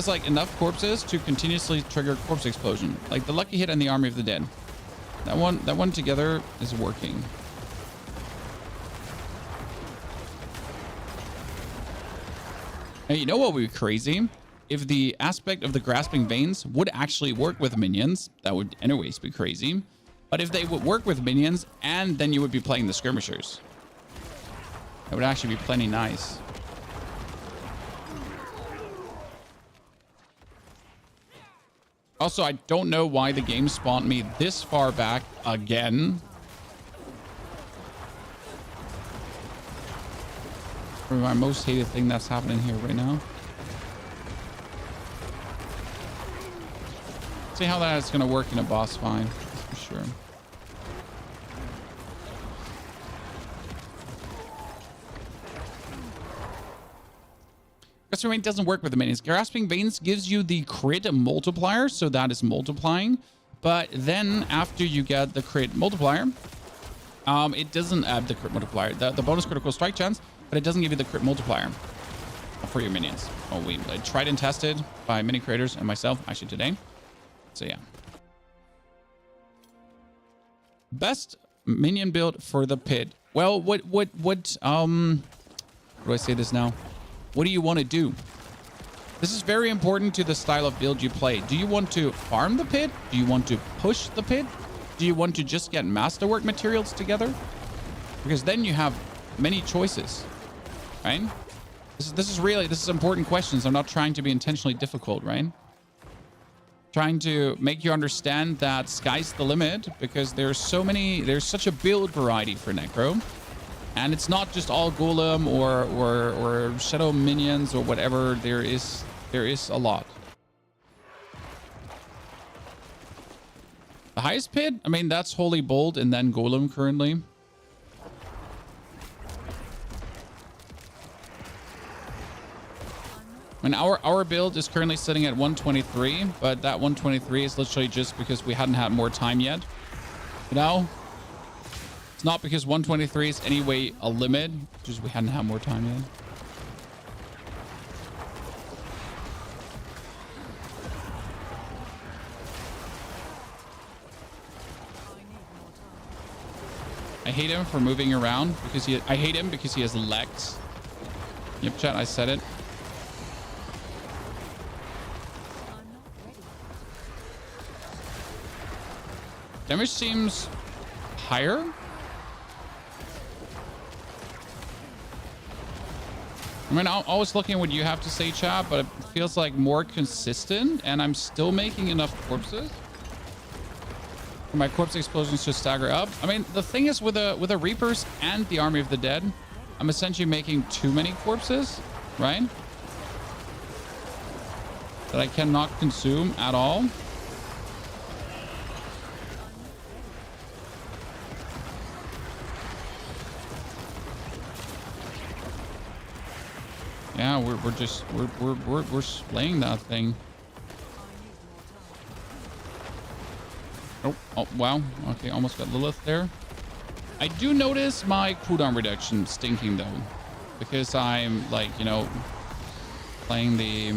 like enough corpses to continuously trigger corpse explosion. Like the lucky hit and the Army of the Dead. That one together is working. Now, you know what would be crazy? If the aspect of the grasping veins would actually work with minions, that would anyways be crazy. But if they would work with minions and then you would be playing the skirmishers, that would actually be plenty nice. Also, I don't know why the game spawned me this far back again. Probably my most hated thing that's happening here right now. See how that's going to work in a boss fight, for sure. Grasping Vein doesn't work with the minions. Grasping Veins gives you the crit multiplier, so that is multiplying. But then after you get the crit multiplier, it doesn't add the crit multiplier. The bonus critical strike chance, but it doesn't give you the crit multiplier for your minions. Oh, we tried and tested by mini creators and myself actually today. So yeah. Best minion build for the pit. Well, what do I say this now? What do you want to do? This is very important to the style of build you play. Do you want to farm the pit? Do you want to push the pit? Do you want to just get masterwork materials together? Because then you have many choices, right? This is important questions. I'm not trying to be intentionally difficult, right? Trying to make you understand that sky's the limit because there's such a build variety for Necro. And it's not just all Golem or Shadow minions or whatever. There is a lot. The highest pit? I mean, that's Holy Bolt and then Golem currently. And our build is currently sitting at 123, but that 123 is literally just because we hadn't had more time yet. You know? It's not because 123 is anyway a limit, just we hadn't had more time yet. I hate him for moving around because I hate him because he has legs. Yep, chat, I said it. Damage seems higher. I mean, I'm always looking at what you have to say, chat, but it feels like more consistent, and I'm still making enough corpses for my corpse explosions to stagger up. I mean, the thing is with the Reapers and the Army of the Dead, I'm essentially making too many corpses, right? That I cannot consume at all. Yeah, we're slaying that thing. Oh, wow. Okay, almost got Lilith there. I do notice my cooldown reduction stinking though, because I'm like, you know, playing the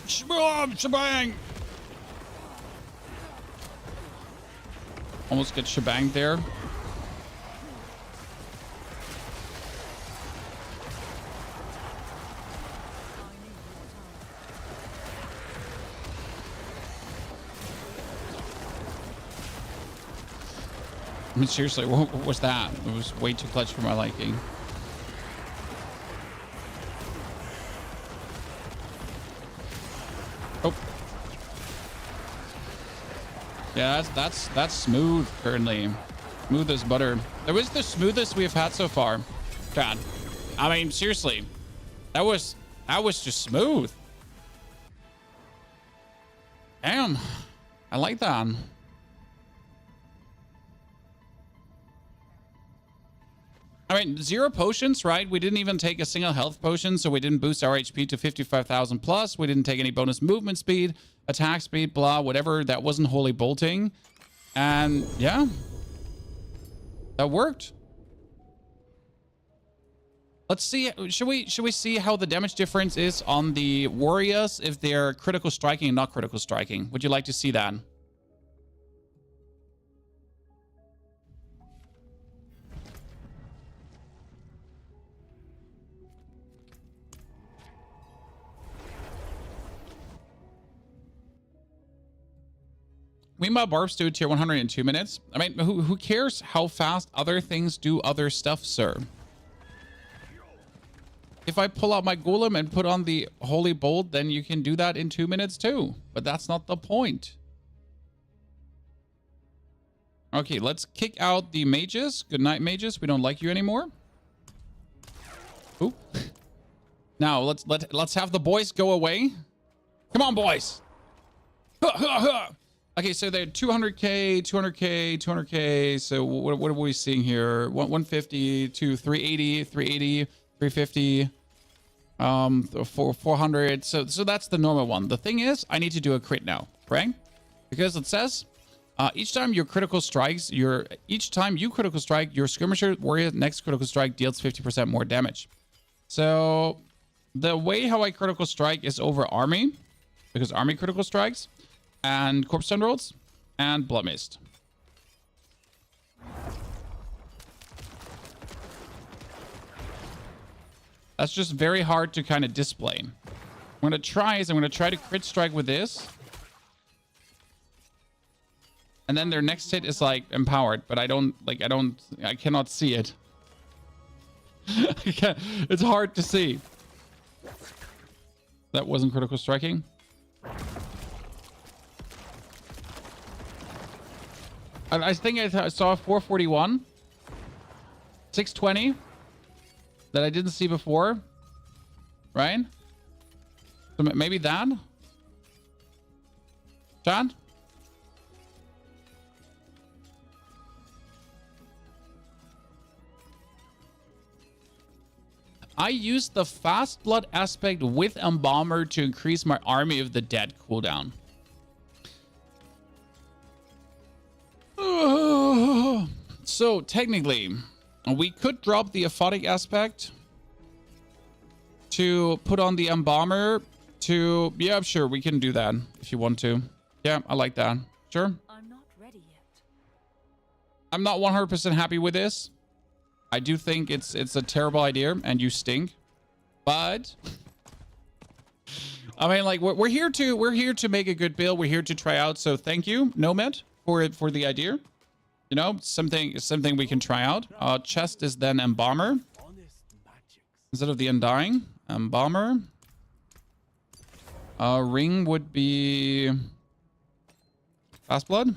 shebang. Almost get shebang there. I mean, seriously, what was that? It was way too clutch for my liking. Oh. Yeah, that's smooth currently. Smooth as butter. That was the smoothest we've had so far. God. I mean, seriously. That was just smooth. Damn. I like that. I mean, 0 potions, right? We didn't even take a single health potion, so we didn't boost our HP to 55,000 plus. We didn't take any bonus movement speed, attack speed, blah, whatever. That wasn't holy bolting. And yeah, that worked. Let's see. Should we see how the damage difference is on the warriors if they're critical striking and not critical striking? Would you like to see that? We might barbs do tier 100 in 2 minutes. I mean, who cares how fast other things do other stuff, sir? If I pull out my golem and put on the holy bolt, then you can do that in 2 minutes too. But that's not the point. Okay, let's kick out the mages. Good night, mages. We don't like you anymore. Ooh. Now let's have the boys go away. Come on, boys. Okay, so they're 200k, 200k, 200k. So what are we seeing here? 150 to 380, 380, 350, 400. So that's the normal one. The thing is, I need to do a crit now, right? Because it says each time you critical strike, your skirmisher warrior next critical strike deals 50% more damage. So the way how I critical strike is over army, because army critical strikes, and corpse stone rolls, and blood mist. That's just very hard to kind of display. What I'm gonna try to crit strike with this. And then their next hit is like empowered, but I cannot see it. It's hard to see. That wasn't critical striking. I think I saw 441, 620 that I didn't see before, right? So maybe that. Chad? I used the fast blood aspect with Embalmer to increase my Army of the Dead cooldown. So technically, we could drop the aphotic aspect to put on the Embalmer to... Yeah, sure, we can do that if you want to. Yeah, I like that. Sure. I'm not ready yet. I'm not 100% happy with this. I do think it's a terrible idea and you stink. But I mean, like, we're here to make a good build. We're here to try out. So thank you, Nomad, for the idea. You know, something we can try out. Chest is then Embalmer. Honest magics. instead of the Undying. Bomber. Ring would be Fast Blood.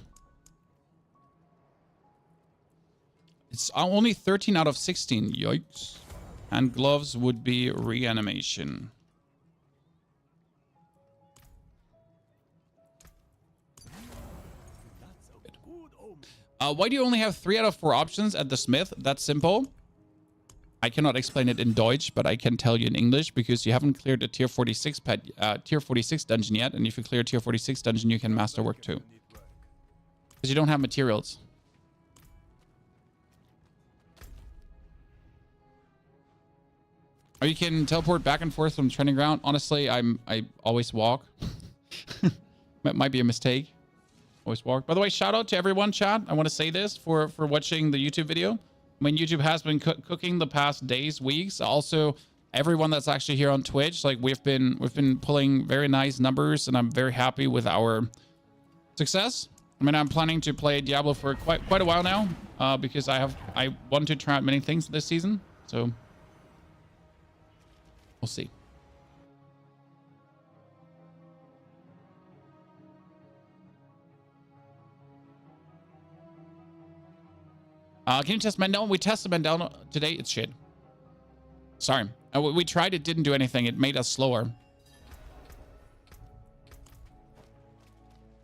It's only 13 out of 16. Yikes. And gloves would be reanimation. Why do you only have 3 out of 4 options at the smith? That's simple. I cannot explain it in Deutsch, but I can tell you in English because you haven't cleared a tier 46 tier 46 dungeon yet. And if you clear a tier 46 dungeon, you can masterwork too. Because you don't have materials. Or you can teleport back and forth from training ground. Honestly, I always walk. That might be a mistake. Always walk. By the way, shout out to everyone, chat. I want to say this for watching the YouTube video. I mean, YouTube has been cooking the past days, weeks. Also, everyone that's actually here on Twitch, like we've been pulling very nice numbers, and I'm very happy with our success. I mean, I'm planning to play Diablo for quite a while now, because I want to try out many things this season. So we'll see. Can you test Mandel? We tested Mandel today. It's shit. Sorry. We tried. It didn't do anything. It made us slower.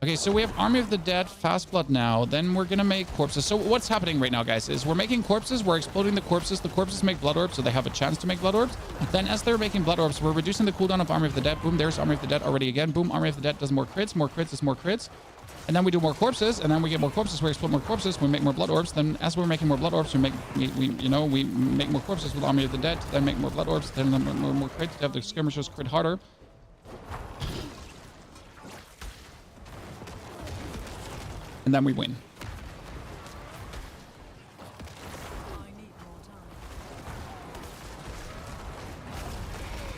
Okay, so we have Army of the Dead, Fast Blood now. Then we're going to make corpses. So what's happening right now, guys, is we're making corpses. We're exploding the corpses. The corpses make blood orbs, so they have a chance to make blood orbs. Then as they're making blood orbs, we're reducing the cooldown of Army of the Dead. Boom, there's Army of the Dead already again. Boom, Army of the Dead does more crits. More crits is more crits. And then we do more corpses, and then we get more corpses. We explode more corpses. We make more blood orbs. Then, as we're making more blood orbs, we make more corpses with Army of the Dead. Then make more blood orbs. Then more crits. To have the skirmishers crit harder. And then we win.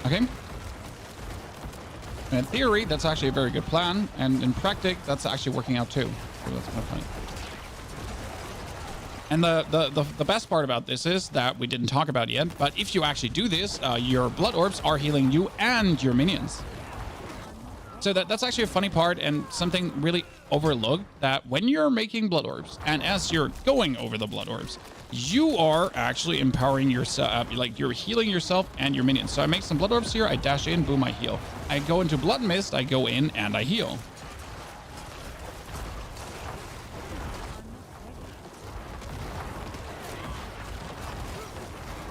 Okay. And in theory, that's actually a very good plan. And in practice, that's actually working out too. So that's kind of funny. And the best part about this is that we didn't talk about yet, but if you actually do this, your blood orbs are healing you and your minions. So that's actually a funny part and something really overlooked, that when you're making blood orbs and as you're going over the blood orbs, you are actually empowering yourself, like you're healing yourself and your minions. So I make some blood orbs here, I dash in, boom, I heal. I go into blood mist, I go in and I heal.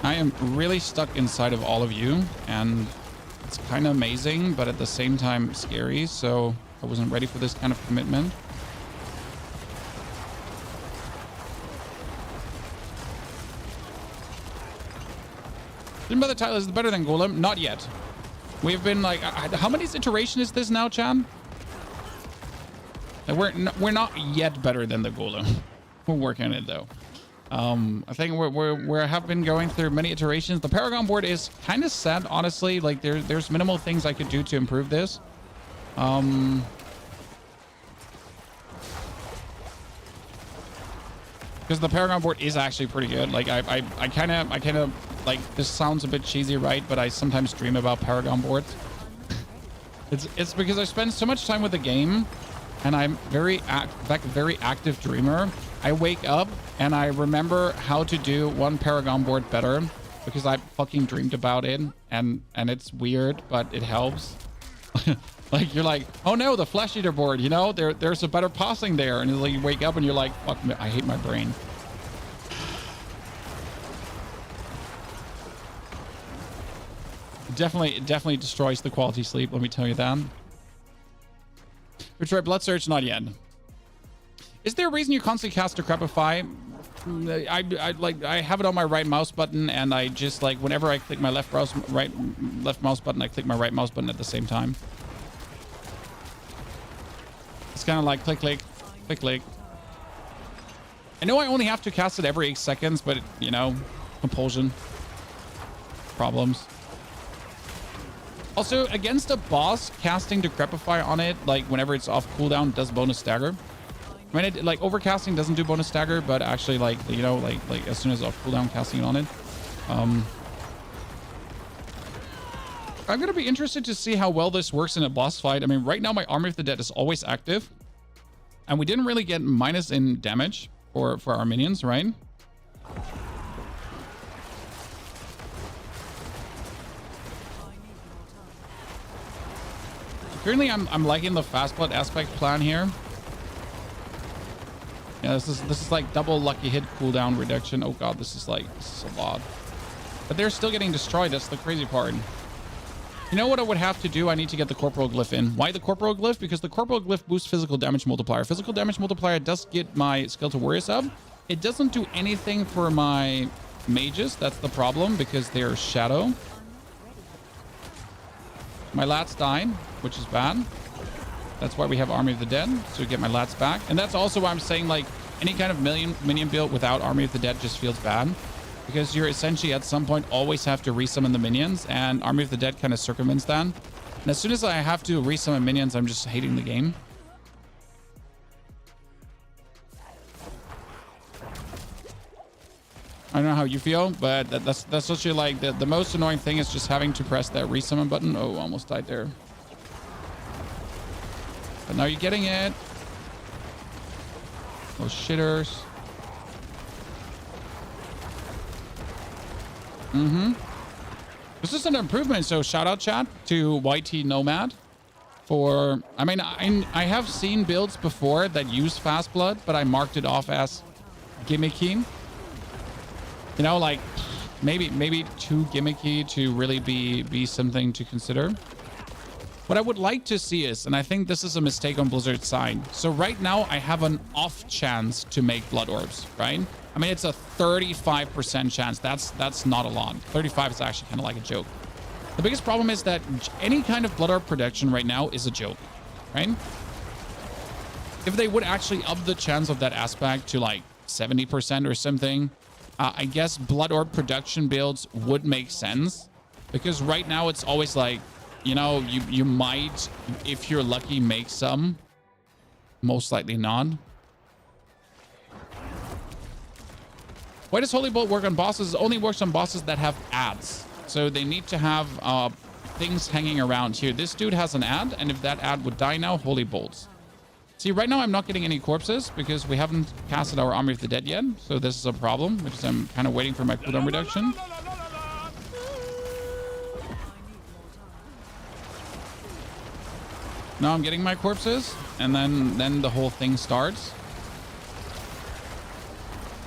I am really stuck inside of all of you, and it's kind of amazing, but at the same time scary, so I wasn't ready for this kind of commitment. Jim by the title is better than Golem? Not yet. We've been like, how many iteration is this now, Chan? We're not yet better than the Golem. We're working on it though. I think we have been going through many iterations. The Paragon board is kind of sad, honestly. Like there's minimal things I could do to improve this. Because the Paragon board is actually pretty good. Like I kind of like, this sounds a bit cheesy, right? But I sometimes dream about Paragon boards. It's because I spend so much time with the game, and I'm very active dreamer. I wake up and I remember how to do one Paragon board better because I fucking dreamed about it, and it's weird, but it helps. Like you're like, oh no, the Flesh Eater board, you know, there's a better passing there, and like you wake up and you're like, fuck me, I hate my brain. Definitely destroys the quality sleep, let me tell you that. Retry Blood Search, not yet. Is there a reason you constantly cast Decrepify? I have it on my right mouse button, and I just like whenever I click my left mouse button, I click my right mouse button at the same time. It's kind of like click, click, click, click. I know I only have to cast it every 8 seconds, but you know, compulsion problems. Also, against a boss, casting Decrepify on it, like whenever it's off cooldown, does bonus stagger. I mean, like overcasting doesn't do bonus stagger, but actually, like, you know, like as soon as off cooldown, casting it on it. I'm going to be interested to see how well this works in a boss fight. I mean, right now my Army of the Dead is always active. And we didn't really get minus in damage for our minions, right? I need more time. Currently, I'm liking the fast blood aspect plan here. Yeah, this is like double lucky hit cooldown reduction. Oh god, this is a lot. But they're still getting destroyed. That's the crazy part. You know what I would have to do? I need to get the corporal glyph in. Why the corporal glyph? Because the corporal glyph boosts physical damage multiplier. Physical damage multiplier does get my skill to warriors up. It doesn't do anything for my mages. That's the problem because they're shadow. My lats died, which is bad. That's why we have Army of the Dead, to get my lats back. And that's also why I'm saying, like, any kind of minion build without Army of the Dead just feels bad. Because you're essentially at some point always have to resummon the minions, and Army of the Dead kind of circumvents that. And as soon as I have to resummon minions, I'm just hating the game. I don't know how you feel, but that's literally like the most annoying thing is just having to press that resummon button. Oh, almost died there. But now you're getting it. Those shitters. This is an improvement. So shout out chat to YT Nomad for, I mean, I have seen builds before that use fast blood, but I marked it off as gimmicky. You know, like maybe too gimmicky to really be something to consider. What I would like to see is, and I think this is a mistake on Blizzard's side. So right now I have an off chance to make blood orbs, right? I mean, it's a 35% chance. That's not a lot. 35 is actually kind of like a joke. The biggest problem is that any kind of blood orb production right now is a joke, right? If they would actually up the chance of that aspect to like 70% or something, I guess blood orb production builds would make sense. Because right now it's always like, you know, you might, if you're lucky, make some. Most likely not. Why does Holy Bolt work on bosses? It only works on bosses that have ads. So they need to have things hanging around here. This dude has an ad, and if that ad would die now, Holy Bolts. See, right now I'm not getting any corpses because we haven't casted our Army of the Dead yet. So this is a problem, because I'm kind of waiting for my cooldown reduction. Now I'm getting my corpses, and then the whole thing starts.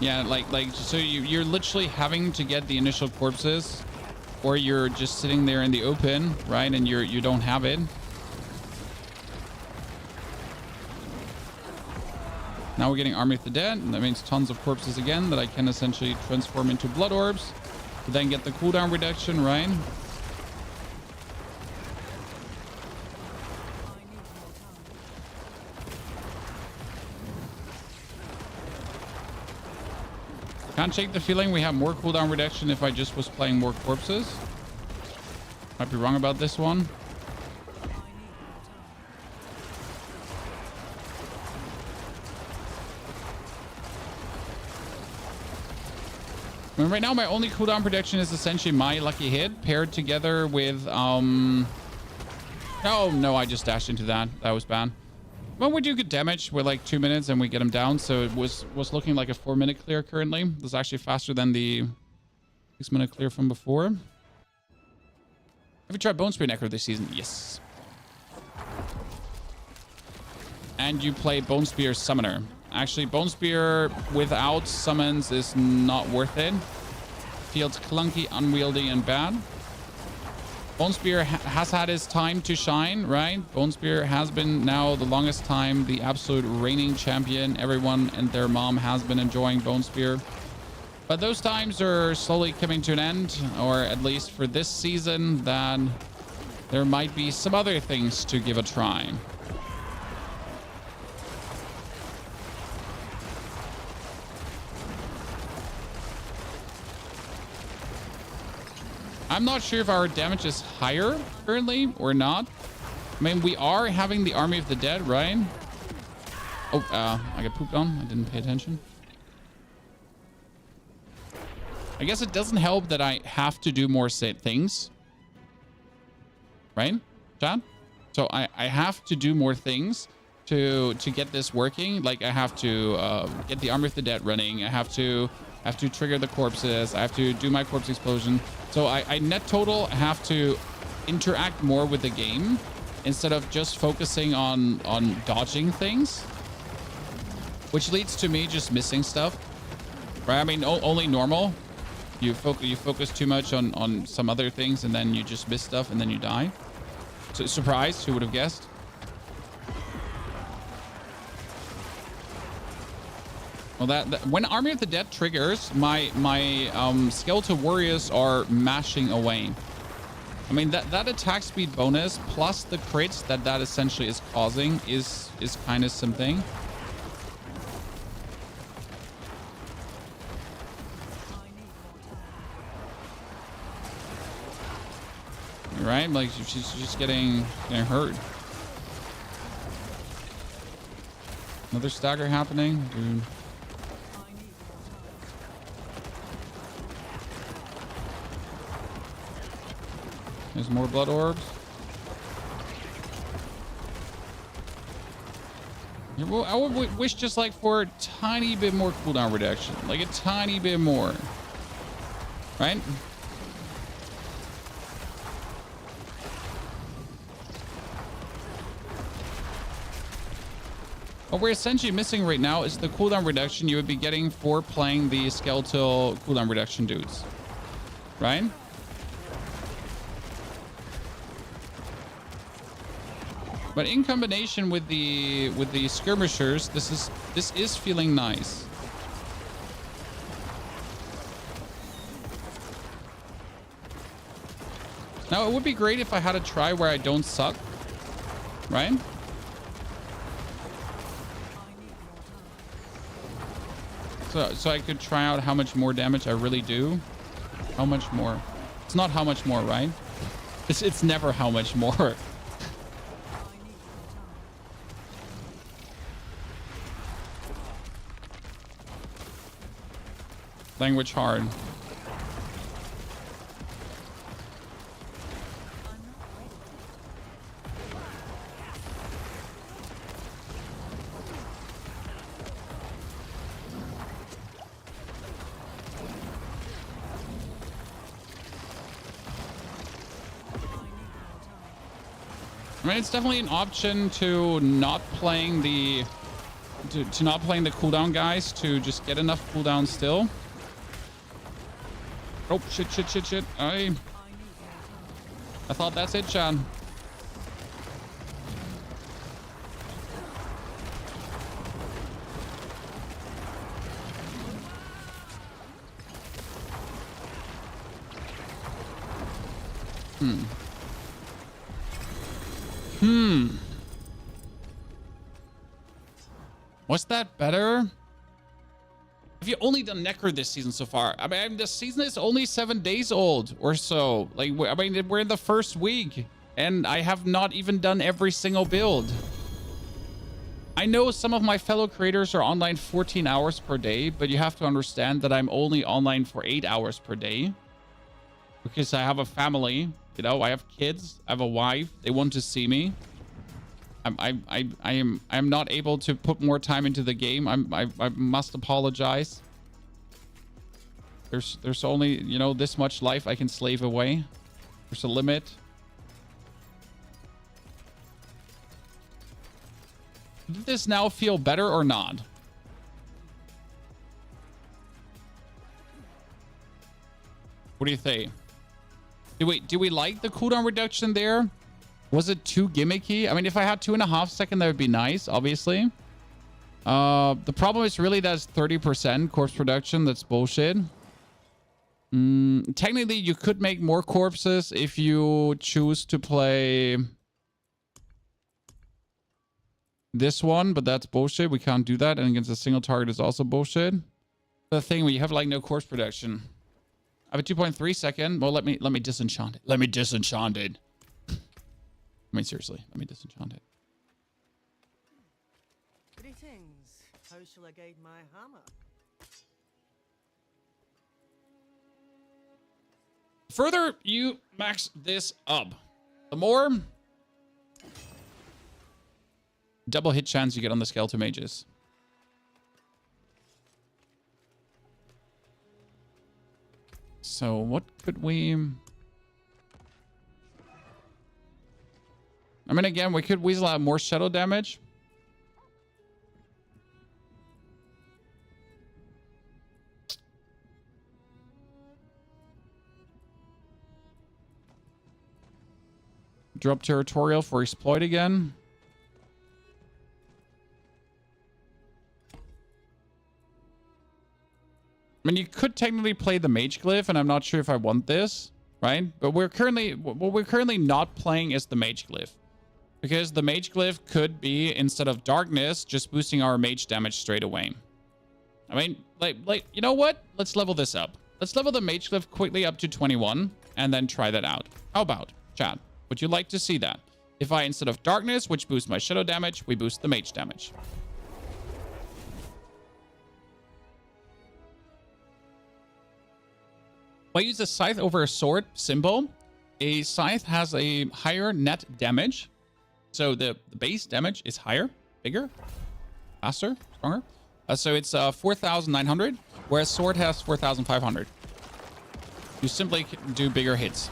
Yeah, like so you're literally having to get the initial corpses, or you're just sitting there in the open, right? And you don't have it. Now we're getting Army of the Dead, and that means tons of corpses again that I can essentially transform into blood orbs to then get the cooldown reduction, right? Can't shake the feeling we have more cooldown reduction if I just was playing more corpses. Might be wrong about this one. I mean, right now my only cooldown reduction is essentially my lucky hit paired together with oh no, I just dashed into that. That was bad. Well, we do get damage with like 2 minutes and we get him down. So it was looking like a 4-minute clear currently. This is actually faster than the 6-minute clear from before. Have you tried Bone Spear Necro this season? Yes. And you play Bone Spear Summoner. Actually, Bone Spear without summons is not worth it. Feels clunky, unwieldy, and bad. Bone Spear has had his time to shine, right? Bone Spear has been now the longest time the absolute reigning champion. Everyone and their mom has been enjoying Bone Spear. But those times are slowly coming to an end, or at least for this season, that there might be some other things to give a try. I'm not sure if our damage is higher currently or not. I mean, we are having the Army of the Dead, right? Oh, I got pooped on. I didn't pay attention. I guess it doesn't help that I have to do more things. right, John? So I have to do more things to get this working. Like I have to get the Army of the Dead running. I have to trigger the corpses. I have to do my corpse explosion. So I net total have to interact more with the game instead of just focusing on dodging things, which leads to me just missing stuff. Right? I mean, only normal. You focus too much on some other things, and then you just miss stuff, and then you die. So, surprise! Who would have guessed? Well, that when Army of the Dead triggers, my skeletal warriors are mashing away. I mean, that attack speed bonus plus the crits that essentially is causing is kind of something. Right? Like she's just getting hurt. Another stagger happening, dude. There's more blood orbs. I would wish just like for a tiny bit more cooldown reduction, like a tiny bit more, right? What we're essentially missing right now is the cooldown reduction you would be getting for playing the skeletal cooldown reduction dudes, right? But in combination with the skirmishers, this is feeling nice. Now it would be great if I had a try where I don't suck, right? So I could try out how much more damage I really do. How much more? It's not how much more, right? It's never how much more. Language hard. I mean, it's definitely an option to not playing the to not playing the cooldown guys to just get enough cooldown still. Oh shit! I thought that's it, Sean. What's that better? Have you only done Necro this season so far? I mean, the season is only 7 days old or so. Like, I mean, we're in the first week and I have not even done every single build. I know some of my fellow creators are online 14 hours per day, but you have to understand that I'm only online for 8 hours per day because I have a family, you know, I have kids, I have a wife, they want to see me. I'm not able to put more time into the game. I must apologize. There's only, you know, this much life I can slave away. There's a limit. Did this now feel better or not? What do you think? Do we like the cooldown reduction there? Was it too gimmicky? I mean, if I had 2.5 seconds, that would be nice, obviously. The problem is really that's 30% corpse production. That's bullshit. Technically, you could make more corpses if you choose to play this one, but that's bullshit. We can't do that. And against a single target is also bullshit. The thing where you have like no corpse production. I have a 2.3 second. Well, let me disenchant it. Let me disenchant it. I mean, seriously, let me disenchant it. Greetings. How shall I guide my hammer? Further you max this up, the more double hit chance you get on the skeleton mages. So what could we... I mean, again, we could weasel out more shadow damage. Drop territorial for exploit again. I mean, you could technically play the mage glyph, and I'm not sure if I want this, right? But what we're currently not playing is the mage glyph, because the mage glyph could be, instead of darkness, just boosting our mage damage straight away. I mean, like you know what? Let's level this up. Let's level the mage glyph quickly up to 21, and then try that out. How about, chat? Would you like to see that? If I, instead of darkness, which boosts my shadow damage, we boost the mage damage. If I use a scythe over a sword symbol, a scythe has a higher net damage. So the base damage is higher, bigger, faster, stronger. So it's 4,900, whereas sword has 4,500. You simply do bigger hits.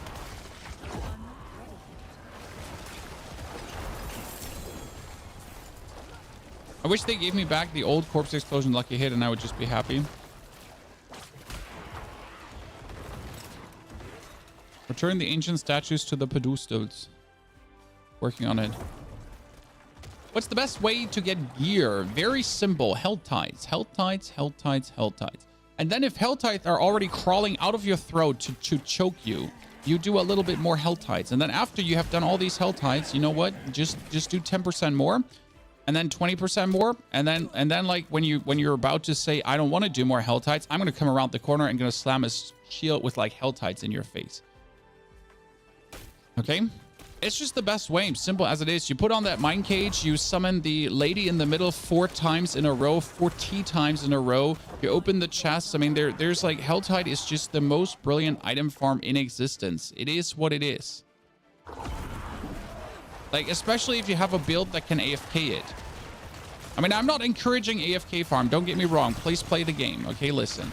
I wish they gave me back the old corpse explosion lucky hit and I would just be happy. Return the ancient statues to the pedestals. Working on it. What's the best way to get gear? Very simple. Hell tides. Hell tides, hell tides, hell tides. And then if hell tides are already crawling out of your throat to choke you, you do a little bit more hell tides. And then after you have done all these hell tides, you know what? Just do 10% more. And then 20% more. And then like when you're about to say, I don't want to do more hell tides, I'm going to come around the corner and going to slam a shield with like hell tides in your face. Okay, it's just the best way, simple as it is. You put on that mind cage, you summon the lady in the middle 4 times in a row, 40 times in a row. You open the chest. I mean, there's like Helltide is just the most brilliant item farm in existence. It is what it is. Like, especially if you have a build that can AFK it. I mean, I'm not encouraging AFK farm. Don't get me wrong. Please play the game. Okay, listen.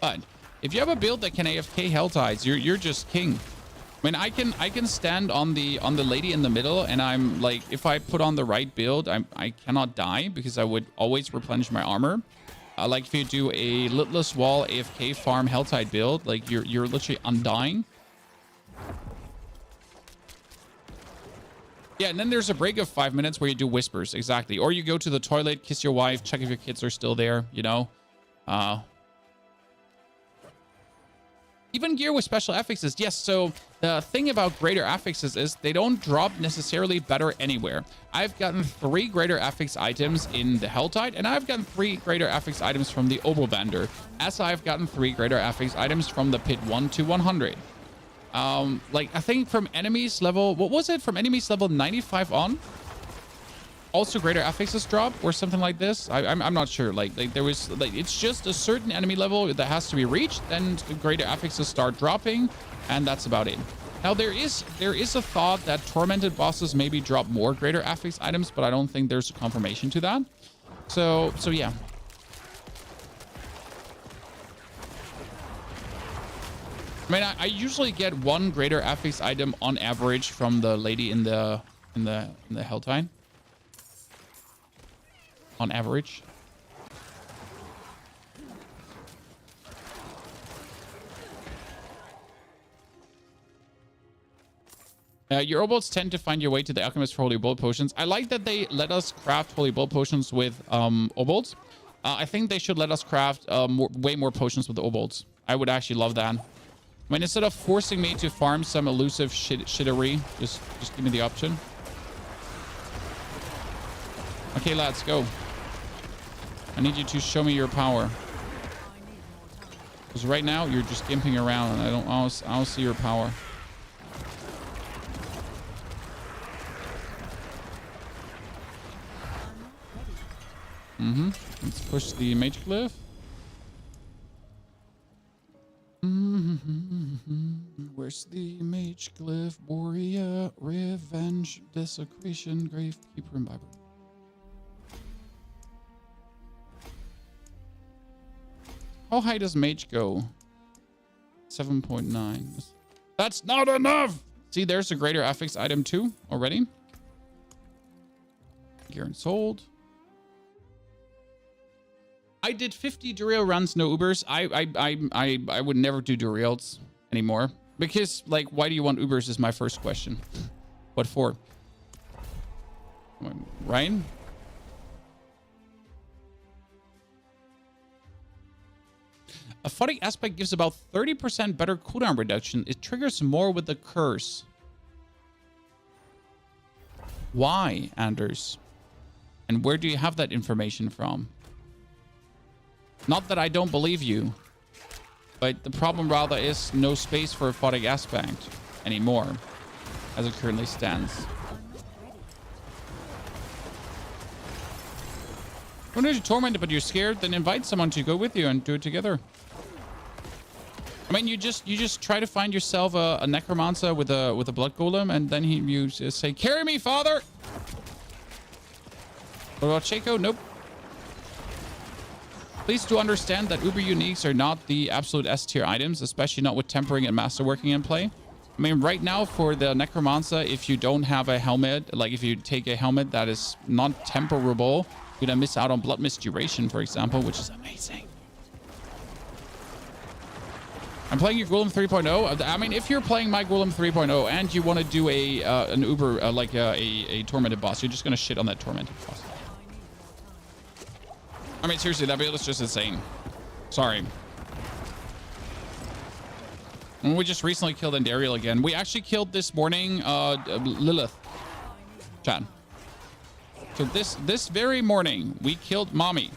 But if you have a build that can AFK Helltides, you're just king. I mean, I can stand on the lady in the middle, and I'm like, if I put on the right build, I cannot die because I would always replenish my armor. Like if you do a litless wall AFK farm Helltide build, like you're literally undying. Yeah, and then there's a break of 5 minutes where you do whispers, exactly. Or you go to the toilet, kiss your wife, check if your kids are still there, you know. Even gear with special affixes. Yes, so the thing about greater affixes is they don't drop necessarily better anywhere. I've gotten 3 greater affix items in the Helltide, and I've gotten 3 greater affix items from the Obelbander, as I've gotten 3 greater affix items from the Pit 1 to 100. Like, I think from enemies level... What was it? From enemies level 95 on? Also greater affixes drop or something like this. I'm not sure. Like there was like it's just a certain enemy level that has to be reached, then greater affixes start dropping, and that's about it. Now there is a thought that tormented bosses maybe drop more greater affix items, but I don't think there's a confirmation to that. So yeah. I mean, I usually get 1 greater affix item on average from the lady in the Helltide. On average. Your obols tend to find your way to the alchemist for holy bolt potions. I like that they let us craft holy bolt potions with obols. I think they should let us craft way more potions with the obols. I would actually love that. I mean, instead of forcing me to farm some elusive shittery, just give me the option. Okay, let's go. I need you to show me your power. Because right now you're just gimping around and I don't see your power. Let's push the mage glyph. Where Where's the mage glyph? Warrior, revenge, desecration, gravekeeper, and Bible. How high does mage go? 7.9. That's not enough! See, there's a greater affix item too already. Gear and sold. I did 50 derail runs, no Ubers. I would never do derails anymore. Because, like, why do you want Ubers is my first question. What for? Ryan? A Photic aspect gives about 30% better cooldown reduction. It triggers more with the curse. Why, Anders? And where do you have that information from? Not that I don't believe you, but the problem rather is no space for a Photic aspect anymore, as it currently stands. When you're tormented but you're scared, then invite someone to go with you and do it together. I mean, you just try to find yourself a necromancer with a blood golem, and then you just say, "Carry me, father." What about Shaco? Nope. Please do understand that Uber Uniques are not the absolute S tier items, especially not with tempering and masterworking in play. I mean, right now for the necromancer, if you don't have a helmet, like if you take a helmet that is not temperable, you're gonna miss out on blood mist duration, for example, which is amazing. I'm playing your Golem 3.0. I mean, if you're playing my Golem 3.0 and you want to do an Uber, like a tormented boss, you're just going to shit on that tormented boss. I mean, seriously, that build is just insane. Sorry. And we just recently killed Endariel again. We actually killed this morning Lilith. Chat. So this very morning, we killed Mommy.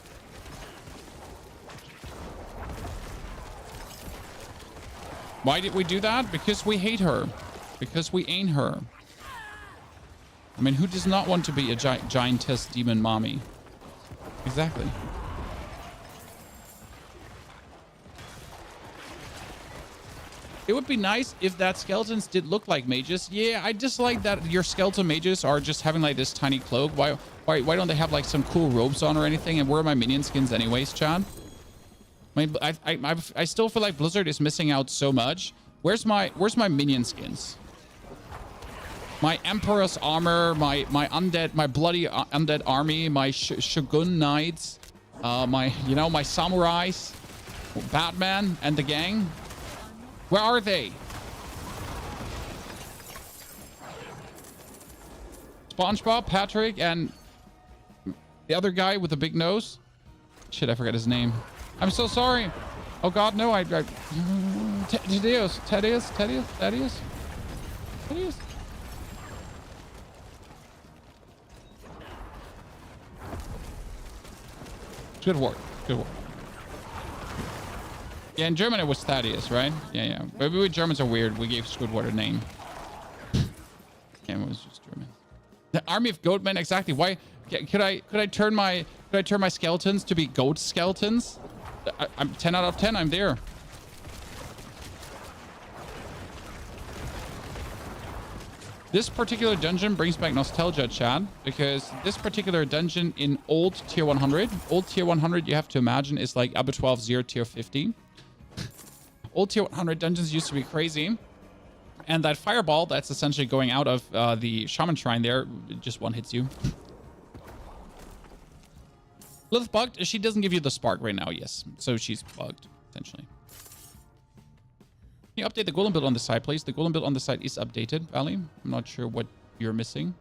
Why did we do that? Because we hate her. Because we ain't her. I mean, who does not want to be a giantess demon mommy? Exactly. It would be nice if that skeletons did look like mages. Yeah, I dislike that your skeleton mages are just having like this tiny cloak. Why don't they have like some cool robes on or anything? And where are my minion skins anyways, Chad? I mean, I still feel like Blizzard is missing out so much. Where's my minion skins? My Emperor's armor, my bloody undead army, my Shogun knights, my samurais, Batman and the gang. Where are they? SpongeBob, Patrick, and the other guy with the big nose. Shit, I forgot his name. I'm so sorry. Oh God, no! Thaddeus. Good work. Good work. Yeah, in German it was Thaddeus, right? Yeah. Maybe we Germans are weird. We gave Squidward a name. Yeah, it was just German. The army of goatmen, exactly. Why? Could I turn my skeletons to be goat skeletons? I'm 10 out of 10. I'm there. This particular dungeon brings back nostalgia, Chad, because this particular dungeon in old tier 100, you have to imagine is like Upper 12 0 tier 50. Old tier 100 dungeons used to be crazy. And that fireball that's essentially going out of the shaman shrine there, just one hits you. Lilith bugged. She doesn't give you the spark right now, yes. So she's bugged, essentially. Can you update the golem build on the side, please? The golem build on the side is updated, Valley. I'm not sure what you're missing.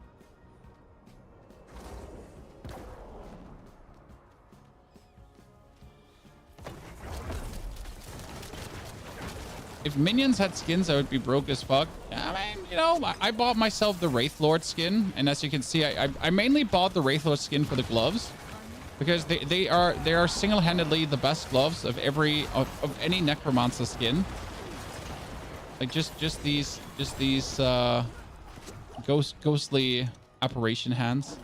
If minions had skins, I would be broke as fuck. I mean, you know, I bought myself the Wraith Lord skin. And as you can see, I mainly bought the Wraith Lord skin for the gloves. Because they are single-handedly the best gloves of any necromancer skin. Like just these ghostly apparition hands.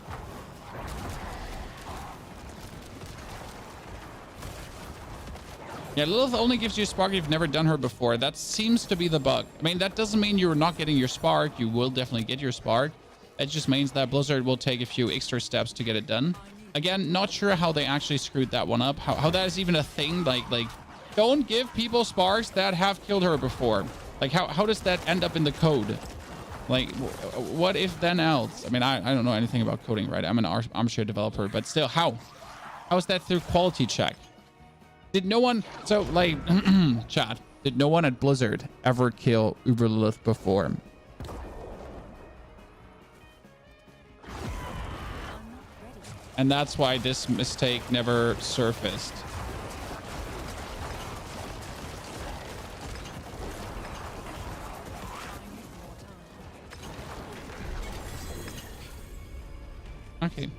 Yeah, Lilith only gives you a spark if you've never done her before. That seems to be the bug. I mean, that doesn't mean you're not getting your spark. You will definitely get your spark. It just means that Blizzard will take a few extra steps to get it done. Again, not sure how they actually screwed that one up. How that is even a thing. Like, don't give people sparks that have killed her before. Like, how does that end up in the code? Like, what if then else? I mean, I don't know anything about coding, right? I'm an armchair developer, but still, how? How is that through quality check? Did no one, so like, chat, did no one at Blizzard ever kill Uber Lilith before? And that's why this mistake never surfaced. Okay.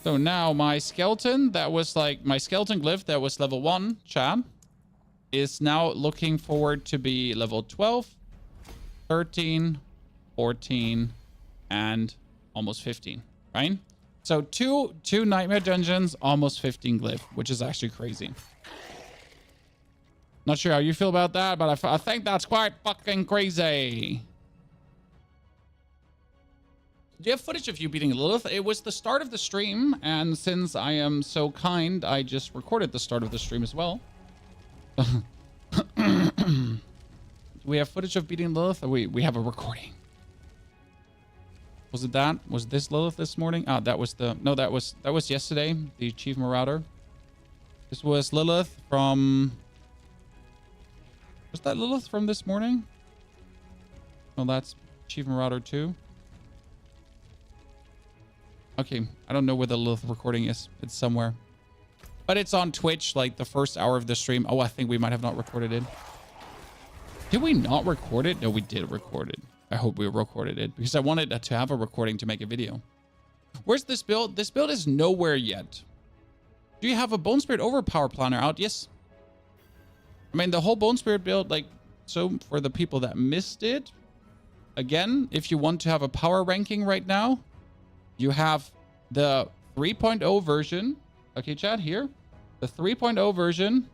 So now my skeleton, that was like my skeleton glyph that was level 1, chat, is now looking forward to be level 12, 13, 14, and almost 15, right? So two nightmare dungeons, almost 15 glyph, which is actually crazy. Not sure how you feel about that, but I think that's quite fucking crazy. Do you have footage of you beating Lilith? It was the start of the stream, and since I am so kind, I just recorded the start of the stream as well. Do we have footage of beating Lilith? We have a recording. Was it that? Was this Lilith this morning? Ah, that was the... No, that was yesterday, the Chief Marauder. This was Lilith from... Was that Lilith from this morning? No, that's Chief Marauder 2. Okay, I don't know where the Lilith recording is. It's somewhere. But it's on Twitch, like the first hour of the stream. Oh, I think we might have not recorded it. Did we not record it? No, we did record it. I hope we recorded it because I wanted to have a recording to make a video. Where's this build? This build is nowhere yet. Do you have a Bone Spirit Overpower planner out? Yes. I mean, the whole Bone Spirit build, like, so for the people that missed it, again, if you want to have a power ranking right now, you have the 3.0 version. Okay, chat, here. The 3.0 version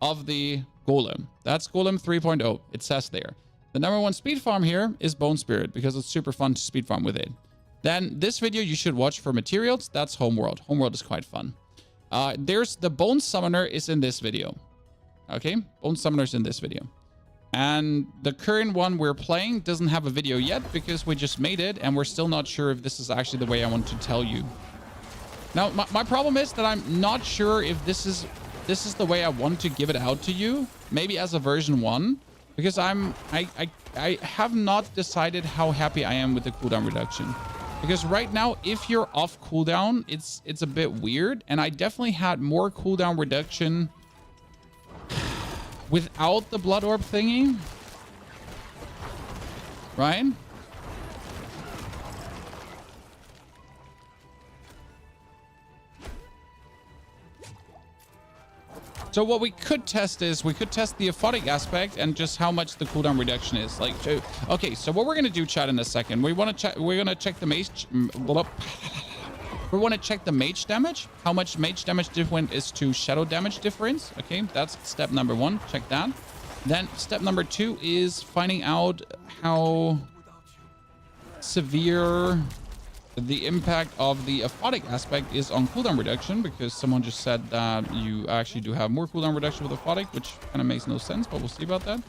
of the Golem. That's Golem 3.0. It says there. The number 1 speed farm here is Bone Spirit because it's super fun to speed farm with it. Then this video you should watch for materials. That's Homeworld. Homeworld is quite fun. There's the Bone Summoner is in this video. Okay, Bone Summoner's in this video. And the current one we're playing doesn't have a video yet because we just made it and we're still not sure if this is actually the way I want to tell you. Now, my problem is that I'm not sure if this is the way I want to give it out to you. Maybe as a version 1, because I have not decided how happy I am with the cooldown reduction. Because right now, if you're off cooldown, it's a bit weird. And I definitely had more cooldown reduction without the blood orb thingy, right? So what we could test is we could test the aphotic aspect and just how much the cooldown reduction is. Like, okay, so what we're gonna do, chat, in a second, we're gonna check the mage. We want to check the mage damage. How much mage damage different is to shadow damage difference. Okay, that's step number 1. Check that. Then step number 2 is finding out how severe the impact of the aphotic aspect is on cooldown reduction, because someone just said that you actually do have more cooldown reduction with aphotic, which kind of makes no sense, but we'll see about that.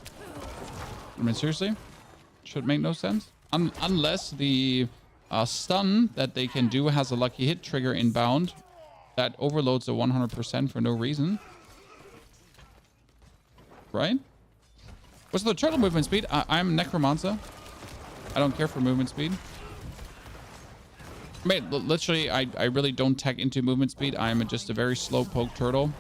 I mean, seriously, should make no sense unless the stun that they can do has a lucky hit trigger inbound that overloads a 100% for no reason, right? What's the turtle movement speed? I'm Necromancer. I don't care for movement speed. I mean, literally, I really don't tech into movement speed. I'm just a very slow poke turtle.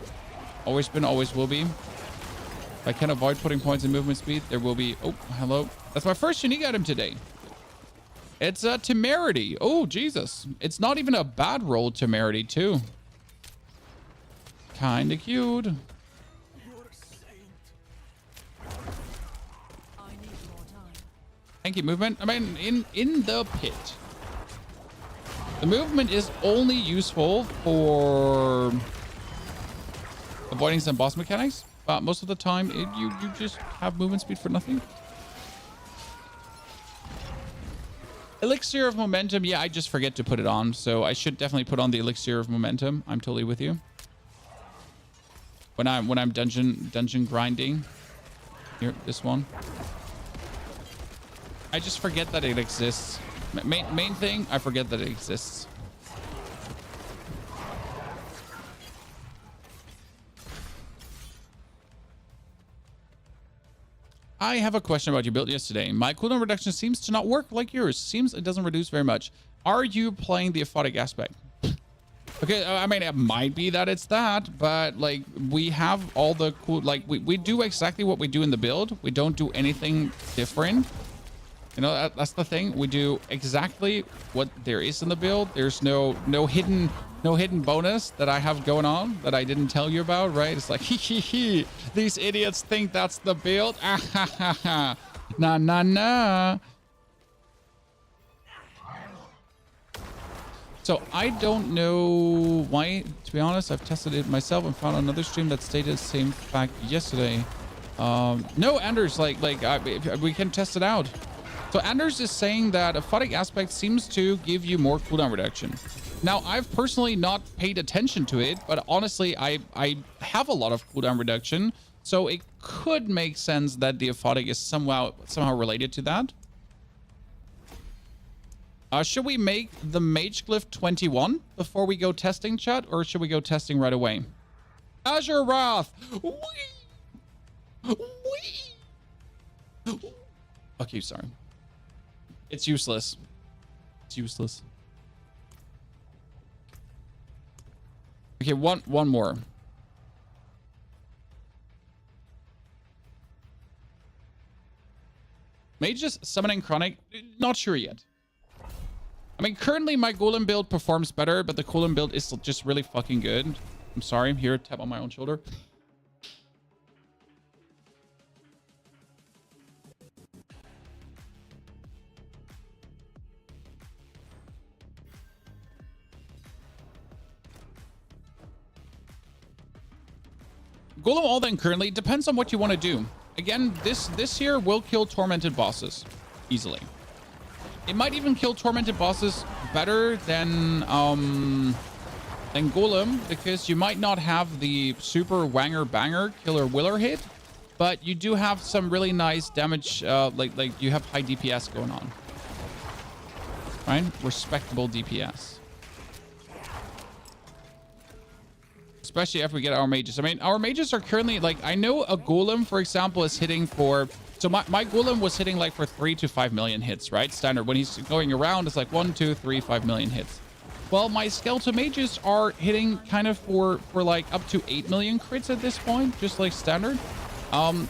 Always been, always will be. If I can avoid putting points in movement speed, there will be... Oh, hello. That's my first unique item today. It's a Temerity. Oh, Jesus. It's not even a bad roll, Temerity, too. Kinda cute. Thank you, movement. I mean, in the pit. The movement is only useful for avoiding some boss mechanics, but most of the time you just have movement speed for nothing. Elixir of Momentum, yeah, I just forget to put it on, so I should definitely put on the Elixir of Momentum. I'm totally with you. When I'm dungeon grinding. Here, this one. I just forget that it exists. Main thing, I forget that it exists. I have a question about your build yesterday. My cooldown reduction seems to not work like yours. Seems it doesn't reduce very much. Are you playing the aphotic aspect? Okay, I mean, it might be that it's that, but like we have all the cool, like we do exactly what we do in the build. We don't do anything different. You know, that's the thing. We do exactly what there is in the build. There's no hidden bonus that I have going on that I didn't tell you about, right? It's like, hee, these idiots think that's the build. Ah, ha, ha, ha. Nah. So I don't know why, to be honest. I've tested it myself and found another stream that stated the same fact yesterday. No, Anders, like we can test it out. So Anders is saying that aphotic aspect seems to give you more cooldown reduction. Now, I've personally not paid attention to it, but honestly, I have a lot of cooldown reduction, so it could make sense that the aphotic is somehow related to that. Should we make the mage glyph 21 before we go testing, chat, or should we go testing right away? Azure Wrath! Okay, sorry. It's useless. It's useless. Okay, one more. Mages summoning chronic, not sure yet. I mean, currently my golem build performs better, but the golem build is just really fucking good. I'm sorry, I'm here, tap on my own shoulder. Golem all then currently depends on what you want to do. Again, this here will kill tormented bosses easily. It might even kill tormented bosses better than Golem, because you might not have the super wanger banger killer willer hit, but you do have some really nice damage. Like you have high DPS going on, right? Respectable DPS. Especially after we get our mages. I mean, our mages are currently, like, I know a golem, for example, is hitting for, so my golem was hitting like for 3 to 5 million hits, right? Standard. When he's going around, it's like 1, 2, 3, 5 million hits. Well, my skeletal mages are hitting kind of for like up to 8 million crits at this point, just like standard.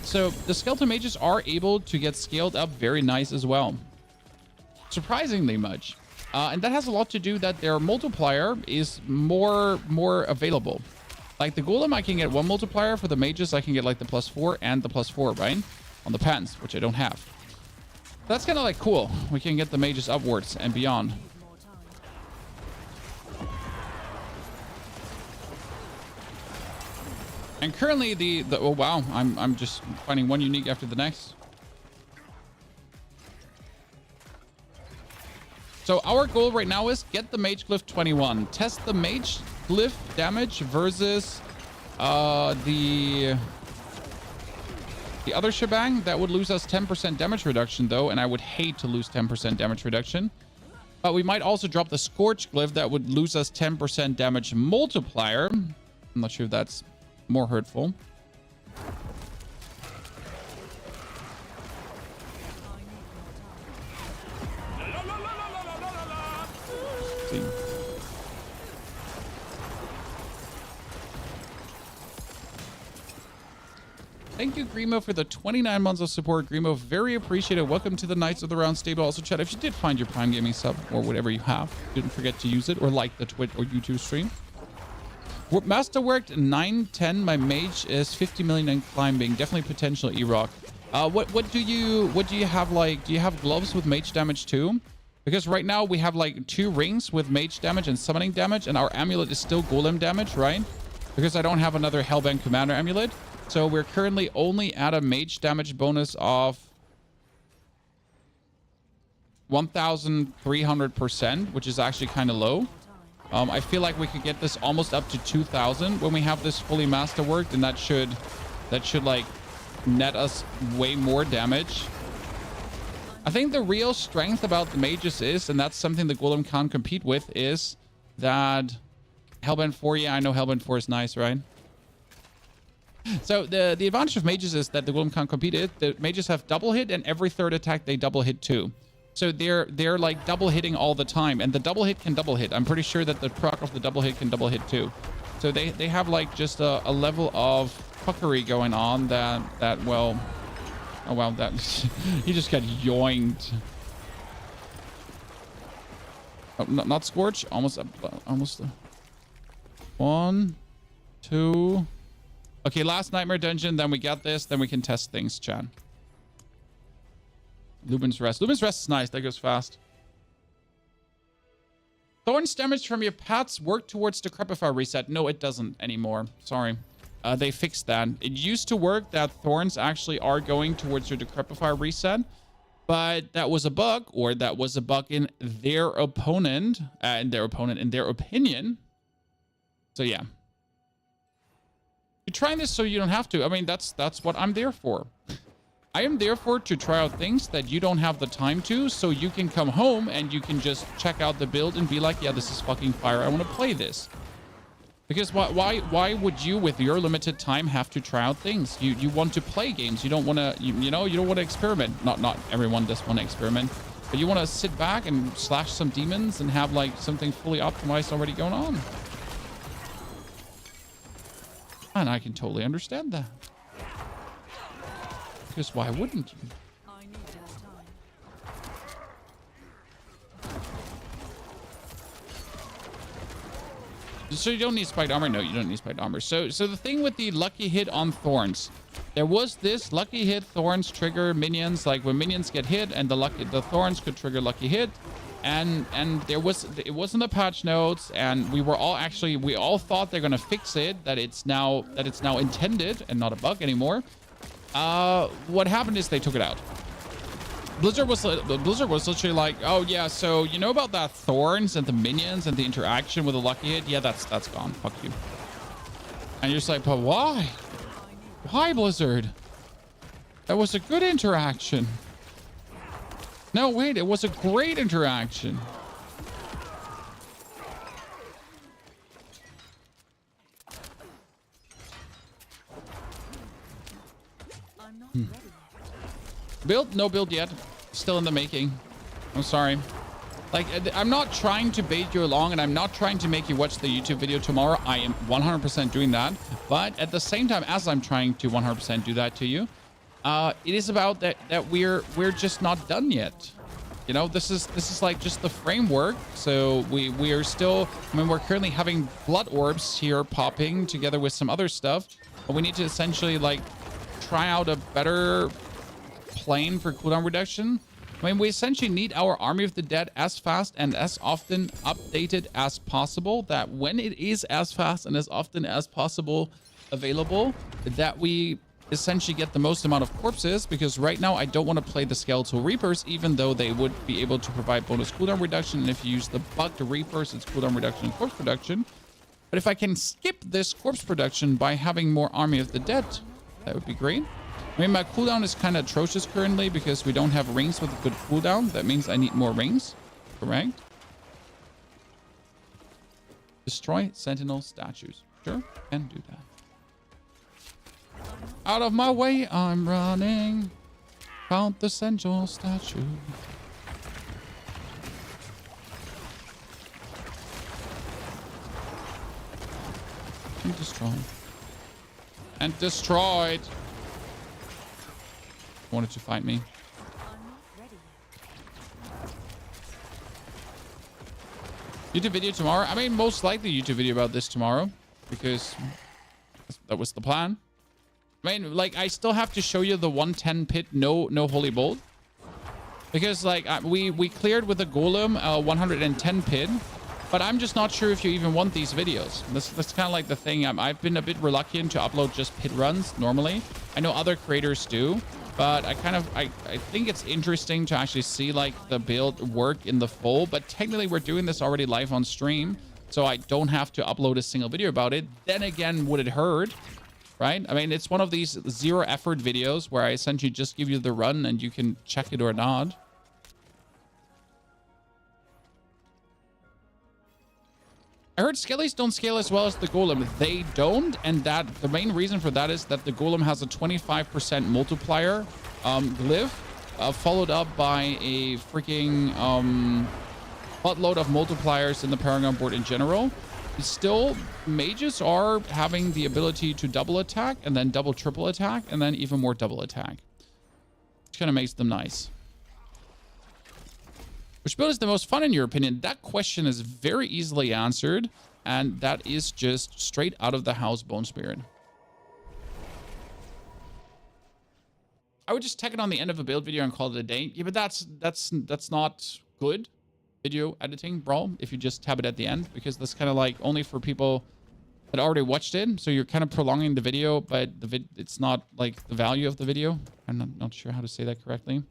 So the skeletal mages are able to get scaled up very nice as well. Surprisingly much. And that has a lot to do that their multiplier is more available. Like the golem, I can get 1 multiplier. For the mages, I can get like the +4 and the +4, right? On the pants, which I don't have. That's kind of like cool. We can get the mages upwards and beyond. And currently oh wow, I'm just finding one unique after the next. So our goal right now is get the mage glyph 21. Test the mage glyph damage versus the other shebang. That would lose us 10% damage reduction though, and I would hate to lose 10% damage reduction. But we might also drop the scorch glyph that would lose us 10% damage multiplier. I'm not sure if that's more hurtful. Thank you, Grimo, for the 29 months of support. Grimo, very appreciated. Welcome to the Knights of the Round Table. Also, chat, if you did find your Prime Gaming sub or whatever you have, didn't forget to use it or like the Twitch or YouTube stream. Masterworked 910. My mage is 50 million and climbing. Definitely potential E-Rock. What do you have? Like, do you have gloves with mage damage too? Because right now we have like 2 rings with mage damage and summoning damage, and our amulet is still golem damage, right? because I don't have another Hellbent Commander Amulet. So we're currently only at a mage damage bonus of 1,300%, which is actually kind of low. I feel like we could get this almost up to 2,000 when we have this fully masterworked, and that should like net us way more damage. I think the real strength about the mages is, and that's something the Golem can't compete with, is that Hellbent 4, yeah, I know Hellbent 4 is nice, right? So the advantage of mages is that the Golem can't compete it. The mages have double hit, and every third attack they double hit too. So they're like double hitting all the time, and the double hit can double hit. I'm pretty sure that the proc of the double hit can double hit too. So they have like just a level of fuckery going on that well, oh wow, that he just got yoinked. Oh, not Scorch, almost 1, 2. Okay, last Nightmare Dungeon, then we got this, then we can test things, Chan. Lubin's Rest. Lubin's Rest is nice. That goes fast. Thorns damage from your pets work towards Decrepify reset. No, it doesn't anymore. Sorry. They fixed that. It used to work that Thorns actually are going towards your Decrepify reset, but that was a bug, or that was a bug in their opponent, in their opinion. So yeah. You're trying this so you don't have to. I mean, that's what I'm there for. I am there for to try out things that you don't have the time to, so you can come home and you can just check out the build and be like, yeah, this is fucking fire. I want to play this. Because why would you, with your limited time, have to try out things? You want to play games. You don't want to, you don't want to experiment. Not everyone does want to experiment, but you want to sit back and slash some demons and have like something fully optimized already going on. And I can totally understand that. Because why wouldn't you? I need that time. So you don't need spiked armor? No, you don't need spiked armor. So the thing with the lucky hit on Thorns, there was this lucky hit Thorns trigger minions, like when minions get hit and the Thorns could trigger lucky hit. And it wasn't the patch notes, and we all thought they're gonna fix it, that it's now intended and not a bug anymore. What happened is they took it out. Blizzard was literally like, oh yeah, so you know about that Thorns and the minions and the interaction with the lucky hit? Yeah, that's gone. Fuck you. And you're just like, but why? Why, Blizzard? That was a good interaction. No, wait, it was a great interaction. I'm not ready. Build? No build yet. Still in the making. I'm sorry. Like, I'm not trying to bait you along, and I'm not trying to make you watch the YouTube video tomorrow. I am 100% doing that. But at the same time, as I'm trying to 100% do that to you, it is about that we're just not done yet. You know, this is like just the framework. So we are still, I mean, we're currently having blood orbs here popping together with some other stuff, but we need to essentially like try out a better plane for cooldown reduction. I mean, we essentially need our Army of the Dead as fast and as often updated as possible, that when it is as fast and as often as possible available, that we essentially get the most amount of corpses. Because right now I don't want to play the Skeletal Reapers, even though they would be able to provide bonus cooldown reduction, and if you use the bugged Reapers, it's cooldown reduction and corpse production. But if I can skip this corpse production by having more Army of the Dead, that would be great. I mean, my cooldown is kind of atrocious currently because we don't have rings with a good cooldown. That means I need more rings. Correct. Destroy Sentinel statues. Sure, can do that. Out of my way, I'm running. Count the Sentinel statue. And destroy. And destroyed. Wanted to fight me. I'm not ready yet. YouTube video tomorrow. I mean, most likely YouTube video about this tomorrow, because that was the plan. I mean, like, I still have to show you the 110 pit, no holy bolt, because like we cleared with the golem 110 pit, But I'm just not sure if you even want these videos. That's kind of like the thing. I've been a bit reluctant to upload just pit runs normally. I know other creators do, but I think it's interesting to actually see like the build work in the full. But technically we're doing this already live on stream, so I don't have to upload a single video about it. Then again, would it hurt? Right? I mean, it's one of these zero effort videos where I essentially just give you the run and you can check it or not. I heard skellies don't scale as well as the golem. They don't, and that the main reason for that is that the golem has a 25% multiplier glyph, followed up by a freaking buttload of multipliers in the Paragon board in general. Still, mages are having the ability to double attack and then double triple attack and then even more double attack, which kind of makes them nice. Which build is the most fun in your opinion? That question is very easily answered, and that is just straight out of the house Bone Spirit. I would just tack it on the end of a build video and call it a day. Yeah, but that's not good video editing, bro, if you just tab it at the end, because that's kind of like only for people that already watched it. So you're kind of prolonging the video, but it's not like the value of the video. I'm not sure how to say that correctly.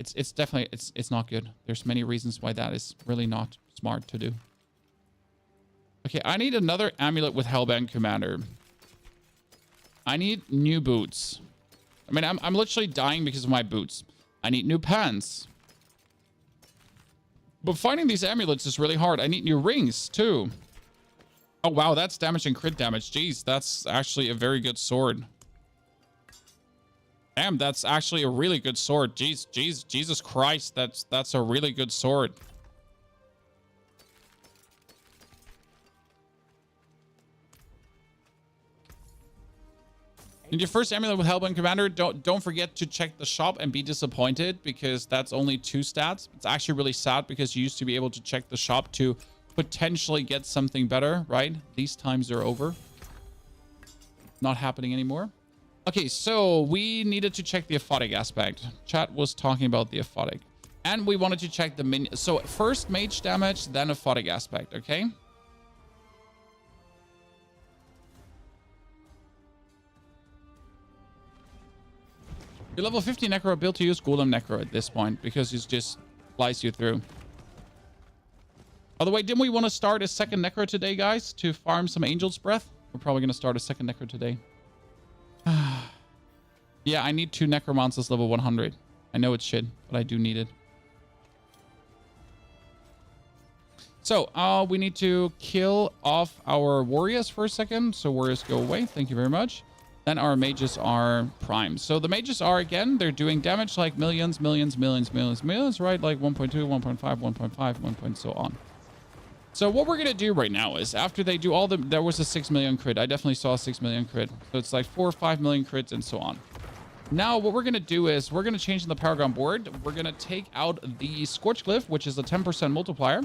It's definitely, it's not good. There's many reasons why that is really not smart to do. Okay, I need another amulet with Hellbent Commander. I need new boots. I mean, I'm literally dying because of my boots. I need new pants. But finding these amulets is really hard. I need new rings too. Oh wow, that's damage and crit damage. Jeez, that's actually a very good sword. Damn, that's actually a really good sword. Jeez, Jesus Christ, that's a really good sword. In your first amulet with Hellbent Commander, don't forget to check the shop and be disappointed, because that's only 2 stats. It's actually really sad because you used to be able to check the shop to potentially get something better, right? These times are over. Not happening anymore. Okay, so we needed to check the aphotic aspect. Chat was talking about the aphotic. And we wanted to check the minion. So first mage damage, then aphotic aspect, okay? Your level 50 Necro built to use Golem Necro at this point, because it just flies you through. By the way, didn't we want to start a second Necro today, guys, to farm some Angel's Breath? We're probably going to start a second Necro today. Yeah, I need 2 Necromancers level 100. I know it's shit, but I do need it. So, we need to kill off our warriors for a second. So warriors go away. Thank you very much. Then our mages are primed. So the mages are, again, they're doing damage like millions, right? Like 1.2, 1.5, 1.5, 1. So on. So what we're going to do right now is, after they do all the... There was a 6 million crit. I definitely saw a 6 million crit. So it's like 4 or 5 million crits and so on. Now, what we're going to do is, we're going to change the Paragon board. We're going to take out the Scorch Glyph, which is a 10% multiplier.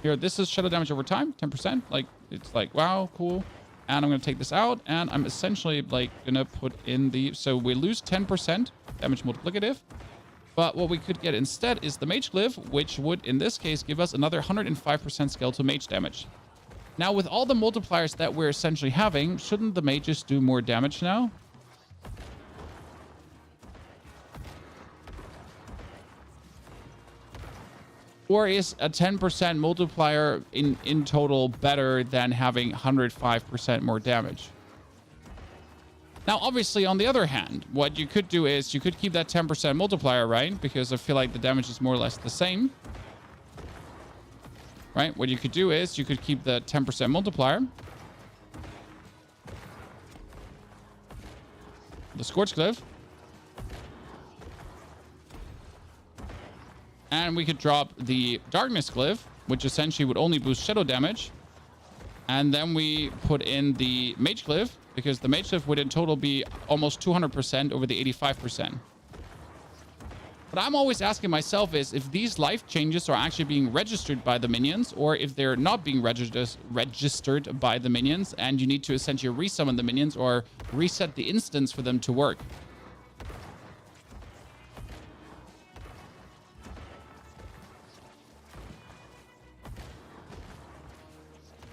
Here, this is shadow damage over time, 10%. Like, it's like, wow, cool. And I'm going to take this out, and I'm essentially, like, going to put in the... So we lose 10% damage multiplicative. But what we could get instead is the Mage Glyph, which would, in this case, give us another 105% skeletal mage damage. Now, with all the multipliers that we're essentially having, shouldn't the mages do more damage now? Or is a 10% multiplier in total better than having 105% more damage? Now, obviously, on the other hand, what you could do is you could keep that 10% multiplier, right? Because I feel like the damage is more or less the same. Right? What you could do is you could keep the 10% multiplier. The Scorch Glyph. And we could drop the Darkness Glyph, which essentially would only boost shadow damage. And then we put in the Mage Glyph, because the Mage Glyph would in total be almost 200% over the 85%. What I'm always asking myself is if these life changes are actually being registered by the minions, or if they're not being registered by the minions, and you need to essentially resummon the minions or reset the instance for them to work.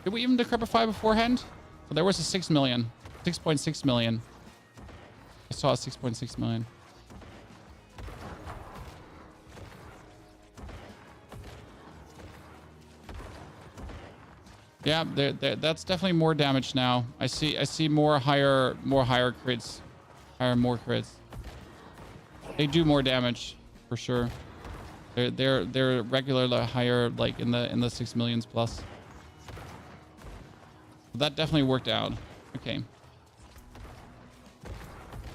Did we even decrepify beforehand? So there was a 6 million. 6.6 million. I saw a 6.6 million. Yeah, that's definitely more damage now. I see more higher crits. More crits. They do more damage for sure. They're regularly higher, like in the 6 millions plus. That definitely worked out. Okay.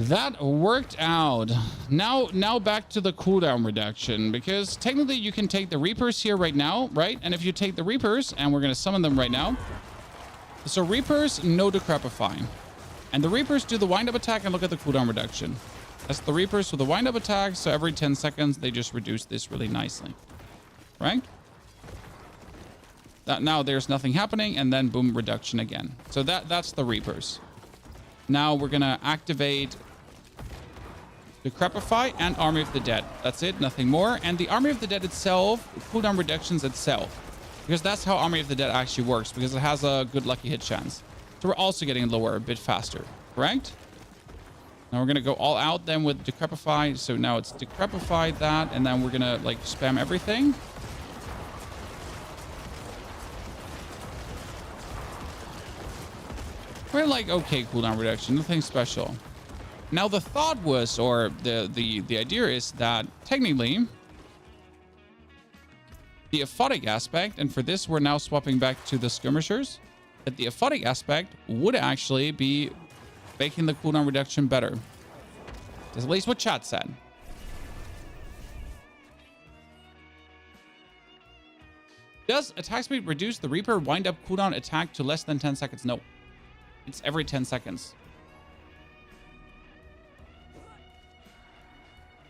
That worked out. Now back to the cooldown reduction, because technically you can take the Reapers here right now, right? And if you take the Reapers, and we're going to summon them right now. So Reapers, no decrepifying. And the Reapers do the wind-up attack, and look at the cooldown reduction. That's the Reapers with the wind-up attack, so every 10 seconds they just reduce this really nicely. Right? Now there's nothing happening, and then boom, reduction again. So that's the Reapers. Now we're going to activate Decrepify and Army of the Dead. That's it, nothing more. And the Army of the Dead itself, cooldown reductions itself. Because that's how Army of the Dead actually works, because it has a good lucky hit chance. So we're also getting lower a bit faster, correct? Now we're going to go all out then with Decrepify. So now it's Decrepify that, and then we're going to like spam everything. We're like, okay, cooldown reduction, nothing special. Now the thought was, or the idea is that technically the aphotic aspect, and for this we're now swapping back to the skirmishers, that the aphotic aspect would actually be making the cooldown reduction better. That's at least what chat said. Does attack speed reduce the Reaper wind-up cooldown attack to less than 10 seconds? No. It's every 10 seconds.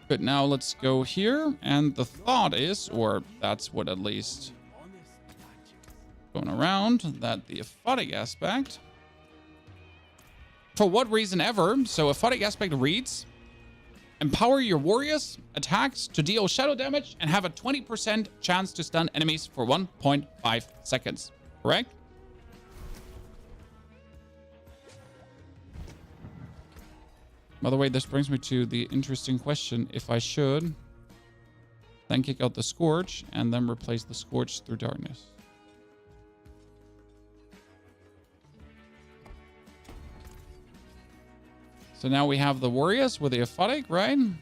But now let's go here. And the thought is, or that's what at least going around, that the aphotic aspect, for what reason ever, so aphotic aspect reads, empower your warriors attacks to deal shadow damage and have a 20% chance to stun enemies for 1.5 seconds. Correct? By the way, this brings me to the interesting question. If I should then kick out the Scorch and then replace the Scorch through Darkness. So now we have the Warriors with the Aphotic, right? And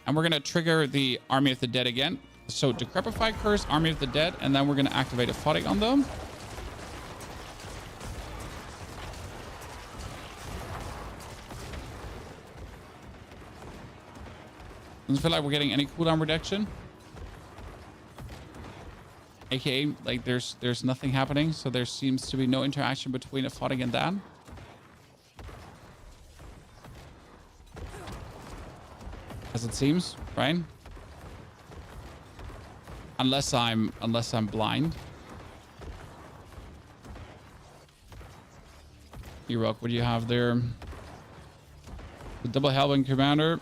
we're going to trigger the Army of the Dead again. So Decrepify Curse, Army of the Dead, and then we're going to activate Aphotic on them. Doesn't feel like we're getting any cooldown reduction. AKA, like there's nothing happening, so there seems to be no interaction between Aphotic and that. As it seems, right? Unless I'm blind. E-Rock, what do you have there? The double Hellwind Commander.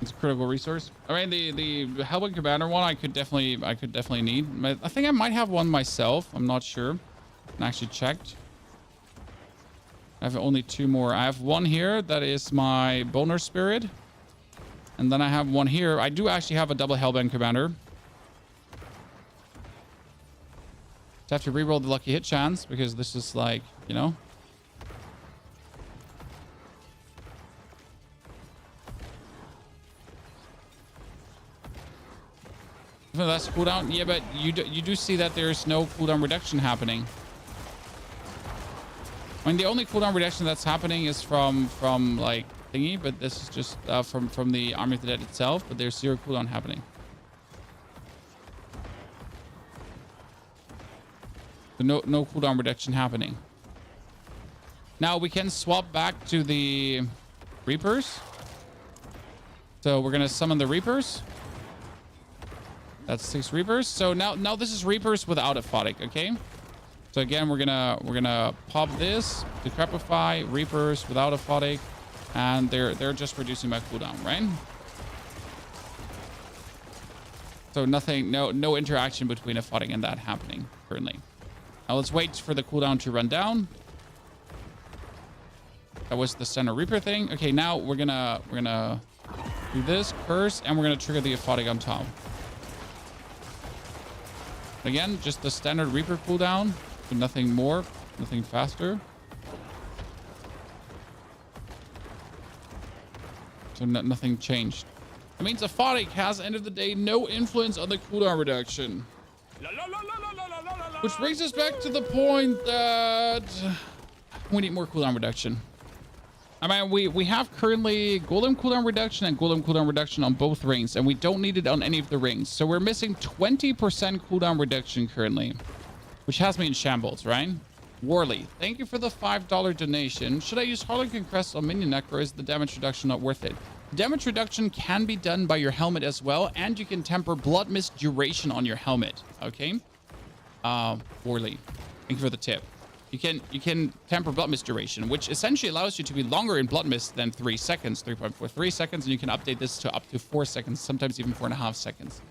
It's a critical resource. I mean, the Hellwind Commander one, I could definitely need. I think I might have one myself. I'm not sure. I actually checked. I have only 2 more. I have one here that is my Boner Spirit. And then I have one here. I do actually have a double Hellwind Commander. Just have to reroll the lucky hit chance because this is like, you know. That's cooldown. Yeah, but you do see that there's no cooldown reduction happening. I mean, the only cooldown reduction that's happening is from like thingy, but this is just from the Army of the Dead itself. But there's 0 cooldown happening. So no cooldown reduction happening. Now we can swap back to the Reapers. So we're gonna summon the Reapers. That's 6 Reapers. So now this is Reapers without Aphotic, okay? So again, we're gonna pop this, Decrepify, Reapers without Aphotic, and they're just reducing my cooldown, right? So nothing, no interaction between Aphotic and that happening currently. Now let's wait for the cooldown to run down. That was the center reaper thing. Okay, now we're gonna do this curse, and we're gonna trigger the aphotic on top. Again, just the standard reaper cooldown. So nothing more, nothing faster. So nothing changed. That means aphotic has, end of the day, no influence on the cooldown reduction. Which brings us back to the point that we need more cooldown reduction. I mean, we have currently Golem cooldown reduction and Golem cooldown reduction on both rings, and we don't need it on any of the rings. So we're missing 20% cooldown reduction currently, which has me in shambles, right? Warley, thank you for the $5 donation. Should I use Harlequin Crest on minion neck, or is the damage reduction not worth it? Damage reduction can be done by your helmet as well, and you can temper blood mist duration on your helmet, okay? Warley, thank you for the tip. You can temper blood mist duration, which essentially allows you to be longer in blood mist than 3 seconds, 3.43 seconds, and you can update this to up to 4 seconds, sometimes even 4.5 seconds.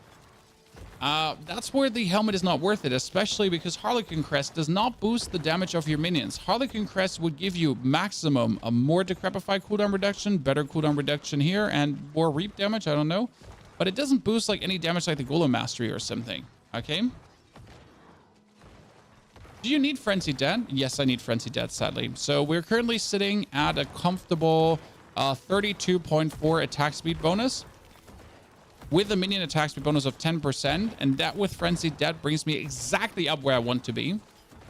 That's where the helmet is not worth it, especially because Harlequin Crest does not boost the damage of your minions. Harlequin Crest would give you maximum a more Decrepify cooldown reduction, better cooldown reduction here, and more reap damage, I don't know. But it doesn't boost like any damage like the Golem Mastery or something, okay? Do you need Frenzy Dead? Yes, I need Frenzy Dead, sadly. So we're currently sitting at a comfortable 32.4 attack speed bonus with a minion attack speed bonus of 10. And that with Frenzy Dead brings me exactly up where I want to be.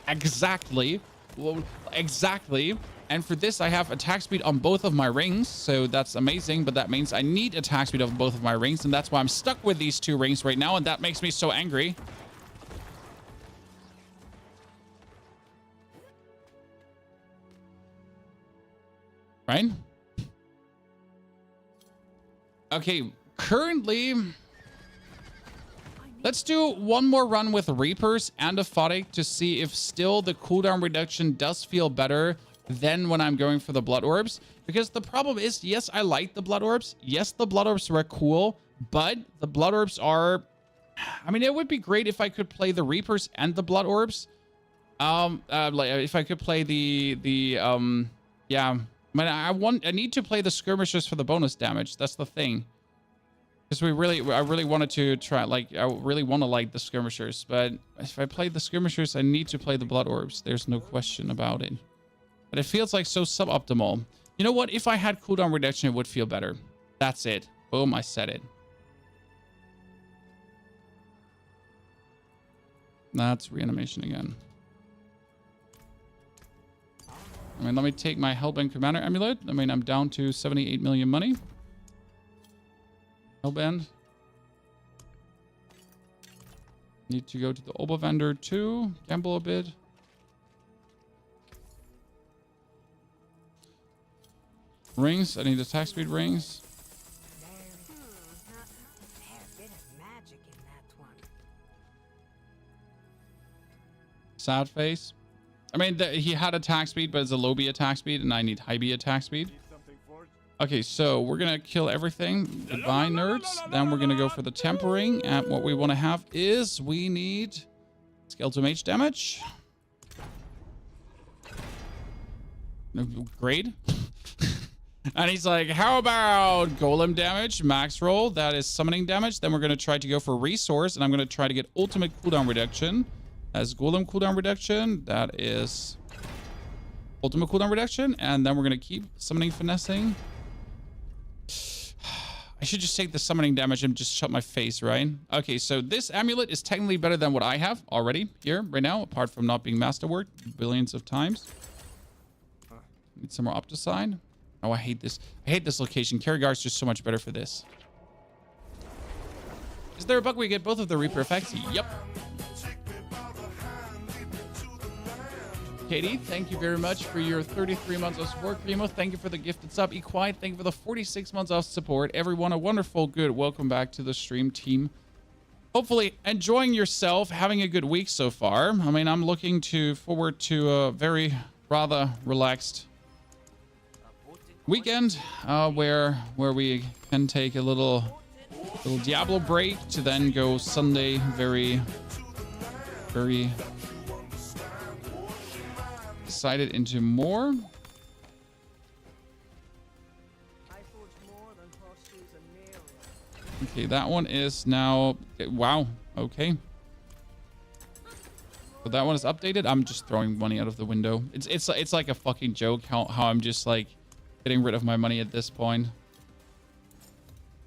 Exactly. Well, exactly. And for this, I have attack speed on both of my rings. So that's amazing. But that means I need attack speed of both of my rings. And that's why I'm stuck with these 2 rings right now. And that makes me so angry. Right? Okay, currently, let's do one more run with Reapers and Aphotic to see if still the cooldown reduction does feel better than when I'm going for the Blood Orbs. Because the problem is, yes, I like the Blood Orbs. Yes, the Blood Orbs were cool, but the Blood Orbs are... I mean, it would be great if I could play the Reapers and the Blood Orbs. Like if I could play yeah... I need to play the skirmishers for the bonus damage. That's the thing. Because I really wanted to try, like, I really want to like the skirmishers. But if I play the skirmishers, I need to play the blood orbs. There's no question about it. But it feels like so suboptimal. You know what? If I had cooldown reduction, it would feel better. That's it. Boom, I said it. That's reanimation again. I mean, let me take my Hellbent Commander Amulet. I mean, I'm down to 78 million money. Hellbent. Need to go to the Oba vendor too. Gamble a bit. Rings. I need attack speed rings. Sad face. I mean, he had attack speed, but it's a low B attack speed, and I need high B attack speed. Okay, so we're going to kill everything. Goodbye, nerds. Then we're going to go for the tempering. And what we want to have is we need skeletal mage damage. Great. And he's like, how about golem damage, max roll? That is summoning damage. Then we're going to try to go for resource, and I'm going to try to get ultimate cooldown reduction. As golem cooldown reduction, that is ultimate cooldown reduction, and then we're gonna keep summoning finessing. I should just take the summoning damage and just shut my face, right? Okay, so this amulet is technically better than what I have already here right now, apart from not being masterworked billions of times. Need some more Opticide. Oh, I hate this. I hate this location. Kerrigar's just so much better for this. Is there a bug where you get both of the Reaper effects? Yep. Katie, thank you very much for your 33 months of support. Primo, thank you for the gifted sub. Equiet, thank you for the 46 months of support. Everyone, a wonderful, good welcome back to the stream team. Hopefully enjoying yourself, having a good week so far. I mean, I'm looking forward to a very rather relaxed weekend where we can take a little Diablo break to then go Sunday very decided into more. Okay, that one is now... Wow. Okay. So that one is updated. I'm just throwing money out of the window. It's like a fucking joke how I'm just like getting rid of my money at this point.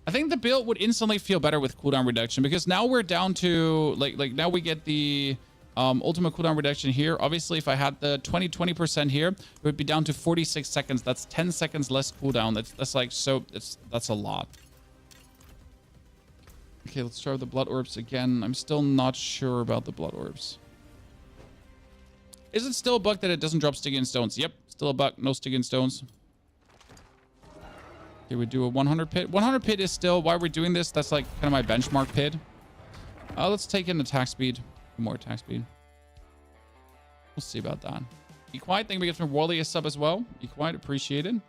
I think the build would instantly feel better with cooldown reduction because now we're down to like now we get the ultimate cooldown reduction here. Obviously, if I had the 20% here, it would be down to 46 seconds. That's 10 seconds less cooldown. That's like so that's a lot. Okay, let's try the blood orbs again. I'm still not sure about the blood orbs. Is it still a bug that it doesn't drop sticky and stones? Yep, still a bug. No sticky and stones. Okay, we do a 100 pit. 100 pit is still why we're doing this. That's like kind of my benchmark pit. Let's take in attack speed. More attack speed. We'll see about that. Be quiet. Thank you we get from Wally a sub as well. Be quiet. Appreciated.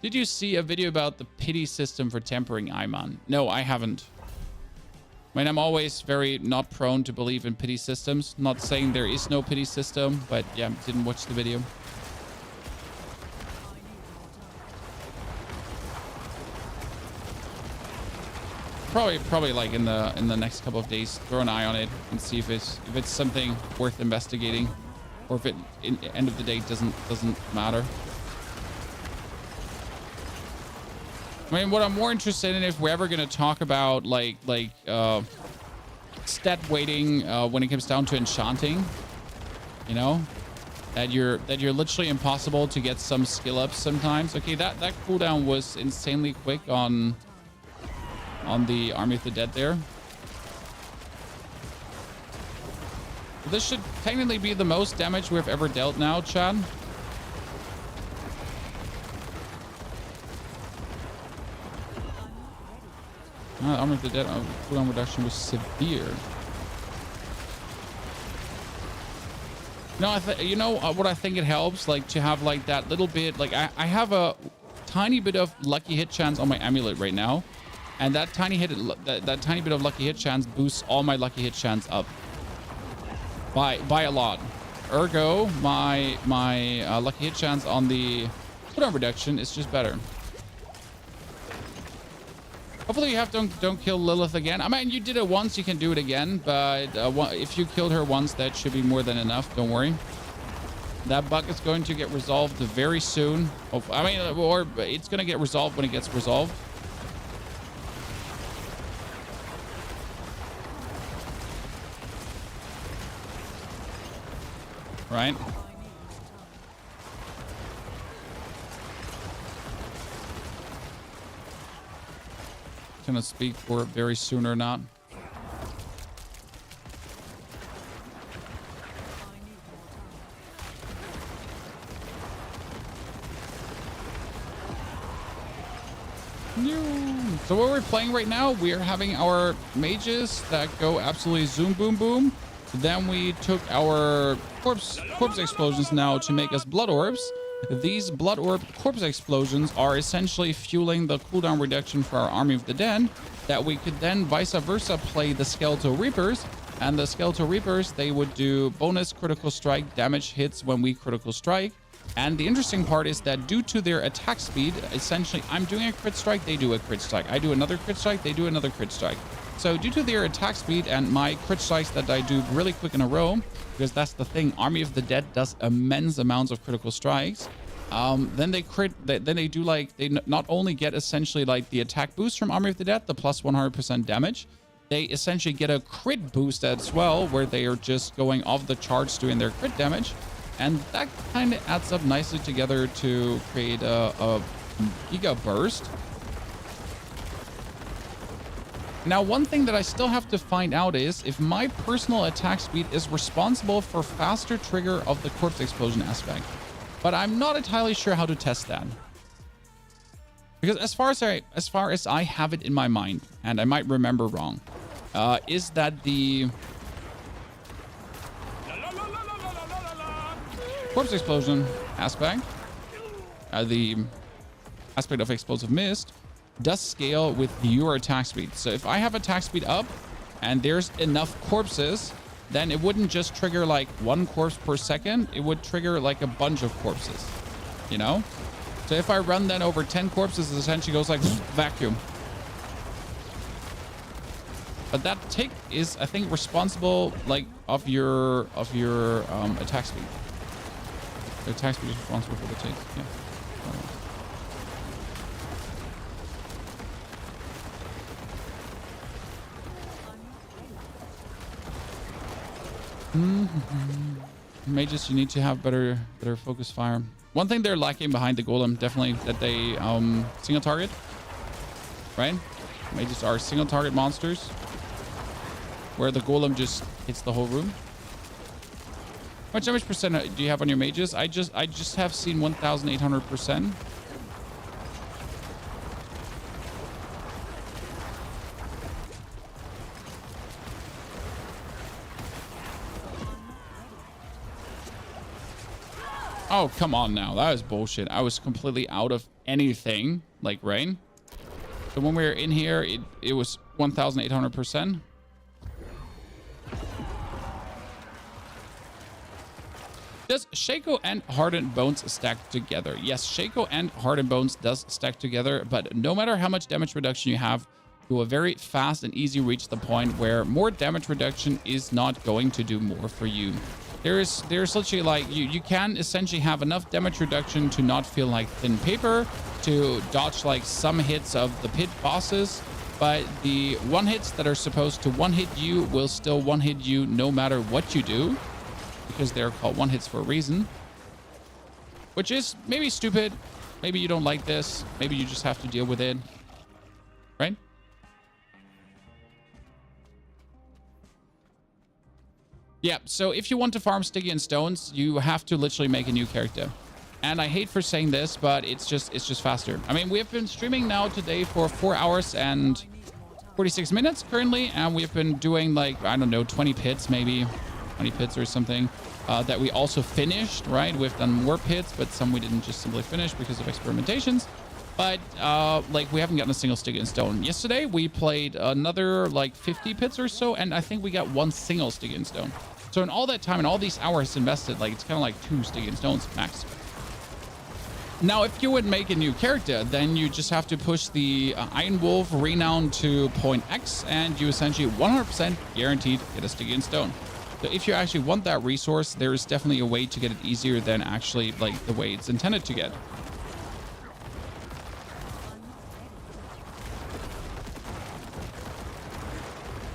Did you see a video about the pity system for tempering Iman? No, I haven't. I mean, I'm always very not prone to believe in pity systems. Not saying there is no pity system, but yeah, didn't watch the video. Probably like in the next couple of days, throw an eye on it and see if it's something worth investigating, or if it in end of the day doesn't matter. I mean, what I'm more interested in, if we're ever going to talk about like stat weighting when it comes down to enchanting, you know, that you're literally impossible to get some skill ups sometimes. Okay, that cooldown was insanely quick on the Army of the Dead there. This should technically be the most damage we've ever dealt now, Chad. Army of the Dead cooldown reduction was severe. No, you know what I think it helps, like to have like that little bit, like I have a tiny bit of lucky hit chance on my amulet right now, and that tiny bit of lucky hit chance boosts all my lucky hit chance up by a lot. Ergo, my lucky hit chance on the cooldown reduction is just better. Hopefully you don't kill Lilith again. I mean, you did it once, you can do it again, but if you killed her once, that should be more than enough. Don't worry. That bug is going to get resolved very soon. I mean, or it's going to get resolved when it gets resolved. Right? Gonna speak for it very soon or not. So what we're playing right now, we are having our mages that go absolutely zoom boom boom. Then we took our corpse explosions now to make us blood orbs. These blood orb corpse explosions are essentially fueling the cooldown reduction for our Army of the Dead, that we could then vice versa play the Skeletal Reapers, and the Skeletal Reapers, they would do bonus critical strike damage hits when we critical strike. And the interesting part is that due to their attack speed, essentially I'm doing a crit strike, they do a crit strike. I do another crit strike, they do another crit strike. So due to their attack speed and my crit strikes that I do really quick in a row, because that's the thing, Army of the Dead does immense amounts of critical strikes. Then they crit, then they do like, they not only get essentially like the attack boost from Army of the Dead, the plus 100% damage, they essentially get a crit boost as well, where they are just going off the charts doing their crit damage. And that kind of adds up nicely together to create a giga burst. Now, one thing that I still have to find out is if my personal attack speed is responsible for faster trigger of the corpse explosion aspect. But I'm not entirely sure how to test that. Because as far as I have it in my mind, and I might remember wrong, is that the corpse explosion aspect, the aspect of explosive mist, does scale with your attack speed. So if I have attack speed up and there's enough corpses, then it wouldn't just trigger like one corpse per second. It would trigger like a bunch of corpses, you know? So if I run then over 10 corpses, it essentially goes like vacuum. But that tick is, I think, responsible like of your attack speed. The attack speed is responsible for the tick. Yeah. Mages, you need to have better focus fire. One thing they're lacking behind the golem, definitely, that they single target, right? Mages are single target monsters, where the golem just hits the whole room. How much damage percent do you have on your mages? I just have seen 1,800%. Oh, come on now. That was bullshit. I was completely out of anything like rain. So when we were in here, it was 1,800%. Does Shaco and Hardened Bones stack together? Yes, Shaco and Hardened Bones does stack together, but no matter how much damage reduction you have, you will very fast and easy reach the point where more damage reduction is not going to do more for you. There's literally like you can essentially have enough damage reduction to not feel like thin paper, to dodge like some hits of the pit bosses, but the one hits that are supposed to one hit you will still one hit you no matter what you do, because they're called one hits for a reason, which is maybe stupid. Maybe you don't like this. Maybe you just have to deal with it, right? Yeah, so if you want to farm sticky and stones, you have to literally make a new character. And I hate for saying this, but it's just faster. I mean, we have been streaming now today for 4 hours and 46 minutes currently, and we've been doing like, I don't know, 20 pits, maybe 20 pits or something, that we also finished, right? We've done more pits, but some we didn't just simply finish because of experimentations. But like we haven't gotten a single sticky and stone. Yesterday we played another like 50 pits or so, and I think we got one single sticky and stone. So in all that time and all these hours invested, like it's kind of like 2 sticky and stones max. Now, if you would make a new character, then you just have to push the Iron Wolf renown to point X, and you essentially 100% guaranteed get a sticky and stone. So if you actually want that resource, there is definitely a way to get it easier than actually like the way it's intended to get.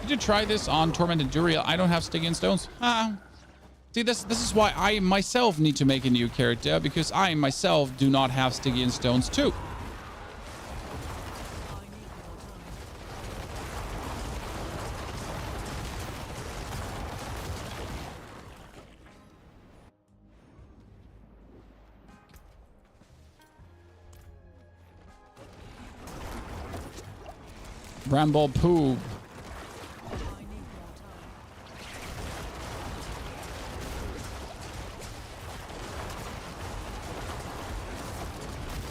Did you try this on Tormented Duriel? I don't have sticky and stones. See, this is why I myself need to make a new character, because I myself do not have sticky and stones too. Bramble poop.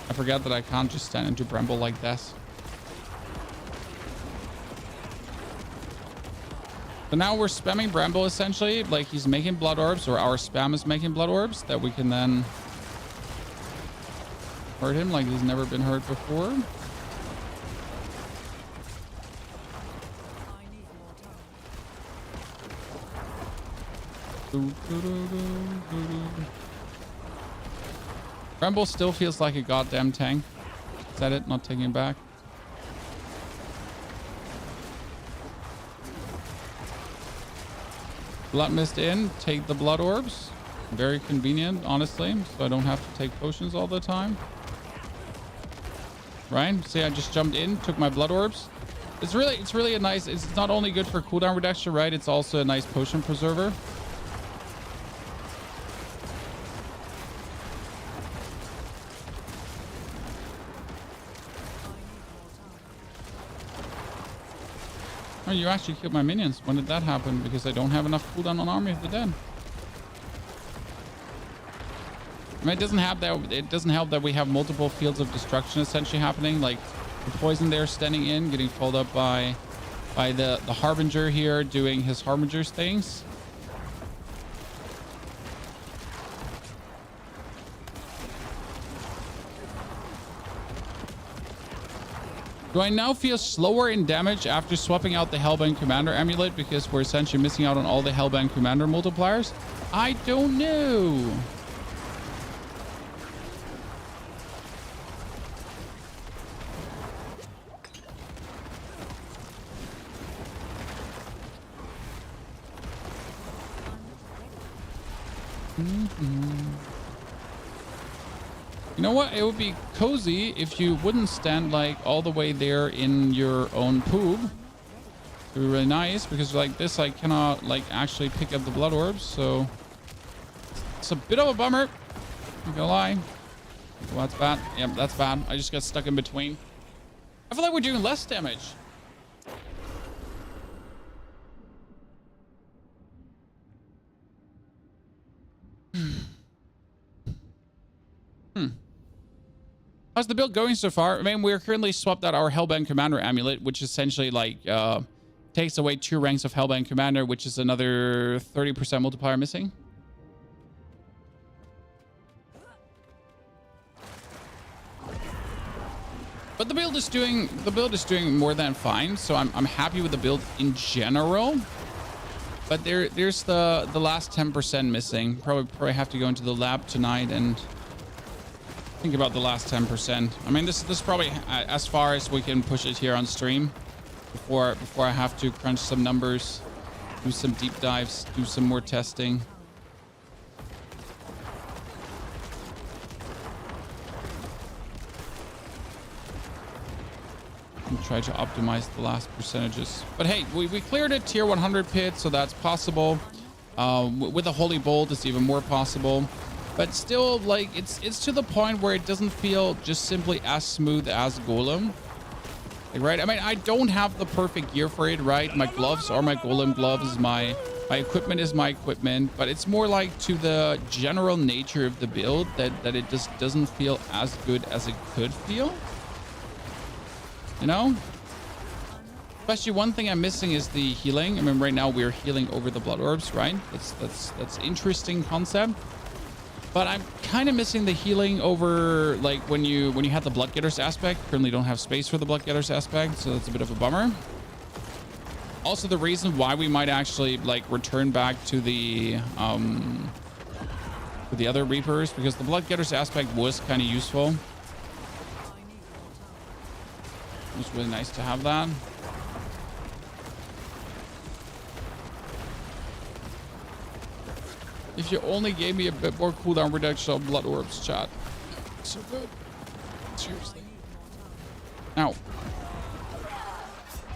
I forgot that I can't just stand into Bramble like this. So now we're spamming Bramble essentially, like he's making blood orbs, or our spam is making blood orbs that we can then hurt him like he's never been hurt before. Bramble still feels like a goddamn tank. Is that it? Not taking it back. Blood mist in. Take the blood orbs. Very convenient, honestly. So I don't have to take potions all the time. Right? See, I just jumped in, took my blood orbs. It's really a nice. It's not only good for cooldown reduction, right? It's also a nice potion preserver. Oh, you actually killed my minions. When did that happen? Because I don't have enough cooldown on Army of the Dead. I mean, it doesn't help that we have multiple fields of destruction essentially happening. Like the poison there standing in, getting followed up by the Harbinger here doing his Harbinger's things. Do I now feel slower in damage after swapping out the Hellbound Commander amulet because we're essentially missing out on all the Hellbound Commander multipliers? I don't know. You know what? It would be cozy if you wouldn't stand like all the way there in your own poop. It would be really nice because like this, I cannot like actually pick up the blood orbs. So it's a bit of a bummer. Not gonna lie. Oh, that's bad. Yep, that's bad. I just got stuck in between. I feel like we're doing less damage. How's the build going so far? I mean, we're currently swapped out our Hellbound Commander amulet, which essentially like takes away 2 ranks of Hellbound Commander, which is another 30% multiplier missing. But the build is doing more than fine, so I'm happy with the build in general. But there's the last 10% missing. Probably have to go into the lab tonight and think about the last 10%. I mean, this is probably as far as we can push it here on stream before I have to crunch some numbers, do some deep dives, do some more testing. And try to optimize the last percentages. But hey, we cleared a tier 100 pit, so that's possible. With a Holy Bolt, it's even more possible. But still, like, it's to the point where it doesn't feel just simply as smooth as Golem. Like, right? I mean, I don't have the perfect gear for it, right? My gloves are my Golem gloves. My equipment is my equipment. But it's more like to the general nature of the build that it just doesn't feel as good as it could feel. You know? Especially one thing I'm missing is the healing. I mean, right now we're healing over the blood orbs, right? That's interesting concept. But I'm kind of missing the healing over, like, when you have the Blood Getters aspect. Currently don't have space for the Blood Getters aspect, so that's a bit of a bummer. Also, the reason why we might actually, like, return back to the other Reapers, because the Blood Getters aspect was kind of useful. It was really nice to have that. If you only gave me a bit more cooldown reduction on blood orbs, chat. So good. Seriously. Ow.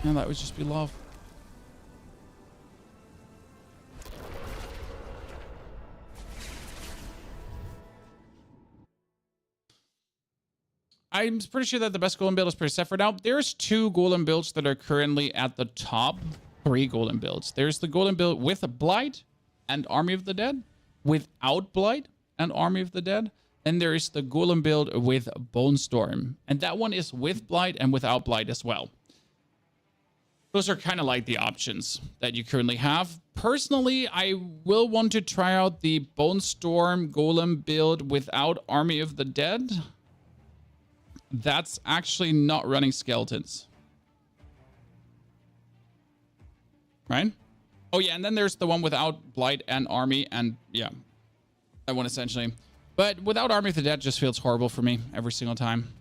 And that would just be love. I'm pretty sure that the best Golem build is pretty set for now. There's 2 Golem builds that are currently at the top. 3 Golem builds. There's the Golem build with a Blight and Army of the Dead, without Blight and Army of the Dead. Then there is the Golem build with Bone Storm, and that one is with Blight and without Blight as well. Those are kind of like the options that you currently have. Personally, I will want to try out the Bone Storm Golem build without Army of the Dead. That's actually not running skeletons, right? Oh, yeah, and then there's the one without Blight and Army, and yeah, that one essentially. But without Army of the Dead just feels horrible for me every single time.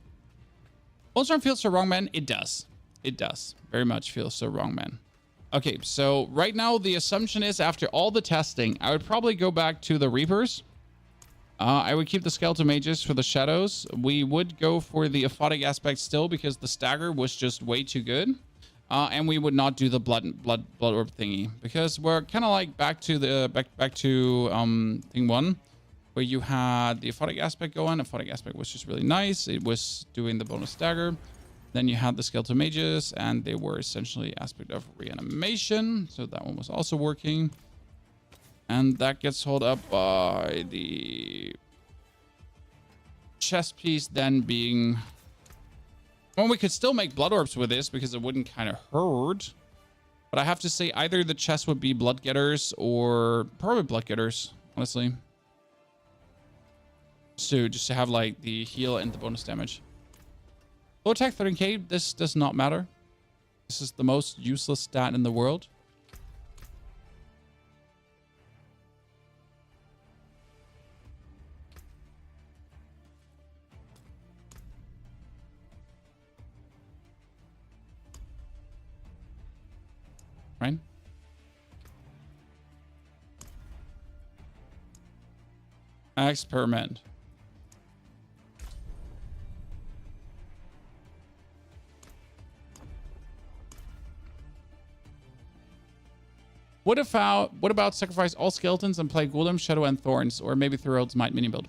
Bone Storm feels so wrong, man. It does. It does. Very much feels so wrong, man. Okay, so right now the assumption is after all the testing, I would probably go back to the Reapers. I would keep the Skeleton Mages for the Shadows. We would go for the Aphotic aspect still because the Stagger was just way too good. And we would not do the blood orb thingy because we're kind of like back to thing 1 where you had the Aphotic aspect go on. Aphotic aspect was just really nice. It was doing the bonus stagger. Then you had the Skeleton Mages and they were essentially aspect of reanimation. So that one was also working. And that gets held up by the chest piece then being... Well, we could still make blood orbs with this because it wouldn't kind of hurt. But I have to say either the chest would be Blood Getters or probably Blood Getters, honestly. So just to have like the heal and the bonus damage. Low attack 13k, this does not matter. This is the most useless stat in the world. Right? Experiment. What about sacrifice all skeletons and play Golem, Shadow, and Thorns, or maybe Thorald's Might minion build?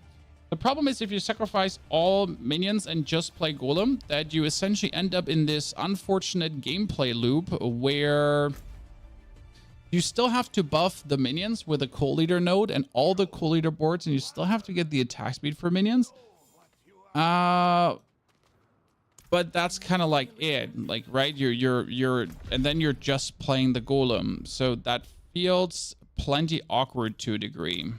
The problem is if you sacrifice all minions and just play Golem, that you essentially end up in this unfortunate gameplay loop where you still have to buff the minions with a co-leader node and all the co-leader boards, and you still have to get the attack speed for minions. But that's kind of like it, like, right? You're, and then you're just playing the Golem. So that feels plenty awkward to a degree.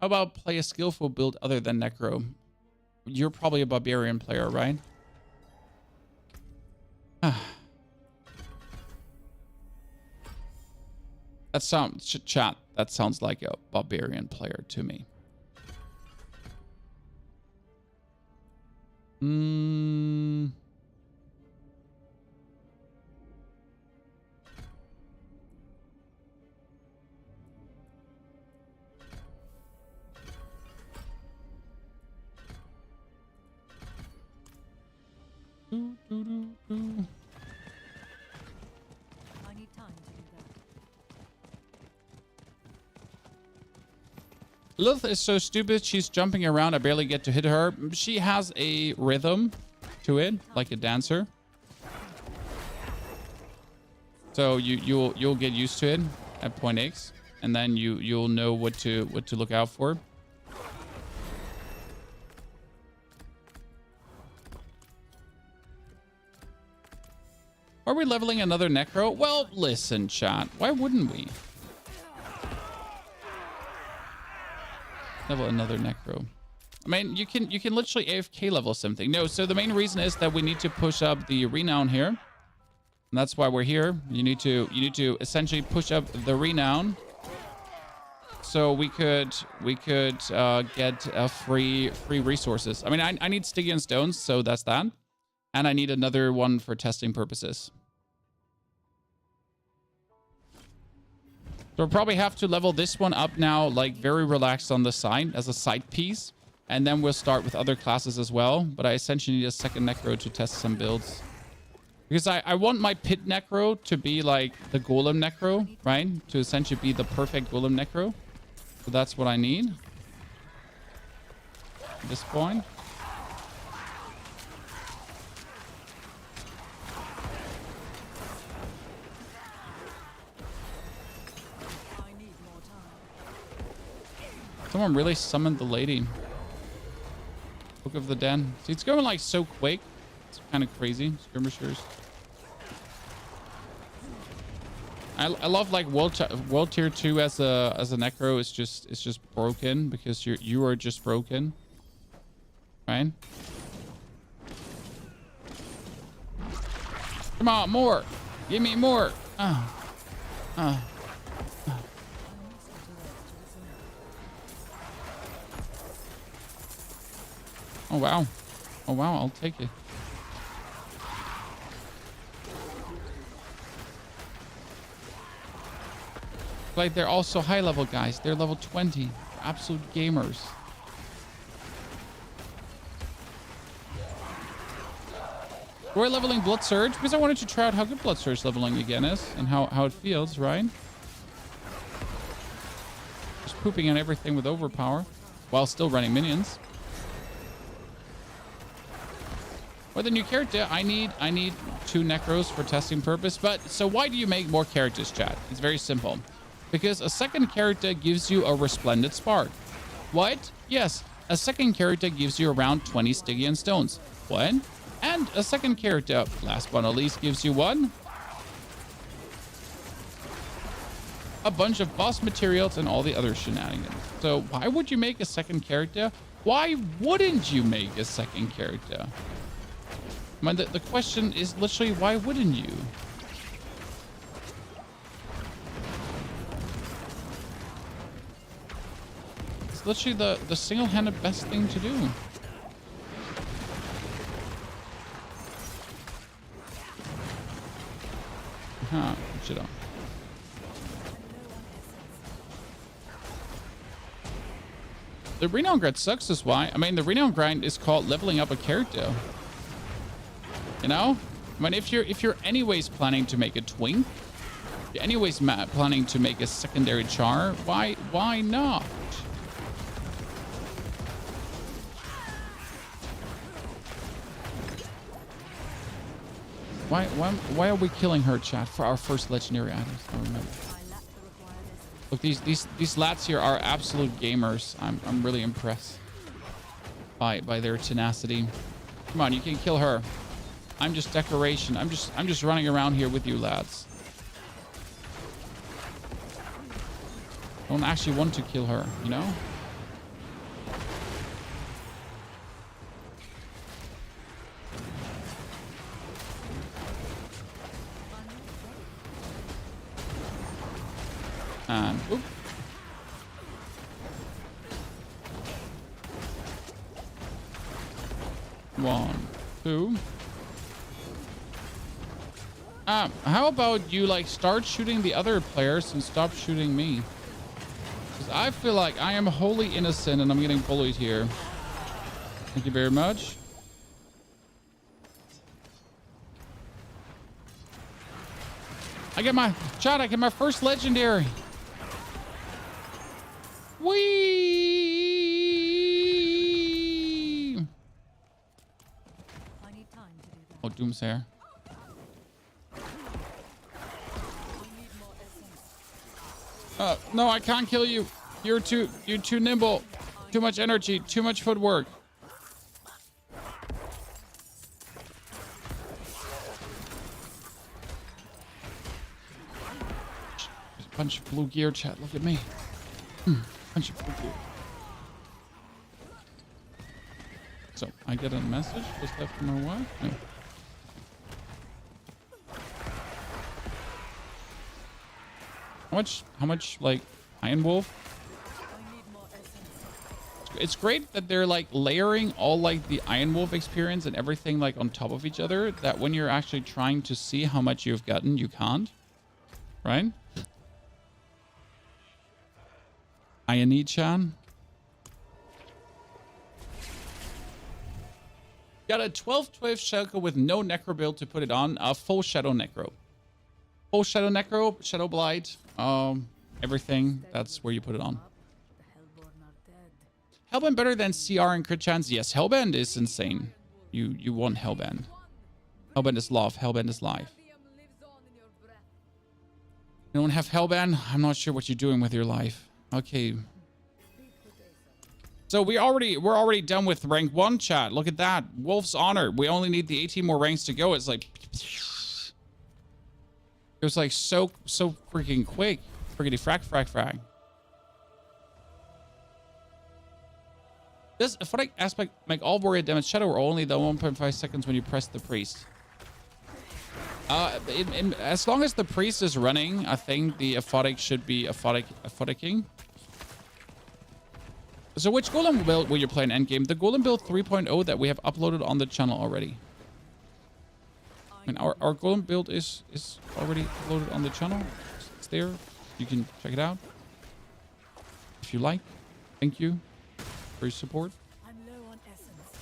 How about play a skillful build other than Necro? You're probably a Barbarian player, right? That sounds, chat, that sounds like a Barbarian player to me. I need time to do that. Lilith is so stupid, she's jumping around, I barely get to hit her. She has a rhythm to it, like a dancer. So you'll get used to it at point X, and then you'll know what to look out for. Are we leveling another Necro? Well, listen, chat. Why wouldn't we? Level another Necro. I mean, you can literally AFK level something. No, so the main reason is that we need to push up the renown here. And that's why we're here. You need to essentially push up the renown. So we could get free resources. I mean, I need Stygian stones, so that's that. And I need another one for testing purposes. So we'll probably have to level this one up now, like very relaxed on the side as a side piece. And then we'll start with other classes as well. But I essentially need a second Necro to test some builds. Because I want my Pit Necro to be like the Golem Necro, right? To essentially be the perfect Golem Necro. So that's what I need at this point. Someone really summoned the lady. Book of the Den. See, it's going like so quick. It's kind of crazy. Skirmishers. I love like world tier 2 as a Necro is just broken because you are just broken. Right? Come on, more. Give me more. Oh, wow. Oh, wow. I'll take it. Like, they're all so high level, guys. They're level 20. They're absolute gamers. We're leveling Blood Surge because I wanted to try out how good Blood Surge leveling again is and how it feels, right? Just pooping on everything with overpower while still running minions. For the new character, I need 2 Necros for testing purpose. But so why do you make more characters, chat? It's very simple. Because a second character gives you a Resplendent Spark. What? Yes, a second character gives you around 20 Stygian stones. What? And a second character, last but not least, gives you one. a bunch of boss materials, and all the other shenanigans. So why would you make a second character? Why wouldn't you make a second character? I mean, the question is literally, why wouldn't you? It's literally the single-handed best thing to do. Huh, shit on. The renown grind sucks is why. I mean, the renown grind is called leveling up a character. You know? I mean, if you're anyways planning to make a twink, you're anyways planning to make a secondary char, why not? Why are we killing her, chat, for our first legendary items? I remember. Look, these lads here are absolute gamers. I'm really impressed by their tenacity. Come on, you can kill her. I'm just decoration. I'm just running around here with you lads. Don't actually want to kill her, you know? And whoop. One, two. How about you like start shooting the other players and stop shooting me? Because I feel like I am wholly innocent and I'm getting bullied here. Thank you very much. I get my first legendary. Whee! I need time to do that. Oh, Doomsayer. No, I can't kill you. You're too nimble. Too much energy. Too much footwork. There's a bunch of blue gear, chat. Look at me. Bunch of blue gear. So I get a message just left from my wife. No. How much like Iron Wolf? It's great that they're like layering all like the Iron Wolf experience and everything like on top of each other, that when you're actually trying to see how much you've gotten, you can't. Right? Ione-chan. Got a 12/12 Shadow with no Necro build to put it on. A full Shadow Necro. Full Shadow Necro, Shadow Blight, everything. That's where you put it on. Hellbend better than CR and crit chance? Yes, Hellbend is insane. You want Hellbend. Hellbend is love. Hellbend is life. You don't have Hellbend? I'm not sure what you're doing with your life. Okay. So we're already done with rank 1, chat. Look at that. Wolf's Honor. We only need the 18 more ranks to go. It's like it was like so freaking quick. Friggity frag. Does Aphotic aspect make all warrior damage shadow or only the 1.5 seconds when you press the priest? As long as the priest is running, I think the Aphotic should be Aphoticing. So which Golem build will you play in endgame? The Golem build 3.0 that we have uploaded on the channel already. I mean, our Golem build is already uploaded on the channel. It's there. You can check it out if you like. Thank you for your support. I'm low on essence.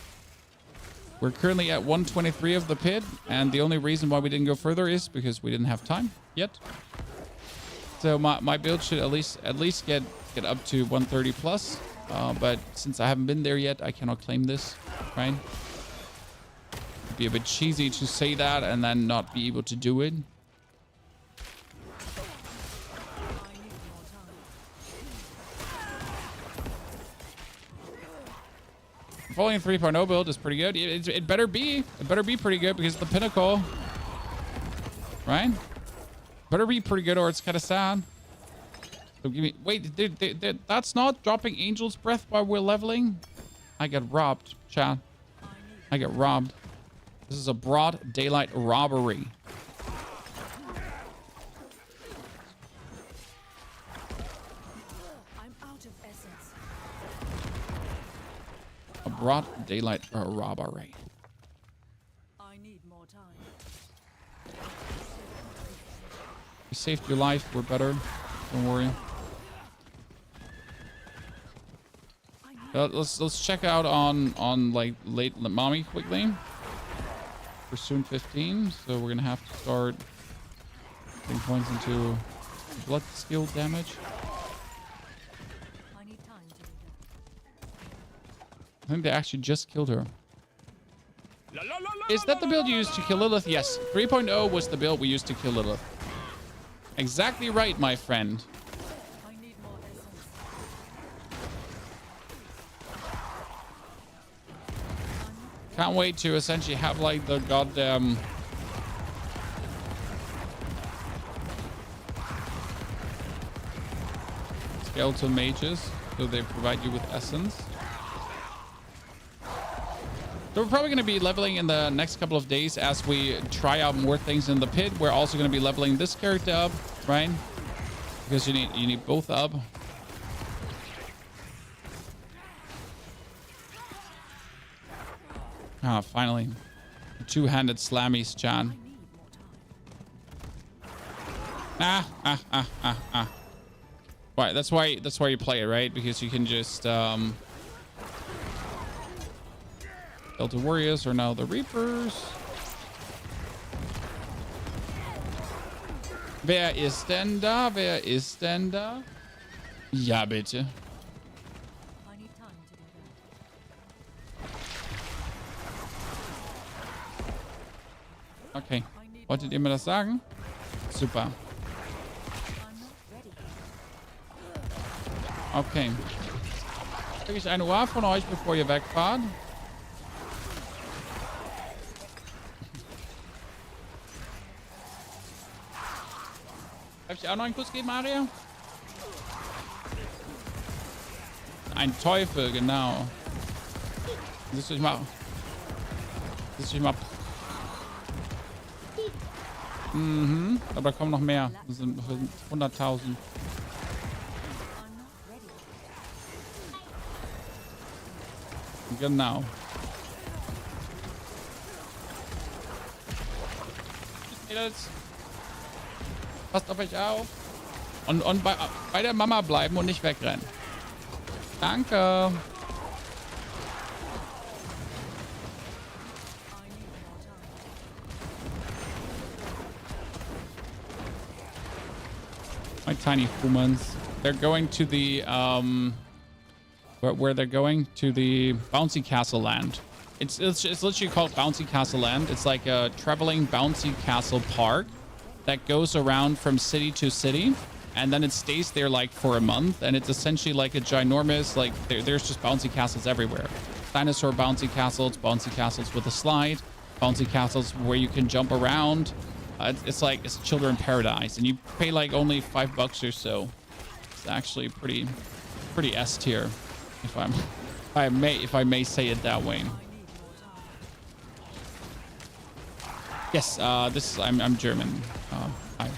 We're currently at 123 of the pit, and the only reason why we didn't go further is because we didn't have time yet. So my build should at least get up to 130 plus. But since I haven't been there yet, I cannot claim this, right? It'd be a bit cheesy to say that and then not be able to do it. Falling 3.0 build is pretty good. It better be. It better be pretty good because the pinnacle, right? Better be pretty good or it's kind of sad. So give me... Wait, that's not dropping Angel's Breath while we're leveling? I get robbed, chat. I get robbed. This is a broad daylight robbery. I'm out of essence. A broad daylight robbery. I need more time. We saved your life. We're better. Don't worry. Let's check out on like late mommy quickly. We're soon 15, so we're gonna have to start putting points into blood skill damage. I need time to do I think they actually just killed her. Is that the build you used to kill Lilith? Yes, 3.0 was the build we used to kill Lilith. Exactly right, my friend. that. I need more essence. Can't wait to essentially have like the goddamn skeletal mages, so they provide you with essence. So we're probably going to be leveling in the next couple of days as we try out more things in the pit. We're also going to be leveling this character up, right? Because you need both up. Ah, finally. Two-handed slammies, Chan. Right, that's why you play it, right? Because you can just Delta Warriors are now the Reapers. Wer ist denn da? Wer ist denn da? Ja, bitte. I need time to do that. Okay. Wolltet ihr mir das sagen? Super. I'm not ready. Okay. Kriege ich eine Uhr von euch, bevor ihr wegfahrt? Darf ich auch noch einen Kuss geben, Aria? Ein Teufel, genau. Siehst du, ich mach... Mhm. Aber da kommen noch mehr. Das sind 100.000. I'm not ready. Genau. Mädels. Passt auf euch auf. Und bei der Mama bleiben und nicht wegrennen. Danke. I need more time. My tiny humans. They're going to the where they're going to the bouncy castle land. It's literally called Bouncy Castle Land. It's like a traveling bouncy castle park that goes around from city to city, and then it stays there like for a month, and it's essentially like a ginormous, like there's just bouncy castles everywhere. Dinosaur bouncy castles with a slide, bouncy castles where you can jump around. It's like it's children paradise, and you pay like only $5 or so. It's actually pretty S tier, if I may say it that way. Yes, I'm German. Hi.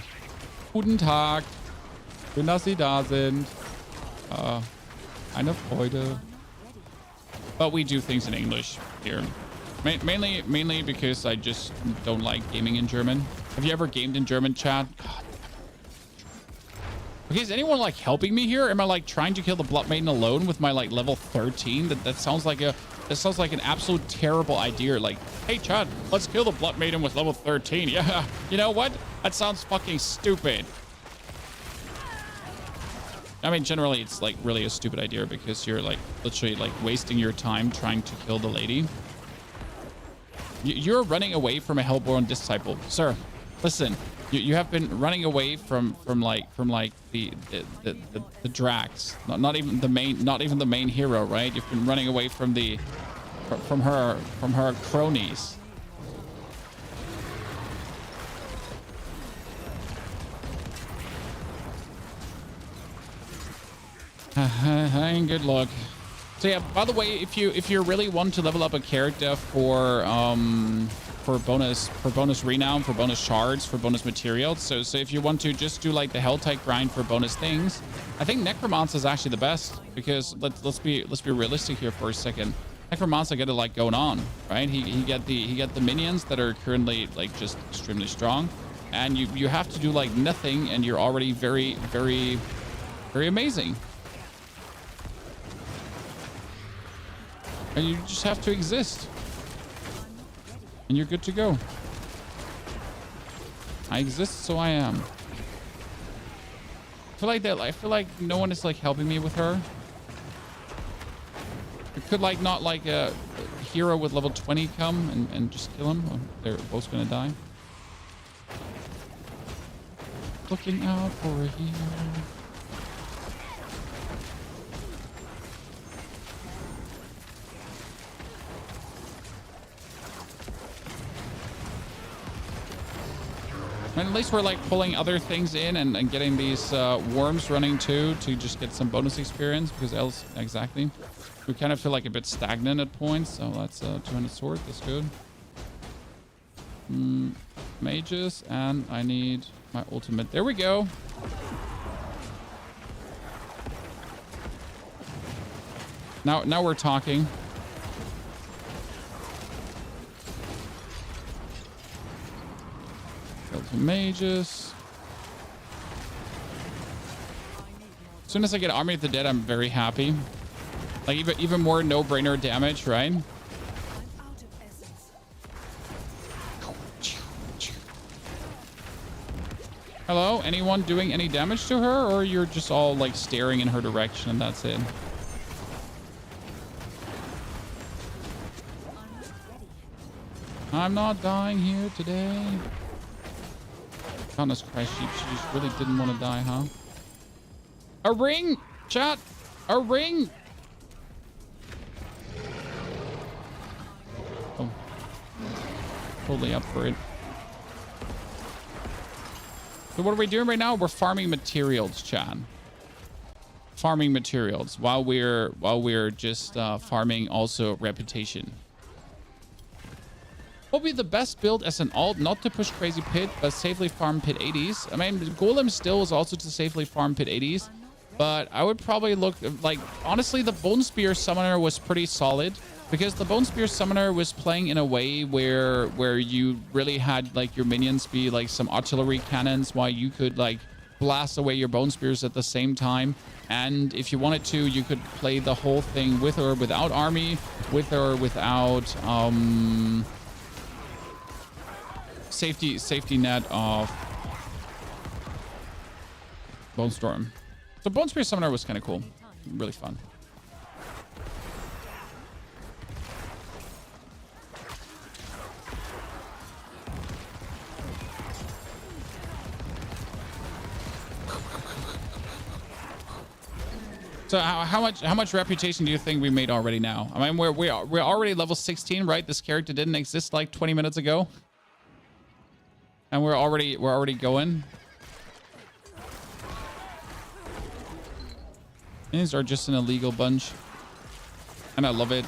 Guten Tag. Schön, dass Sie da sind. Eine Freude. But we do things in English here. Mainly because I just don't like gaming in German. Have you ever gamed in German, chat? God. Okay, is anyone like helping me here? Am I like trying to kill the Blood Maiden alone with my like level 13? That sounds like an absolute terrible idea. Like, hey Chad, let's kill the Blood Maiden with level 13. Yeah, you know what? That sounds fucking stupid. I mean, generally it's like really a stupid idea because you're like literally like wasting your time trying to kill the lady. You're running away from a Hellborn disciple, sir. Listen, you have been running away from the Drax. Not even the main hero, right? You've been running away from her cronies. Ain't good luck. So yeah, by the way, if you really want to level up a character for bonus renown, for bonus shards, for bonus materials, so if you want to just do like the hell type grind for bonus things, I think Necromancer is actually the best, because let's be realistic here for a second. Necromancer get it like going on, right? He get the minions that are currently like just extremely strong, and you have to do like nothing and you're already very, very, very amazing. And you just have to exist. And you're good to go. I exist, so I am. I feel like no one is like helping me with her. It could like not like a hero with level 20 come and just kill him. Oh, they're both gonna die. Looking out for a hero. And at least we're like pulling other things in and getting these worms running too, to just get some bonus experience, because else, exactly, we kind of feel like a bit stagnant at points. So that's 200 sword. That's good. Mages, and I need my ultimate. There we go. Now we're talking. Mages. As soon as I get Army of the Dead, I'm very happy. Like even more no-brainer damage, right? Hello? Anyone doing any damage to her, or you're just all like staring in her direction and that's it? I'm not dying here today. Goodness Christ, she just really didn't want to die, huh? A ring! Chat! A ring! Oh. Totally up for it. So what are we doing right now? We're farming materials, chat. Farming materials while we're just farming also reputation. What would be the best build as an alt, not to push crazy pit, but safely farm pit 80s? I mean, Golem still is also to safely farm pit 80s, but I would probably look like, honestly, the Bone Spear Summoner was pretty solid, because the Bone Spear Summoner was playing in a way where you really had like your minions be like some artillery cannons, while you could like blast away your Bone Spears at the same time. And if you wanted to, you could play the whole thing with or without army, with or without safety net of Bone Storm. So Bone Spear Summoner was kind of cool, really fun. So how much reputation do you think we made already now? I mean, we're already level 16, right? This character didn't exist like 20 minutes ago. And we're already going. These are just an illegal bunch, and I love it.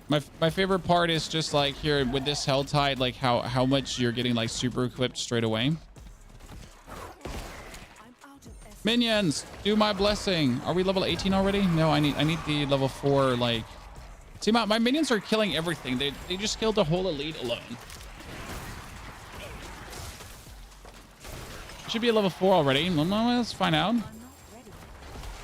My favorite part is just like here with this Hell Tide, like how much you're getting like super equipped straight away. Minions, do my blessing. Are we level 18 already? No, I need the level 4 like. See, my minions are killing everything. They just killed the whole elite alone. Should be a level 4 already. Well, let's find out.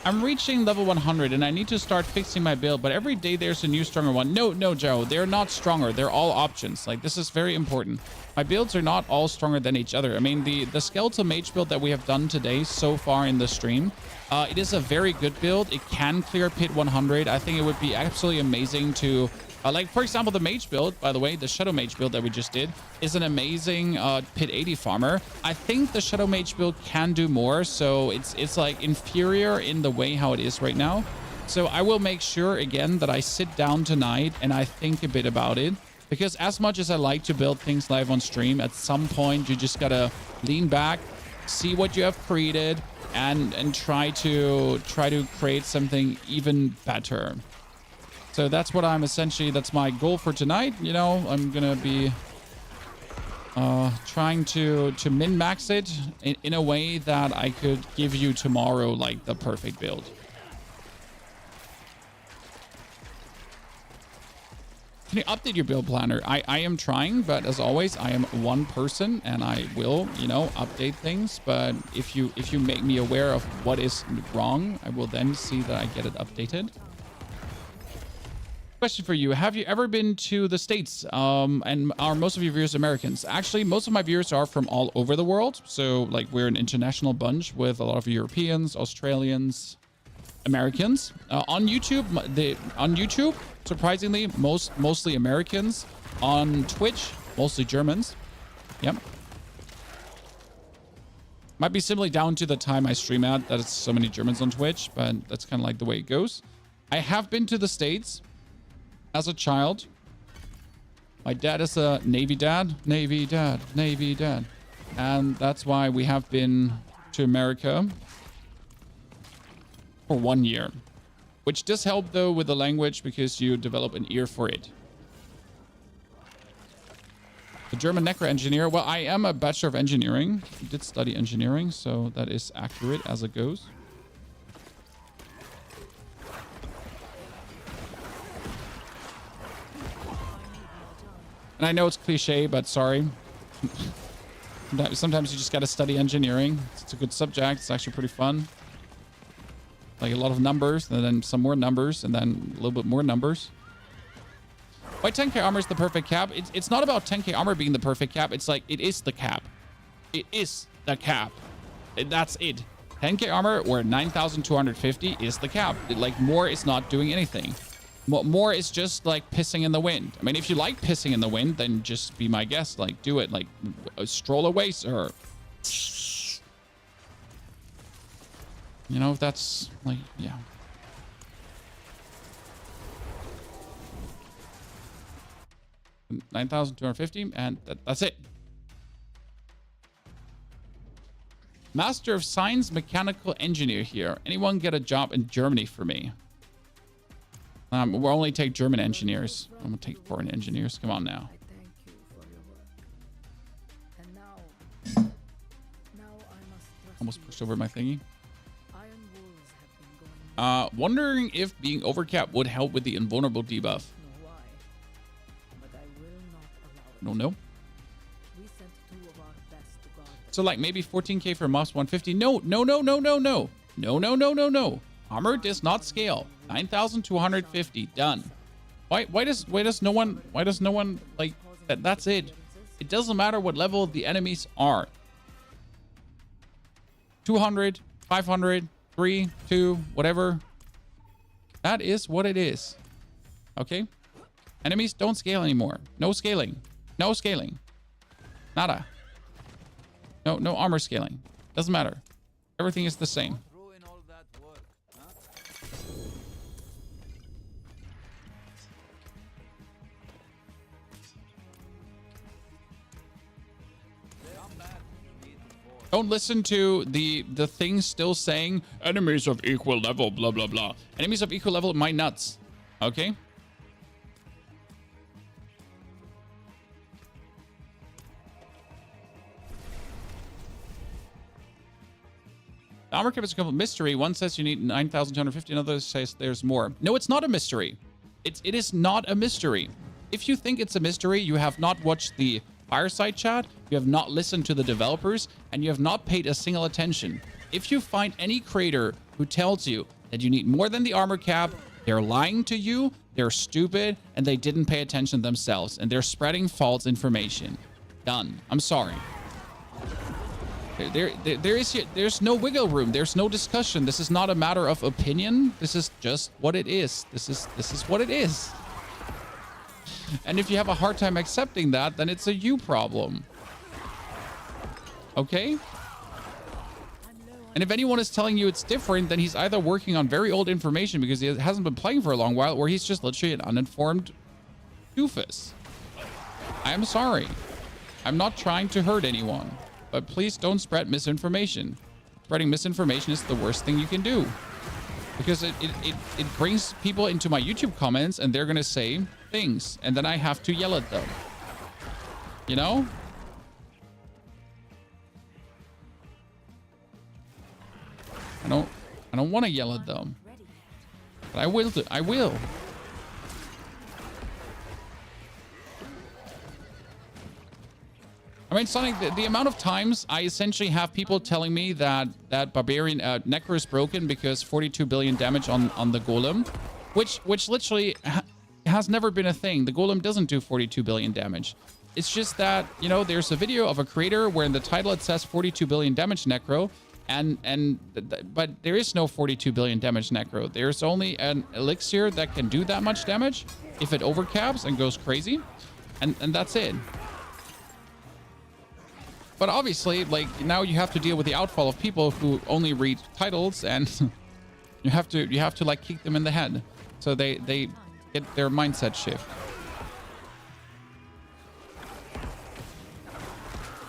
I'm reaching level 100 and I need to start fixing my build, but every day there's a new stronger one. No, Joe, they're not stronger. They're all options. Like, this is very important. My builds are not all stronger than each other. I mean, the skeletal mage build that we have done today so far in the stream, it is a very good build. It can clear pit 100. I think it would be absolutely amazing to like, for example, the mage build, by the way, the shadow mage build that we just did is an amazing pit 80 farmer. I think the shadow mage build can do more, so it's like inferior in the way how it is right now. So I will make sure again that I sit down tonight and I think a bit about it, because as much as I like to build things live on stream, at some point you just gotta lean back, see what you have created, and try to create something even better. So that's what I'm essentially, that's my goal for tonight. You know, I'm gonna be trying to min-max it in a way that I could give you tomorrow like the perfect build. Can you update your build planner? I am trying, but as always, I am one person and I will, you know, update things. But if you make me aware of what is wrong, I will then see that I get it updated. Question for you. Have you ever been to the States? And are most of your viewers Americans? Actually, most of my viewers are from all over the world. So like we're an international bunch with a lot of Europeans, Australians, Americans. On YouTube, surprisingly, mostly Americans. On Twitch, mostly Germans. Yep. Might be simply down to the time I stream at that it's so many Germans on Twitch, but that's kind of like the way it goes. I have been to the States as a child. My dad is a Navy dad. And that's why we have been to America for 1 year. Which does help though with the language because you develop an ear for it. The German necro engineer. Well, I am a Bachelor of Engineering. I did study engineering, so that is accurate as it goes. And I know it's cliche, but sorry. Sometimes you just got to study engineering. It's a good subject. It's actually pretty fun. Like a lot of numbers, and then some more numbers, and then a little bit more numbers. Why 10k armor is the perfect cap? It's not about 10k armor being the perfect cap. It's like, it is the cap. It is the cap. That's it. 10k armor or 9,250 is the cap. Like, more is not doing anything. More is just like pissing in the wind. I mean, if you like pissing in the wind, then just be my guest. Like, do it. Like, stroll away, sir. You know, that's like, yeah. $9,250, and that's it. Master of Science Mechanical Engineer here. Anyone get a job in Germany for me? We'll only take German engineers. I'm gonna take foreign engineers. Come on now. I thank you for your work. And now I must trust Almost you. pushed over my thingy. Iron wolves have been going. Wondering if being overcapped would help with the invulnerable debuff. Know why? But I will not allow it. No. We sent two of our best to guard them. So like maybe 14k for Moss 150. No. No. Armor does not scale. 9,250 done. Why does no one like that? That's it. It doesn't matter what level the enemies are. 200, 500, 3, 2, whatever. That is what it is. Okay? Enemies don't scale anymore. No scaling. No scaling. Nada. No armor scaling. Doesn't matter. Everything is the same. Ruin all that work, huh? Come back if you need the force. Don't listen to the things still saying enemies of equal level, blah, blah, blah. Enemies of equal level, my nuts. Okay? The armor cap is a complete mystery. One says you need 9,250, another says there's more. No, it's not a mystery. It is not a mystery. If you think it's a mystery, you have not watched the Fireside chat, you have not listened to the developers, and you have not paid a single attention. If you find any creator who tells you that you need more than the armor cap, they're lying to you, they're stupid, and they didn't pay attention themselves, and they're spreading false information. Done. I'm sorry. There's no wiggle room. There's no discussion. This is not a matter of opinion. This is just what it is. This is what it is. And if you have a hard time accepting that, then it's a you problem. Okay? And if anyone is telling you it's different, then he's either working on very old information because he hasn't been playing for a long while, or he's just literally an uninformed doofus. I am sorry. I'm not trying to hurt anyone. but please don't spread misinformation. Spreading misinformation is the worst thing you can do. Because it brings people into my YouTube comments and they're going to say things. And then I have to yell at them. You know? I don't want to yell at them. But I will. I will. I mean, Sonic, the amount of times I essentially have people telling me that Barbarian Necro is broken because 42 billion damage on the Golem, which literally has never been a thing. The Golem doesn't do 42 billion damage. It's just that, you know, there's a video of a creator where in the title it says 42 billion damage Necro, but there is no 42 billion damage Necro. There's only an elixir that can do that much damage if it overcaps and goes crazy, and that's it. But obviously, like, now you have to deal with the outfall of people who only read titles, and you have to like kick them in the head so they get their mindset shift.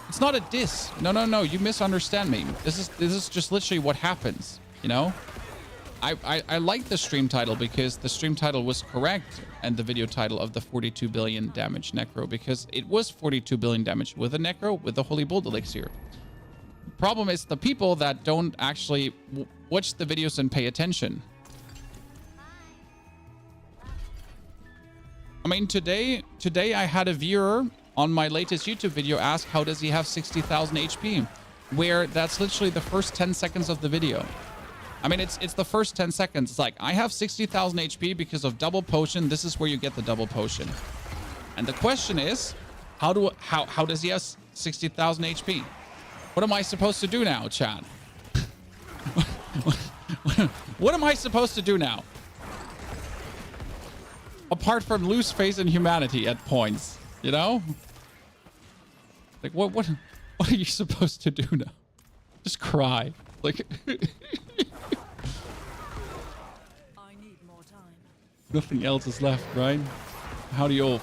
It's not a diss. No, you misunderstand me. This is just literally what happens, you know? I like the stream title because the stream title was correct, and the video title of the 42 billion damage Necro, because it was 42 billion damage with a Necro with the Holy Bolt Elixir. The problem is the people that don't actually watch the videos and pay attention. I mean, today I had a viewer on my latest YouTube video ask how does he have 60,000 HP, where that's literally the first 10 seconds of the video. I mean, it's the first 10 seconds. It's like, I have 60,000 HP because of double potion. This is where you get the double potion. And the question is, how does he have 60,000 HP? What am I supposed to do now, chat? What am I supposed to do now? Apart from lose faith in humanity at points, you know? Like, what are you supposed to do now? Just cry. Like... Nothing else is left, right? Howdy, all.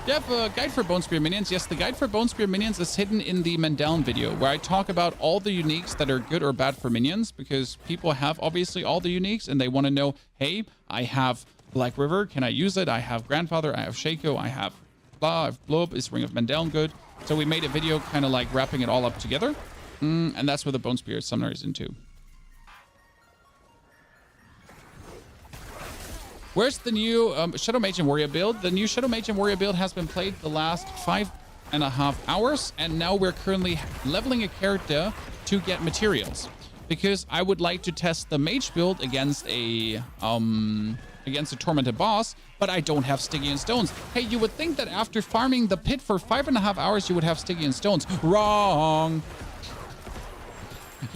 You have a guide for Bone Spear minions. Yes, the guide for Bone Spear minions is hidden in the Mendeln video, where I talk about all the uniques that are good or bad for minions, because people have obviously all the uniques and they want to know, hey, I have Black River, can I use it? I have Grandfather, I have Shaco, I have blah, I have Blob, is Ring of Mendeln good? So we made a video kind of like wrapping it all up together. And that's where the Bone Spear Summoner is into. Where's the new Shadow Mage and Warrior build? The new Shadow Mage and Warrior build has been played the last 5.5 hours, and now we're currently leveling a character to get materials, because I would like to test the Mage build against a Tormented boss, but I don't have Stygian Stones. Hey, you would think that after farming the pit for 5.5 hours, you would have Stygian Stones. Wrong.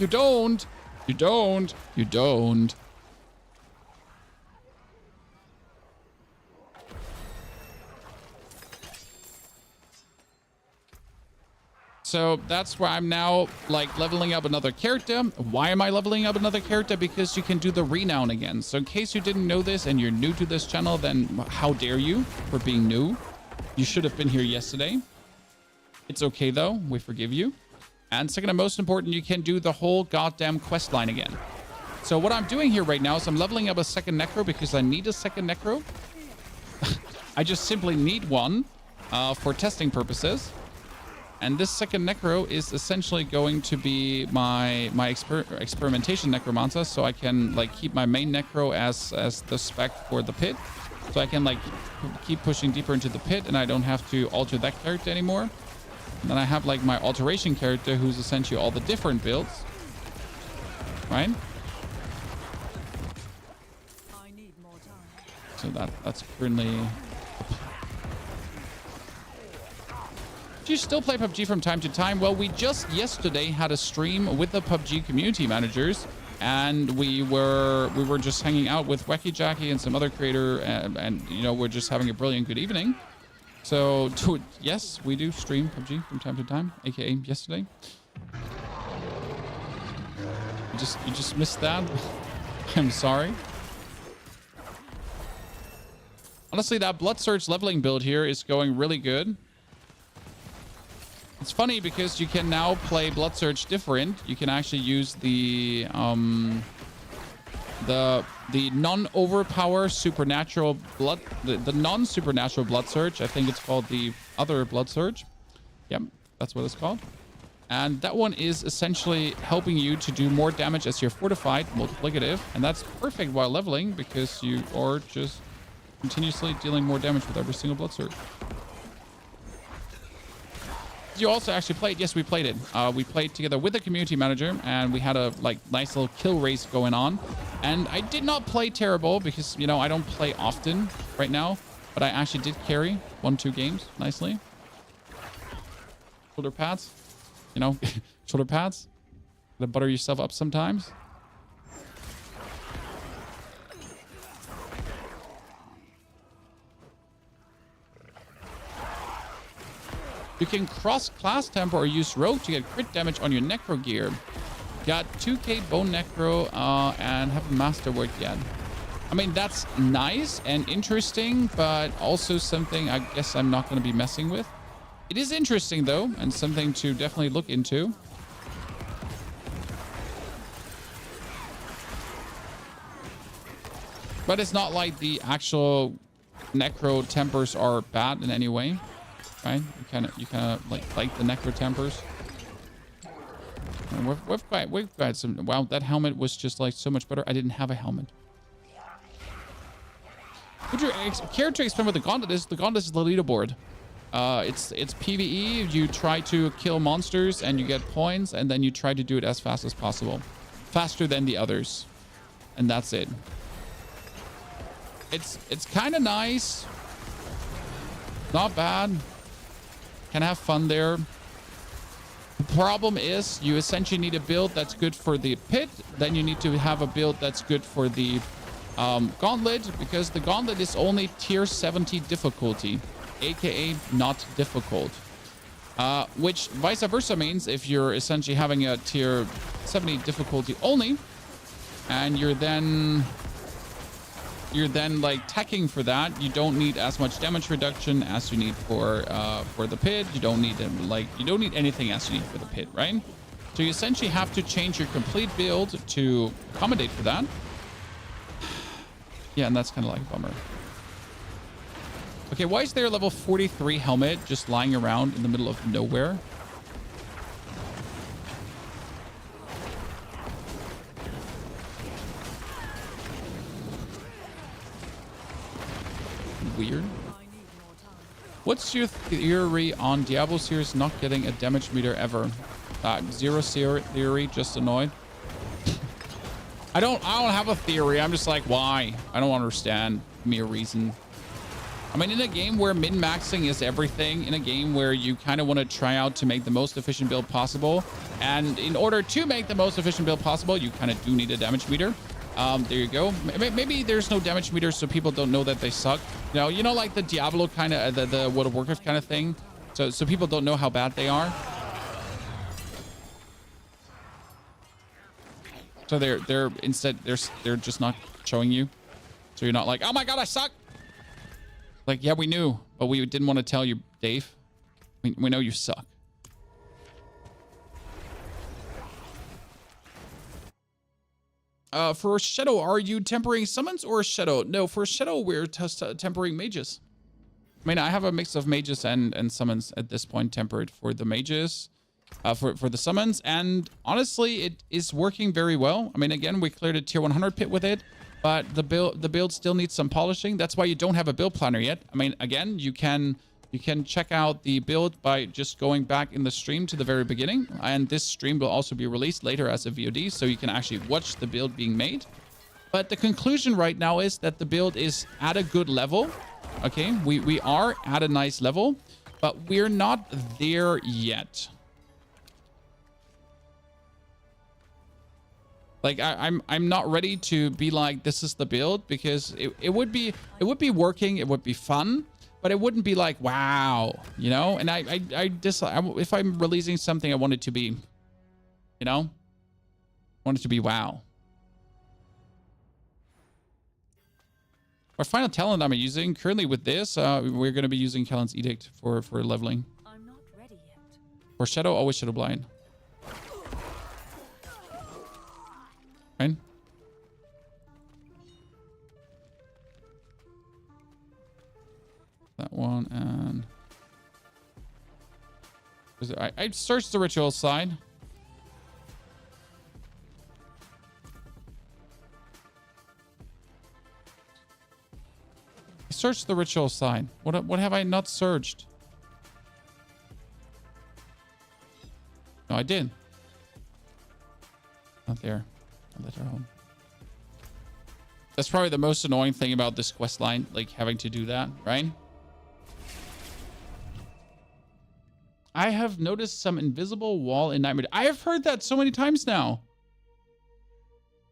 You don't. You don't. You don't. So that's why I'm now like leveling up another character. Why am I leveling up another character? Because you can do the renown again. So in case you didn't know this and you're new to this channel, then how dare you for being new? You should have been here yesterday. It's okay though, we forgive you. And second and most important, you can do the whole goddamn quest line again. So what I'm doing here right now is I'm leveling up a second Necro because I need a second Necro. I just simply need one for testing purposes. And this second Necro is essentially going to be my experimentation Necromancer, so I can like keep my main Necro as the spec for the pit. So I can like keep pushing deeper into the pit, and I don't have to alter that character anymore. And then I have like my alteration character, who's essentially all the different builds, right? I need more time. So that's currently. Do you still play PUBG from time to time? Well, we just yesterday had a stream with the PUBG community managers, and we were just hanging out with Wacky Jackie and some other creator, and you know, we're just having a brilliant good evening. So yes, we do stream PUBG from time to time, aka yesterday. You just missed that. I'm sorry. Honestly, that Blood Surge leveling build here is going really good. it's funny because you can now play Blood Surge different. You can actually use the non-overpower supernatural blood, the non-supernatural Blood Surge. I think it's called the other Blood Surge. Yep, that's what it's called. And that one is essentially helping you to do more damage as you're fortified, multiplicative. And that's perfect while leveling because you are just continuously dealing more damage with every single Blood Surge. You also actually played. Yes, we played it. We played together with the community manager, and we had a nice little kill race going on. And I did not play terrible because, you know, I don't play often right now, but I actually did carry 1-2 games nicely. Shoulder pads, you know, shoulder pads. Gotta butter yourself up sometimes. You can cross class tempo or use rogue to get crit damage on your necro gear. Got 2k bone necro and haven't masterworked yet. I mean, that's nice and interesting, but also something I guess I'm not going to be messing with. It is interesting though, and something to definitely look into. But it's not like the actual necro tempers are bad in any way. Right? You kind of like the necro tempers. And we've got some. Wow, that helmet was just like so much better. I didn't have a helmet. Would you care to explain what the gauntlet is? The gauntlet is the leaderboard. It's PvE. You try to kill monsters and you get points, and then you try to do it as fast as possible, faster than the others, and that's it. It's kind of nice. Not bad. Can have fun there. The problem is you essentially need a build that's good for the pit. Then you need to have a build that's good for the gauntlet, because the gauntlet is only tier 70 difficulty, aka not difficult. Which vice versa means if you're essentially having a tier 70 difficulty only, and you're then like teching for that, you don't need as much damage reduction as you need for the pit. You don't need anything as you need for the pit, right? So you essentially have to change your complete build to accommodate for that. Yeah, and that's kind of like a bummer. Okay, why is there a level 43 helmet just lying around in the middle of nowhere? Weird. What's your theory on Diablo series not getting a damage meter ever? Zero theory, just annoyed. I don't have a theory. I'm just like, why? I don't understand. Give me a reason. I mean, in a game where min-maxing is everything, in a game where you kind of want to try out to make the most efficient build possible, and in order to make the most efficient build possible, you kind of do need a damage meter. There you go. Maybe there's no damage meter so people don't know that they suck. You know, like the Diablo kind of, the World of Warcraft kind of thing. So people don't know how bad they are. So they're just not showing you. So you're not like, oh my god, I suck. Like, yeah, we knew, but we didn't want to tell you, Dave. We know you suck. For Shadow, are you tempering summons or Shadow? No, for Shadow, we're tempering mages. I mean, I have a mix of mages and summons at this point tempered for the mages, for the summons. And honestly, it is working very well. I mean, again, we cleared a tier 100 pit with it, but the build still needs some polishing. That's why you don't have a build planner yet. I mean, again, you can check out the build by just going back in the stream to the very beginning. And this stream will also be released later as a VOD, so you can actually watch the build being made. But the conclusion right now is that the build is at a good level. Okay, we are at a nice level, but we're not there yet. Like, I'm not ready to be like, this is the build, because it would be working, it would be fun. But it wouldn't be like, wow, you know? And if I'm releasing something, I want it to be, you know? I want it to be wow. Our final talent I'm using, currently with this, we're going to be using Callan's Edict for leveling. I'm not ready yet. For shadow, always shadow blind. Right? That one and I searched the ritual side. I searched the ritual side. What have I not searched? No, I did. Not there. I let her home. That's probably the most annoying thing about this quest line, like having to do that, right? I have noticed some invisible wall in Nightmare. I have heard that so many times now.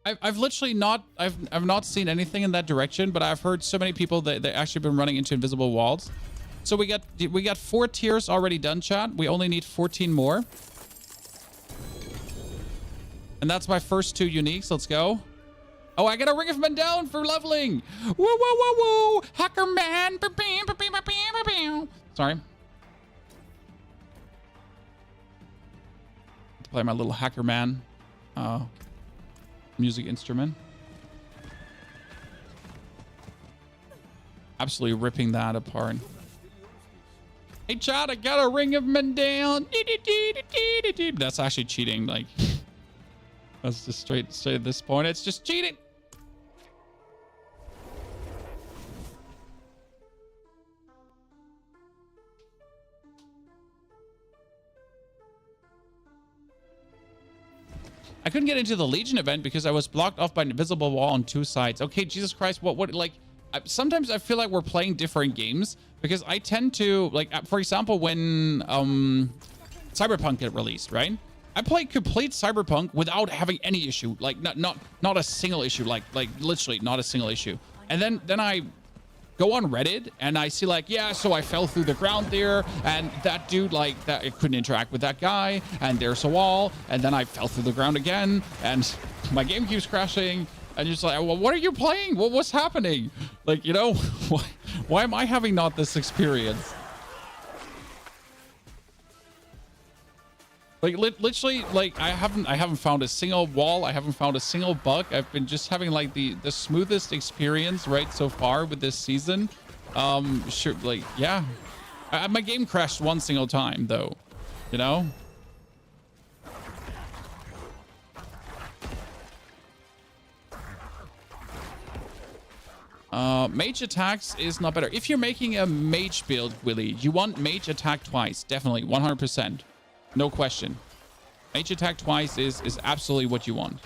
I've literally not I've not seen anything in that direction, but I've heard so many people that they actually been running into invisible walls. So we got 4 tiers already done, chat. We only need 14 more. And that's my first 2 uniques. Let's go. Oh, I got a Ring of Mandel for leveling. Woo, woo, woo, woo. Hacker man. Sorry. Play my little hacker man music instrument. Absolutely ripping that apart. Hey, chat, I got a Ring of Mandel. That's actually cheating. Like, that's just straight at this point. It's just cheating. I couldn't get into the Legion event because I was blocked off by an invisible wall on 2 sides. Okay, Jesus Christ, what, like, sometimes I feel like we're playing different games because I tend to, like, for example, when Cyberpunk get released, right? I played complete Cyberpunk without having any issue, like, not a single issue, like literally not a single issue. And then I go on Reddit and I see like, yeah, so I fell through the ground there and that dude, like, that I couldn't interact with that guy and there's a wall and then I fell through the ground again and my game keeps crashing and you're just like, well, what are you playing? What's happening? Like, you know, why am I having not this experience? Like literally, like I haven't found a single wall. I haven't found a single bug. I've been just having like the smoothest experience right so far with this season. Sure, like yeah, my game crashed one single time though, you know. Mage attacks is not better. If you're making a mage build, Willy, you want mage attack twice, definitely 100%. No question. Mage attack twice is absolutely what you want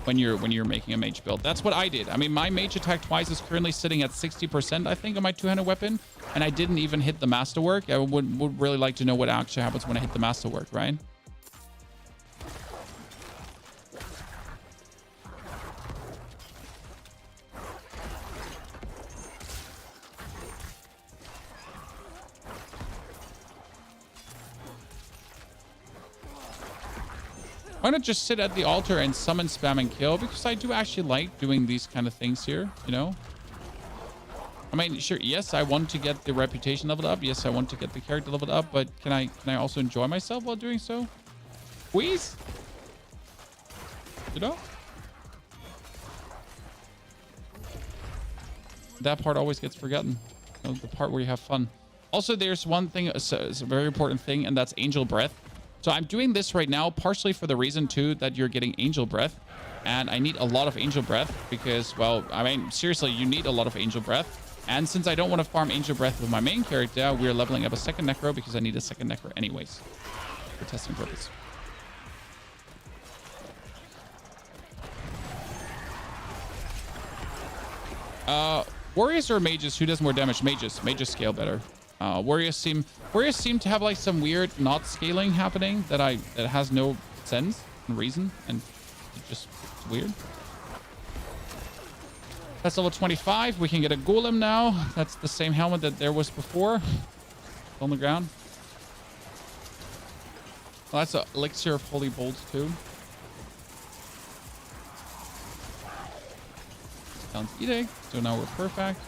when you're making a mage build. That's what I did. I mean, my mage attack twice is currently sitting at 60%, I think, on my two-handed weapon, and I didn't even hit the masterwork. I would really like to know what actually happens when I hit the masterwork, right? Why not just sit at the altar and summon, spam, and kill? Because I do actually like doing these kind of things here, you know? I mean, sure, yes, I want to get the reputation leveled up. Yes, I want to get the character leveled up, but can I also enjoy myself while doing so? Please? You know? That part always gets forgotten. You know, the part where you have fun. Also, there's one thing, it's a very important thing, and that's Angel Breath. So I'm doing this right now partially for the reason too that you're getting Angel Breath, and I need a lot of Angel Breath because, well, I mean, seriously, you need a lot of Angel Breath. And since I don't want to farm Angel Breath with my main character, we're leveling up a second Necro because I need a second Necro anyways for testing purpose. Warriors or mages? Who does more damage? Mages. Mages scale better. Warriors seem to have like some weird not scaling happening that has no sense and reason, and it's just weird. That's level 25. We can get a Golem now. That's the same helmet that there was before. On the ground. Well, that's an elixir of holy bolts too. Sounds edict. So now we're perfect.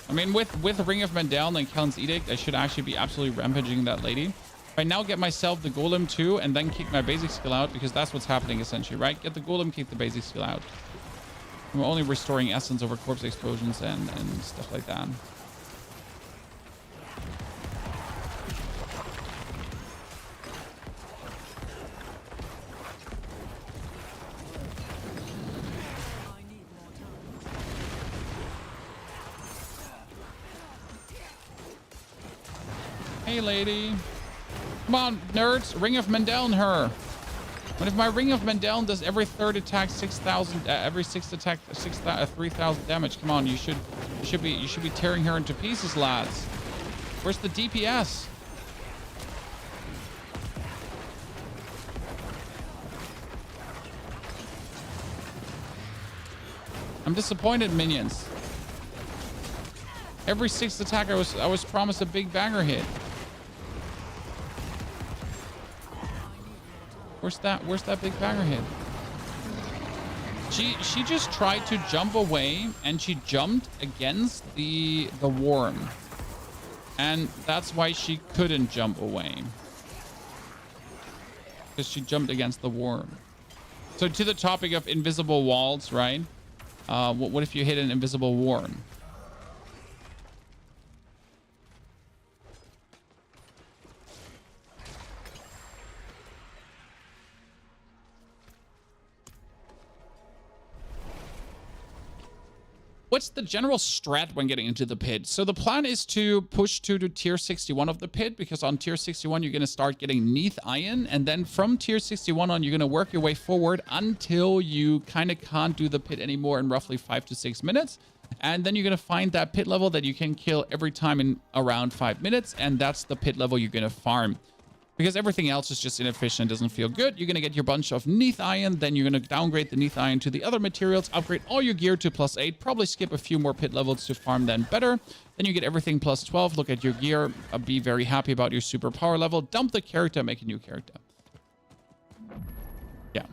I mean, with Ring of Mandel and Kellen's Edict, I should actually be absolutely rampaging that lady. If I now get myself the Golem too, and then kick my basic skill out, because that's what's happening essentially, right? Get the Golem, kick the basic skill out. We're only restoring essence over corpse explosions and stuff like that. Hey, lady. Come on, nerds. Ring of Mendeln her. What if my Ring of Mendeln does every third attack 6,000, every sixth attack 3,000 damage? Come on, you should be tearing her into pieces, lads. Where's the DPS? I'm disappointed, minions. Every sixth attack I was promised a big banger hit. Where's that big banger hit? She just tried to jump away, and she jumped against the worm. And that's why she couldn't jump away. Because she jumped against the worm. So to the topic of invisible walls, right? What if you hit an invisible worm? What's the general strat when getting into the pit? So the plan is to push to tier 61 of the pit, because on tier 61, you're going to start getting Neath Iron. And then from tier 61 on, you're going to work your way forward until you kind of can't do the pit anymore in roughly 5 to 6 minutes. And then you're going to find that pit level that you can kill every time in around 5 minutes. And that's the pit level you're going to farm. Because everything else is just inefficient, doesn't feel good. You're going to get your bunch of Neath Iron, then you're going to downgrade the Neath Iron to the other materials, upgrade all your gear to +8, probably skip a few more pit levels to farm then better. Then you get everything +12, look at your gear, be very happy about your super power level, dump the character, make a new character. Yeah.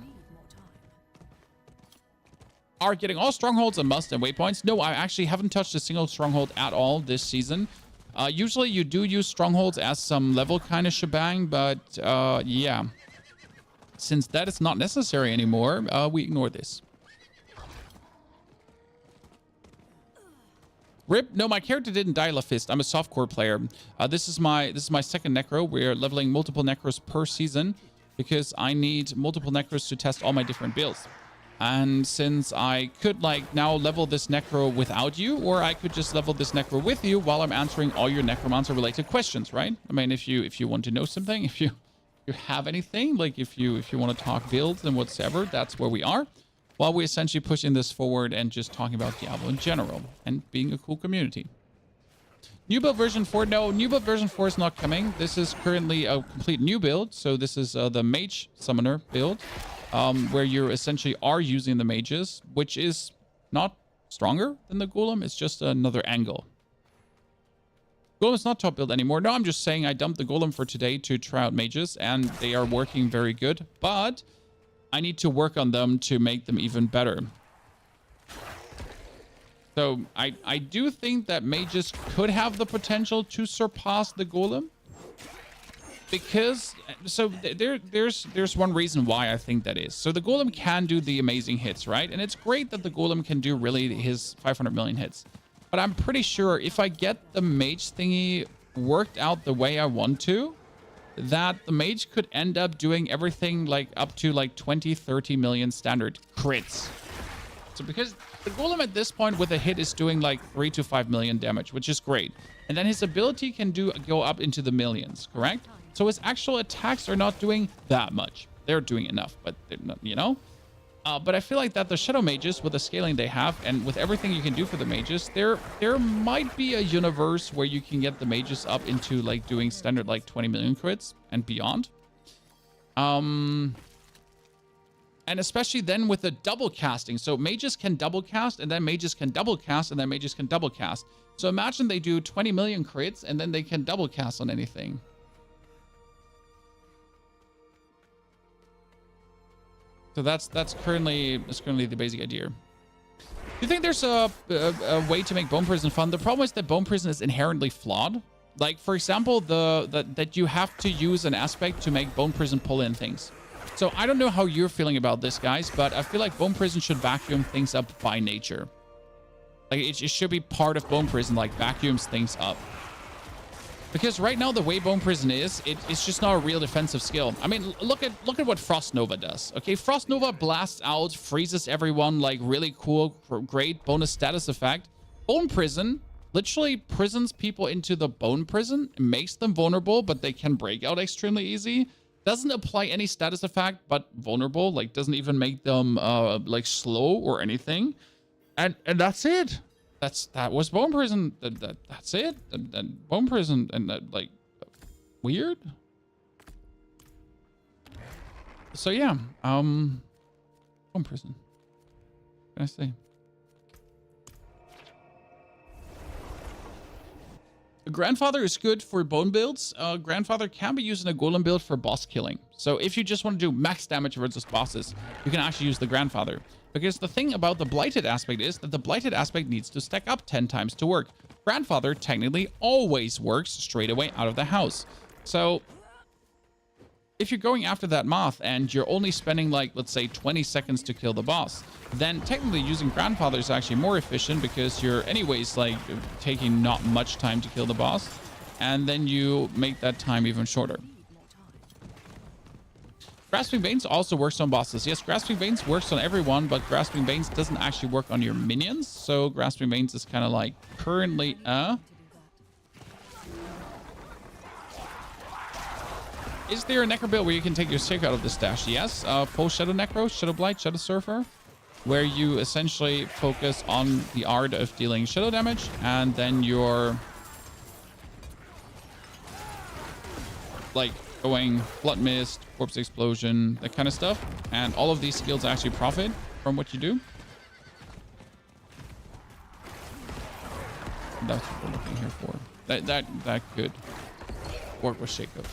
Are getting all strongholds a must and waypoints? No, I actually haven't touched a single stronghold at all this season. Usually you do use strongholds as some level kind of shebang, but yeah. Since that is not necessary anymore, we ignore this. Rip. No, my character didn't die Lafist. I'm a softcore player. This is my second necro. We're leveling multiple necros per season because I need multiple necros to test all my different builds. And since I could like now level this necro without you, or I could just level this necro with you while I'm answering all your necromancer related questions, right? I mean, if you want to know something, if you have anything, like if you want to talk builds and whatsoever, that's where we are. While we're essentially pushing this forward and just talking about Diablo in general and being a cool community. New build version 4, no, new build version 4 is not coming. This is currently a complete new build. So this is the mage summoner build. Where you essentially are using the mages, which is not stronger than the golem. It's just another angle. Golem is not top build anymore. No, I'm just saying I dumped the golem for today to try out mages, and they are working very good. But I need to work on them to make them even better. So I do think that mages could have the potential to surpass the golem. Because, so there's one reason why I think that is. So the golem can do the amazing hits, right? And it's great that the golem can do really his 500 million hits. But I'm pretty sure if I get the mage thingy worked out the way I want to, that the mage could end up doing everything like up to like 20, 30 million standard crits. So because the golem at this point with a hit is doing like 3 to 5 million damage, which is great. And then his ability can go up into the millions, correct? So his actual attacks are not doing that much. They're doing enough, but they're not, you know? But I feel like that the Shadow Mages, with the scaling they have, and with everything you can do for the mages, there might be a universe where you can get the mages up into like doing standard like 20 million crits and beyond. And especially then with the double casting. So mages can double cast, and then mages can double cast, and then mages can double cast. So imagine they do 20 million crits, and then they can double cast on anything. So that's currently the basic idea. Do you think there's a way to make Bone Prison fun? The problem is that Bone Prison is inherently flawed. Like, for example, that you have to use an aspect to make Bone Prison pull in things. So I don't know how you're feeling about this, guys, but I feel like Bone Prison should vacuum things up by nature. Like, it should be part of Bone Prison, like, vacuums things up. Because right now, the way Bone Prison is, it's just not a real defensive skill. I mean, look at what Frost Nova does. Okay, Frost Nova blasts out, freezes everyone, like, really cool, great bonus status effect. Bone Prison literally prisons people into the Bone Prison, makes them vulnerable, but they can break out extremely easy. Doesn't apply any status effect, but vulnerable. Like, doesn't even make them like slow or anything. And that's it. That was Bone Prison. That's it. And Bone Prison, and like, weird. So yeah, Bone Prison. What can I say? Grandfather is good for bone builds. Grandfather can be used in a golem build for boss killing. So if you just want to do max damage versus bosses, you can actually use the Grandfather. Because the thing about the blighted aspect is that the blighted aspect needs to stack up 10 times to work. Grandfather technically always works straight away out of the house. So if you're going after that moth and you're only spending, like, let's say 20 seconds to kill the boss, then technically using Grandfather is actually more efficient because you're anyways, like, taking not much time to kill the boss, and then you make that time even shorter. Grasping Veins also works on bosses. Yes, Grasping Veins works on everyone, but Grasping Veins doesn't actually work on your minions, so Grasping Veins is kind of like currently Is there a Necro build where you can take your Shaco out of the stash? Yes. Full Shadow Necro, Shadow Blight, Shadow Surfer, where you essentially focus on the art of dealing shadow damage, and then you're like going Blood Mist, Corpse Explosion, that kind of stuff. And all of these skills actually profit from what you do. That's what we're looking here for. That could work with Shaco.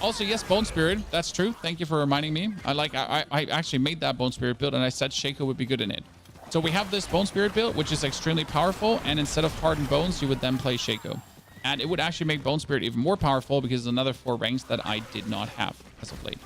Also, yes, Bone Spirit. That's true. Thank you for reminding me. I actually made that Bone Spirit build, and I said Shaco would be good in it. So we have this Bone Spirit build, which is extremely powerful, and instead of Hardened Bones, you would then play Shaco. And it would actually make Bone Spirit even more powerful because it's another 4 ranks that I did not have as of late.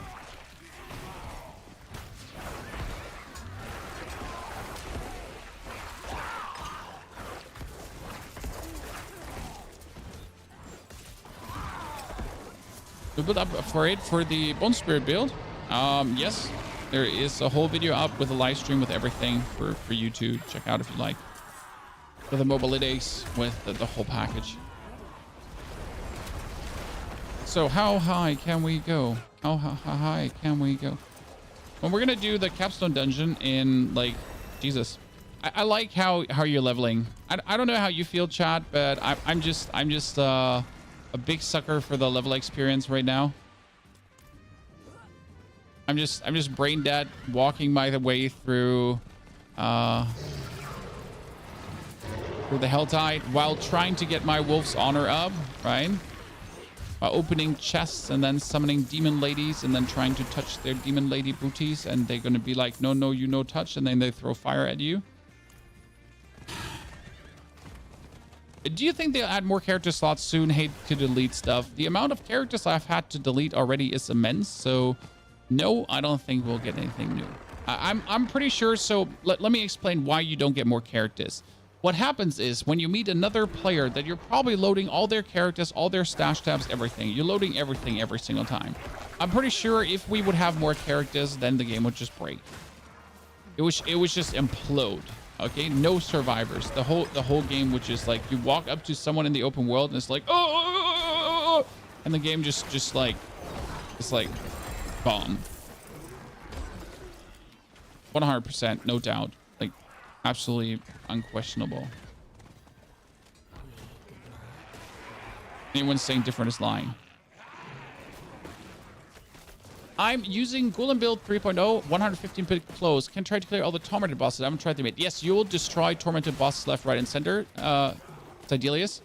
We built up for it for the Bone Spirit build. Yes, there is a whole video up with a live stream with everything for you to check out if you like. For the mobilities, with the whole package. So how high can we go? How high can we go? Well, we're gonna do the capstone dungeon in, like, Jesus. I like how you're leveling. I don't know how you feel, chat, but I'm just a big sucker for the level experience right now. I'm just brain dead, walking my way through the Helltide while trying to get my Wolf's Honor up, right? Opening chests and then summoning demon ladies and then trying to touch their demon lady booties, and they're gonna be like, no, you no touch, and then they throw fire at you. Do you think they'll add more character slots soon? Hate to delete stuff. The amount of characters I've had to delete already is immense, so no, I don't think we'll get anything new. I'm pretty sure. So let me explain why you don't get more characters. What happens is when you meet another player that you're probably loading all their characters, all their stash tabs, everything. You're loading everything every single time. I'm pretty sure if we would have more characters, then the game would just break. It would just implode. Okay, no survivors. The whole game would just, like, you walk up to someone in the open world and it's like, oh, and the game just like, it's like bomb. 100%, no doubt. Like, absolutely unquestionable. Anyone saying different is lying. I'm using Golem build 3.0, 115-bit close. Can try to clear all the tormented bosses. I haven't tried them yet. Yes, you will destroy tormented bosses left, right, and center. Sidelius.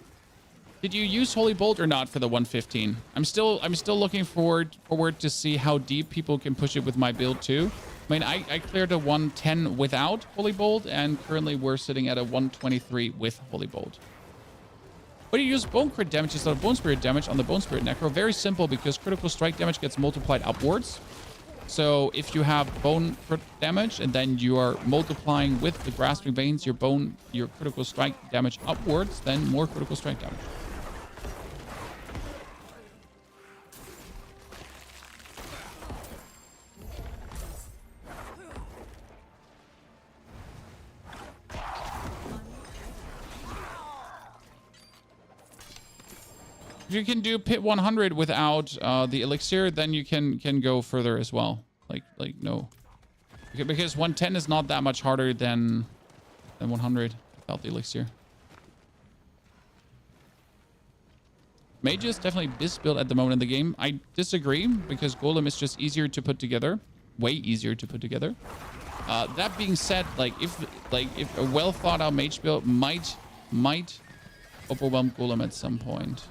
Did you use Holy Bolt or not for the 115? I'm still looking forward to see how deep people can push it with my build too. I mean, I cleared a 110 without Holy Bolt, and currently we're sitting at a 123 with Holy Bolt. But you use bone crit damage instead of bone spirit damage on the bone spirit necro. Very simple, because critical strike damage gets multiplied upwards. So if you have bone crit damage and then you are multiplying with the grasping veins your critical strike damage upwards, then more critical strike damage. If you can do pit 100 without the elixir, then you can go further as well. No, because 110 is not that much harder than 100 without the elixir. Mage is definitely best build at the moment in the game. I disagree, because Golem is just easier to put together, way easier to put together. That being said, if a well thought out mage build might overwhelm Golem at some point.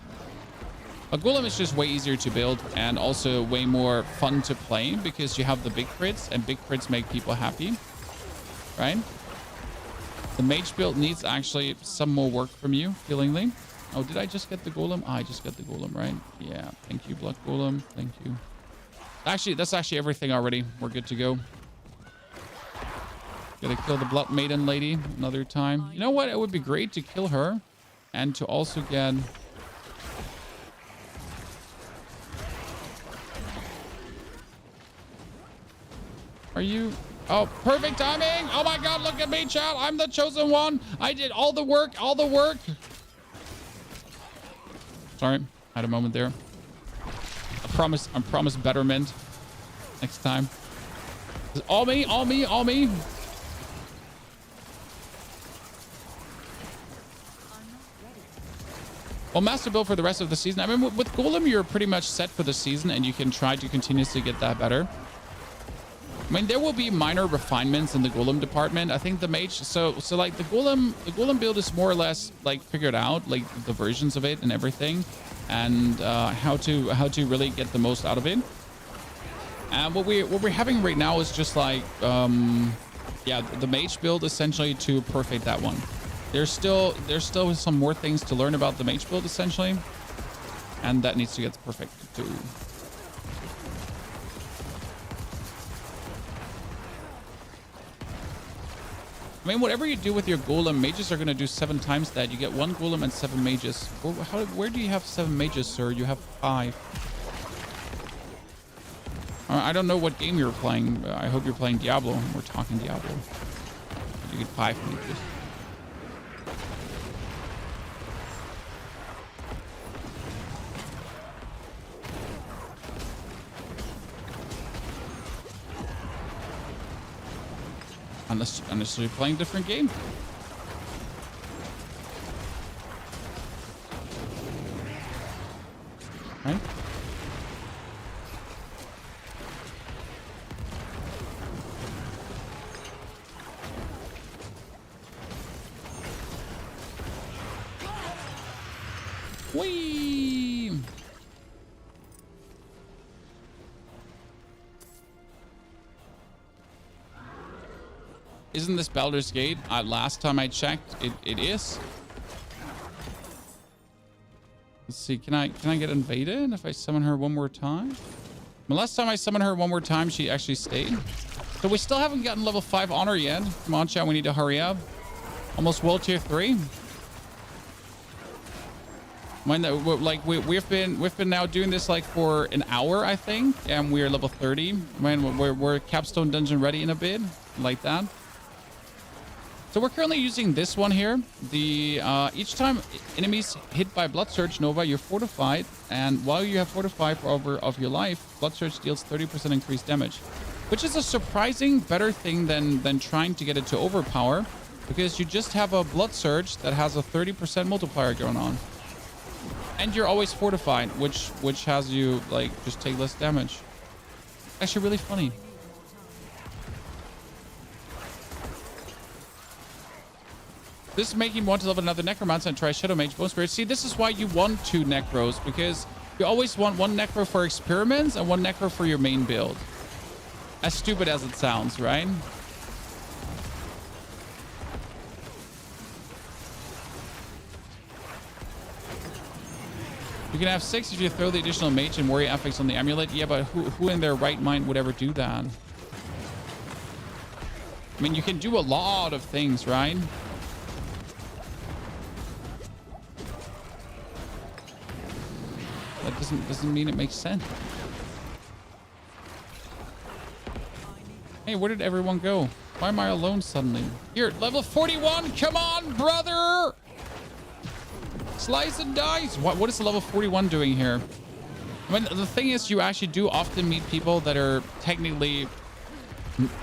A Golem is just way easier to build and also way more fun to play, because you have the big crits, and big crits make people happy, right? The mage build needs actually some more work from you, feelingly. Oh, did I just get the Golem? I just got the Golem, right? Yeah, thank you, Blood Golem. Thank you. Actually, that's actually everything already. We're good to go. Gotta kill the Blood Maiden lady another time. You know what? It would be great to kill her and to also get... Are you... Oh, perfect timing. Oh my God, look at me, chat. I'm the chosen one. I did all the work, Sorry, I had a moment there. I promise betterment next time. All me. Well, master build for the rest of the season. I mean, with Golem, you're pretty much set for the season, and you can try to continuously get that better. I mean, there will be minor refinements in the Golem department. I think the mage, so like the Golem build is more or less like figured out, like the versions of it and everything, and how to really get the most out of it. And what we're having right now is just like, yeah, the mage build essentially to perfect that one. There's still some more things to learn about the mage build essentially, and that needs to get perfected too. I mean, whatever you do with your Golem, mages are going to do 7 times that. You get 1 Golem and 7 mages. Where do you have 7 mages, sir? You have 5. I don't know what game you're playing. I hope you're playing Diablo. We're talking Diablo. You get 5 mages. Unless you're playing a different game. Right? Whee! Isn't this Baldur's Gate? Last time I checked, it is. Let's see. Can I get invaded if I summon her one more time? The last time I summoned her one more time, she actually stayed. So we still haven't gotten level 5 honor yet. Come on, chat. We need to hurry up. Almost world tier 3. We've been now doing this like for an hour, I think, and we're level 30. We're capstone dungeon ready in a bit, like that. So we're currently using this one here. The each time enemies hit by Blood Surge Nova, you're fortified, and while you have fortified for over of your life, Blood Surge deals 30% increased damage, which is a surprising better thing than trying to get it to overpower, because you just have a Blood Surge that has a 30% multiplier going on, and you're always fortified, which has you like just take less damage. Actually, really funny. This is making me want to level another Necromancer and try Shadow Mage Bone Spirit. See, this is why you want 2 Necros, because you always want 1 Necro for experiments and 1 Necro for your main build. As stupid as it sounds, right? You can have 6 if you throw the additional mage and warrior affix on the amulet. Yeah, but who in their right mind would ever do that? I mean, you can do a lot of things, right? That doesn't mean it makes sense. Hey, where did everyone go? Why am I alone suddenly? Here, level 41. Come on, brother. Slice and dice. What is level 41 doing here? I mean, the thing is, you actually do often meet people that are technically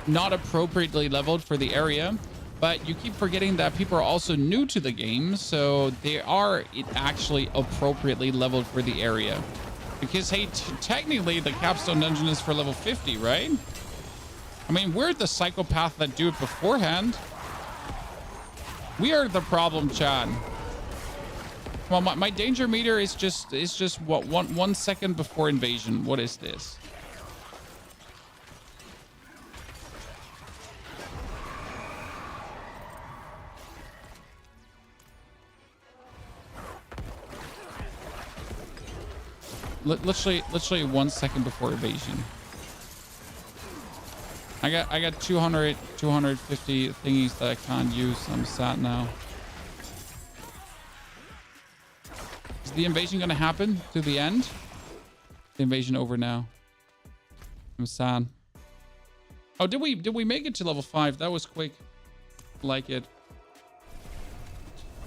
not appropriately leveled for the area, but you keep forgetting that people are also new to the game, so they are actually appropriately leveled for the area. Because, hey, technically, the capstone dungeon is for level 50, right? I mean, we're the psychopath that do it beforehand. We are the problem, Chad. Well, my danger meter is just what, one second before invasion. What is this? Literally 1 second before invasion. I got 250 thingies that I can't use. I'm sad now. Is the invasion gonna happen to the end? The invasion over now. I'm sad. Oh, did we make it to level 5? That was quick. Like it.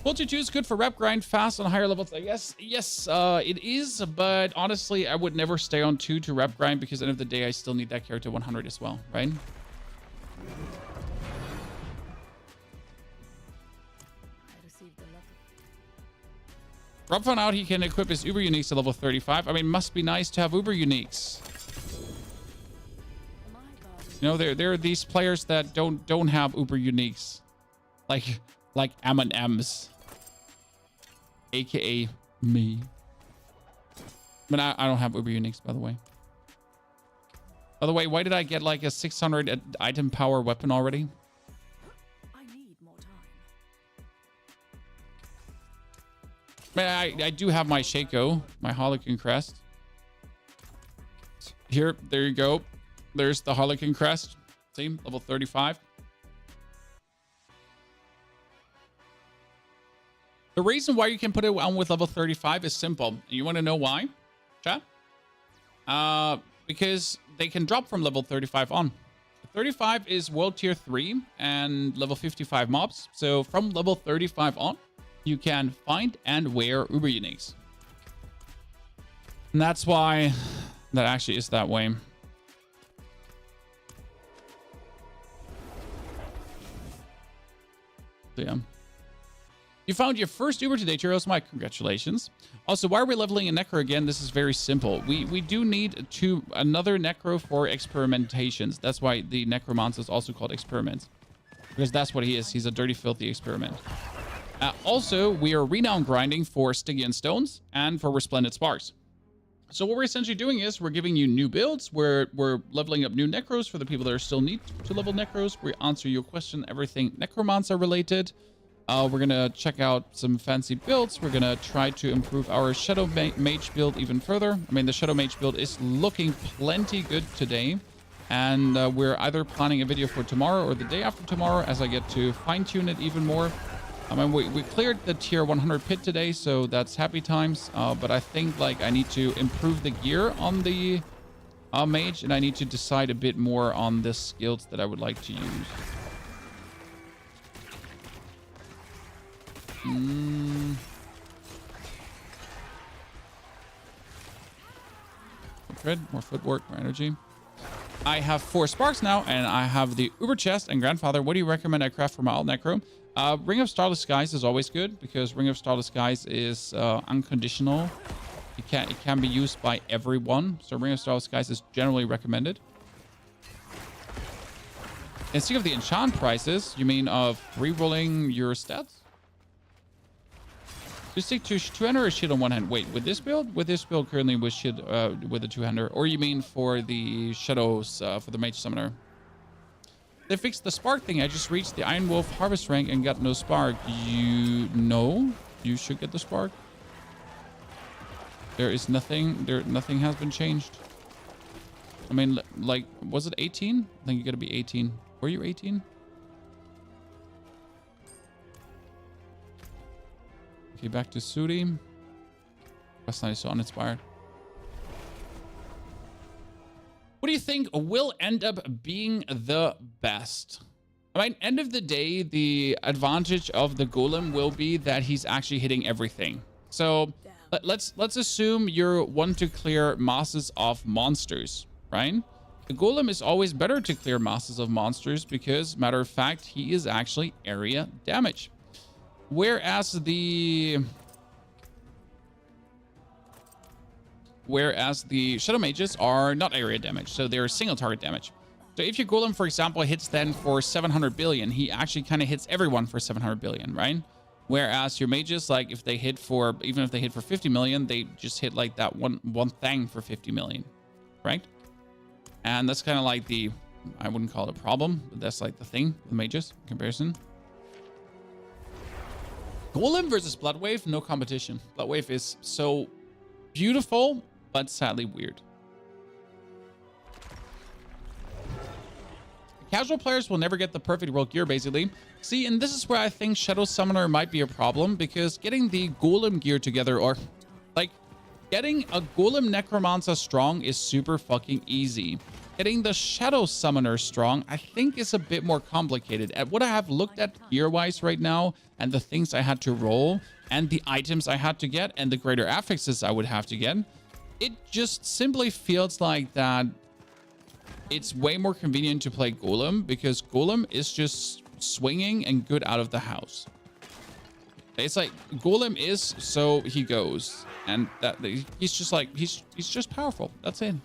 Multi-2 is good for rep grind fast on higher levels. I guess yes, it is, but honestly, I would never stay on 2 to rep grind because at the end of the day, I still need that character 100 as well, right? I received a letter. Rob found out he can equip his Uber Uniques to level 35. I mean, must be nice to have Uber Uniques. My God. You know, there are these players that don't have Uber Uniques, like M&Ms, aka me. But I don't have Uber Uniques, by the way. By the way, why did I get like a 600 item power weapon already? I need more time. Man, I do have my Shaco, my Harlequin Crest. Here, there you go. There's the Harlequin Crest. See, level 35. The reason why you can put it on with level 35 is simple. You want to know why, chat? Because they can drop from level 35 on. 35 is world tier 3 and level 55 mobs. So from level 35 on, you can find and wear Uber Uniques. And that's why that actually is that way. So yeah. You found your first Uber today, Cheerios. My congratulations. Also, why are we leveling a Necro again? This is very simple. We do need another Necro for experimentations. That's why the Necromancer is also called Experiment. Because that's what he is. He's a dirty, filthy experiment. Also, we are renown grinding for Stygian Stones and for Resplendent Sparks. So what we're essentially doing is we're giving you new builds. We're leveling up new Necros for the people that are still need to level Necros. We answer your question, everything Necromancer related. We're going to check out some fancy builds. We're going to try to improve our Shadow Mage build even further. I mean, the Shadow Mage build is looking plenty good today. And we're either planning a video for tomorrow or the day after tomorrow as I get to fine-tune it even more. I mean, we cleared the tier 100 pit today, so that's happy times. But I think like I need to improve the gear on the mage, and I need to decide a bit more on the skills that I would like to use. More footwork, more energy. I have 4 sparks now, and I have the Uber chest and grandfather. What do you recommend I craft for my alt necro? Ring of Starless Skies is always good because Ring of Starless Skies is unconditional. It can be used by everyone, so Ring of Starless Skies is generally recommended. And speaking of the enchant prices, you mean of re-rolling your stats? You stick to two-hander or shield on one hand? Wait, with this build? With this build currently with shield, with a two-hander. Or you mean for the shadows, for the mage summoner? They fixed the spark thing. I just reached the Iron Wolf harvest rank and got no spark. You know you should get the spark. There is nothing. Nothing has been changed. I mean, like, was it 18? I think you gotta be 18. Were you 18? Okay, back to Suri. Last night is so uninspired. What do you think will end up being the best? I mean, end of the day, the advantage of the Golem will be that he's actually hitting everything. So let's assume you want to clear masses of monsters, right? The Golem is always better to clear masses of monsters because, matter of fact, he is actually area damage. Whereas the Shadow Mages are not area damage, so they're single target damage. So if your Golem, for example, hits then for 700 billion, he actually kind of hits everyone for 700 billion, right? Whereas your Mages, like if they hit for, even if they hit for 50 million, they just hit like that one thing for 50 million, right? And that's kind of like the, I wouldn't call it a problem, but that's like the thing with Mages in comparison. Golem versus Bloodwave, no competition. Bloodwave is so beautiful, but sadly weird. Casual players will never get the perfect world gear, basically. See, and this is where I think Shadow Summoner might be a problem, because getting the Golem gear together, or like getting a Golem Necromancer strong is super fucking easy. Getting the Shadow Summoner strong, I think, is a bit more complicated. At what I have looked at gear-wise right now, and the things I had to roll, and the items I had to get, and the greater affixes I would have to get, it just simply feels like that it's way more convenient to play Golem, because Golem is just swinging and good out of the house. It's like Golem is, so he goes, and that he's just like he's just powerful. That's it.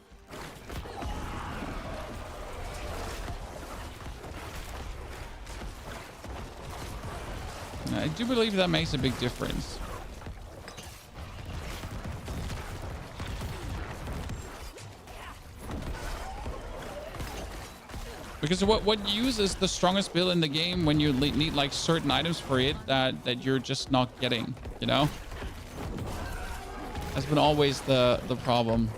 I do believe that makes a big difference. Because what uses the strongest build in the game when you need like certain items for it that you're just not getting, you know? That's been always the problem.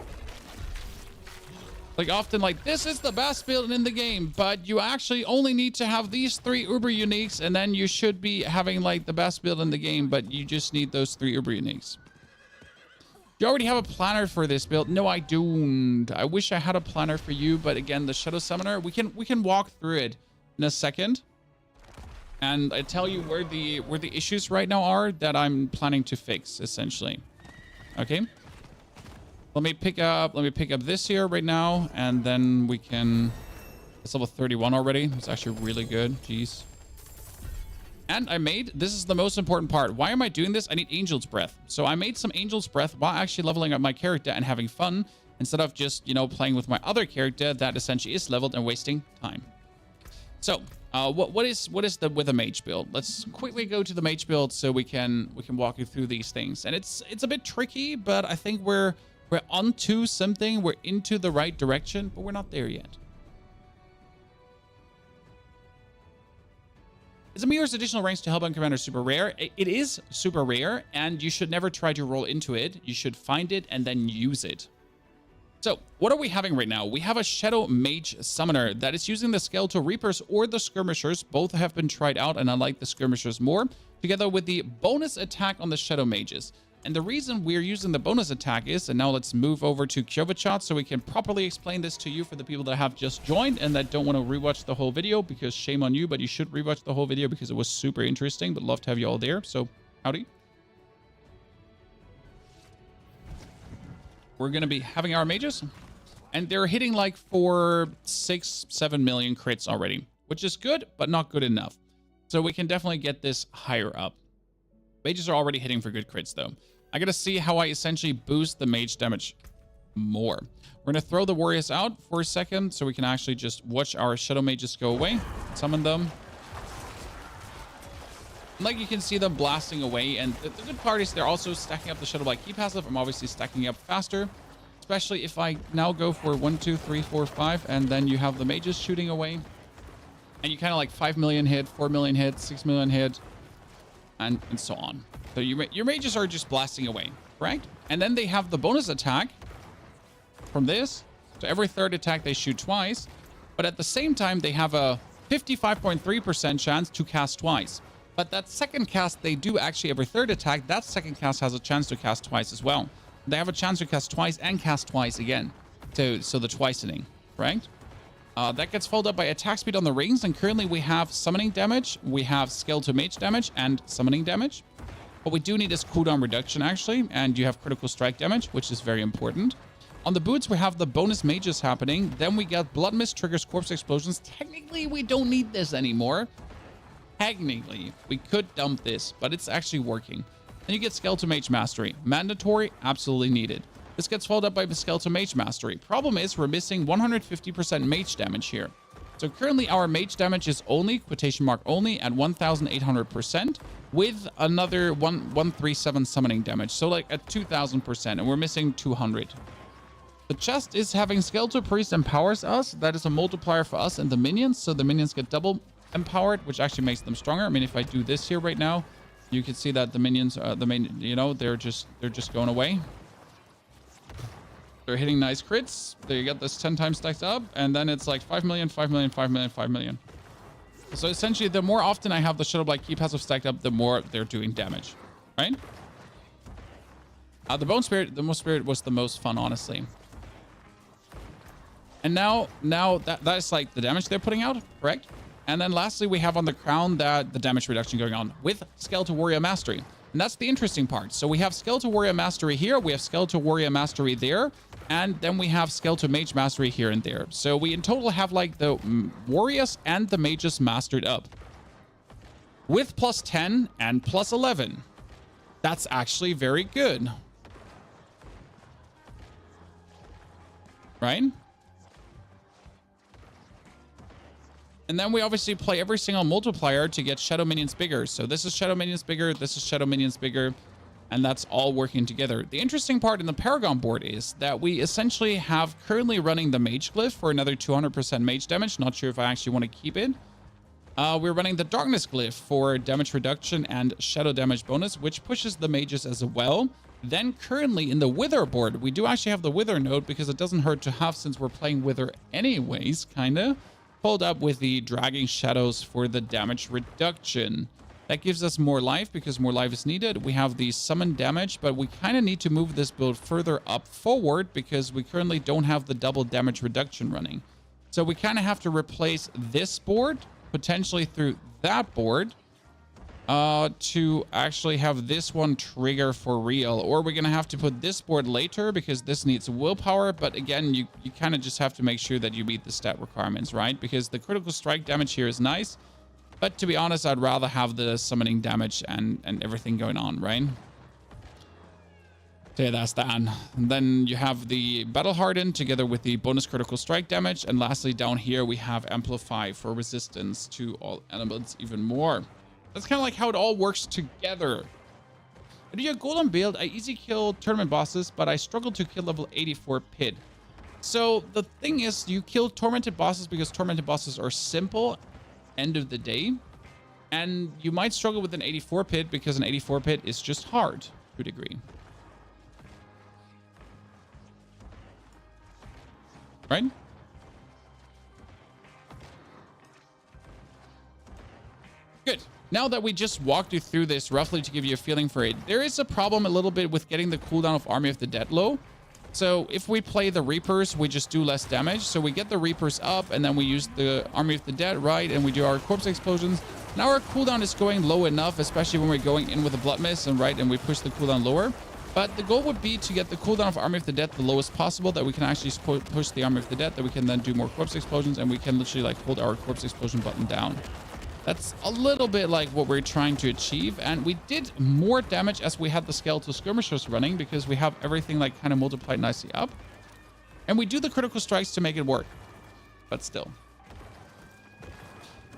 Like often like, this is the best build in the game, but you actually only need to have these 3 uber uniques, and then you should be having like the best build in the game, but you just need those 3 uber uniques. You already have a planner for this build? No, I don't. I wish I had a planner for you, but again, the Shadow Summoner, we can walk through it in a second, and I tell you where the issues right now are that I'm planning to fix, essentially. Okay. Let me pick up this here right now, and then we can. It's level 31 already. It's actually really good. Jeez. And I made, this is the most important part. Why am I doing this? I need Angel's Breath. So I made some Angel's Breath while actually leveling up my character and having fun, instead of just, you know, playing with my other character that essentially is leveled and wasting time. So what is with a mage build? Let's quickly go to the mage build so we can walk you through these things. And it's a bit tricky, but I think we're onto something. We're into the right direction, but we're not there yet. Is Amir's additional ranks to Hellbound Commander super rare? It is super rare, and you should never try to roll into it. You should find it and then use it. So, what are we having right now? We have a Shadow Mage Summoner that is using the Skeletal Reapers or the Skirmishers. Both have been tried out, and I like the Skirmishers more, together with the bonus attack on the Shadow Mages. And the reason we're using the bonus attack is, and now let's move over to Kyovachat so we can properly explain this to you for the people that have just joined and that don't want to rewatch the whole video, because shame on you, but you should rewatch the whole video because it was super interesting, but love to have you all there. So, howdy. We're going to be having our mages, and they're hitting like 4, 6, 7 million crits already, which is good, but not good enough. So we can definitely get this higher up. Mages are already hitting for good crits though. I gotta see how I essentially boost the mage damage more. We're gonna throw the warriors out for a second so we can actually just watch our shadow mages go away, summon them. Like you can see them blasting away, and the good part is they're also stacking up the Shadow Black Key passive. I'm obviously stacking up faster, especially if I now go for 1, 2, 3, 4, 5, and then you have the mages shooting away, and you kind of like 5 million hit, 4 million hit, 6 million hit, and so on. So your mages are just blasting away, right? And then they have the bonus attack from this. So every third attack, they shoot twice. But at the same time, they have a 55.3% chance to cast twice. But that second cast, they do actually every third attack. That second cast has a chance to cast twice as well. They have a chance to cast twice and cast twice again. So the twicening, right? That gets followed up by attack speed on the rings. And currently we have summoning damage. We have skill to mage damage and summoning damage. What we do need is cooldown reduction, actually. And you have critical strike damage, which is very important. On the boots, we have the bonus mages happening. Then we got blood mist triggers corpse explosions. Technically, we don't need this anymore. Technically, we could dump this, but it's actually working. Then you get skeletal mage mastery. Mandatory, absolutely needed. This gets followed up by the skeletal mage mastery. Problem is, we're missing 150% mage damage here. So currently, our mage damage is only, quotation mark only, at 1,800%. With another 137 summoning damage. So like at 2,000%, and we're missing 200. The chest is having Skeletal Priest empowers us. That is a multiplier for us and the minions. So the minions get double empowered, which actually makes them stronger. I mean, if I do this here right now, you can see that the minions, they're just going away. They're hitting nice crits. They get this 10 times stacked up. And then it's like 5 million, 5 million, 5 million, 5 million. So essentially, the more often I have the Shadow Blight Key passive stacked up, the more they're doing damage, right? The Bone Spirit was the most fun, honestly. And now that's like the damage they're putting out, correct? And then lastly, we have on the crown that the damage reduction going on with Skeletal Warrior Mastery. And that's the interesting part. So we have Skeletal Warrior Mastery here. We have Skeletal Warrior Mastery there. And then we have Skeletal Mage Mastery here and there. So we in total have like the Warriors and the Mages mastered up. With plus 10 and plus 11. That's actually very good. Right? And then we obviously play every single multiplier to get Shadow Minions bigger. So this is Shadow Minions bigger, this is Shadow Minions bigger, and that's all working together. The interesting part in the Paragon board is that we essentially have currently running the Mage Glyph for another 200% mage damage. Not sure if I actually want to keep it. We're running the Darkness Glyph for damage reduction and shadow damage bonus, which pushes the mages as well. Then currently in the Wither board, we do actually have the Wither node because it doesn't hurt to have since we're playing Wither anyways, kind of. Pulled up with the Dragging Shadows for the damage reduction. That gives us more life because more life is needed. We have the summon damage, but we kind of need to move this build further up forward because we currently don't have the double damage reduction running. So we kind of have to replace this board, potentially through that board, to actually have this one trigger for real. Or we're going to have to put this board later because this needs willpower. But again, you kind of just have to make sure that you meet the stat requirements, right? Because the critical strike damage here is nice. But to be honest, I'd rather have the summoning damage and everything going on, right? So yeah, that's that. And then you have the Battle Harden together with the bonus critical strike damage. And lastly, down here, we have Amplify for resistance to all elements even more. That's kind of like how it all works together. I do a Golem build. I easy kill tournament bosses, but I struggle to kill level 84 Pit. So the thing is, you kill tormented bosses because tormented bosses are simple, end of the day. And you might struggle with an 84 Pit because an 84 Pit is just hard to a degree. Right? Good. Now that we just walked you through this roughly to give you a feeling for it, there is a problem a little bit with getting the cooldown of Army of the Dead low. So if we play the Reapers, we just do less damage. So we get the Reapers up and then we use the Army of the Dead, right? And we do our corpse explosions. Now our cooldown is going low enough, especially when we're going in with a Blood Mist and right, and we push the cooldown lower. But the goal would be to get the cooldown of Army of the Dead the lowest possible, that we can actually push the Army of the Dead, that we can then do more corpse explosions, and we can literally like hold our corpse explosion button down. That's a little bit like what we're trying to achieve. And we did more damage as we had the Skeletal Skirmishers running because we have everything like kind of multiplied nicely up. And we do the critical strikes to make it work. But still.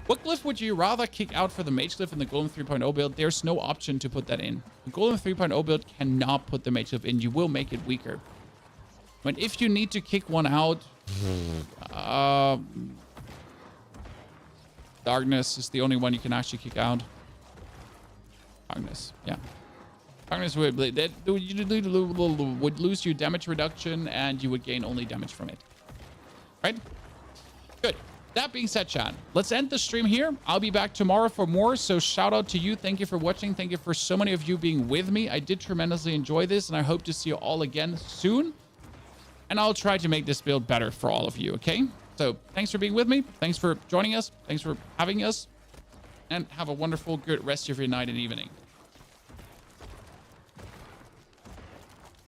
What glyph would you rather kick out for the Mage Glyph in the Golem 3.0 build? There's no option to put that in. The Golem 3.0 build cannot put the Mage Glyph in. You will make it weaker. But if you need to kick one out... Darkness is the only one you can actually kick out. Darkness, yeah. Darkness would lose you damage reduction, and you would gain only damage from it. Right? Good. That being said, chat, let's end the stream here. I'll be back tomorrow for more. So shout out to you. Thank you for watching. Thank you for so many of you being with me. I did tremendously enjoy this, and I hope to see you all again soon. And I'll try to make this build better for all of you, okay? So thanks for being with me. Thanks for joining us. Thanks for having us. And have a wonderful, good rest of your night and evening.